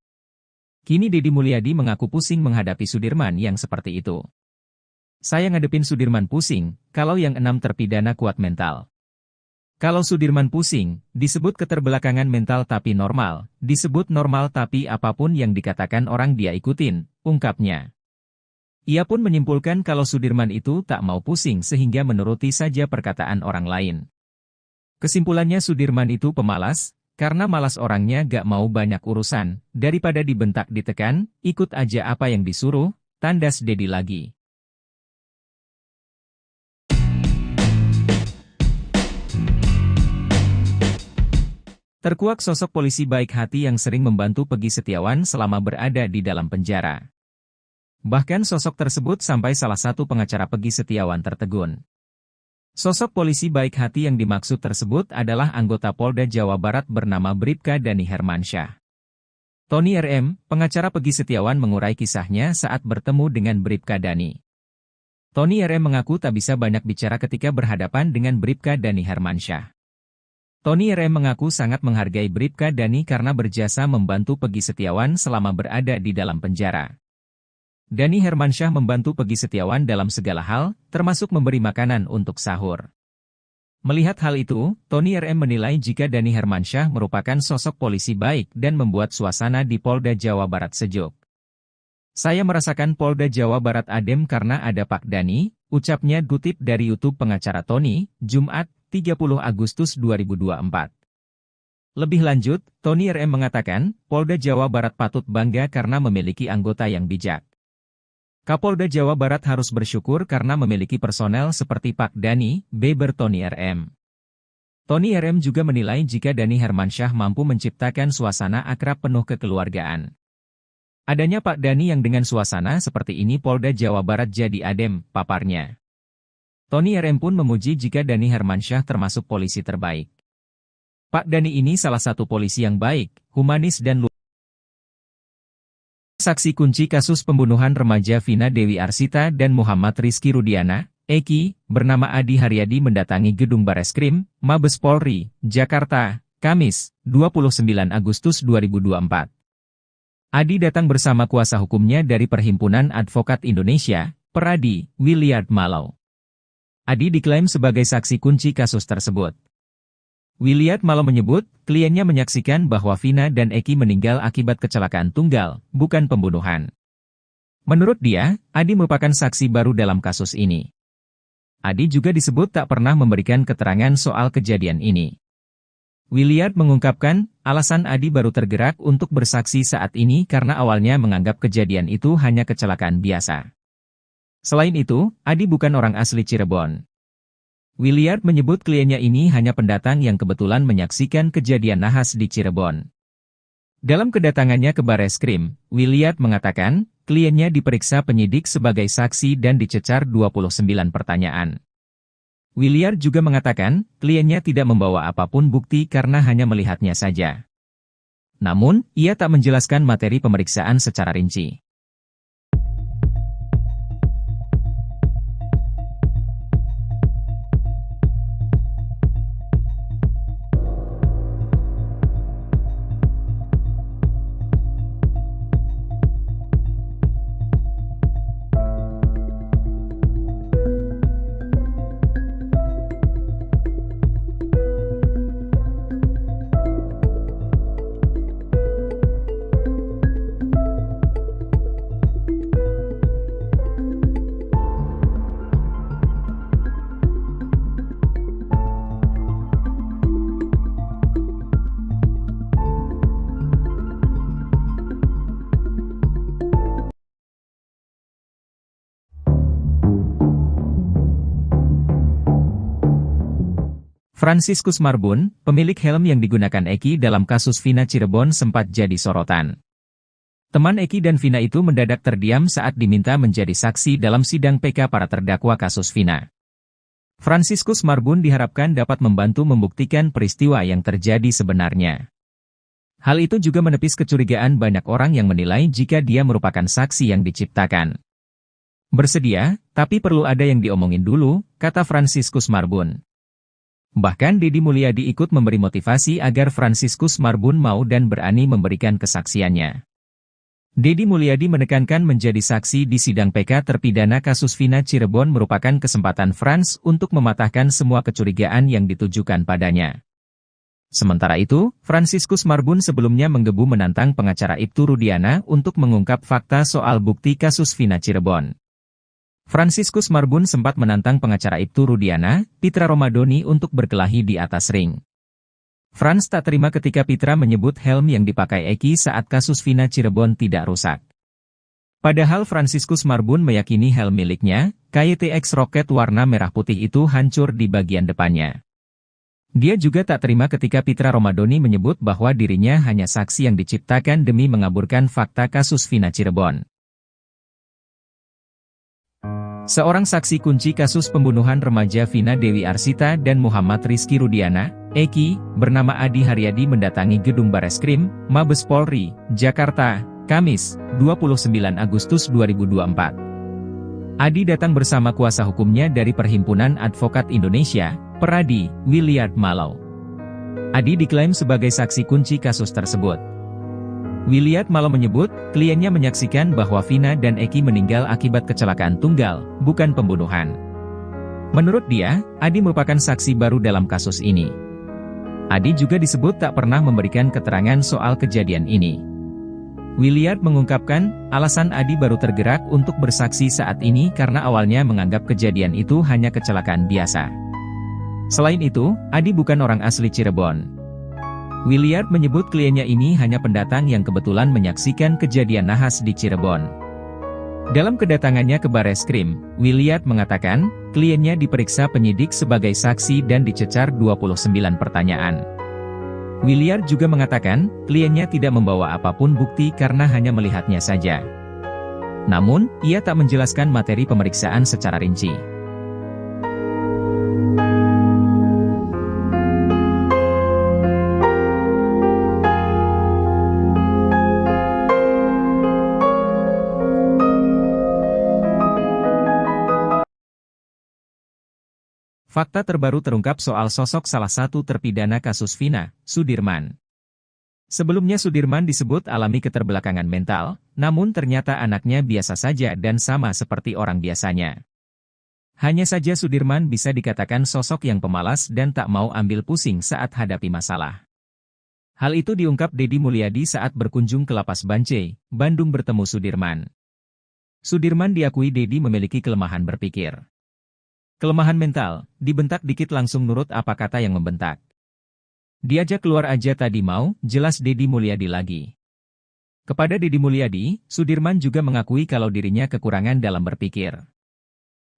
Kini Deddy Mulyadi mengaku pusing menghadapi Sudirman yang seperti itu. Saya ngadepin Sudirman pusing, kalau yang 6 terpidana kuat mental. Kalau Sudirman pusing, disebut keterbelakangan mental tapi normal, disebut normal tapi apapun yang dikatakan orang dia ikutin, ungkapnya. Ia pun menyimpulkan kalau Sudirman itu tak mau pusing sehingga menuruti saja perkataan orang lain. Kesimpulannya Sudirman itu pemalas, karena malas orangnya gak mau banyak urusan, daripada dibentak ditekan, ikut aja apa yang disuruh, tandas Deddy lagi. Terkuak sosok polisi baik hati yang sering membantu Peggy Setiawan selama berada di dalam penjara. Bahkan sosok tersebut sampai salah satu pengacara Peggy Setiawan tertegun. Sosok polisi baik hati yang dimaksud tersebut adalah anggota Polda Jawa Barat bernama Bribka Dani Hermansyah. Tony RM, pengacara Peggy Setiawan mengurai kisahnya saat bertemu dengan Bribka Dani. Tony RM mengaku tak bisa banyak bicara ketika berhadapan dengan Bribka Dani Hermansyah. Tony RM mengaku sangat menghargai Bribka Dani karena berjasa membantu Peggy Setiawan selama berada di dalam penjara. Dani Hermansyah membantu Peggy Setiawan dalam segala hal, termasuk memberi makanan untuk sahur. Melihat hal itu, Tony RM menilai jika Dani Hermansyah merupakan sosok polisi baik dan membuat suasana di Polda Jawa Barat sejuk. Saya merasakan Polda Jawa Barat adem karena ada Pak Dani, ucapnya kutip dari YouTube pengacara Tony, Jumat, 30 Agustus 2024. Lebih lanjut, Tony RM mengatakan, Polda Jawa Barat patut bangga karena memiliki anggota yang bijak. Kapolda Jawa Barat harus bersyukur karena memiliki personel seperti Pak Dani, beber Tony RM. Tony RM juga menilai jika Dani Hermansyah mampu menciptakan suasana akrab penuh kekeluargaan. Adanya Pak Dani yang dengan suasana seperti ini Polda Jawa Barat jadi adem, paparnya. Tony RM pun memuji jika Dani Hermansyah termasuk polisi terbaik. Pak Dani ini salah satu polisi yang baik, humanis dan luar. Saksi kunci kasus pembunuhan remaja Vina Dewi Arsita dan Muhammad Rizky Rudiana, Eki, bernama Adi Haryadi mendatangi gedung Bareskrim, Mabes Polri, Jakarta, Kamis, 29 Agustus 2024. Adi datang bersama kuasa hukumnya dari Perhimpunan Advokat Indonesia, Peradi, Williard Malau. Adi diklaim sebagai saksi kunci kasus tersebut. Williard Malau menyebut, kliennya menyaksikan bahwa Vina dan Eki meninggal akibat kecelakaan tunggal, bukan pembunuhan. Menurut dia, Adi merupakan saksi baru dalam kasus ini. Adi juga disebut tak pernah memberikan keterangan soal kejadian ini. Williard mengungkapkan, alasan Adi baru tergerak untuk bersaksi saat ini karena awalnya menganggap kejadian itu hanya kecelakaan biasa. Selain itu, Adi bukan orang asli Cirebon. Williard menyebut kliennya ini hanya pendatang yang kebetulan menyaksikan kejadian nahas di Cirebon. Dalam kedatangannya ke Bareskrim, Williard mengatakan, kliennya diperiksa penyidik sebagai saksi dan dicecar 29 pertanyaan. Williard juga mengatakan, kliennya tidak membawa apapun bukti karena hanya melihatnya saja. Namun, ia tak menjelaskan materi pemeriksaan secara rinci. Franciscus Marbun, pemilik helm yang digunakan Eki dalam kasus Vina Cirebon sempat jadi sorotan. Teman Eki dan Vina itu mendadak terdiam saat diminta menjadi saksi dalam sidang PK para terdakwa kasus Vina. Franciscus Marbun diharapkan dapat membantu membuktikan peristiwa yang terjadi sebenarnya. Hal itu juga menepis kecurigaan banyak orang yang menilai jika dia merupakan saksi yang diciptakan. Bersedia, tapi perlu ada yang diomongin dulu, kata Franciscus Marbun. Bahkan Deddy Mulyadi ikut memberi motivasi agar Franciscus Marbun mau dan berani memberikan kesaksiannya. Deddy Mulyadi menekankan menjadi saksi di sidang PK terpidana kasus Vina Cirebon merupakan kesempatan Frans untuk mematahkan semua kecurigaan yang ditujukan padanya. Sementara itu, Franciscus Marbun sebelumnya menggebu menantang pengacara Ibtu Rudiana untuk mengungkap fakta soal bukti kasus Vina Cirebon. Franciscus Marbun sempat menantang pengacara Ibtu Rudiana, Pitra Romadoni untuk berkelahi di atas ring. Frans tak terima ketika Pitra menyebut helm yang dipakai Eki saat kasus Vina Cirebon tidak rusak. Padahal Franciscus Marbun meyakini helm miliknya, KYTX Rocket warna merah putih itu hancur di bagian depannya. Dia juga tak terima ketika Pitra Romadoni menyebut bahwa dirinya hanya saksi yang diciptakan demi mengaburkan fakta kasus Vina Cirebon. Seorang saksi kunci kasus pembunuhan remaja Vina Dewi Arsita dan Muhammad Rizky Rudiana, Eki, bernama Adi Haryadi mendatangi gedung Bareskrim, Mabes Polri, Jakarta, Kamis, 29 Agustus 2024. Adi datang bersama kuasa hukumnya dari Perhimpunan Advokat Indonesia, Peradi, Williard Malau. Adi diklaim sebagai saksi kunci kasus tersebut. Williard Malau menyebut, kliennya menyaksikan bahwa Vina dan Eki meninggal akibat kecelakaan tunggal, bukan pembunuhan. Menurut dia, Adi merupakan saksi baru dalam kasus ini. Adi juga disebut tak pernah memberikan keterangan soal kejadian ini. Williard mengungkapkan, alasan Adi baru tergerak untuk bersaksi saat ini karena awalnya menganggap kejadian itu hanya kecelakaan biasa. Selain itu, Adi bukan orang asli Cirebon. Williard menyebut kliennya ini hanya pendatang yang kebetulan menyaksikan kejadian nahas di Cirebon. Dalam kedatangannya ke Bareskrim, Williard mengatakan, kliennya diperiksa penyidik sebagai saksi dan dicecar 29 pertanyaan. Williard juga mengatakan, kliennya tidak membawa apapun bukti karena hanya melihatnya saja. Namun, ia tak menjelaskan materi pemeriksaan secara rinci. Fakta terbaru terungkap soal sosok salah satu terpidana kasus Vina, Sudirman. Sebelumnya Sudirman disebut alami keterbelakangan mental, namun ternyata anaknya biasa saja dan sama seperti orang biasanya. Hanya saja Sudirman bisa dikatakan sosok yang pemalas dan tak mau ambil pusing saat hadapi masalah. Hal itu diungkap Deddy Mulyadi saat berkunjung ke Lapas Bancai, Bandung bertemu Sudirman. Sudirman diakui Deddy memiliki kelemahan berpikir. Kelemahan mental, dibentak dikit langsung nurut apa kata yang membentak. Diajak keluar aja tadi mau, jelas Deddy Mulyadi lagi. Kepada Deddy Mulyadi, Sudirman juga mengakui kalau dirinya kekurangan dalam berpikir.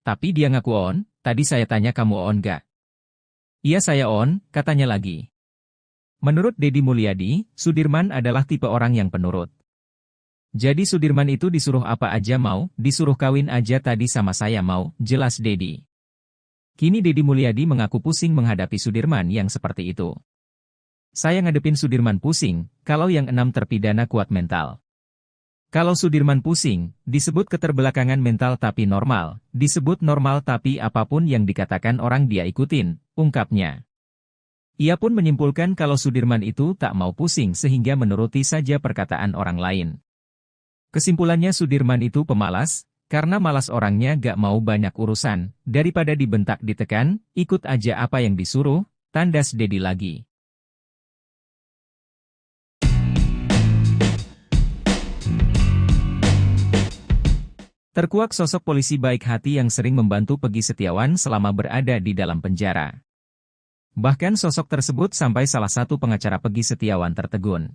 Tapi dia ngaku on, tadi saya tanya kamu on gak? Iya saya on, katanya lagi. Menurut Deddy Mulyadi, Sudirman adalah tipe orang yang penurut. Jadi Sudirman itu disuruh apa aja mau, disuruh kawin aja tadi sama saya mau, jelas Deddy. Kini Deddy Mulyadi mengaku pusing menghadapi Sudirman yang seperti itu. Saya ngadepin Sudirman pusing, kalau yang 6 terpidana kuat mental. Kalau Sudirman pusing, disebut keterbelakangan mental tapi normal, disebut normal tapi apapun yang dikatakan orang dia ikutin, ungkapnya. Ia pun menyimpulkan kalau Sudirman itu tak mau pusing sehingga menuruti saja perkataan orang lain. Kesimpulannya Sudirman itu pemalas, karena malas orangnya gak mau banyak urusan, daripada dibentak ditekan, ikut aja apa yang disuruh, tandas Deddy lagi. Terkuak sosok polisi baik hati yang sering membantu Peggy Setiawan selama berada di dalam penjara. Bahkan sosok tersebut sampai salah satu pengacara Peggy Setiawan tertegun.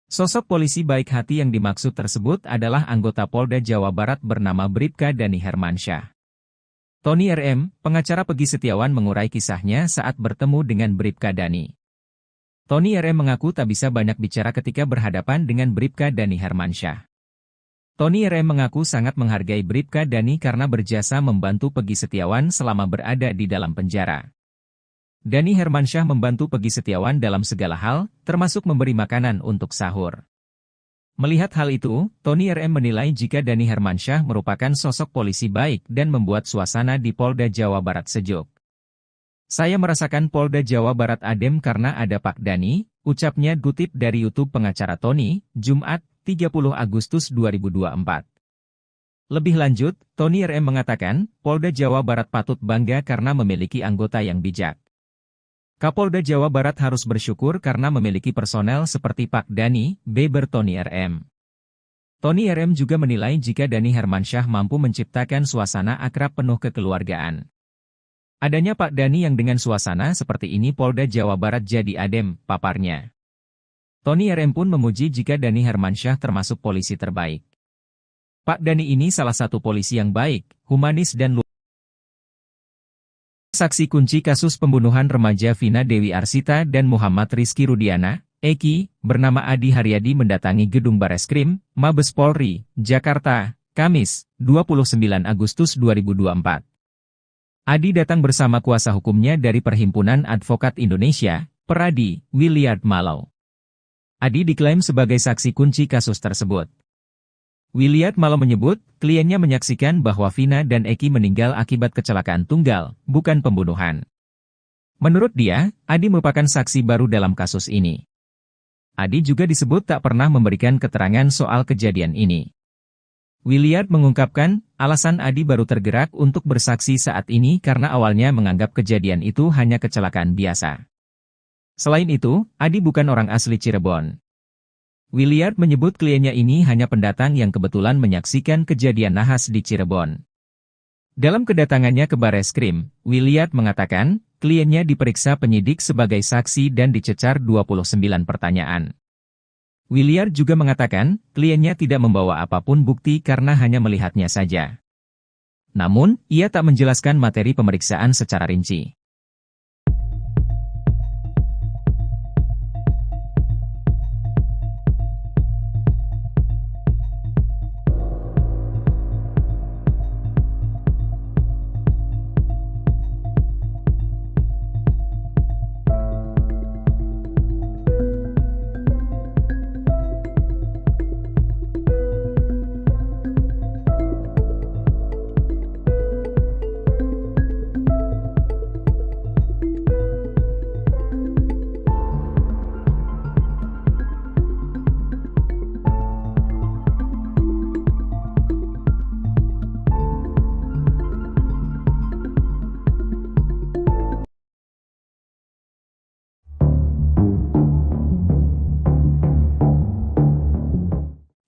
Sosok polisi baik hati yang dimaksud tersebut adalah anggota Polda Jawa Barat bernama Bribka Dani Hermansyah. Tony RM, pengacara Peggy Setiawan mengurai kisahnya saat bertemu dengan Bribka Dani. Tony RM mengaku tak bisa banyak bicara ketika berhadapan dengan Bribka Dani Hermansyah. Tony RM mengaku sangat menghargai Bribka Dani karena berjasa membantu Peggy Setiawan selama berada di dalam penjara. Dani Hermansyah membantu Peggy Setiawan dalam segala hal, termasuk memberi makanan untuk sahur. Melihat hal itu, Tony RM menilai jika Dani Hermansyah merupakan sosok polisi baik dan membuat suasana di Polda Jawa Barat sejuk. Saya merasakan Polda Jawa Barat adem karena ada Pak Dani, ucapnya kutip dari YouTube pengacara Tony, Jumat, 30 Agustus 2024. Lebih lanjut, Tony RM mengatakan, Polda Jawa Barat patut bangga karena memiliki anggota yang bijak. Kapolda Jawa Barat harus bersyukur karena memiliki personel seperti Pak Dani, beber Tony RM. Tony RM juga menilai jika Dani Hermansyah mampu menciptakan suasana akrab penuh kekeluargaan. Adanya Pak Dani yang dengan suasana seperti ini Polda Jawa Barat jadi adem, paparnya. Tony RM pun memuji jika Dani Hermansyah termasuk polisi terbaik. Pak Dani ini salah satu polisi yang baik, humanis dan luar. Saksi kunci kasus pembunuhan remaja Vina Dewi Arsita dan Muhammad Rizky Rudiana, Eki, bernama Adi Haryadi mendatangi gedung Bareskrim, Mabes Polri, Jakarta, Kamis, 29 Agustus 2024. Adi datang bersama kuasa hukumnya dari Perhimpunan Advokat Indonesia, Peradi, Williard Malau. Adi diklaim sebagai saksi kunci kasus tersebut. Williard Malau menyebut, kliennya menyaksikan bahwa Vina dan Eki meninggal akibat kecelakaan tunggal, bukan pembunuhan. Menurut dia, Adi merupakan saksi baru dalam kasus ini. Adi juga disebut tak pernah memberikan keterangan soal kejadian ini. Williard mengungkapkan, alasan Adi baru tergerak untuk bersaksi saat ini karena awalnya menganggap kejadian itu hanya kecelakaan biasa. Selain itu, Adi bukan orang asli Cirebon. Williard menyebut kliennya ini hanya pendatang yang kebetulan menyaksikan kejadian nahas di Cirebon. Dalam kedatangannya ke Bareskrim, Williard mengatakan, kliennya diperiksa penyidik sebagai saksi dan dicecar 29 pertanyaan. Williard juga mengatakan, kliennya tidak membawa apapun bukti karena hanya melihatnya saja. Namun, ia tak menjelaskan materi pemeriksaan secara rinci.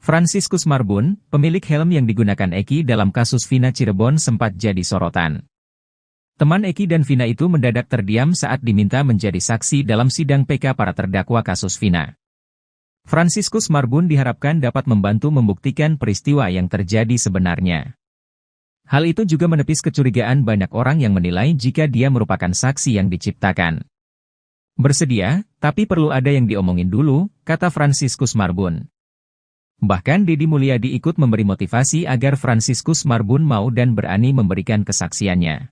Franciscus Marbun, pemilik helm yang digunakan Eki dalam kasus Vina Cirebon sempat jadi sorotan. Teman Eki dan Vina itu mendadak terdiam saat diminta menjadi saksi dalam sidang PK para terdakwa kasus Vina. Franciscus Marbun diharapkan dapat membantu membuktikan peristiwa yang terjadi sebenarnya. Hal itu juga menepis kecurigaan banyak orang yang menilai jika dia merupakan saksi yang diciptakan. Bersedia, tapi perlu ada yang diomongin dulu, kata Franciscus Marbun. Bahkan Deddy Mulyadi ikut memberi motivasi agar Franciscus Marbun mau dan berani memberikan kesaksiannya.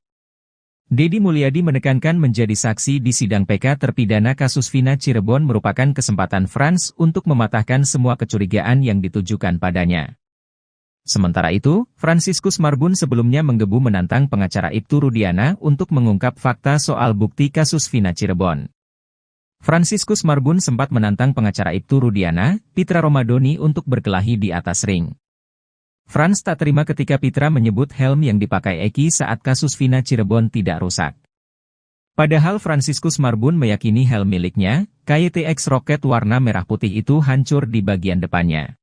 Deddy Mulyadi menekankan menjadi saksi di sidang PK terpidana kasus Vina Cirebon merupakan kesempatan Frans untuk mematahkan semua kecurigaan yang ditujukan padanya. Sementara itu, Franciscus Marbun sebelumnya menggebu menantang pengacara Ibtu Rudiana untuk mengungkap fakta soal bukti kasus Vina Cirebon. Franciscus Marbun sempat menantang pengacara Ibtu Rudiana, Pitra Romadoni untuk berkelahi di atas ring. Frans tak terima ketika Pitra menyebut helm yang dipakai Eki saat kasus Vina Cirebon tidak rusak. Padahal Franciscus Marbun meyakini helm miliknya, KYTX Rocket warna merah putih itu hancur di bagian depannya.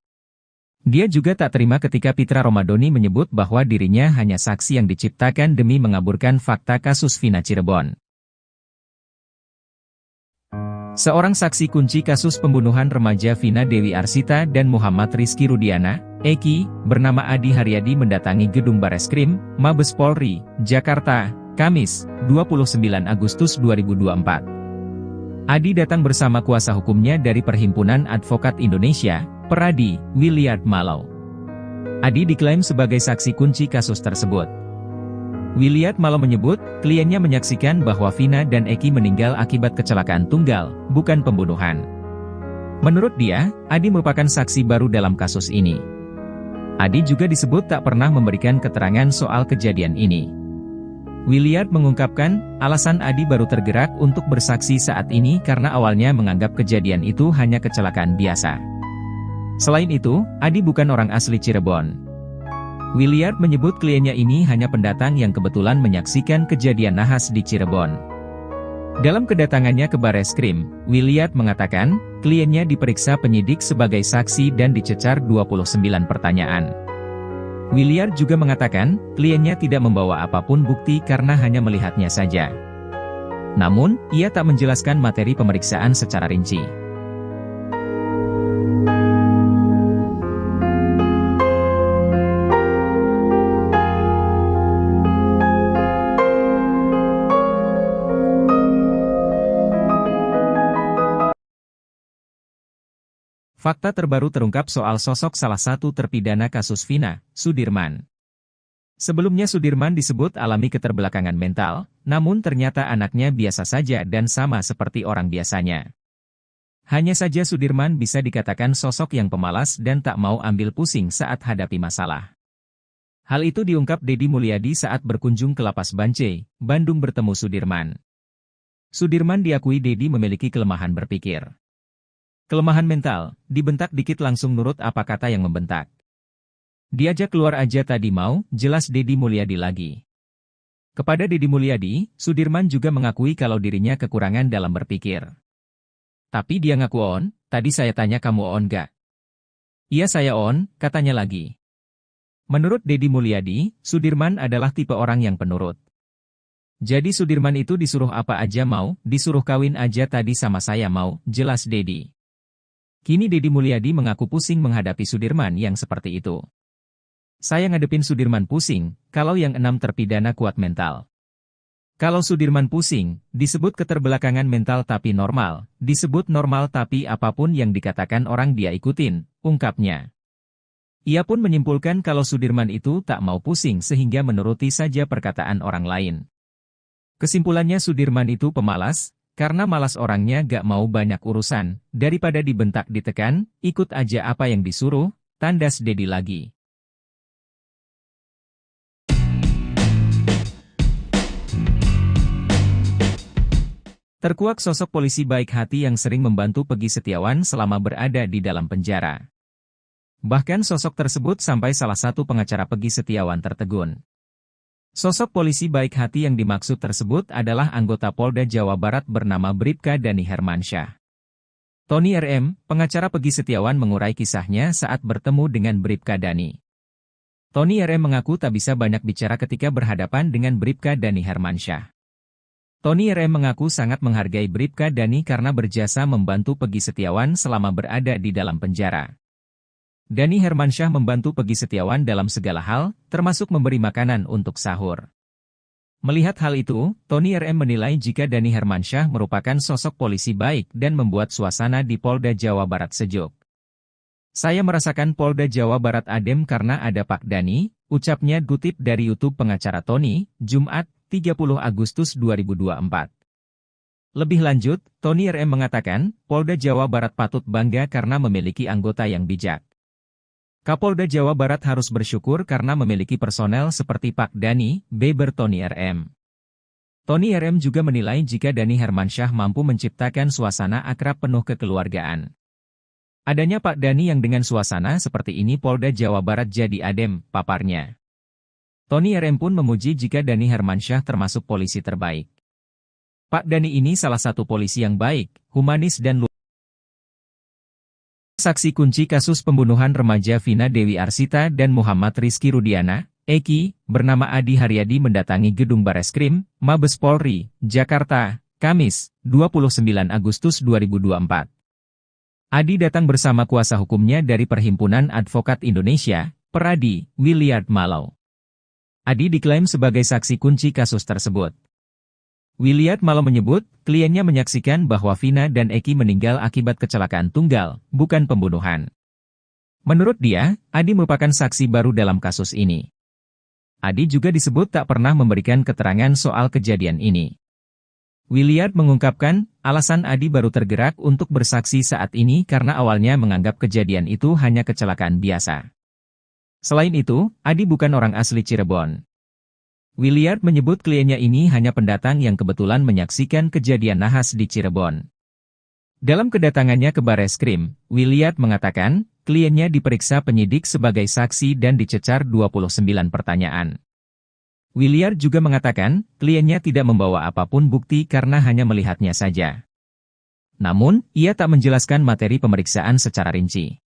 Dia juga tak terima ketika Pitra Romadoni menyebut bahwa dirinya hanya saksi yang diciptakan demi mengaburkan fakta kasus Vina Cirebon. Seorang saksi kunci kasus pembunuhan remaja Vina Dewi Arsita dan Muhammad Rizky Rudiana, Eki, bernama Adi Haryadi mendatangi gedung Bareskrim, Mabes Polri, Jakarta, Kamis, 29 Agustus 2024. Adi datang bersama kuasa hukumnya dari Perhimpunan Advokat Indonesia, Peradi, Williard Malau. Adi diklaim sebagai saksi kunci kasus tersebut. Williard Malau menyebut, kliennya menyaksikan bahwa Vina dan Eki meninggal akibat kecelakaan tunggal, bukan pembunuhan. Menurut dia, Adi merupakan saksi baru dalam kasus ini. Adi juga disebut tak pernah memberikan keterangan soal kejadian ini. Williard mengungkapkan, alasan Adi baru tergerak untuk bersaksi saat ini karena awalnya menganggap kejadian itu hanya kecelakaan biasa. Selain itu, Adi bukan orang asli Cirebon. Williard menyebut kliennya ini hanya pendatang yang kebetulan menyaksikan kejadian nahas di Cirebon. Dalam kedatangannya ke Bareskrim, Williard mengatakan, kliennya diperiksa penyidik sebagai saksi dan dicecar 29 pertanyaan. Williard juga mengatakan, kliennya tidak membawa apapun bukti karena hanya melihatnya saja. Namun, ia tak menjelaskan materi pemeriksaan secara rinci. Fakta terbaru terungkap soal sosok salah satu terpidana kasus Vina, Sudirman. Sebelumnya Sudirman disebut alami keterbelakangan mental, namun ternyata anaknya biasa saja dan sama seperti orang biasanya. Hanya saja Sudirman bisa dikatakan sosok yang pemalas dan tak mau ambil pusing saat hadapi masalah. Hal itu diungkap Deddy Mulyadi saat berkunjung ke Lapas Bancai, Bandung bertemu Sudirman. Sudirman diakui Deddy memiliki kelemahan berpikir. Kelemahan mental, dibentak dikit langsung nurut apa kata yang membentak. Diajak keluar aja tadi mau, jelas Deddy Mulyadi lagi. Kepada Deddy Mulyadi, Sudirman juga mengakui kalau dirinya kekurangan dalam berpikir. Tapi dia ngaku on, tadi saya tanya kamu on gak? Iya saya on, katanya lagi. Menurut Deddy Mulyadi, Sudirman adalah tipe orang yang penurut. Jadi Sudirman itu disuruh apa aja mau, disuruh kawin aja tadi sama saya mau, jelas Deddy. Kini Deddy Mulyadi mengaku pusing menghadapi Sudirman yang seperti itu. Saya ngadepin Sudirman pusing, kalau yang 6 terpidana kuat mental. Kalau Sudirman pusing, disebut keterbelakangan mental tapi normal, disebut normal tapi apapun yang dikatakan orang dia ikutin, ungkapnya. Ia pun menyimpulkan kalau Sudirman itu tak mau pusing sehingga menuruti saja perkataan orang lain. Kesimpulannya Sudirman itu pemalas, karena malas orangnya gak mau banyak urusan, daripada dibentak ditekan, ikut aja apa yang disuruh, tandas Deddy lagi. Terkuak sosok polisi baik hati yang sering membantu Peggy Setiawan selama berada di dalam penjara. Bahkan sosok tersebut sampai salah satu pengacara Peggy Setiawan tertegun. Sosok polisi baik hati yang dimaksud tersebut adalah anggota Polda Jawa Barat bernama Bribka Dani Hermansyah. Tony RM, pengacara Peggy Setiawan mengurai kisahnya saat bertemu dengan Bribka Dani. Tony RM mengaku tak bisa banyak bicara ketika berhadapan dengan Bribka Dani Hermansyah. Tony RM mengaku sangat menghargai Bribka Dani karena berjasa membantu Peggy Setiawan selama berada di dalam penjara. Dani Hermansyah membantu Peggy Setiawan dalam segala hal, termasuk memberi makanan untuk sahur. Melihat hal itu, Tony RM menilai jika Dani Hermansyah merupakan sosok polisi baik dan membuat suasana di Polda Jawa Barat sejuk. Saya merasakan Polda Jawa Barat adem karena ada Pak Dani, ucapnya kutip dari YouTube pengacara Tony, Jumat, 30 Agustus 2024. Lebih lanjut, Tony RM mengatakan, Polda Jawa Barat patut bangga karena memiliki anggota yang bijak. Kapolda Jawa Barat harus bersyukur karena memiliki personel seperti Pak Dani, beber Tony RM. Tony RM juga menilai jika Dani Hermansyah mampu menciptakan suasana akrab penuh kekeluargaan. Adanya Pak Dani yang dengan suasana seperti ini Polda Jawa Barat jadi adem, paparnya. Tony RM pun memuji jika Dani Hermansyah termasuk polisi terbaik. Pak Dani ini salah satu polisi yang baik, humanis dan luar. Saksi kunci kasus pembunuhan remaja Vina Dewi Arsita dan Muhammad Rizky Rudiana, Eki, bernama Adi Haryadi mendatangi gedung Bareskrim, Mabes Polri, Jakarta, Kamis, 29 Agustus 2024. Adi datang bersama kuasa hukumnya dari Perhimpunan Advokat Indonesia, Peradi, Williard Malau. Adi diklaim sebagai saksi kunci kasus tersebut. Williard Malau menyebut, kliennya menyaksikan bahwa Vina dan Eki meninggal akibat kecelakaan tunggal, bukan pembunuhan. Menurut dia, Adi merupakan saksi baru dalam kasus ini. Adi juga disebut tak pernah memberikan keterangan soal kejadian ini. Williard mengungkapkan, alasan Adi baru tergerak untuk bersaksi saat ini karena awalnya menganggap kejadian itu hanya kecelakaan biasa. Selain itu, Adi bukan orang asli Cirebon. Williard menyebut kliennya ini hanya pendatang yang kebetulan menyaksikan kejadian nahas di Cirebon. Dalam kedatangannya ke Bareskrim, Williard mengatakan, kliennya diperiksa penyidik sebagai saksi dan dicecar 29 pertanyaan. Williard juga mengatakan, kliennya tidak membawa apapun bukti karena hanya melihatnya saja. Namun, ia tak menjelaskan materi pemeriksaan secara rinci.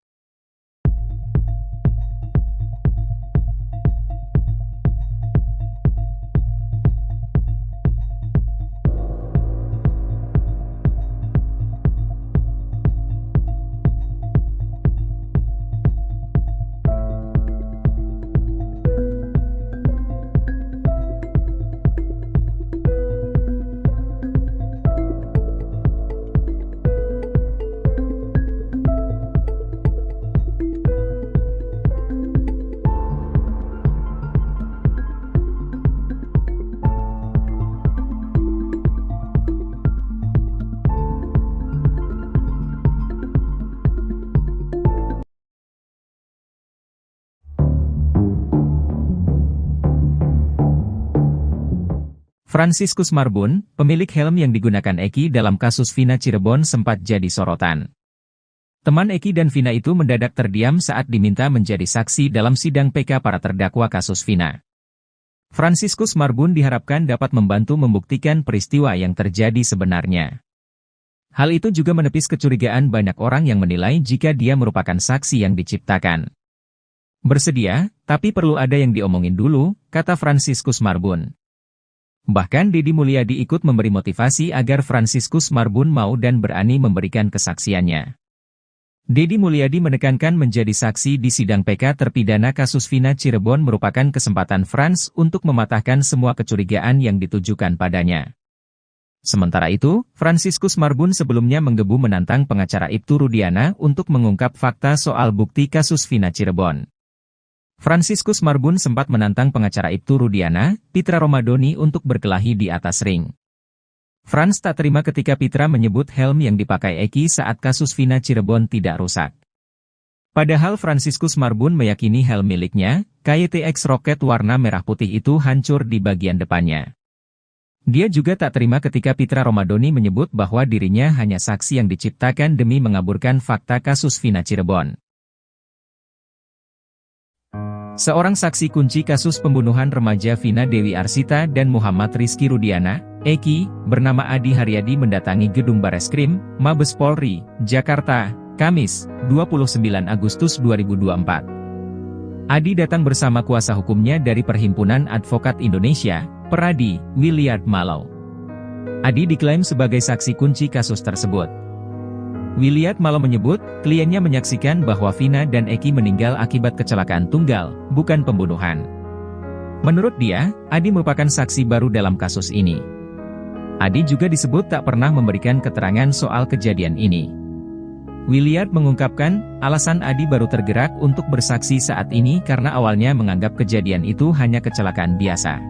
Franciscus Marbun, pemilik helm yang digunakan Eki dalam kasus Vina Cirebon sempat jadi sorotan. Teman Eki dan Vina itu mendadak terdiam saat diminta menjadi saksi dalam sidang PK para terdakwa kasus Vina. Franciscus Marbun diharapkan dapat membantu membuktikan peristiwa yang terjadi sebenarnya. Hal itu juga menepis kecurigaan banyak orang yang menilai jika dia merupakan saksi yang diciptakan. Bersedia, tapi perlu ada yang diomongin dulu, kata Franciscus Marbun. Bahkan Deddy Mulyadi ikut memberi motivasi agar Franciscus Marbun mau dan berani memberikan kesaksiannya. Deddy Mulyadi menekankan menjadi saksi di sidang PK terpidana kasus Vina Cirebon merupakan kesempatan Frans untuk mematahkan semua kecurigaan yang ditujukan padanya. Sementara itu, Franciscus Marbun sebelumnya menggebu menantang pengacara Ibtu Rudiana untuk mengungkap fakta soal bukti kasus Vina Cirebon. Franciscus Marbun sempat menantang pengacara Ibtu Rudiana, Pitra Romadoni untuk berkelahi di atas ring. Frans tak terima ketika Pitra menyebut helm yang dipakai Eki saat kasus Vina Cirebon tidak rusak. Padahal Franciscus Marbun meyakini helm miliknya, KYTX Rocket warna merah putih itu hancur di bagian depannya. Dia juga tak terima ketika Pitra Romadoni menyebut bahwa dirinya hanya saksi yang diciptakan demi mengaburkan fakta kasus Vina Cirebon. Seorang saksi kunci kasus pembunuhan remaja Vina Dewi Arsita dan Muhammad Rizky Rudiana, Eki, bernama Adi Haryadi mendatangi gedung Bareskrim, Mabes Polri, Jakarta, Kamis, 29 Agustus 2024. Adi datang bersama kuasa hukumnya dari Perhimpunan Advokat Indonesia, Peradi, Williard Malau. Adi diklaim sebagai saksi kunci kasus tersebut. Williard Malau menyebut, kliennya menyaksikan bahwa Vina dan Eki meninggal akibat kecelakaan tunggal, bukan pembunuhan. Menurut dia, Adi merupakan saksi baru dalam kasus ini. Adi juga disebut tak pernah memberikan keterangan soal kejadian ini. Williard mengungkapkan, alasan Adi baru tergerak untuk bersaksi saat ini karena awalnya menganggap kejadian itu hanya kecelakaan biasa.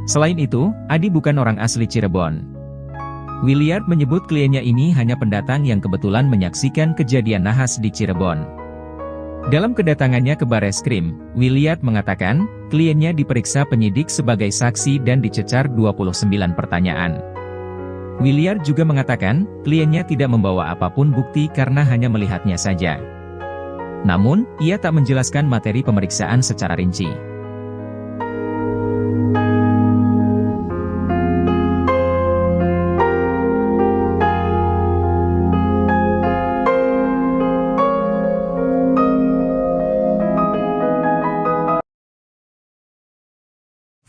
Selain itu, Adi bukan orang asli Cirebon. Williard menyebut kliennya ini hanya pendatang yang kebetulan menyaksikan kejadian nahas di Cirebon. Dalam kedatangannya ke Bareskrim, Williard mengatakan, kliennya diperiksa penyidik sebagai saksi dan dicecar 29 pertanyaan. Williard juga mengatakan, kliennya tidak membawa apapun bukti karena hanya melihatnya saja. Namun, ia tak menjelaskan materi pemeriksaan secara rinci.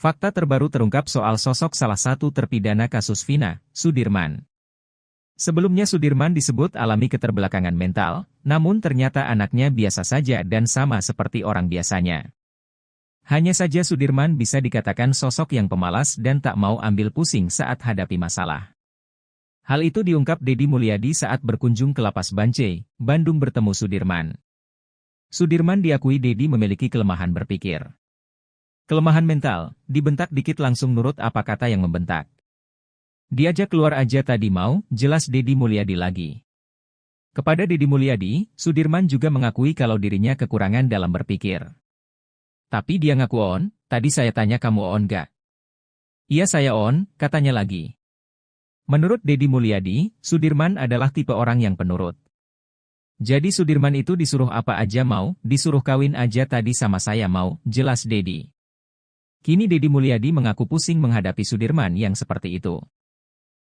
Fakta terbaru terungkap soal sosok salah satu terpidana kasus Vina, Sudirman. Sebelumnya Sudirman disebut alami keterbelakangan mental, namun ternyata anaknya biasa saja dan sama seperti orang biasanya. Hanya saja Sudirman bisa dikatakan sosok yang pemalas dan tak mau ambil pusing saat hadapi masalah. Hal itu diungkap Deddy Mulyadi saat berkunjung ke Lapas Bancai, Bandung bertemu Sudirman. Sudirman diakui Deddy memiliki kelemahan berpikir. Kelemahan mental, dibentak dikit langsung nurut apa kata yang membentak. Diajak keluar aja tadi mau, jelas Deddy Mulyadi lagi. Kepada Deddy Mulyadi, Sudirman juga mengakui kalau dirinya kekurangan dalam berpikir. Tapi dia ngaku on, tadi saya tanya kamu on gak? Iya saya on, katanya lagi. Menurut Deddy Mulyadi, Sudirman adalah tipe orang yang penurut. Jadi Sudirman itu disuruh apa aja mau, disuruh kawin aja tadi sama saya mau, jelas Deddy. Kini Deddy Mulyadi mengaku pusing menghadapi Sudirman yang seperti itu.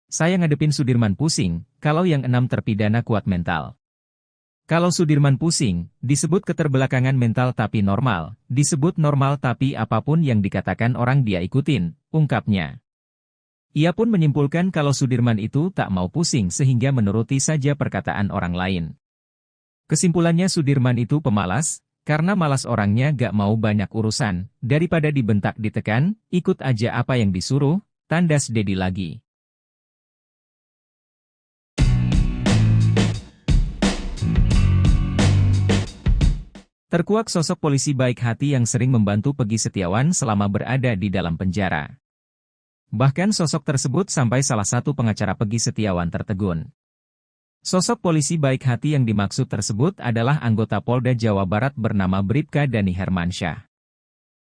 Saya ngadepin Sudirman pusing, kalau yang 6 terpidana kuat mental. Kalau Sudirman pusing, disebut keterbelakangan mental tapi normal, disebut normal tapi apapun yang dikatakan orang dia ikutin, ungkapnya. Ia pun menyimpulkan kalau Sudirman itu tak mau pusing sehingga menuruti saja perkataan orang lain. Kesimpulannya Sudirman itu pemalas, karena malas orangnya gak mau banyak urusan, daripada dibentak ditekan, ikut aja apa yang disuruh, tandas Deddy lagi. Terkuak sosok polisi baik hati yang sering membantu Peggy Setiawan selama berada di dalam penjara. Bahkan sosok tersebut sampai salah satu pengacara Peggy Setiawan tertegun. Sosok polisi baik hati yang dimaksud tersebut adalah anggota Polda Jawa Barat bernama Bribka Dani Hermansyah.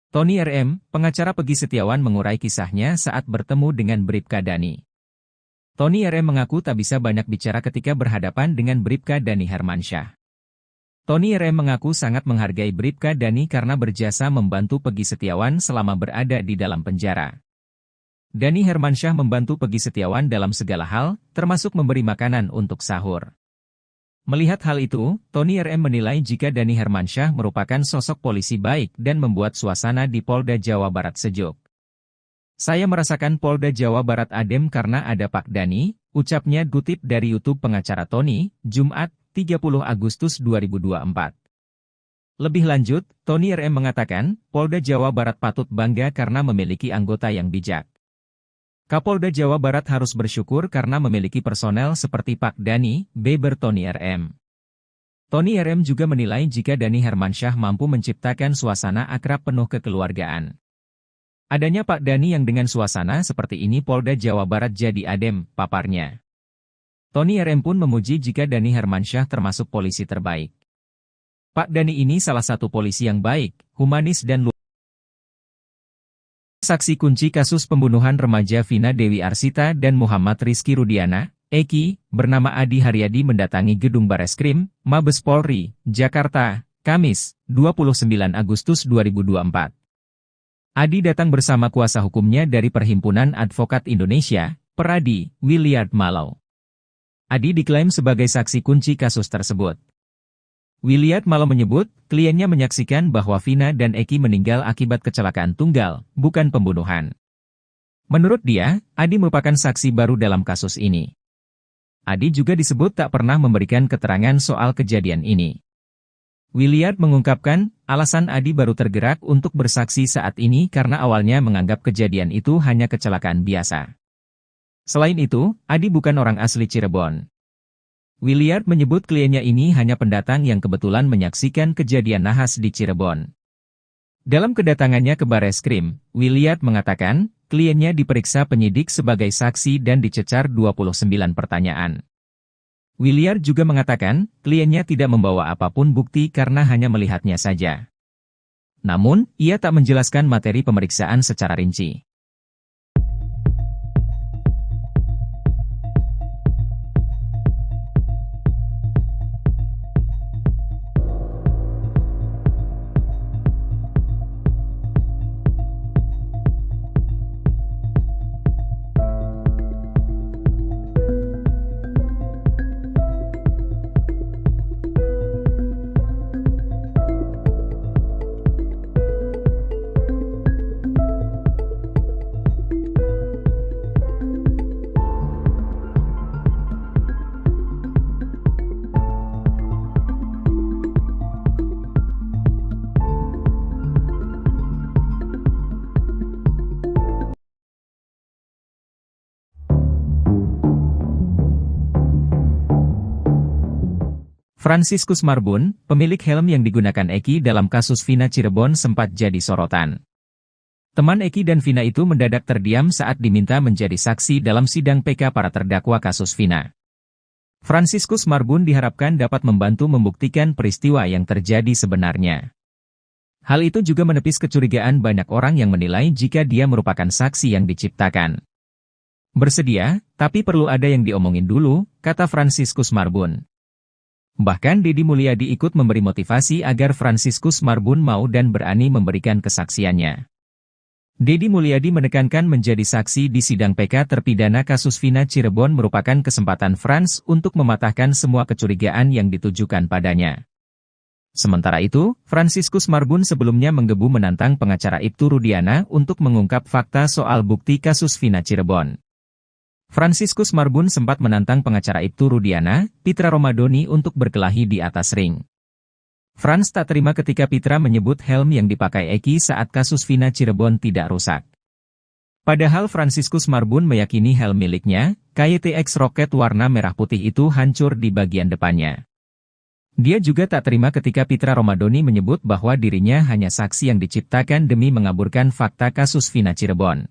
Tony RM, pengacara Peggy Setiawan mengurai kisahnya saat bertemu dengan Bribka Dani. Tony RM mengaku tak bisa banyak bicara ketika berhadapan dengan Bribka Dani Hermansyah. Tony RM mengaku sangat menghargai Bribka Dani karena berjasa membantu Peggy Setiawan selama berada di dalam penjara. Dani Hermansyah membantu Peggy Setiawan dalam segala hal, termasuk memberi makanan untuk sahur. Melihat hal itu, Tony RM menilai jika Dani Hermansyah merupakan sosok polisi baik dan membuat suasana di Polda Jawa Barat sejuk. Saya merasakan Polda Jawa Barat adem karena ada Pak Dani, ucapnya kutip dari YouTube pengacara Tony, Jumat, 30 Agustus 2024. Lebih lanjut, Tony RM mengatakan, Polda Jawa Barat patut bangga karena memiliki anggota yang bijak. Kapolda Jawa Barat harus bersyukur karena memiliki personel seperti Pak Dani, beber Tony RM. Tony RM juga menilai jika Dani Hermansyah mampu menciptakan suasana akrab penuh kekeluargaan. Adanya Pak Dani yang dengan suasana seperti ini Polda Jawa Barat jadi adem, paparnya. Tony RM pun memuji jika Dani Hermansyah termasuk polisi terbaik. Pak Dani ini salah satu polisi yang baik, humanis dan luar. Saksi kunci kasus pembunuhan remaja Vina Dewi Arsita dan Muhammad Rizky Rudiana, Eki, bernama Adi Haryadi mendatangi gedung Bareskrim, Mabes Polri, Jakarta, Kamis, 29 Agustus 2024. Adi datang bersama kuasa hukumnya dari Perhimpunan Advokat Indonesia, Peradi, Williard Mallow. Adi diklaim sebagai saksi kunci kasus tersebut. Williard Mallow menyebut, kliennya menyaksikan bahwa Vina dan Eki meninggal akibat kecelakaan tunggal, bukan pembunuhan. Menurut dia, Adi merupakan saksi baru dalam kasus ini. Adi juga disebut tak pernah memberikan keterangan soal kejadian ini. Williard mengungkapkan, alasan Adi baru tergerak untuk bersaksi saat ini karena awalnya menganggap kejadian itu hanya kecelakaan biasa. Selain itu, Adi bukan orang asli Cirebon. Williard menyebut kliennya ini hanya pendatang yang kebetulan menyaksikan kejadian nahas di Cirebon. Dalam kedatangannya ke Bareskrim, Williard mengatakan, kliennya diperiksa penyidik sebagai saksi dan dicecar 29 pertanyaan. Williard juga mengatakan, kliennya tidak membawa apapun bukti karena hanya melihatnya saja. Namun, ia tak menjelaskan materi pemeriksaan secara rinci. Franciscus Marbun, pemilik helm yang digunakan Eki dalam kasus Vina Cirebon sempat jadi sorotan. Teman Eki dan Vina itu mendadak terdiam saat diminta menjadi saksi dalam sidang PK para terdakwa kasus Vina. Franciscus Marbun diharapkan dapat membantu membuktikan peristiwa yang terjadi sebenarnya. Hal itu juga menepis kecurigaan banyak orang yang menilai jika dia merupakan saksi yang diciptakan. Bersedia, tapi perlu ada yang diomongin dulu, kata Franciscus Marbun. Bahkan Deddy Mulyadi ikut memberi motivasi agar Franciscus Marbun mau dan berani memberikan kesaksiannya. Deddy Mulyadi menekankan menjadi saksi di sidang PK terpidana kasus Vina Cirebon merupakan kesempatan Frans untuk mematahkan semua kecurigaan yang ditujukan padanya. Sementara itu, Franciscus Marbun sebelumnya menggebu menantang pengacara Ibtu Rudiana untuk mengungkap fakta soal bukti kasus Vina Cirebon. Franciscus Marbun sempat menantang pengacara Ibtu Rudiana, Pitra Romadoni untuk berkelahi di atas ring. Frans tak terima ketika Pitra menyebut helm yang dipakai Eki saat kasus Vina Cirebon tidak rusak. Padahal Franciscus Marbun meyakini helm miliknya, KYTX Rocket warna merah putih itu hancur di bagian depannya. Dia juga tak terima ketika Pitra Romadoni menyebut bahwa dirinya hanya saksi yang diciptakan demi mengaburkan fakta kasus Vina Cirebon.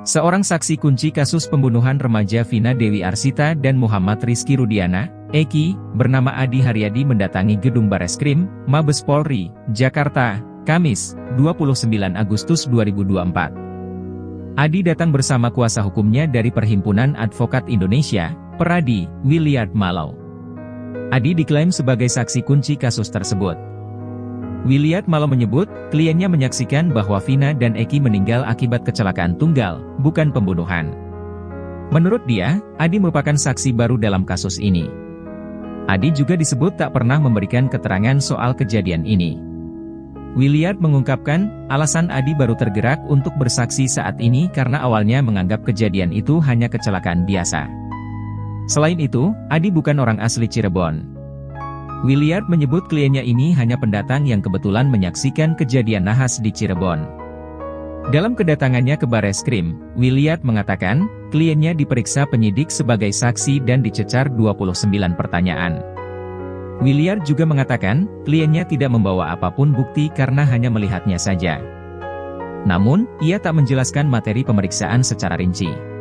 Seorang saksi kunci kasus pembunuhan remaja Vina Dewi Arsita dan Muhammad Rizky Rudiana, Eki, bernama Adi Haryadi mendatangi gedung Bareskrim, Mabes Polri, Jakarta, Kamis, 29 Agustus 2024. Adi datang bersama kuasa hukumnya dari Perhimpunan Advokat Indonesia, Peradi, Williard Mallow. Adi diklaim sebagai saksi kunci kasus tersebut. Williard Mallow menyebut, kliennya menyaksikan bahwa Vina dan Eki meninggal akibat kecelakaan tunggal, bukan pembunuhan. Menurut dia, Adi merupakan saksi baru dalam kasus ini. Adi juga disebut tak pernah memberikan keterangan soal kejadian ini. Williard mengungkapkan, alasan Adi baru tergerak untuk bersaksi saat ini karena awalnya menganggap kejadian itu hanya kecelakaan biasa. Selain itu, Adi bukan orang asli Cirebon. Williard menyebut kliennya ini hanya pendatang yang kebetulan menyaksikan kejadian nahas di Cirebon. Dalam kedatangannya ke Bareskrim, Williard mengatakan, kliennya diperiksa penyidik sebagai saksi dan dicecar 29 pertanyaan. Williard juga mengatakan, kliennya tidak membawa apapun bukti karena hanya melihatnya saja. Namun, ia tak menjelaskan materi pemeriksaan secara rinci.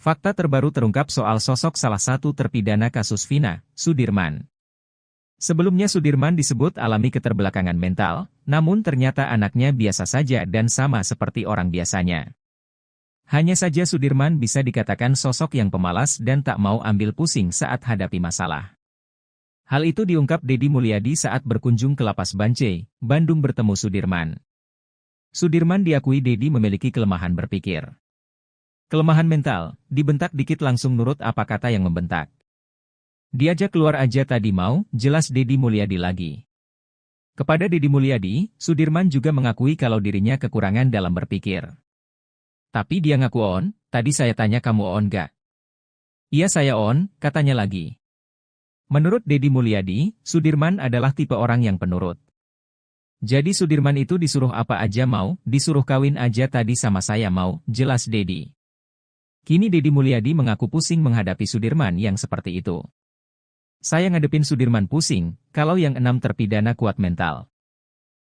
Fakta terbaru terungkap soal sosok salah satu terpidana kasus Vina, Sudirman. Sebelumnya Sudirman disebut alami keterbelakangan mental, namun ternyata anaknya biasa saja dan sama seperti orang biasanya. Hanya saja Sudirman bisa dikatakan sosok yang pemalas dan tak mau ambil pusing saat hadapi masalah. Hal itu diungkap Deddy Mulyadi saat berkunjung ke Lapas Bancai, Bandung bertemu Sudirman. Sudirman diakui Deddy memiliki kelemahan berpikir. Kelemahan mental, dibentak dikit langsung nurut apa kata yang membentak. Diajak keluar aja tadi mau, jelas Deddy Mulyadi lagi. Kepada Deddy Mulyadi, Sudirman juga mengakui kalau dirinya kekurangan dalam berpikir. Tapi dia ngaku on, tadi saya tanya kamu on gak? Iya saya on, katanya lagi. Menurut Deddy Mulyadi, Sudirman adalah tipe orang yang penurut. Jadi Sudirman itu disuruh apa aja mau, disuruh kawin aja tadi sama saya mau, jelas Deddy. Kini Deddy Mulyadi mengaku pusing menghadapi Sudirman yang seperti itu. Saya ngadepin Sudirman pusing, kalau yang 6 terpidana kuat mental.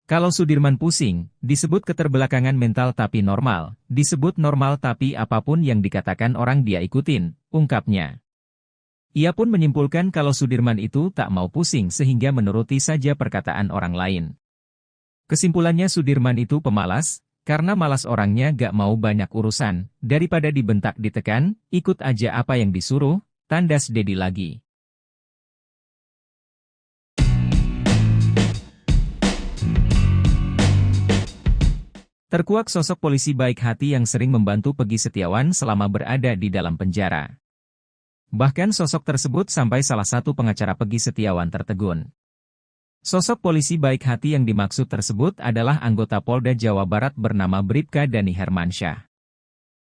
Kalau Sudirman pusing, disebut keterbelakangan mental tapi normal, disebut normal tapi apapun yang dikatakan orang dia ikutin, ungkapnya. Ia pun menyimpulkan kalau Sudirman itu tak mau pusing sehingga menuruti saja perkataan orang lain. Kesimpulannya Sudirman itu pemalas, karena malas orangnya gak mau banyak urusan, daripada dibentak ditekan, ikut aja apa yang disuruh, tandas Deddy lagi. Terkuak sosok polisi baik hati yang sering membantu Peggy Setiawan selama berada di dalam penjara. Bahkan sosok tersebut sampai salah satu pengacara Peggy Setiawan tertegun. Sosok polisi baik hati yang dimaksud tersebut adalah anggota Polda Jawa Barat bernama Bribka Dani Hermansyah.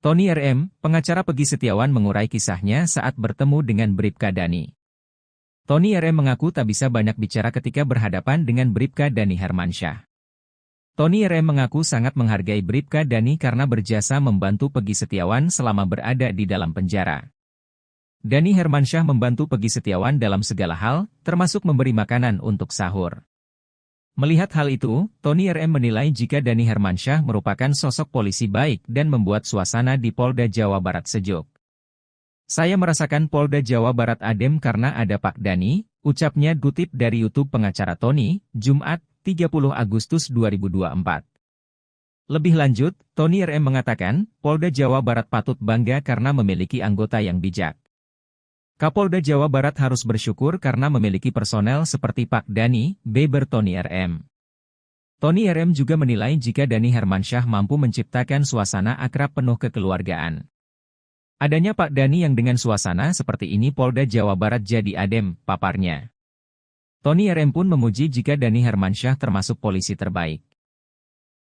Tony RM, pengacara Peggy Setiawan mengurai kisahnya saat bertemu dengan Bribka Dani. Tony RM mengaku tak bisa banyak bicara ketika berhadapan dengan Bribka Dani Hermansyah. Tony RM mengaku sangat menghargai Bribka Dani karena berjasa membantu Peggy Setiawan selama berada di dalam penjara. Dani Hermansyah membantu Peggy Setiawan dalam segala hal, termasuk memberi makanan untuk sahur. Melihat hal itu, Tony RM menilai jika Dani Hermansyah merupakan sosok polisi baik dan membuat suasana di Polda Jawa Barat sejuk. Saya merasakan Polda Jawa Barat adem karena ada Pak Dani, ucapnya dikutip dari YouTube pengacara Tony, Jumat, 30 Agustus 2024. Lebih lanjut, Tony RM mengatakan, Polda Jawa Barat patut bangga karena memiliki anggota yang bijak. Kapolda Jawa Barat harus bersyukur karena memiliki personel seperti Pak Dani, beber Tony RM. Tony RM juga menilai jika Dani Hermansyah mampu menciptakan suasana akrab penuh kekeluargaan. Adanya Pak Dani yang dengan suasana seperti ini Polda Jawa Barat jadi adem, paparnya. Tony RM pun memuji jika Dani Hermansyah termasuk polisi terbaik.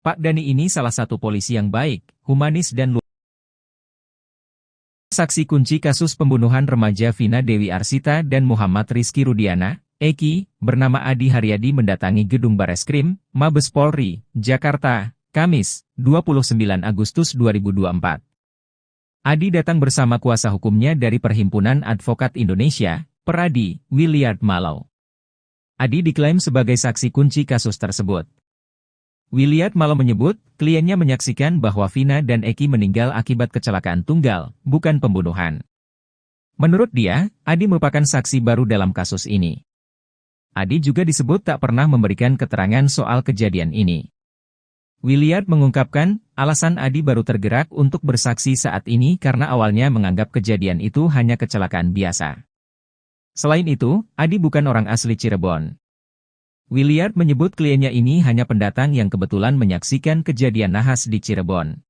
Pak Dani ini salah satu polisi yang baik, humanis dan luar. Saksi kunci kasus pembunuhan remaja Vina Dewi Arsita dan Muhammad Rizky Rudiana, Eki, bernama Adi Haryadi mendatangi gedung Bareskrim, Mabes Polri, Jakarta, Kamis, 29 Agustus 2024. Adi datang bersama kuasa hukumnya dari Perhimpunan Advokat Indonesia, Peradi, Williard Malau. Adi diklaim sebagai saksi kunci kasus tersebut. Williard Malau menyebut, kliennya menyaksikan bahwa Vina dan Eki meninggal akibat kecelakaan tunggal, bukan pembunuhan. Menurut dia, Adi merupakan saksi baru dalam kasus ini. Adi juga disebut tak pernah memberikan keterangan soal kejadian ini. Williard mengungkapkan, alasan Adi baru tergerak untuk bersaksi saat ini karena awalnya menganggap kejadian itu hanya kecelakaan biasa. Selain itu, Adi bukan orang asli Cirebon. Williard menyebut kliennya ini hanya pendatang yang kebetulan menyaksikan kejadian nahas di Cirebon.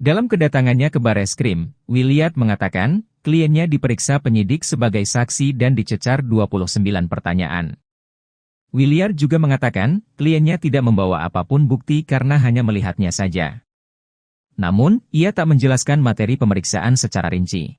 Dalam kedatangannya ke Bareskrim, Williard mengatakan, kliennya diperiksa penyidik sebagai saksi dan dicecar 29 pertanyaan. Williard juga mengatakan, kliennya tidak membawa apapun bukti karena hanya melihatnya saja. Namun, ia tak menjelaskan materi pemeriksaan secara rinci.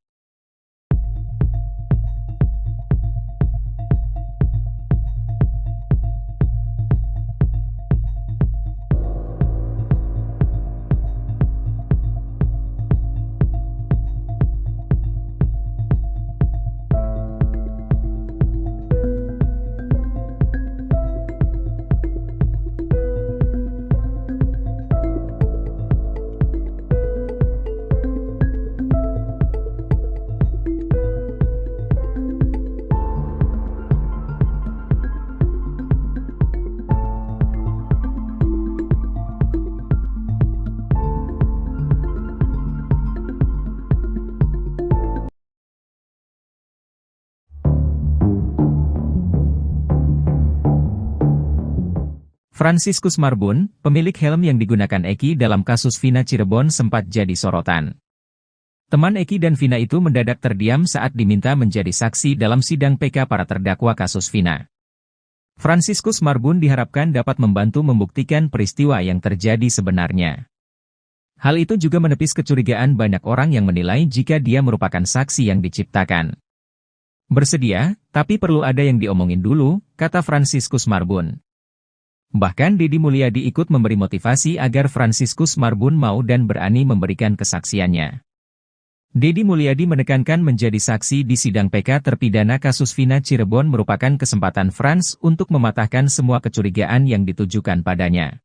Franciscus Marbun, pemilik helm yang digunakan Eki dalam kasus Vina Cirebon sempat jadi sorotan. Teman Eki dan Vina itu mendadak terdiam saat diminta menjadi saksi dalam sidang PK para terdakwa kasus Vina. Franciscus Marbun diharapkan dapat membantu membuktikan peristiwa yang terjadi sebenarnya. Hal itu juga menepis kecurigaan banyak orang yang menilai jika dia merupakan saksi yang diciptakan. Bersedia, tapi perlu ada yang diomongin dulu, kata Franciscus Marbun. Bahkan Deddy Mulyadi ikut memberi motivasi agar Franciscus Marbun mau dan berani memberikan kesaksiannya. Deddy Mulyadi menekankan menjadi saksi di sidang PK terpidana kasus Vina Cirebon merupakan kesempatan Frans untuk mematahkan semua kecurigaan yang ditujukan padanya.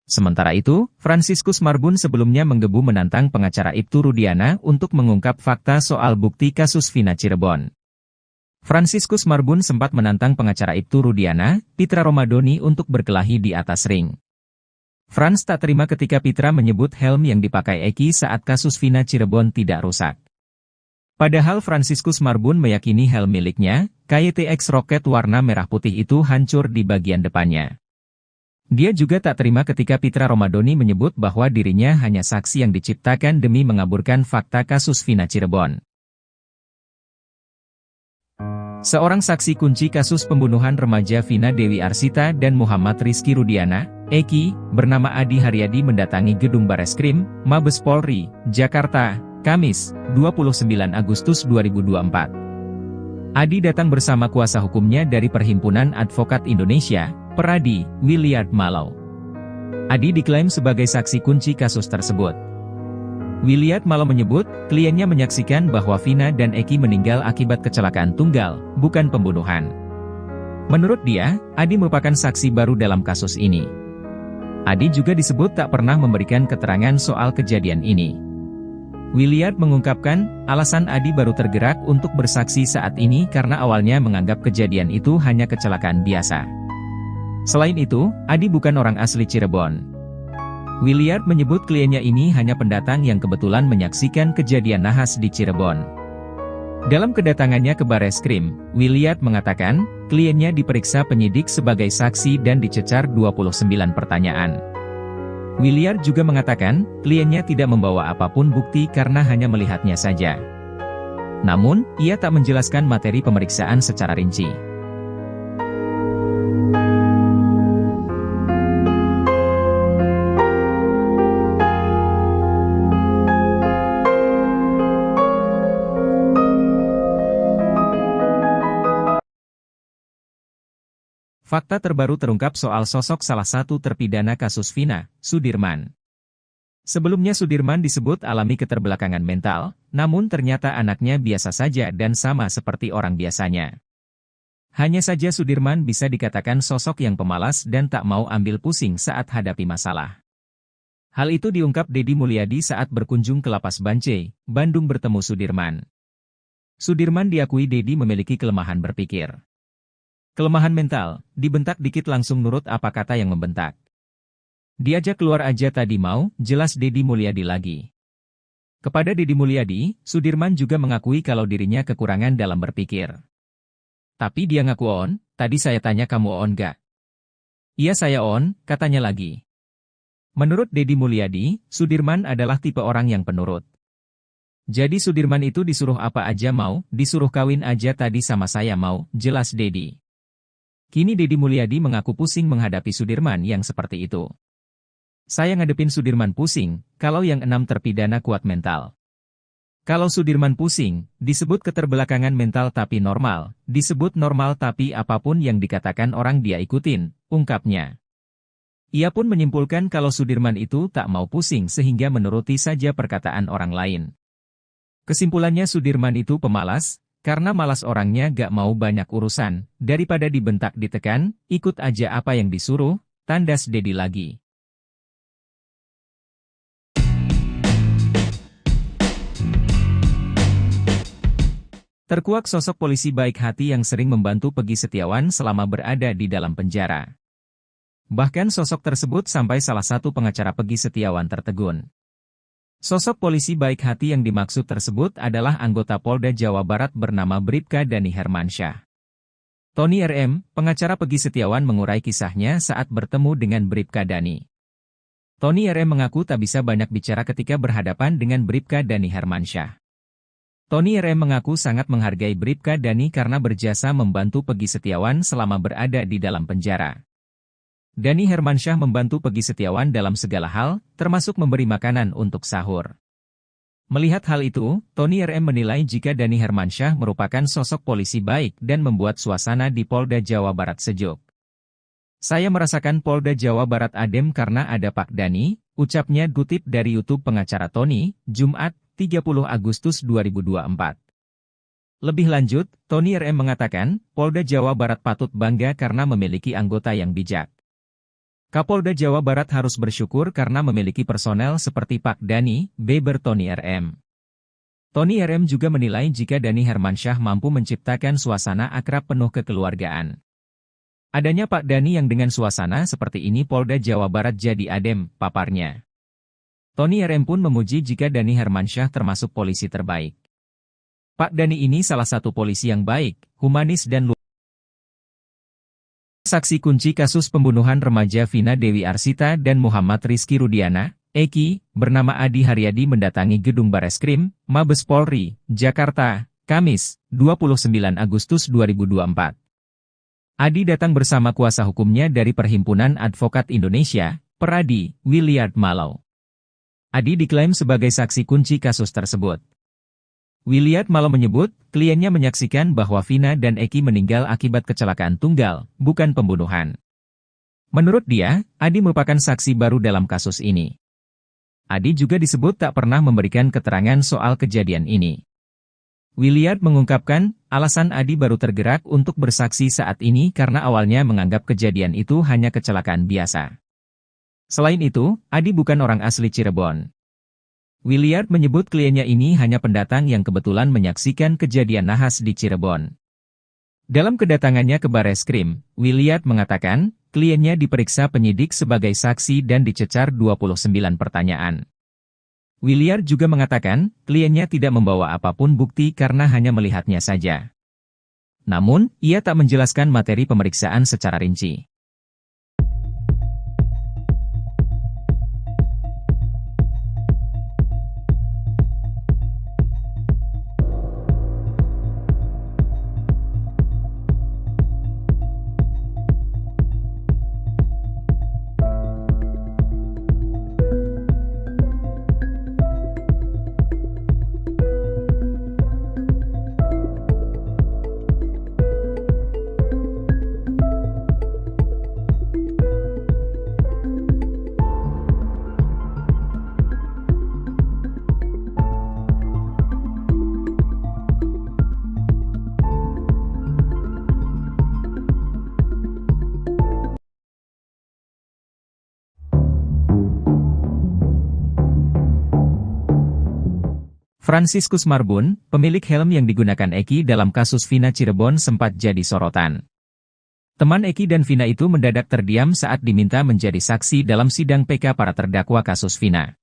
Sementara itu, Franciscus Marbun sebelumnya menggebu menantang pengacara Ibtu Rudiana untuk mengungkap fakta soal bukti kasus Vina Cirebon. Franciscus Marbun sempat menantang pengacara Ibtu Rudiana, Pitra Romadoni untuk berkelahi di atas ring. Frans tak terima ketika Pitra menyebut helm yang dipakai Eki saat kasus Vina Cirebon tidak rusak. Padahal Franciscus Marbun meyakini helm miliknya, KYTX Rocket warna merah putih itu hancur di bagian depannya. Dia juga tak terima ketika Pitra Romadoni menyebut bahwa dirinya hanya saksi yang diciptakan demi mengaburkan fakta kasus Vina Cirebon. Seorang saksi kunci kasus pembunuhan remaja Vina Dewi Arsita dan Muhammad Rizky Rudiana, Eki, bernama Adi Haryadi mendatangi gedung Bareskrim, Mabes Polri, Jakarta, Kamis, 29 Agustus 2024. Adi datang bersama kuasa hukumnya dari Perhimpunan Advokat Indonesia, Peradi, Williard Malau. Adi diklaim sebagai saksi kunci kasus tersebut. Williard Malau menyebut, kliennya menyaksikan bahwa Vina dan Eki meninggal akibat kecelakaan tunggal, bukan pembunuhan. Menurut dia, Adi merupakan saksi baru dalam kasus ini. Adi juga disebut tak pernah memberikan keterangan soal kejadian ini. Williard mengungkapkan, alasan Adi baru tergerak untuk bersaksi saat ini karena awalnya menganggap kejadian itu hanya kecelakaan biasa. Selain itu, Adi bukan orang asli Cirebon. Williard menyebut kliennya ini hanya pendatang yang kebetulan menyaksikan kejadian nahas di Cirebon. Dalam kedatangannya ke Bareskrim, Williard mengatakan, kliennya diperiksa penyidik sebagai saksi dan dicecar 29 pertanyaan. Williard juga mengatakan, kliennya tidak membawa apapun bukti karena hanya melihatnya saja. Namun, ia tak menjelaskan materi pemeriksaan secara rinci. Fakta terbaru terungkap soal sosok salah satu terpidana kasus Vina, Sudirman. Sebelumnya Sudirman disebut alami keterbelakangan mental, namun ternyata anaknya biasa saja dan sama seperti orang biasanya. Hanya saja Sudirman bisa dikatakan sosok yang pemalas dan tak mau ambil pusing saat hadapi masalah. Hal itu diungkap Deddy Mulyadi saat berkunjung ke Lapas Bancai, Bandung bertemu Sudirman. Sudirman diakui Deddy memiliki kelemahan berpikir. Kelemahan mental, dibentak dikit langsung nurut apa kata yang membentak. Diajak keluar aja tadi mau, jelas Deddy Mulyadi lagi. Kepada Deddy Mulyadi, Sudirman juga mengakui kalau dirinya kekurangan dalam berpikir. Tapi dia ngaku on, tadi saya tanya kamu on gak? Iya saya on, katanya lagi. Menurut Deddy Mulyadi, Sudirman adalah tipe orang yang penurut. Jadi Sudirman itu disuruh apa aja mau, disuruh kawin aja tadi sama saya mau, jelas Deddy. Kini Deddy Mulyadi mengaku pusing menghadapi Sudirman yang seperti itu. Saya ngadepin Sudirman pusing, kalau yang 6 terpidana kuat mental. Kalau Sudirman pusing, disebut keterbelakangan mental tapi normal, disebut normal tapi apapun yang dikatakan orang dia ikutin, ungkapnya. Ia pun menyimpulkan kalau Sudirman itu tak mau pusing sehingga menuruti saja perkataan orang lain. Kesimpulannya Sudirman itu pemalas, karena malas orangnya gak mau banyak urusan, daripada dibentak ditekan, ikut aja apa yang disuruh, tandas Deddy lagi. Terkuak sosok polisi baik hati yang sering membantu Peggy Setiawan selama berada di dalam penjara. Bahkan sosok tersebut sampai salah satu pengacara Peggy Setiawan tertegun. Sosok polisi baik hati yang dimaksud tersebut adalah anggota Polda Jawa Barat bernama Bribka Dani Hermansyah. Tony RM, pengacara Peggy Setiawan mengurai kisahnya saat bertemu dengan Bribka Dani. Tony RM mengaku tak bisa banyak bicara ketika berhadapan dengan Bribka Dani Hermansyah. Tony RM mengaku sangat menghargai Bribka Dani karena berjasa membantu Peggy Setiawan selama berada di dalam penjara. Dani Hermansyah membantu Peggy Setiawan dalam segala hal, termasuk memberi makanan untuk sahur. Melihat hal itu, Tony RM menilai jika Dani Hermansyah merupakan sosok polisi baik dan membuat suasana di Polda Jawa Barat sejuk. Saya merasakan Polda Jawa Barat adem karena ada Pak Dani, ucapnya kutip dari YouTube pengacara Tony, Jumat, 30 Agustus 2024. Lebih lanjut, Tony RM mengatakan, Polda Jawa Barat patut bangga karena memiliki anggota yang bijak. Kapolda Jawa Barat harus bersyukur karena memiliki personel seperti Pak Dani, beber Tony RM. Tony RM juga menilai jika Dani Hermansyah mampu menciptakan suasana akrab penuh kekeluargaan. Adanya Pak Dani yang dengan suasana seperti ini Polda Jawa Barat jadi adem, paparnya. Tony RM pun memuji jika Dani Hermansyah termasuk polisi terbaik. Pak Dani ini salah satu polisi yang baik, humanis dan luar. Saksi kunci kasus pembunuhan remaja Vina Dewi Arsita dan Muhammad Rizky Rudiana, Eki, bernama Adi Haryadi mendatangi gedung Bareskrim, Mabes Polri, Jakarta, Kamis, 29 Agustus 2024. Adi datang bersama kuasa hukumnya dari Perhimpunan Advokat Indonesia, Peradi, Williard Malau. Adi diklaim sebagai saksi kunci kasus tersebut. Williard Malau menyebut, kliennya menyaksikan bahwa Vina dan Eki meninggal akibat kecelakaan tunggal, bukan pembunuhan. Menurut dia, Adi merupakan saksi baru dalam kasus ini. Adi juga disebut tak pernah memberikan keterangan soal kejadian ini. Williard mengungkapkan, alasan Adi baru tergerak untuk bersaksi saat ini karena awalnya menganggap kejadian itu hanya kecelakaan biasa. Selain itu, Adi bukan orang asli Cirebon. Williard menyebut kliennya ini hanya pendatang yang kebetulan menyaksikan kejadian nahas di Cirebon. Dalam kedatangannya ke Bareskrim, Williard mengatakan, kliennya diperiksa penyidik sebagai saksi dan dicecar 29 pertanyaan. Williard juga mengatakan, kliennya tidak membawa apapun bukti karena hanya melihatnya saja. Namun, ia tak menjelaskan materi pemeriksaan secara rinci. Franciscus Marbun, pemilik helm yang digunakan Eki dalam kasus Vina Cirebon sempat jadi sorotan. Teman Eki dan Vina itu mendadak terdiam saat diminta menjadi saksi dalam sidang PK para terdakwa kasus Vina.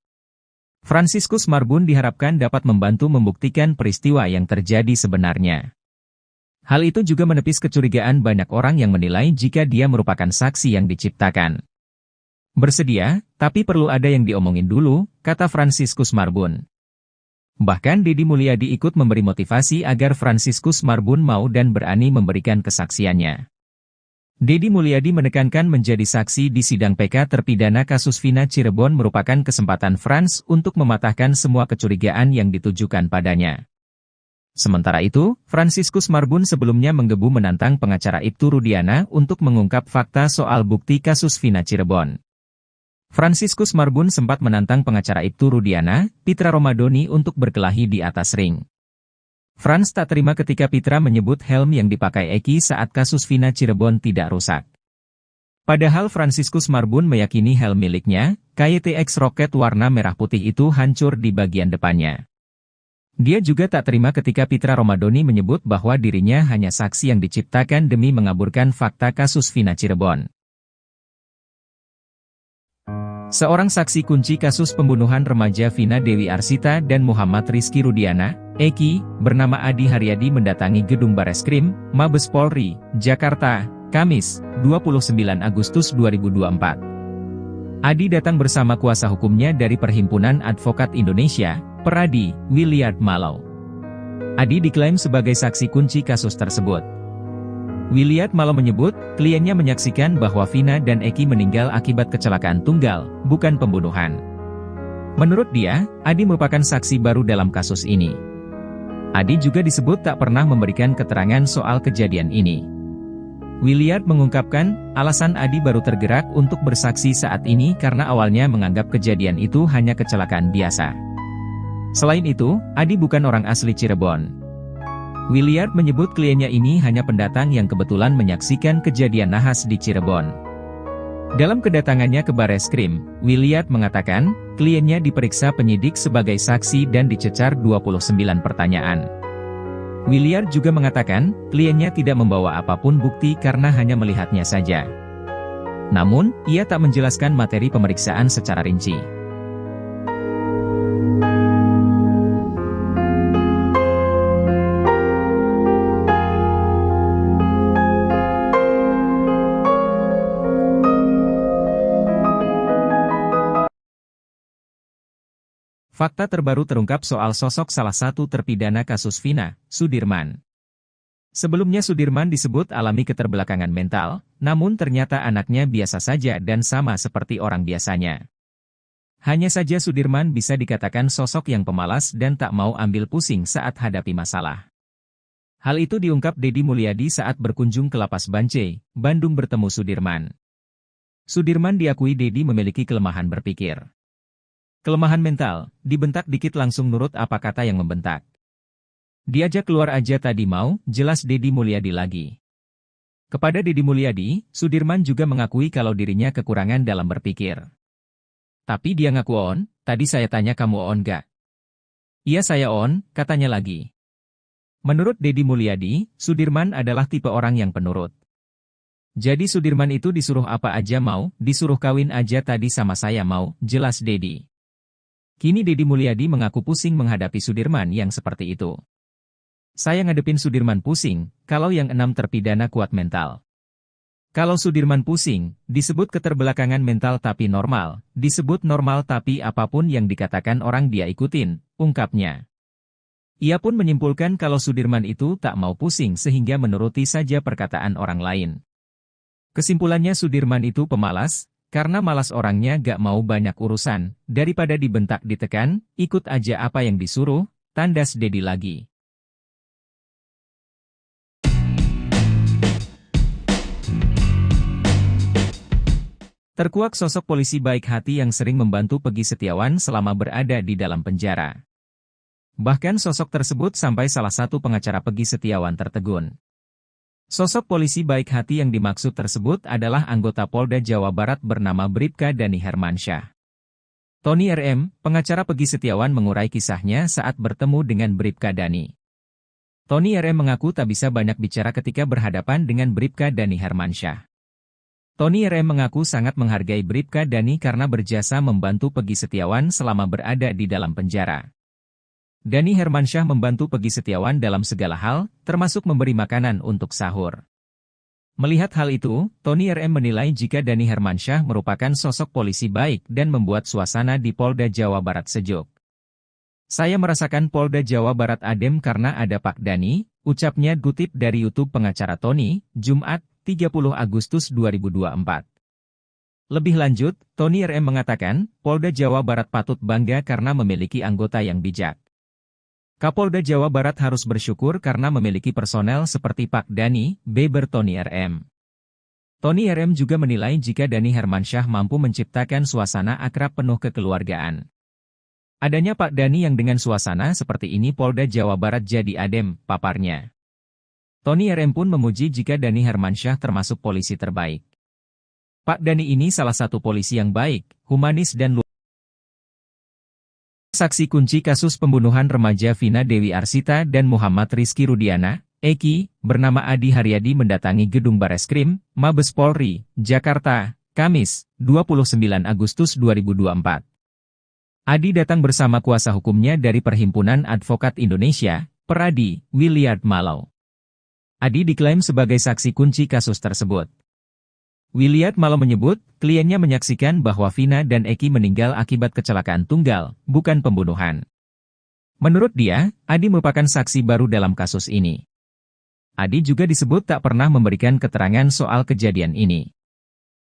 Franciscus Marbun diharapkan dapat membantu membuktikan peristiwa yang terjadi sebenarnya. Hal itu juga menepis kecurigaan banyak orang yang menilai jika dia merupakan saksi yang diciptakan. Bersedia, tapi perlu ada yang diomongin dulu, kata Franciscus Marbun. Bahkan Deddy Mulyadi ikut memberi motivasi agar Franciscus Marbun mau dan berani memberikan kesaksiannya. Deddy Mulyadi menekankan menjadi saksi di sidang PK terpidana kasus Vina Cirebon merupakan kesempatan Frans untuk mematahkan semua kecurigaan yang ditujukan padanya. Sementara itu, Franciscus Marbun sebelumnya menggebu menantang pengacara Ibtu Rudiana untuk mengungkap fakta soal bukti kasus Vina Cirebon. Franciscus Marbun sempat menantang pengacara Ibtu Rudiana, Pitra Romadoni untuk berkelahi di atas ring. Frans tak terima ketika Pitra menyebut helm yang dipakai Eki saat kasus Vina Cirebon tidak rusak. Padahal Franciscus Marbun meyakini helm miliknya, KYTX Rocket warna merah putih itu hancur di bagian depannya. Dia juga tak terima ketika Pitra Romadoni menyebut bahwa dirinya hanya saksi yang diciptakan demi mengaburkan fakta kasus Vina Cirebon. Seorang saksi kunci kasus pembunuhan remaja Vina Dewi Arsita dan Muhammad Rizky Rudiana, Eki, bernama Adi Haryadi mendatangi gedung Bareskrim, Mabes Polri, Jakarta, Kamis, 29 Agustus 2024. Adi datang bersama kuasa hukumnya dari Perhimpunan Advokat Indonesia, Peradi, Williard Malau. Adi diklaim sebagai saksi kunci kasus tersebut. Williard Malau menyebut, kliennya menyaksikan bahwa Vina dan Eki meninggal akibat kecelakaan tunggal, bukan pembunuhan. Menurut dia, Adi merupakan saksi baru dalam kasus ini. Adi juga disebut tak pernah memberikan keterangan soal kejadian ini. Williard mengungkapkan, alasan Adi baru tergerak untuk bersaksi saat ini karena awalnya menganggap kejadian itu hanya kecelakaan biasa. Selain itu, Adi bukan orang asli Cirebon. Williard menyebut kliennya ini hanya pendatang yang kebetulan menyaksikan kejadian nahas di Cirebon. Dalam kedatangannya ke Bareskrim, Williard mengatakan, kliennya diperiksa penyidik sebagai saksi dan dicecar 29 pertanyaan. Williard juga mengatakan, kliennya tidak membawa apapun bukti karena hanya melihatnya saja. Namun, ia tak menjelaskan materi pemeriksaan secara rinci. Fakta terbaru terungkap soal sosok salah satu terpidana kasus Vina, Sudirman. Sebelumnya Sudirman disebut alami keterbelakangan mental, namun ternyata anaknya biasa saja dan sama seperti orang biasanya. Hanya saja Sudirman bisa dikatakan sosok yang pemalas dan tak mau ambil pusing saat hadapi masalah. Hal itu diungkap Deddy Mulyadi saat berkunjung ke Lapas Bancai, Bandung bertemu Sudirman. Sudirman diakui Deddy memiliki kelemahan berpikir. Kelemahan mental, dibentak dikit langsung nurut apa kata yang membentak. Diajak keluar aja tadi mau, jelas Deddy Mulyadi lagi. Kepada Deddy Mulyadi, Sudirman juga mengakui kalau dirinya kekurangan dalam berpikir. Tapi dia ngaku on, tadi saya tanya kamu on gak? Iya saya on, katanya lagi. Menurut Deddy Mulyadi, Sudirman adalah tipe orang yang penurut. Jadi Sudirman itu disuruh apa aja mau, disuruh kawin aja tadi sama saya mau, jelas Deddy. Kini Deddy Mulyadi mengaku pusing menghadapi Sudirman yang seperti itu. Saya ngadepin Sudirman pusing, kalau yang 6 terpidana kuat mental. Kalau Sudirman pusing, disebut keterbelakangan mental tapi normal, disebut normal tapi apapun yang dikatakan orang dia ikutin, ungkapnya. Ia pun menyimpulkan kalau Sudirman itu tak mau pusing sehingga menuruti saja perkataan orang lain. Kesimpulannya Sudirman itu pemalas, karena malas orangnya gak mau banyak urusan, daripada dibentak ditekan, ikut aja apa yang disuruh, tandas Deddy lagi. Terkuak sosok polisi baik hati yang sering membantu Peggy Setiawan selama berada di dalam penjara. Bahkan sosok tersebut sampai salah satu pengacara Peggy Setiawan tertegun. Sosok polisi baik hati yang dimaksud tersebut adalah anggota Polda Jawa Barat bernama Bribka Dani Hermansyah. Tony RM, pengacara Peggy Setiawan mengurai kisahnya saat bertemu dengan Bribka Dani. Tony RM mengaku tak bisa banyak bicara ketika berhadapan dengan Bribka Dani Hermansyah. Tony RM mengaku sangat menghargai Bribka Dani karena berjasa membantu Peggy Setiawan selama berada di dalam penjara. Dani Hermansyah membantu Peggy Setiawan dalam segala hal, termasuk memberi makanan untuk sahur. Melihat hal itu, Tony RM menilai jika Dani Hermansyah merupakan sosok polisi baik dan membuat suasana di Polda Jawa Barat sejuk. Saya merasakan Polda Jawa Barat adem karena ada Pak Dani, ucapnya kutip dari YouTube pengacara Tony, Jumat, 30 Agustus 2024. Lebih lanjut, Tony RM mengatakan, Polda Jawa Barat patut bangga karena memiliki anggota yang bijak. Kapolda Jawa Barat harus bersyukur karena memiliki personel seperti Pak Dani, beber Tony RM. Tony RM juga menilai jika Dani Hermansyah mampu menciptakan suasana akrab penuh kekeluargaan. Adanya Pak Dani yang dengan suasana seperti ini Polda Jawa Barat jadi adem, paparnya. Tony RM pun memuji jika Dani Hermansyah termasuk polisi terbaik. Pak Dani ini salah satu polisi yang baik, humanis dan luar. Saksi kunci kasus pembunuhan remaja Vina Dewi Arsita dan Muhammad Rizky Rudiana, Eki, bernama Adi Haryadi mendatangi gedung Bareskrim, Mabes Polri, Jakarta, Kamis, 29 Agustus 2024. Adi datang bersama kuasa hukumnya dari Perhimpunan Advokat Indonesia, Peradi, Williard Mallow. Adi diklaim sebagai saksi kunci kasus tersebut. Williard Mallow menyebut, kliennya menyaksikan bahwa Vina dan Eki meninggal akibat kecelakaan tunggal, bukan pembunuhan. Menurut dia, Adi merupakan saksi baru dalam kasus ini. Adi juga disebut tak pernah memberikan keterangan soal kejadian ini.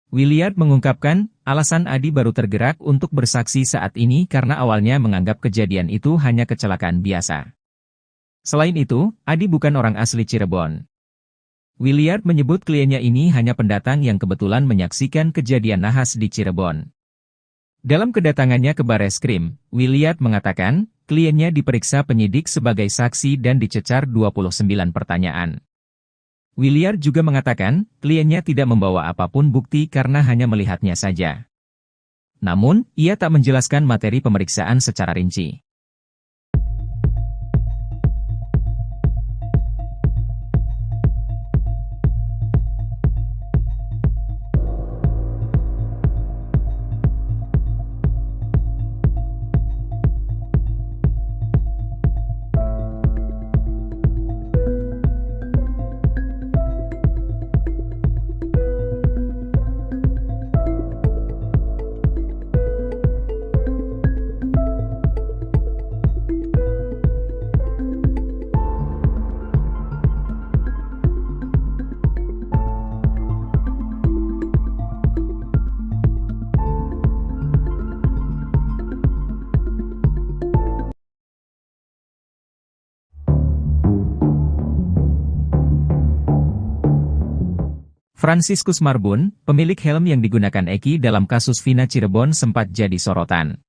Williard mengungkapkan, alasan Adi baru tergerak untuk bersaksi saat ini karena awalnya menganggap kejadian itu hanya kecelakaan biasa. Selain itu, Adi bukan orang asli Cirebon. Williard menyebut kliennya ini hanya pendatang yang kebetulan menyaksikan kejadian nahas di Cirebon. Dalam kedatangannya ke Bareskrim, Williard mengatakan, kliennya diperiksa penyidik sebagai saksi dan dicecar 29 pertanyaan. Williard juga mengatakan, kliennya tidak membawa apapun bukti karena hanya melihatnya saja. Namun, ia tak menjelaskan materi pemeriksaan secara rinci. Franciscus Marbun, pemilik helm yang digunakan Eki dalam kasus Vina Cirebon sempat jadi sorotan.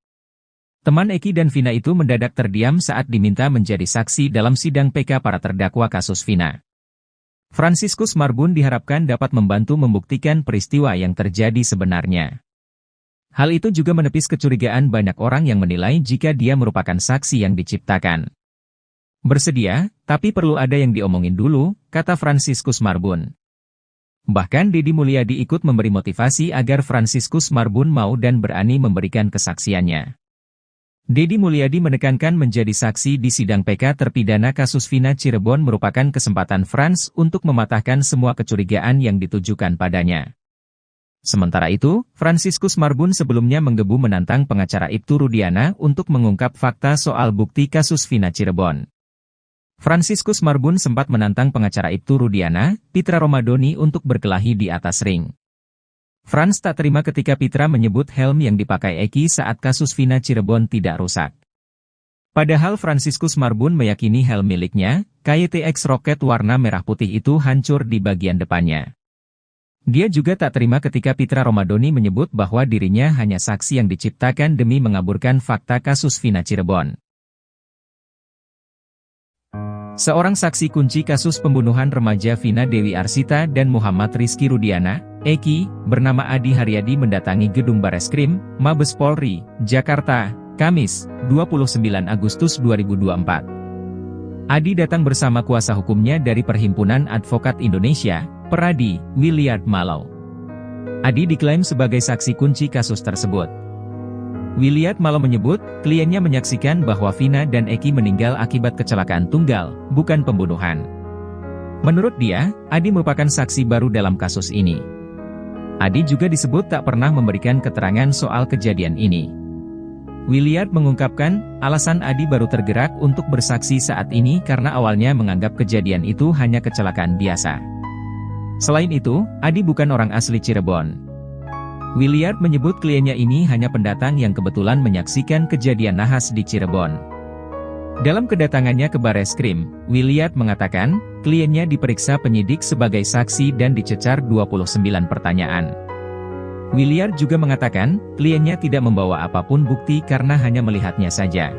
Teman Eki dan Vina itu mendadak terdiam saat diminta menjadi saksi dalam sidang PK para terdakwa kasus Vina. Franciscus Marbun diharapkan dapat membantu membuktikan peristiwa yang terjadi sebenarnya. Hal itu juga menepis kecurigaan banyak orang yang menilai jika dia merupakan saksi yang diciptakan. Bersedia, tapi perlu ada yang diomongin dulu, kata Franciscus Marbun. Bahkan Deddy Mulyadi ikut memberi motivasi agar Franciscus Marbun mau dan berani memberikan kesaksiannya. Deddy Mulyadi menekankan menjadi saksi di sidang PK terpidana kasus Vina Cirebon merupakan kesempatan Frans untuk mematahkan semua kecurigaan yang ditujukan padanya. Sementara itu, Franciscus Marbun sebelumnya menggebu menantang pengacara Ibtu Rudiana untuk mengungkap fakta soal bukti kasus Vina Cirebon. Franciscus Marbun sempat menantang pengacara Ibtu Rudiana, Pitra Romadoni untuk berkelahi di atas ring. Frans tak terima ketika Pitra menyebut helm yang dipakai Eki saat kasus Vina Cirebon tidak rusak. Padahal Franciscus Marbun meyakini helm miliknya, KYTX Rocket warna merah putih itu hancur di bagian depannya. Dia juga tak terima ketika Pitra Romadoni menyebut bahwa dirinya hanya saksi yang diciptakan demi mengaburkan fakta kasus Vina Cirebon. Seorang saksi kunci kasus pembunuhan remaja Vina Dewi Arsita dan Muhammad Rizky Rudiana, Eki, bernama Adi Haryadi mendatangi gedung Bareskrim, Mabes Polri, Jakarta, Kamis, 29 Agustus 2024. Adi datang bersama kuasa hukumnya dari Perhimpunan Advokat Indonesia, Peradi, Williard Mallow. Adi diklaim sebagai saksi kunci kasus tersebut. Williard Mallow menyebut, kliennya menyaksikan bahwa Vina dan Eki meninggal akibat kecelakaan tunggal, bukan pembunuhan. Menurut dia, Adi merupakan saksi baru dalam kasus ini. Adi juga disebut tak pernah memberikan keterangan soal kejadian ini. Williard mengungkapkan, alasan Adi baru tergerak untuk bersaksi saat ini karena awalnya menganggap kejadian itu hanya kecelakaan biasa. Selain itu, Adi bukan orang asli Cirebon. Williard menyebut kliennya ini hanya pendatang yang kebetulan menyaksikan kejadian nahas di Cirebon. Dalam kedatangannya ke Bareskrim, Williard mengatakan, kliennya diperiksa penyidik sebagai saksi dan dicecar 29 pertanyaan. Williard juga mengatakan, kliennya tidak membawa apapun bukti karena hanya melihatnya saja.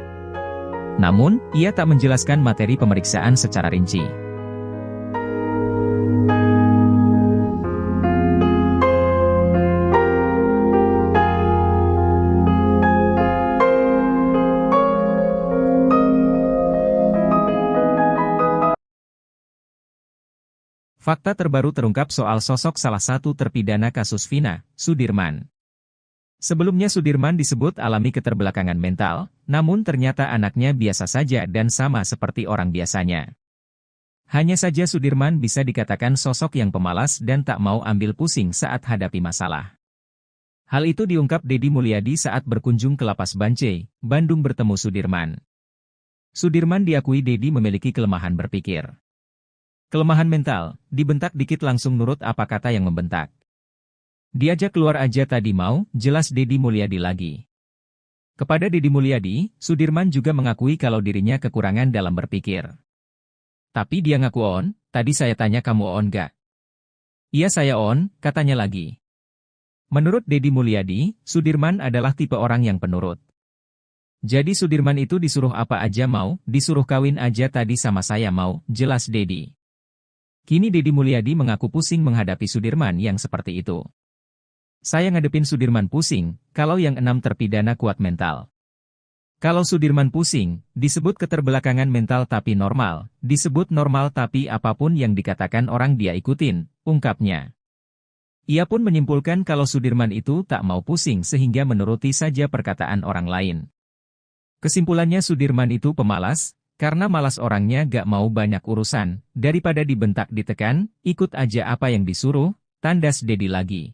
Namun, ia tak menjelaskan materi pemeriksaan secara rinci. Fakta terbaru terungkap soal sosok salah satu terpidana kasus Vina, Sudirman. Sebelumnya Sudirman disebut alami keterbelakangan mental, namun ternyata anaknya biasa saja dan sama seperti orang biasanya. Hanya saja Sudirman bisa dikatakan sosok yang pemalas dan tak mau ambil pusing saat hadapi masalah. Hal itu diungkap Deddy Mulyadi saat berkunjung ke Lapas Bancai, Bandung bertemu Sudirman. Sudirman diakui Deddy memiliki kelemahan berpikir. Kelemahan mental, dibentak dikit langsung nurut apa kata yang membentak. Diajak keluar aja tadi mau, jelas Deddy Mulyadi lagi. Kepada Deddy Mulyadi, Sudirman juga mengakui kalau dirinya kekurangan dalam berpikir. Tapi dia ngaku on, tadi saya tanya kamu on gak? Iya saya on, katanya lagi. Menurut Deddy Mulyadi, Sudirman adalah tipe orang yang penurut. Jadi Sudirman itu disuruh apa aja mau, disuruh kawin aja tadi sama saya mau, jelas Deddy. Kini Deddy Mulyadi mengaku pusing menghadapi Sudirman yang seperti itu. Saya ngadepin Sudirman pusing, kalau yang 6 terpidana kuat mental. Kalau Sudirman pusing, disebut keterbelakangan mental tapi normal, disebut normal tapi apapun yang dikatakan orang dia ikutin, ungkapnya. Ia pun menyimpulkan kalau Sudirman itu tak mau pusing sehingga menuruti saja perkataan orang lain. Kesimpulannya Sudirman itu pemalas, karena malas orangnya gak mau banyak urusan, daripada dibentak ditekan, ikut aja apa yang disuruh, tandas Deddy lagi.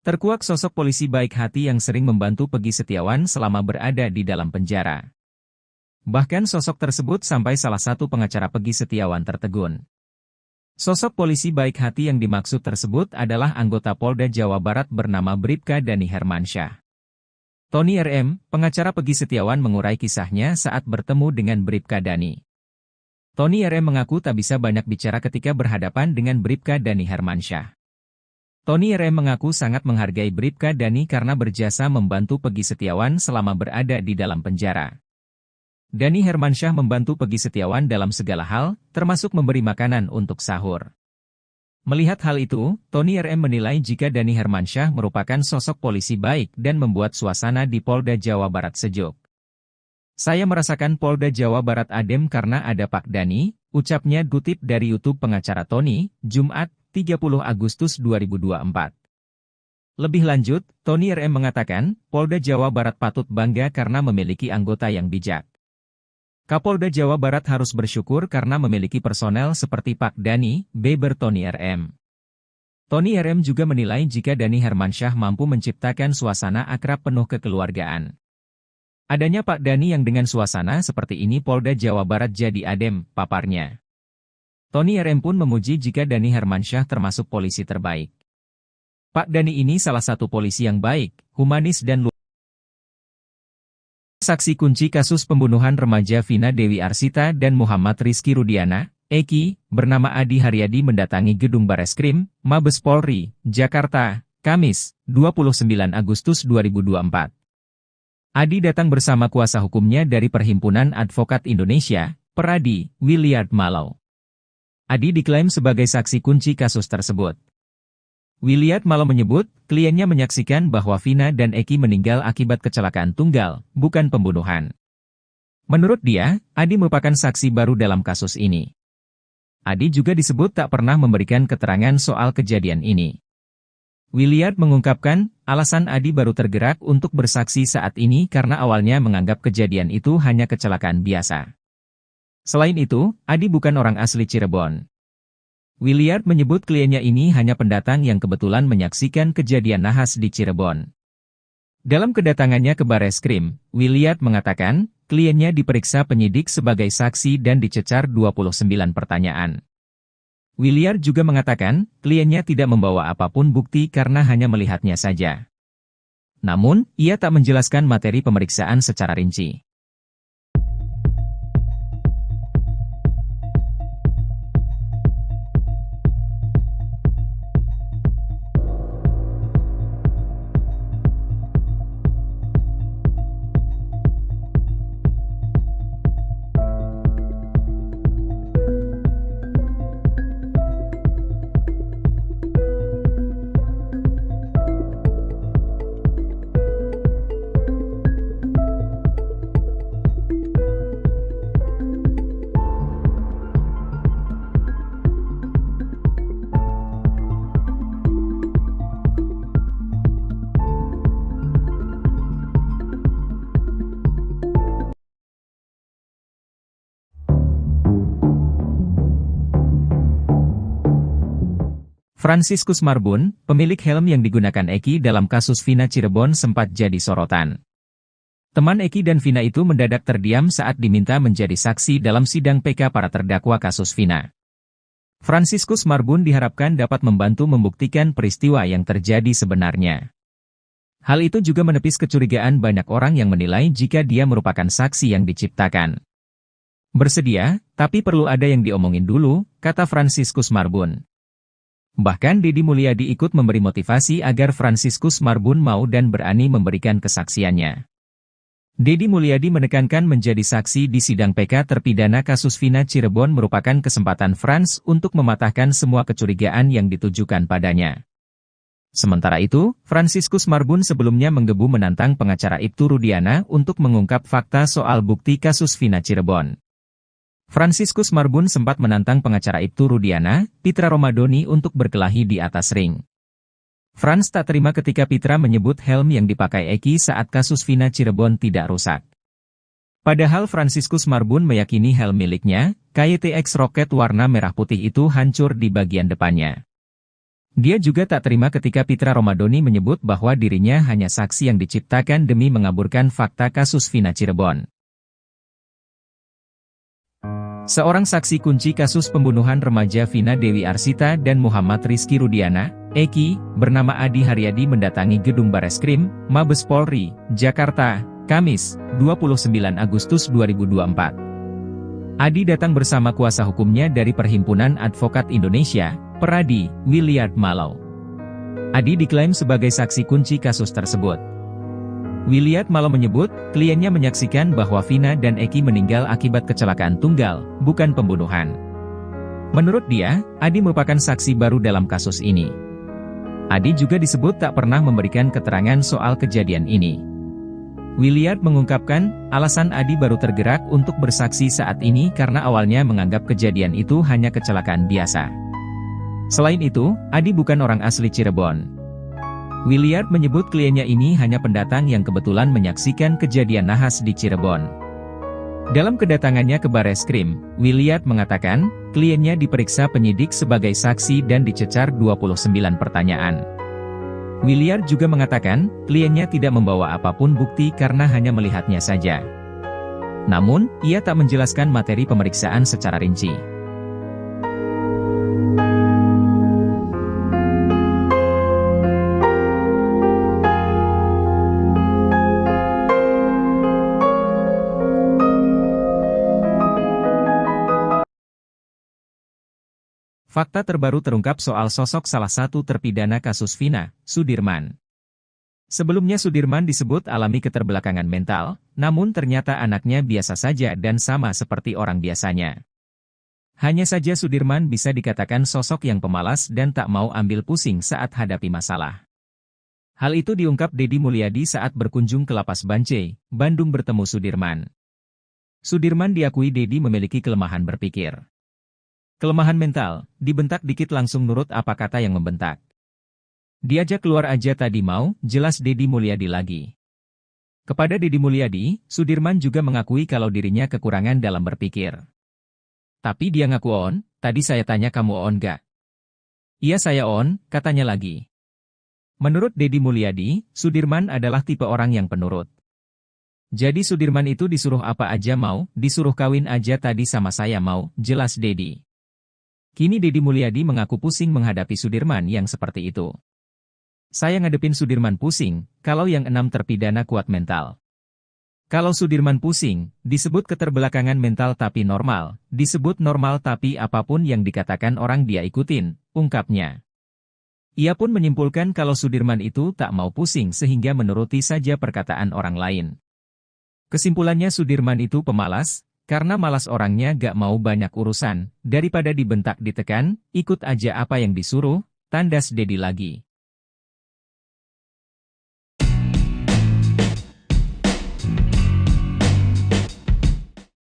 Terkuak sosok polisi baik hati yang sering membantu Peggy Setiawan selama berada di dalam penjara. Bahkan sosok tersebut sampai salah satu pengacara Peggy Setiawan tertegun. Sosok polisi baik hati yang dimaksud tersebut adalah anggota Polda Jawa Barat bernama Bribka Dani Hermansyah. Tony RM, pengacara Peggy Setiawan mengurai kisahnya saat bertemu dengan Bribka Dani. Tony RM mengaku tak bisa banyak bicara ketika berhadapan dengan Bribka Dani Hermansyah. Tony RM mengaku sangat menghargai Bribka Dani karena berjasa membantu Peggy Setiawan selama berada di dalam penjara. Dani Hermansyah membantu Peggy Setiawan dalam segala hal, termasuk memberi makanan untuk sahur. Melihat hal itu, Tony RM menilai jika Dani Hermansyah merupakan sosok polisi baik dan membuat suasana di Polda Jawa Barat sejuk. Saya merasakan Polda Jawa Barat adem karena ada Pak Dani, ucapnya kutip dari YouTube pengacara Tony, Jumat, 30 Agustus 2024. Lebih lanjut, Tony RM mengatakan, Polda Jawa Barat patut bangga karena memiliki anggota yang bijak. Kapolda Jawa Barat harus bersyukur karena memiliki personel seperti Pak Dani, beber Tony RM. Tony RM juga menilai jika Dani Hermansyah mampu menciptakan suasana akrab penuh kekeluargaan. Adanya Pak Dani yang dengan suasana seperti ini Polda Jawa Barat jadi adem, paparnya. Tony RM pun memuji jika Dani Hermansyah termasuk polisi terbaik. Pak Dani ini salah satu polisi yang baik, humanis dan luar. Saksi kunci kasus pembunuhan remaja Vina Dewi Arsita dan Muhammad Rizky Rudiana, Eki, bernama Adi Haryadi mendatangi gedung Bareskrim, Mabes Polri, Jakarta, Kamis, 29 Agustus 2024. Adi datang bersama kuasa hukumnya dari Perhimpunan Advokat Indonesia, Peradi, Williard Malau. Adi diklaim sebagai saksi kunci kasus tersebut. Williard Malau menyebut, kliennya menyaksikan bahwa Vina dan Eki meninggal akibat kecelakaan tunggal, bukan pembunuhan. Menurut dia, Adi merupakan saksi baru dalam kasus ini. Adi juga disebut tak pernah memberikan keterangan soal kejadian ini. Williard mengungkapkan, alasan Adi baru tergerak untuk bersaksi saat ini karena awalnya menganggap kejadian itu hanya kecelakaan biasa. Selain itu, Adi bukan orang asli Cirebon. Williard menyebut kliennya ini hanya pendatang yang kebetulan menyaksikan kejadian nahas di Cirebon. Dalam kedatangannya ke Bareskrim, Williard mengatakan, kliennya diperiksa penyidik sebagai saksi dan dicecar 29 pertanyaan. Williard juga mengatakan, kliennya tidak membawa apapun bukti karena hanya melihatnya saja. Namun, ia tak menjelaskan materi pemeriksaan secara rinci. Franciscus Marbun, pemilik helm yang digunakan Eki dalam kasus Vina Cirebon sempat jadi sorotan. Teman Eki dan Vina itu mendadak terdiam saat diminta menjadi saksi dalam sidang PK para terdakwa kasus Vina. Franciscus Marbun diharapkan dapat membantu membuktikan peristiwa yang terjadi sebenarnya. Hal itu juga menepis kecurigaan banyak orang yang menilai jika dia merupakan saksi yang diciptakan. Bersedia, tapi perlu ada yang diomongin dulu, kata Franciscus Marbun. Bahkan Deddy Mulyadi ikut memberi motivasi agar Franciscus Marbun mau dan berani memberikan kesaksiannya. Deddy Mulyadi menekankan menjadi saksi di sidang PK terpidana kasus Vina Cirebon merupakan kesempatan Frans untuk mematahkan semua kecurigaan yang ditujukan padanya. Sementara itu, Franciscus Marbun sebelumnya menggebu menantang pengacara Ibtu Rudiana untuk mengungkap fakta soal bukti kasus Vina Cirebon. Franciscus Marbun sempat menantang pengacara Ibtu Rudiana, Pitra Romadoni untuk berkelahi di atas ring. Frans tak terima ketika Pitra menyebut helm yang dipakai Eki saat kasus Vina Cirebon tidak rusak. Padahal Franciscus Marbun meyakini helm miliknya, KYTX Rocket warna merah putih itu hancur di bagian depannya. Dia juga tak terima ketika Pitra Romadoni menyebut bahwa dirinya hanya saksi yang diciptakan demi mengaburkan fakta kasus Vina Cirebon. Seorang saksi kunci kasus pembunuhan remaja Vina Dewi Arsita dan Muhammad Rizky Rudiana, Eki, bernama Adi Haryadi mendatangi gedung Bareskrim, Mabes Polri, Jakarta, Kamis, 29 Agustus 2024. Adi datang bersama kuasa hukumnya dari Perhimpunan Advokat Indonesia, Peradi, Williard Malau. Adi diklaim sebagai saksi kunci kasus tersebut. Williard Malau menyebut, kliennya menyaksikan bahwa Vina dan Eki meninggal akibat kecelakaan tunggal, bukan pembunuhan. Menurut dia, Adi merupakan saksi baru dalam kasus ini. Adi juga disebut tak pernah memberikan keterangan soal kejadian ini. Williard mengungkapkan, alasan Adi baru tergerak untuk bersaksi saat ini karena awalnya menganggap kejadian itu hanya kecelakaan biasa. Selain itu, Adi bukan orang asli Cirebon. Williard menyebut kliennya ini hanya pendatang yang kebetulan menyaksikan kejadian nahas di Cirebon. Dalam kedatangannya ke Bareskrim, Williard mengatakan, kliennya diperiksa penyidik sebagai saksi dan dicecar 29 pertanyaan. Williard juga mengatakan, kliennya tidak membawa apapun bukti karena hanya melihatnya saja. Namun, ia tak menjelaskan materi pemeriksaan secara rinci. Fakta terbaru terungkap soal sosok salah satu terpidana kasus Vina, Sudirman. Sebelumnya Sudirman disebut alami keterbelakangan mental, namun ternyata anaknya biasa saja dan sama seperti orang biasanya. Hanya saja Sudirman bisa dikatakan sosok yang pemalas dan tak mau ambil pusing saat hadapi masalah. Hal itu diungkap Deddy Mulyadi saat berkunjung ke Lapas Bancai, Bandung bertemu Sudirman. Sudirman diakui Deddy memiliki kelemahan berpikir. Kelemahan mental, dibentak dikit langsung nurut apa kata yang membentak. Diajak keluar aja tadi mau, jelas Deddy Mulyadi lagi. Kepada Deddy Mulyadi, Sudirman juga mengakui kalau dirinya kekurangan dalam berpikir. Tapi dia ngaku on, tadi saya tanya kamu on gak? Iya saya on, katanya lagi. Menurut Deddy Mulyadi, Sudirman adalah tipe orang yang penurut. Jadi Sudirman itu disuruh apa aja mau, disuruh kawin aja tadi sama saya mau, jelas Deddy. Kini Deddy Mulyadi mengaku pusing menghadapi Sudirman yang seperti itu. Saya ngadepin Sudirman pusing, kalau yang 6 terpidana kuat mental. Kalau Sudirman pusing, disebut keterbelakangan mental tapi normal, disebut normal tapi apapun yang dikatakan orang dia ikutin, ungkapnya. Ia pun menyimpulkan kalau Sudirman itu tak mau pusing sehingga menuruti saja perkataan orang lain. Kesimpulannya Sudirman itu pemalas, karena malas orangnya gak mau banyak urusan, daripada dibentak ditekan, ikut aja apa yang disuruh, tandas Deddy lagi.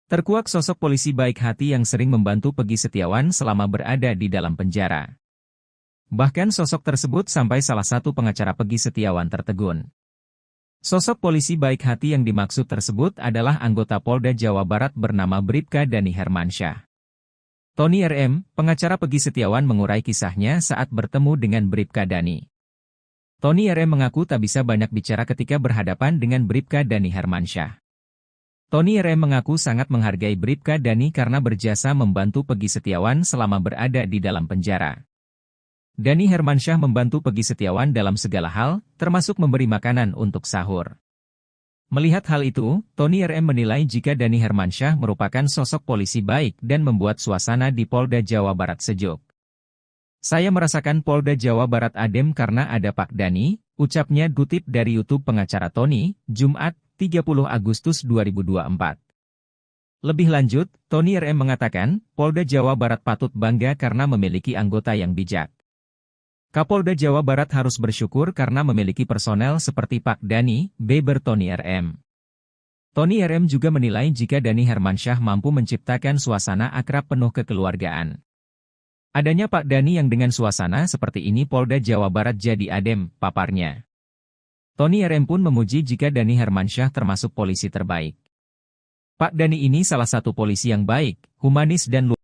Terkuak sosok polisi baik hati yang sering membantu Peggy Setiawan selama berada di dalam penjara. Bahkan sosok tersebut sampai salah satu pengacara Peggy Setiawan tertegun. Sosok polisi baik hati yang dimaksud tersebut adalah anggota Polda Jawa Barat bernama Bribka Dani Hermansyah. Tony RM, pengacara Peggy Setiawan mengurai kisahnya saat bertemu dengan Bribka Dani. Tony RM mengaku tak bisa banyak bicara ketika berhadapan dengan Bribka Dani Hermansyah. Tony RM mengaku sangat menghargai Bribka Dani karena berjasa membantu Peggy Setiawan selama berada di dalam penjara. Dani Hermansyah membantu Peggy Setiawan dalam segala hal, termasuk memberi makanan untuk sahur. Melihat hal itu, Tony RM menilai jika Dani Hermansyah merupakan sosok polisi baik dan membuat suasana di Polda Jawa Barat sejuk. Saya merasakan Polda Jawa Barat adem karena ada Pak Dani, ucapnya kutip dari YouTube pengacara Tony, Jumat, 30 Agustus 2024. Lebih lanjut, Tony RM mengatakan, Polda Jawa Barat patut bangga karena memiliki anggota yang bijak. Kapolda Jawa Barat harus bersyukur karena memiliki personel seperti Pak Dani, beber Tony RM. Tony RM juga menilai jika Dani Hermansyah mampu menciptakan suasana akrab penuh kekeluargaan. Adanya Pak Dani yang dengan suasana seperti ini Polda Jawa Barat jadi adem, paparnya. Tony RM pun memuji jika Dani Hermansyah termasuk polisi terbaik. Pak Dani ini salah satu polisi yang baik, humanis dan luar.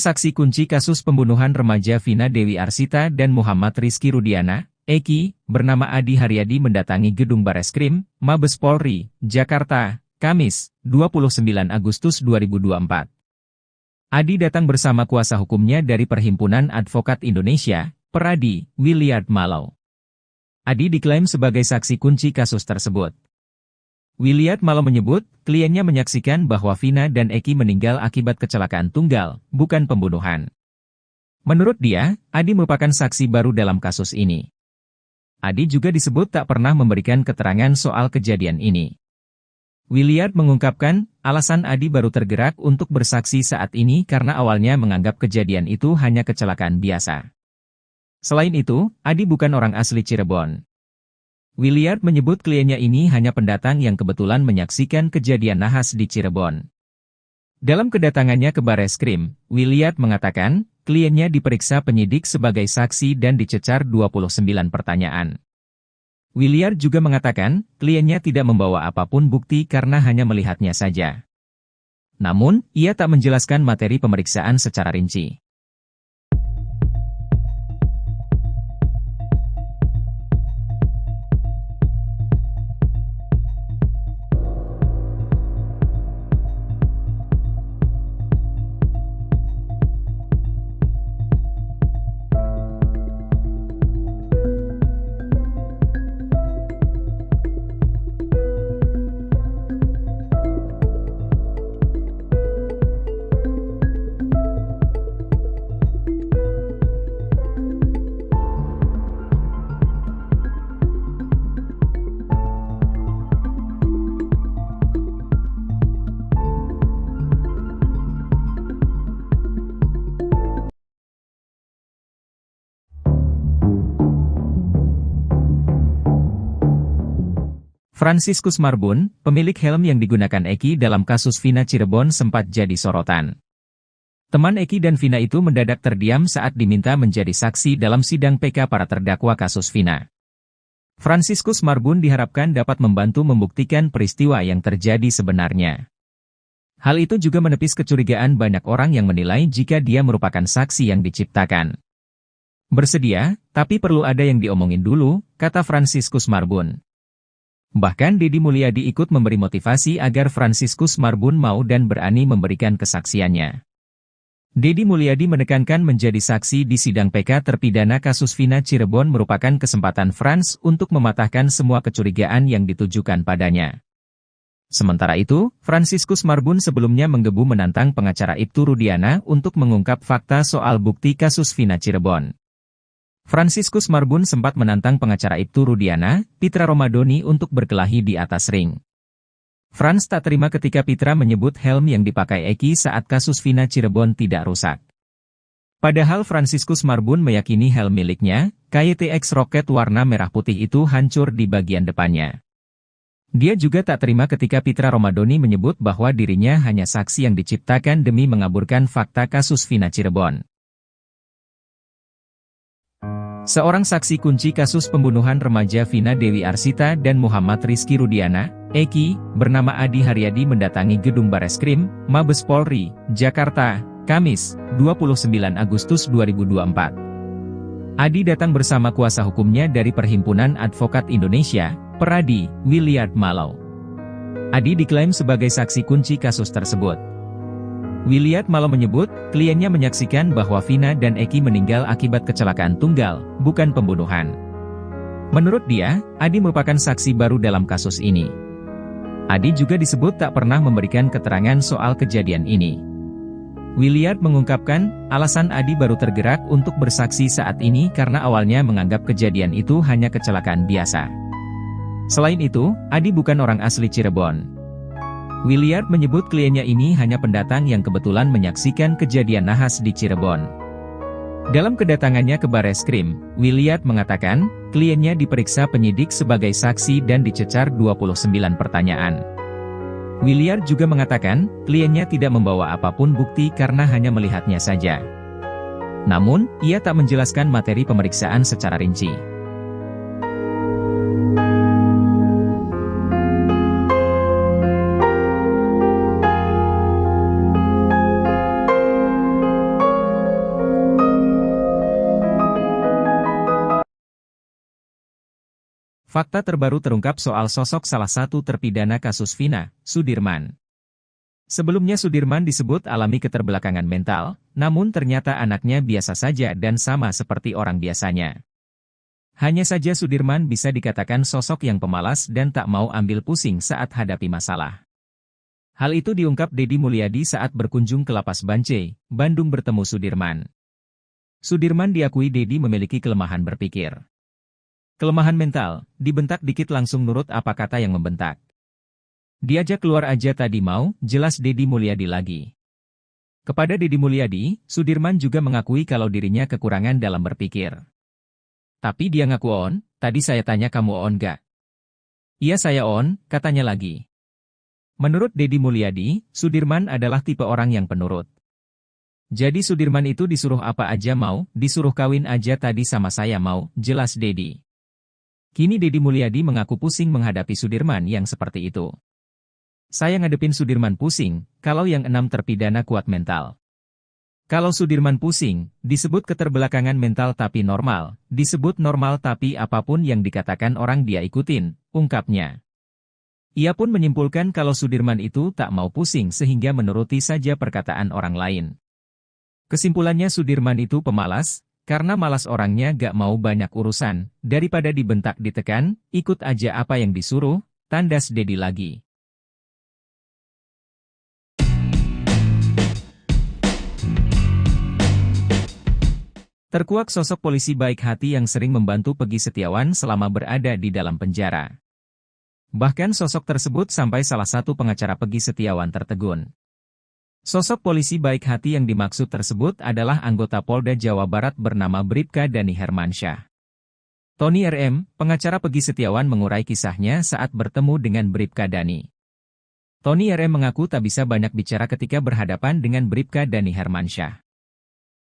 Saksi kunci kasus pembunuhan remaja Vina Dewi Arsita dan Muhammad Rizky Rudiana, Eki, bernama Adi Haryadi mendatangi gedung Bareskrim, Mabes Polri, Jakarta, Kamis, 29 Agustus 2024. Adi datang bersama kuasa hukumnya dari Perhimpunan Advokat Indonesia, Peradi, Williard Malau. Adi diklaim sebagai saksi kunci kasus tersebut. Williard Malau menyebut, kliennya menyaksikan bahwa Vina dan Eki meninggal akibat kecelakaan tunggal, bukan pembunuhan. Menurut dia, Adi merupakan saksi baru dalam kasus ini. Adi juga disebut tak pernah memberikan keterangan soal kejadian ini. Williard mengungkapkan, alasan Adi baru tergerak untuk bersaksi saat ini karena awalnya menganggap kejadian itu hanya kecelakaan biasa. Selain itu, Adi bukan orang asli Cirebon. Williard menyebut kliennya ini hanya pendatang yang kebetulan menyaksikan kejadian nahas di Cirebon. Dalam kedatangannya ke Bareskrim, Williard mengatakan, kliennya diperiksa penyidik sebagai saksi dan dicecar 29 pertanyaan. Williard juga mengatakan, kliennya tidak membawa apapun bukti karena hanya melihatnya saja. Namun, ia tak menjelaskan materi pemeriksaan secara rinci. Franciscus Marbun, pemilik helm yang digunakan Eki dalam kasus Vina Cirebon sempat jadi sorotan. Teman Eki dan Vina itu mendadak terdiam saat diminta menjadi saksi dalam sidang PK para terdakwa kasus Vina. Franciscus Marbun diharapkan dapat membantu membuktikan peristiwa yang terjadi sebenarnya. Hal itu juga menepis kecurigaan banyak orang yang menilai jika dia merupakan saksi yang diciptakan. Bersedia, tapi perlu ada yang diomongin dulu, kata Franciscus Marbun. Bahkan Deddy Mulyadi ikut memberi motivasi agar Franciscus Marbun mau dan berani memberikan kesaksiannya. Deddy Mulyadi menekankan menjadi saksi di sidang PK terpidana kasus Vina Cirebon merupakan kesempatan Frans untuk mematahkan semua kecurigaan yang ditujukan padanya. Sementara itu, Franciscus Marbun sebelumnya menggebu menantang pengacara Ibtu Rudiana untuk mengungkap fakta soal bukti kasus Vina Cirebon. Franciscus Marbun sempat menantang pengacara Ibtu Rudiana, Pitra Romadoni untuk berkelahi di atas ring. Frans tak terima ketika Pitra menyebut helm yang dipakai Eki saat kasus Vina Cirebon tidak rusak. Padahal Franciscus Marbun meyakini helm miliknya, KYTX Rocket warna merah putih itu hancur di bagian depannya. Dia juga tak terima ketika Pitra Romadoni menyebut bahwa dirinya hanya saksi yang diciptakan demi mengaburkan fakta kasus Vina Cirebon. Seorang saksi kunci kasus pembunuhan remaja Vina Dewi Arsita dan Muhammad Rizky Rudiana, Eki, bernama Adi Haryadi mendatangi gedung Bareskrim, Mabes Polri, Jakarta, Kamis, 29 Agustus 2024. Adi datang bersama kuasa hukumnya dari Perhimpunan Advokat Indonesia, Peradi, Williard Malau. Adi diklaim sebagai saksi kunci kasus tersebut. Williard Malau menyebut, kliennya menyaksikan bahwa Vina dan Eki meninggal akibat kecelakaan tunggal, bukan pembunuhan. Menurut dia, Adi merupakan saksi baru dalam kasus ini. Adi juga disebut tak pernah memberikan keterangan soal kejadian ini. Williard mengungkapkan, alasan Adi baru tergerak untuk bersaksi saat ini karena awalnya menganggap kejadian itu hanya kecelakaan biasa. Selain itu, Adi bukan orang asli Cirebon. Williard menyebut kliennya ini hanya pendatang yang kebetulan menyaksikan kejadian nahas di Cirebon. Dalam kedatangannya ke Bareskrim, Williard mengatakan, kliennya diperiksa penyidik sebagai saksi dan dicecar 29 pertanyaan. Williard juga mengatakan, kliennya tidak membawa apapun bukti karena hanya melihatnya saja. Namun, ia tak menjelaskan materi pemeriksaan secara rinci. Fakta terbaru terungkap soal sosok salah satu terpidana kasus Vina, Sudirman. Sebelumnya Sudirman disebut alami keterbelakangan mental, namun ternyata anaknya biasa saja dan sama seperti orang biasanya. Hanya saja Sudirman bisa dikatakan sosok yang pemalas dan tak mau ambil pusing saat hadapi masalah. Hal itu diungkap Deddy Mulyadi saat berkunjung ke Lapas Bancai, Bandung bertemu Sudirman. Sudirman diakui Deddy memiliki kelemahan berpikir. Kelemahan mental, dibentak dikit langsung nurut apa kata yang membentak. Diajak keluar aja tadi mau, jelas Deddy Mulyadi lagi. Kepada Deddy Mulyadi, Sudirman juga mengakui kalau dirinya kekurangan dalam berpikir. Tapi dia ngaku on, tadi saya tanya kamu on gak? Iya saya on, katanya lagi. Menurut Deddy Mulyadi, Sudirman adalah tipe orang yang penurut. Jadi Sudirman itu disuruh apa aja mau, disuruh kawin aja tadi sama saya mau, jelas Deddy. Kini Deddy Mulyadi mengaku pusing menghadapi Sudirman yang seperti itu. Saya ngadepin Sudirman pusing, kalau yang 6 terpidana kuat mental. Kalau Sudirman pusing, disebut keterbelakangan mental tapi normal, disebut normal tapi apapun yang dikatakan orang dia ikutin, ungkapnya. Ia pun menyimpulkan kalau Sudirman itu tak mau pusing sehingga menuruti saja perkataan orang lain. Kesimpulannya Sudirman itu pemalas, karena malas orangnya gak mau banyak urusan, daripada dibentak ditekan, ikut aja apa yang disuruh, tandas Deddy lagi. Terkuak sosok polisi baik hati yang sering membantu Peggy Setiawan selama berada di dalam penjara. Bahkan sosok tersebut sampai salah satu pengacara Peggy Setiawan tertegun. Sosok polisi baik hati yang dimaksud tersebut adalah anggota Polda Jawa Barat bernama Bribka Dani Hermansyah. Tony RM, pengacara Peggy Setiawan mengurai kisahnya saat bertemu dengan Bribka Dani. Tony RM mengaku tak bisa banyak bicara ketika berhadapan dengan Bribka Dani Hermansyah.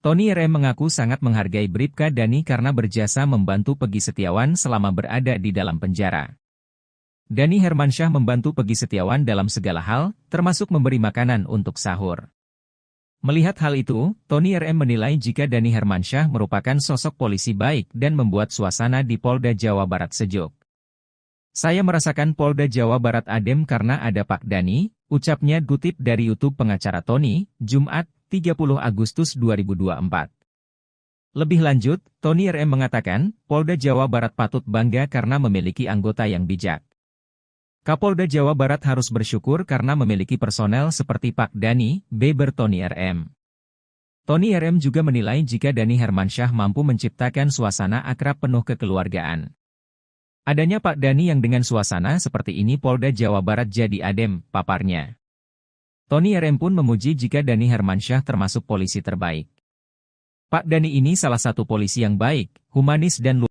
Tony RM mengaku sangat menghargai Bribka Dani karena berjasa membantu Peggy Setiawan selama berada di dalam penjara. Dani Hermansyah membantu Peggy Setiawan dalam segala hal, termasuk memberi makanan untuk sahur. Melihat hal itu, Tony RM menilai jika Dani Hermansyah merupakan sosok polisi baik dan membuat suasana di Polda Jawa Barat sejuk. Saya merasakan Polda Jawa Barat adem karena ada Pak Dani, ucapnya kutip dari YouTube pengacara Tony, Jumat, 30 Agustus 2024. Lebih lanjut, Tony RM mengatakan, Polda Jawa Barat patut bangga karena memiliki anggota yang bijak. Kapolda Jawa Barat harus bersyukur karena memiliki personel seperti Pak Dani, beber Tony RM. Tony RM juga menilai jika Dani Hermansyah mampu menciptakan suasana akrab penuh kekeluargaan. Adanya Pak Dani yang dengan suasana seperti ini Polda Jawa Barat jadi adem, paparnya. Tony RM pun memuji jika Dani Hermansyah termasuk polisi terbaik. Pak Dani ini salah satu polisi yang baik, humanis dan luar.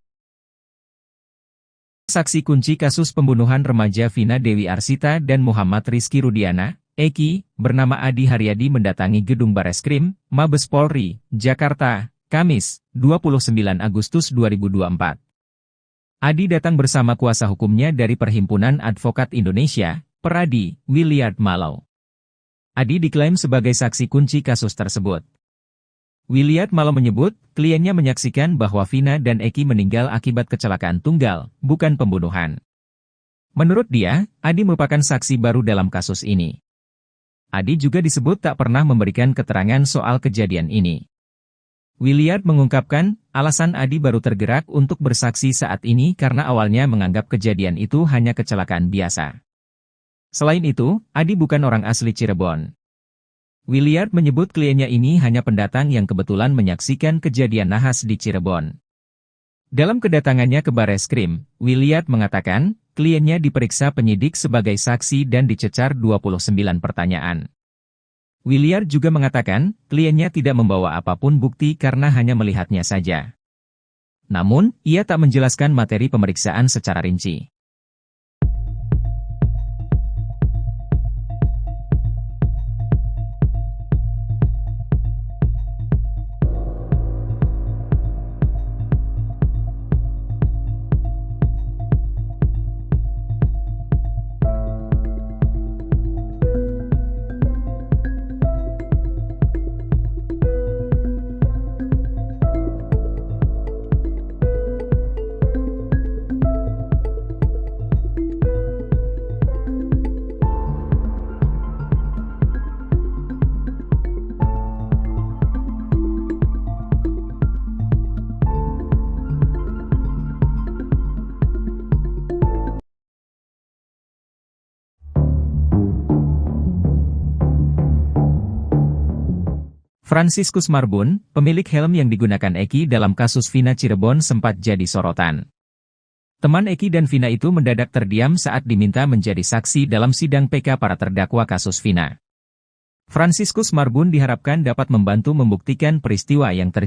Saksi kunci kasus pembunuhan remaja Vina Dewi Arsita dan Muhammad Rizky Rudiana, Eki, bernama Adi Haryadi mendatangi gedung Bareskrim, Mabes Polri, Jakarta, Kamis, 29 Agustus 2024. Adi datang bersama kuasa hukumnya dari Perhimpunan Advokat Indonesia, Peradi, Williard Mallow. Adi diklaim sebagai saksi kunci kasus tersebut. Williard Mallow menyebut, kliennya menyaksikan bahwa Vina dan Eki meninggal akibat kecelakaan tunggal, bukan pembunuhan. Menurut dia, Adi merupakan saksi baru dalam kasus ini. Adi juga disebut tak pernah memberikan keterangan soal kejadian ini. Williard mengungkapkan, alasan Adi baru tergerak untuk bersaksi saat ini karena awalnya menganggap kejadian itu hanya kecelakaan biasa. Selain itu, Adi bukan orang asli Cirebon. Williard menyebut kliennya ini hanya pendatang yang kebetulan menyaksikan kejadian nahas di Cirebon. Dalam kedatangannya ke Bareskrim, Williard mengatakan, kliennya diperiksa penyidik sebagai saksi dan dicecar 29 pertanyaan. Williard juga mengatakan, kliennya tidak membawa apapun bukti karena hanya melihatnya saja. Namun, ia tak menjelaskan materi pemeriksaan secara rinci. Franciscus Marbun, pemilik helm yang digunakan Eki dalam kasus Vina Cirebon sempat jadi sorotan. Teman Eki dan Vina itu mendadak terdiam saat diminta menjadi saksi dalam sidang PK para terdakwa kasus Vina. Franciscus Marbun diharapkan dapat membantu membuktikan peristiwa yang terjadi.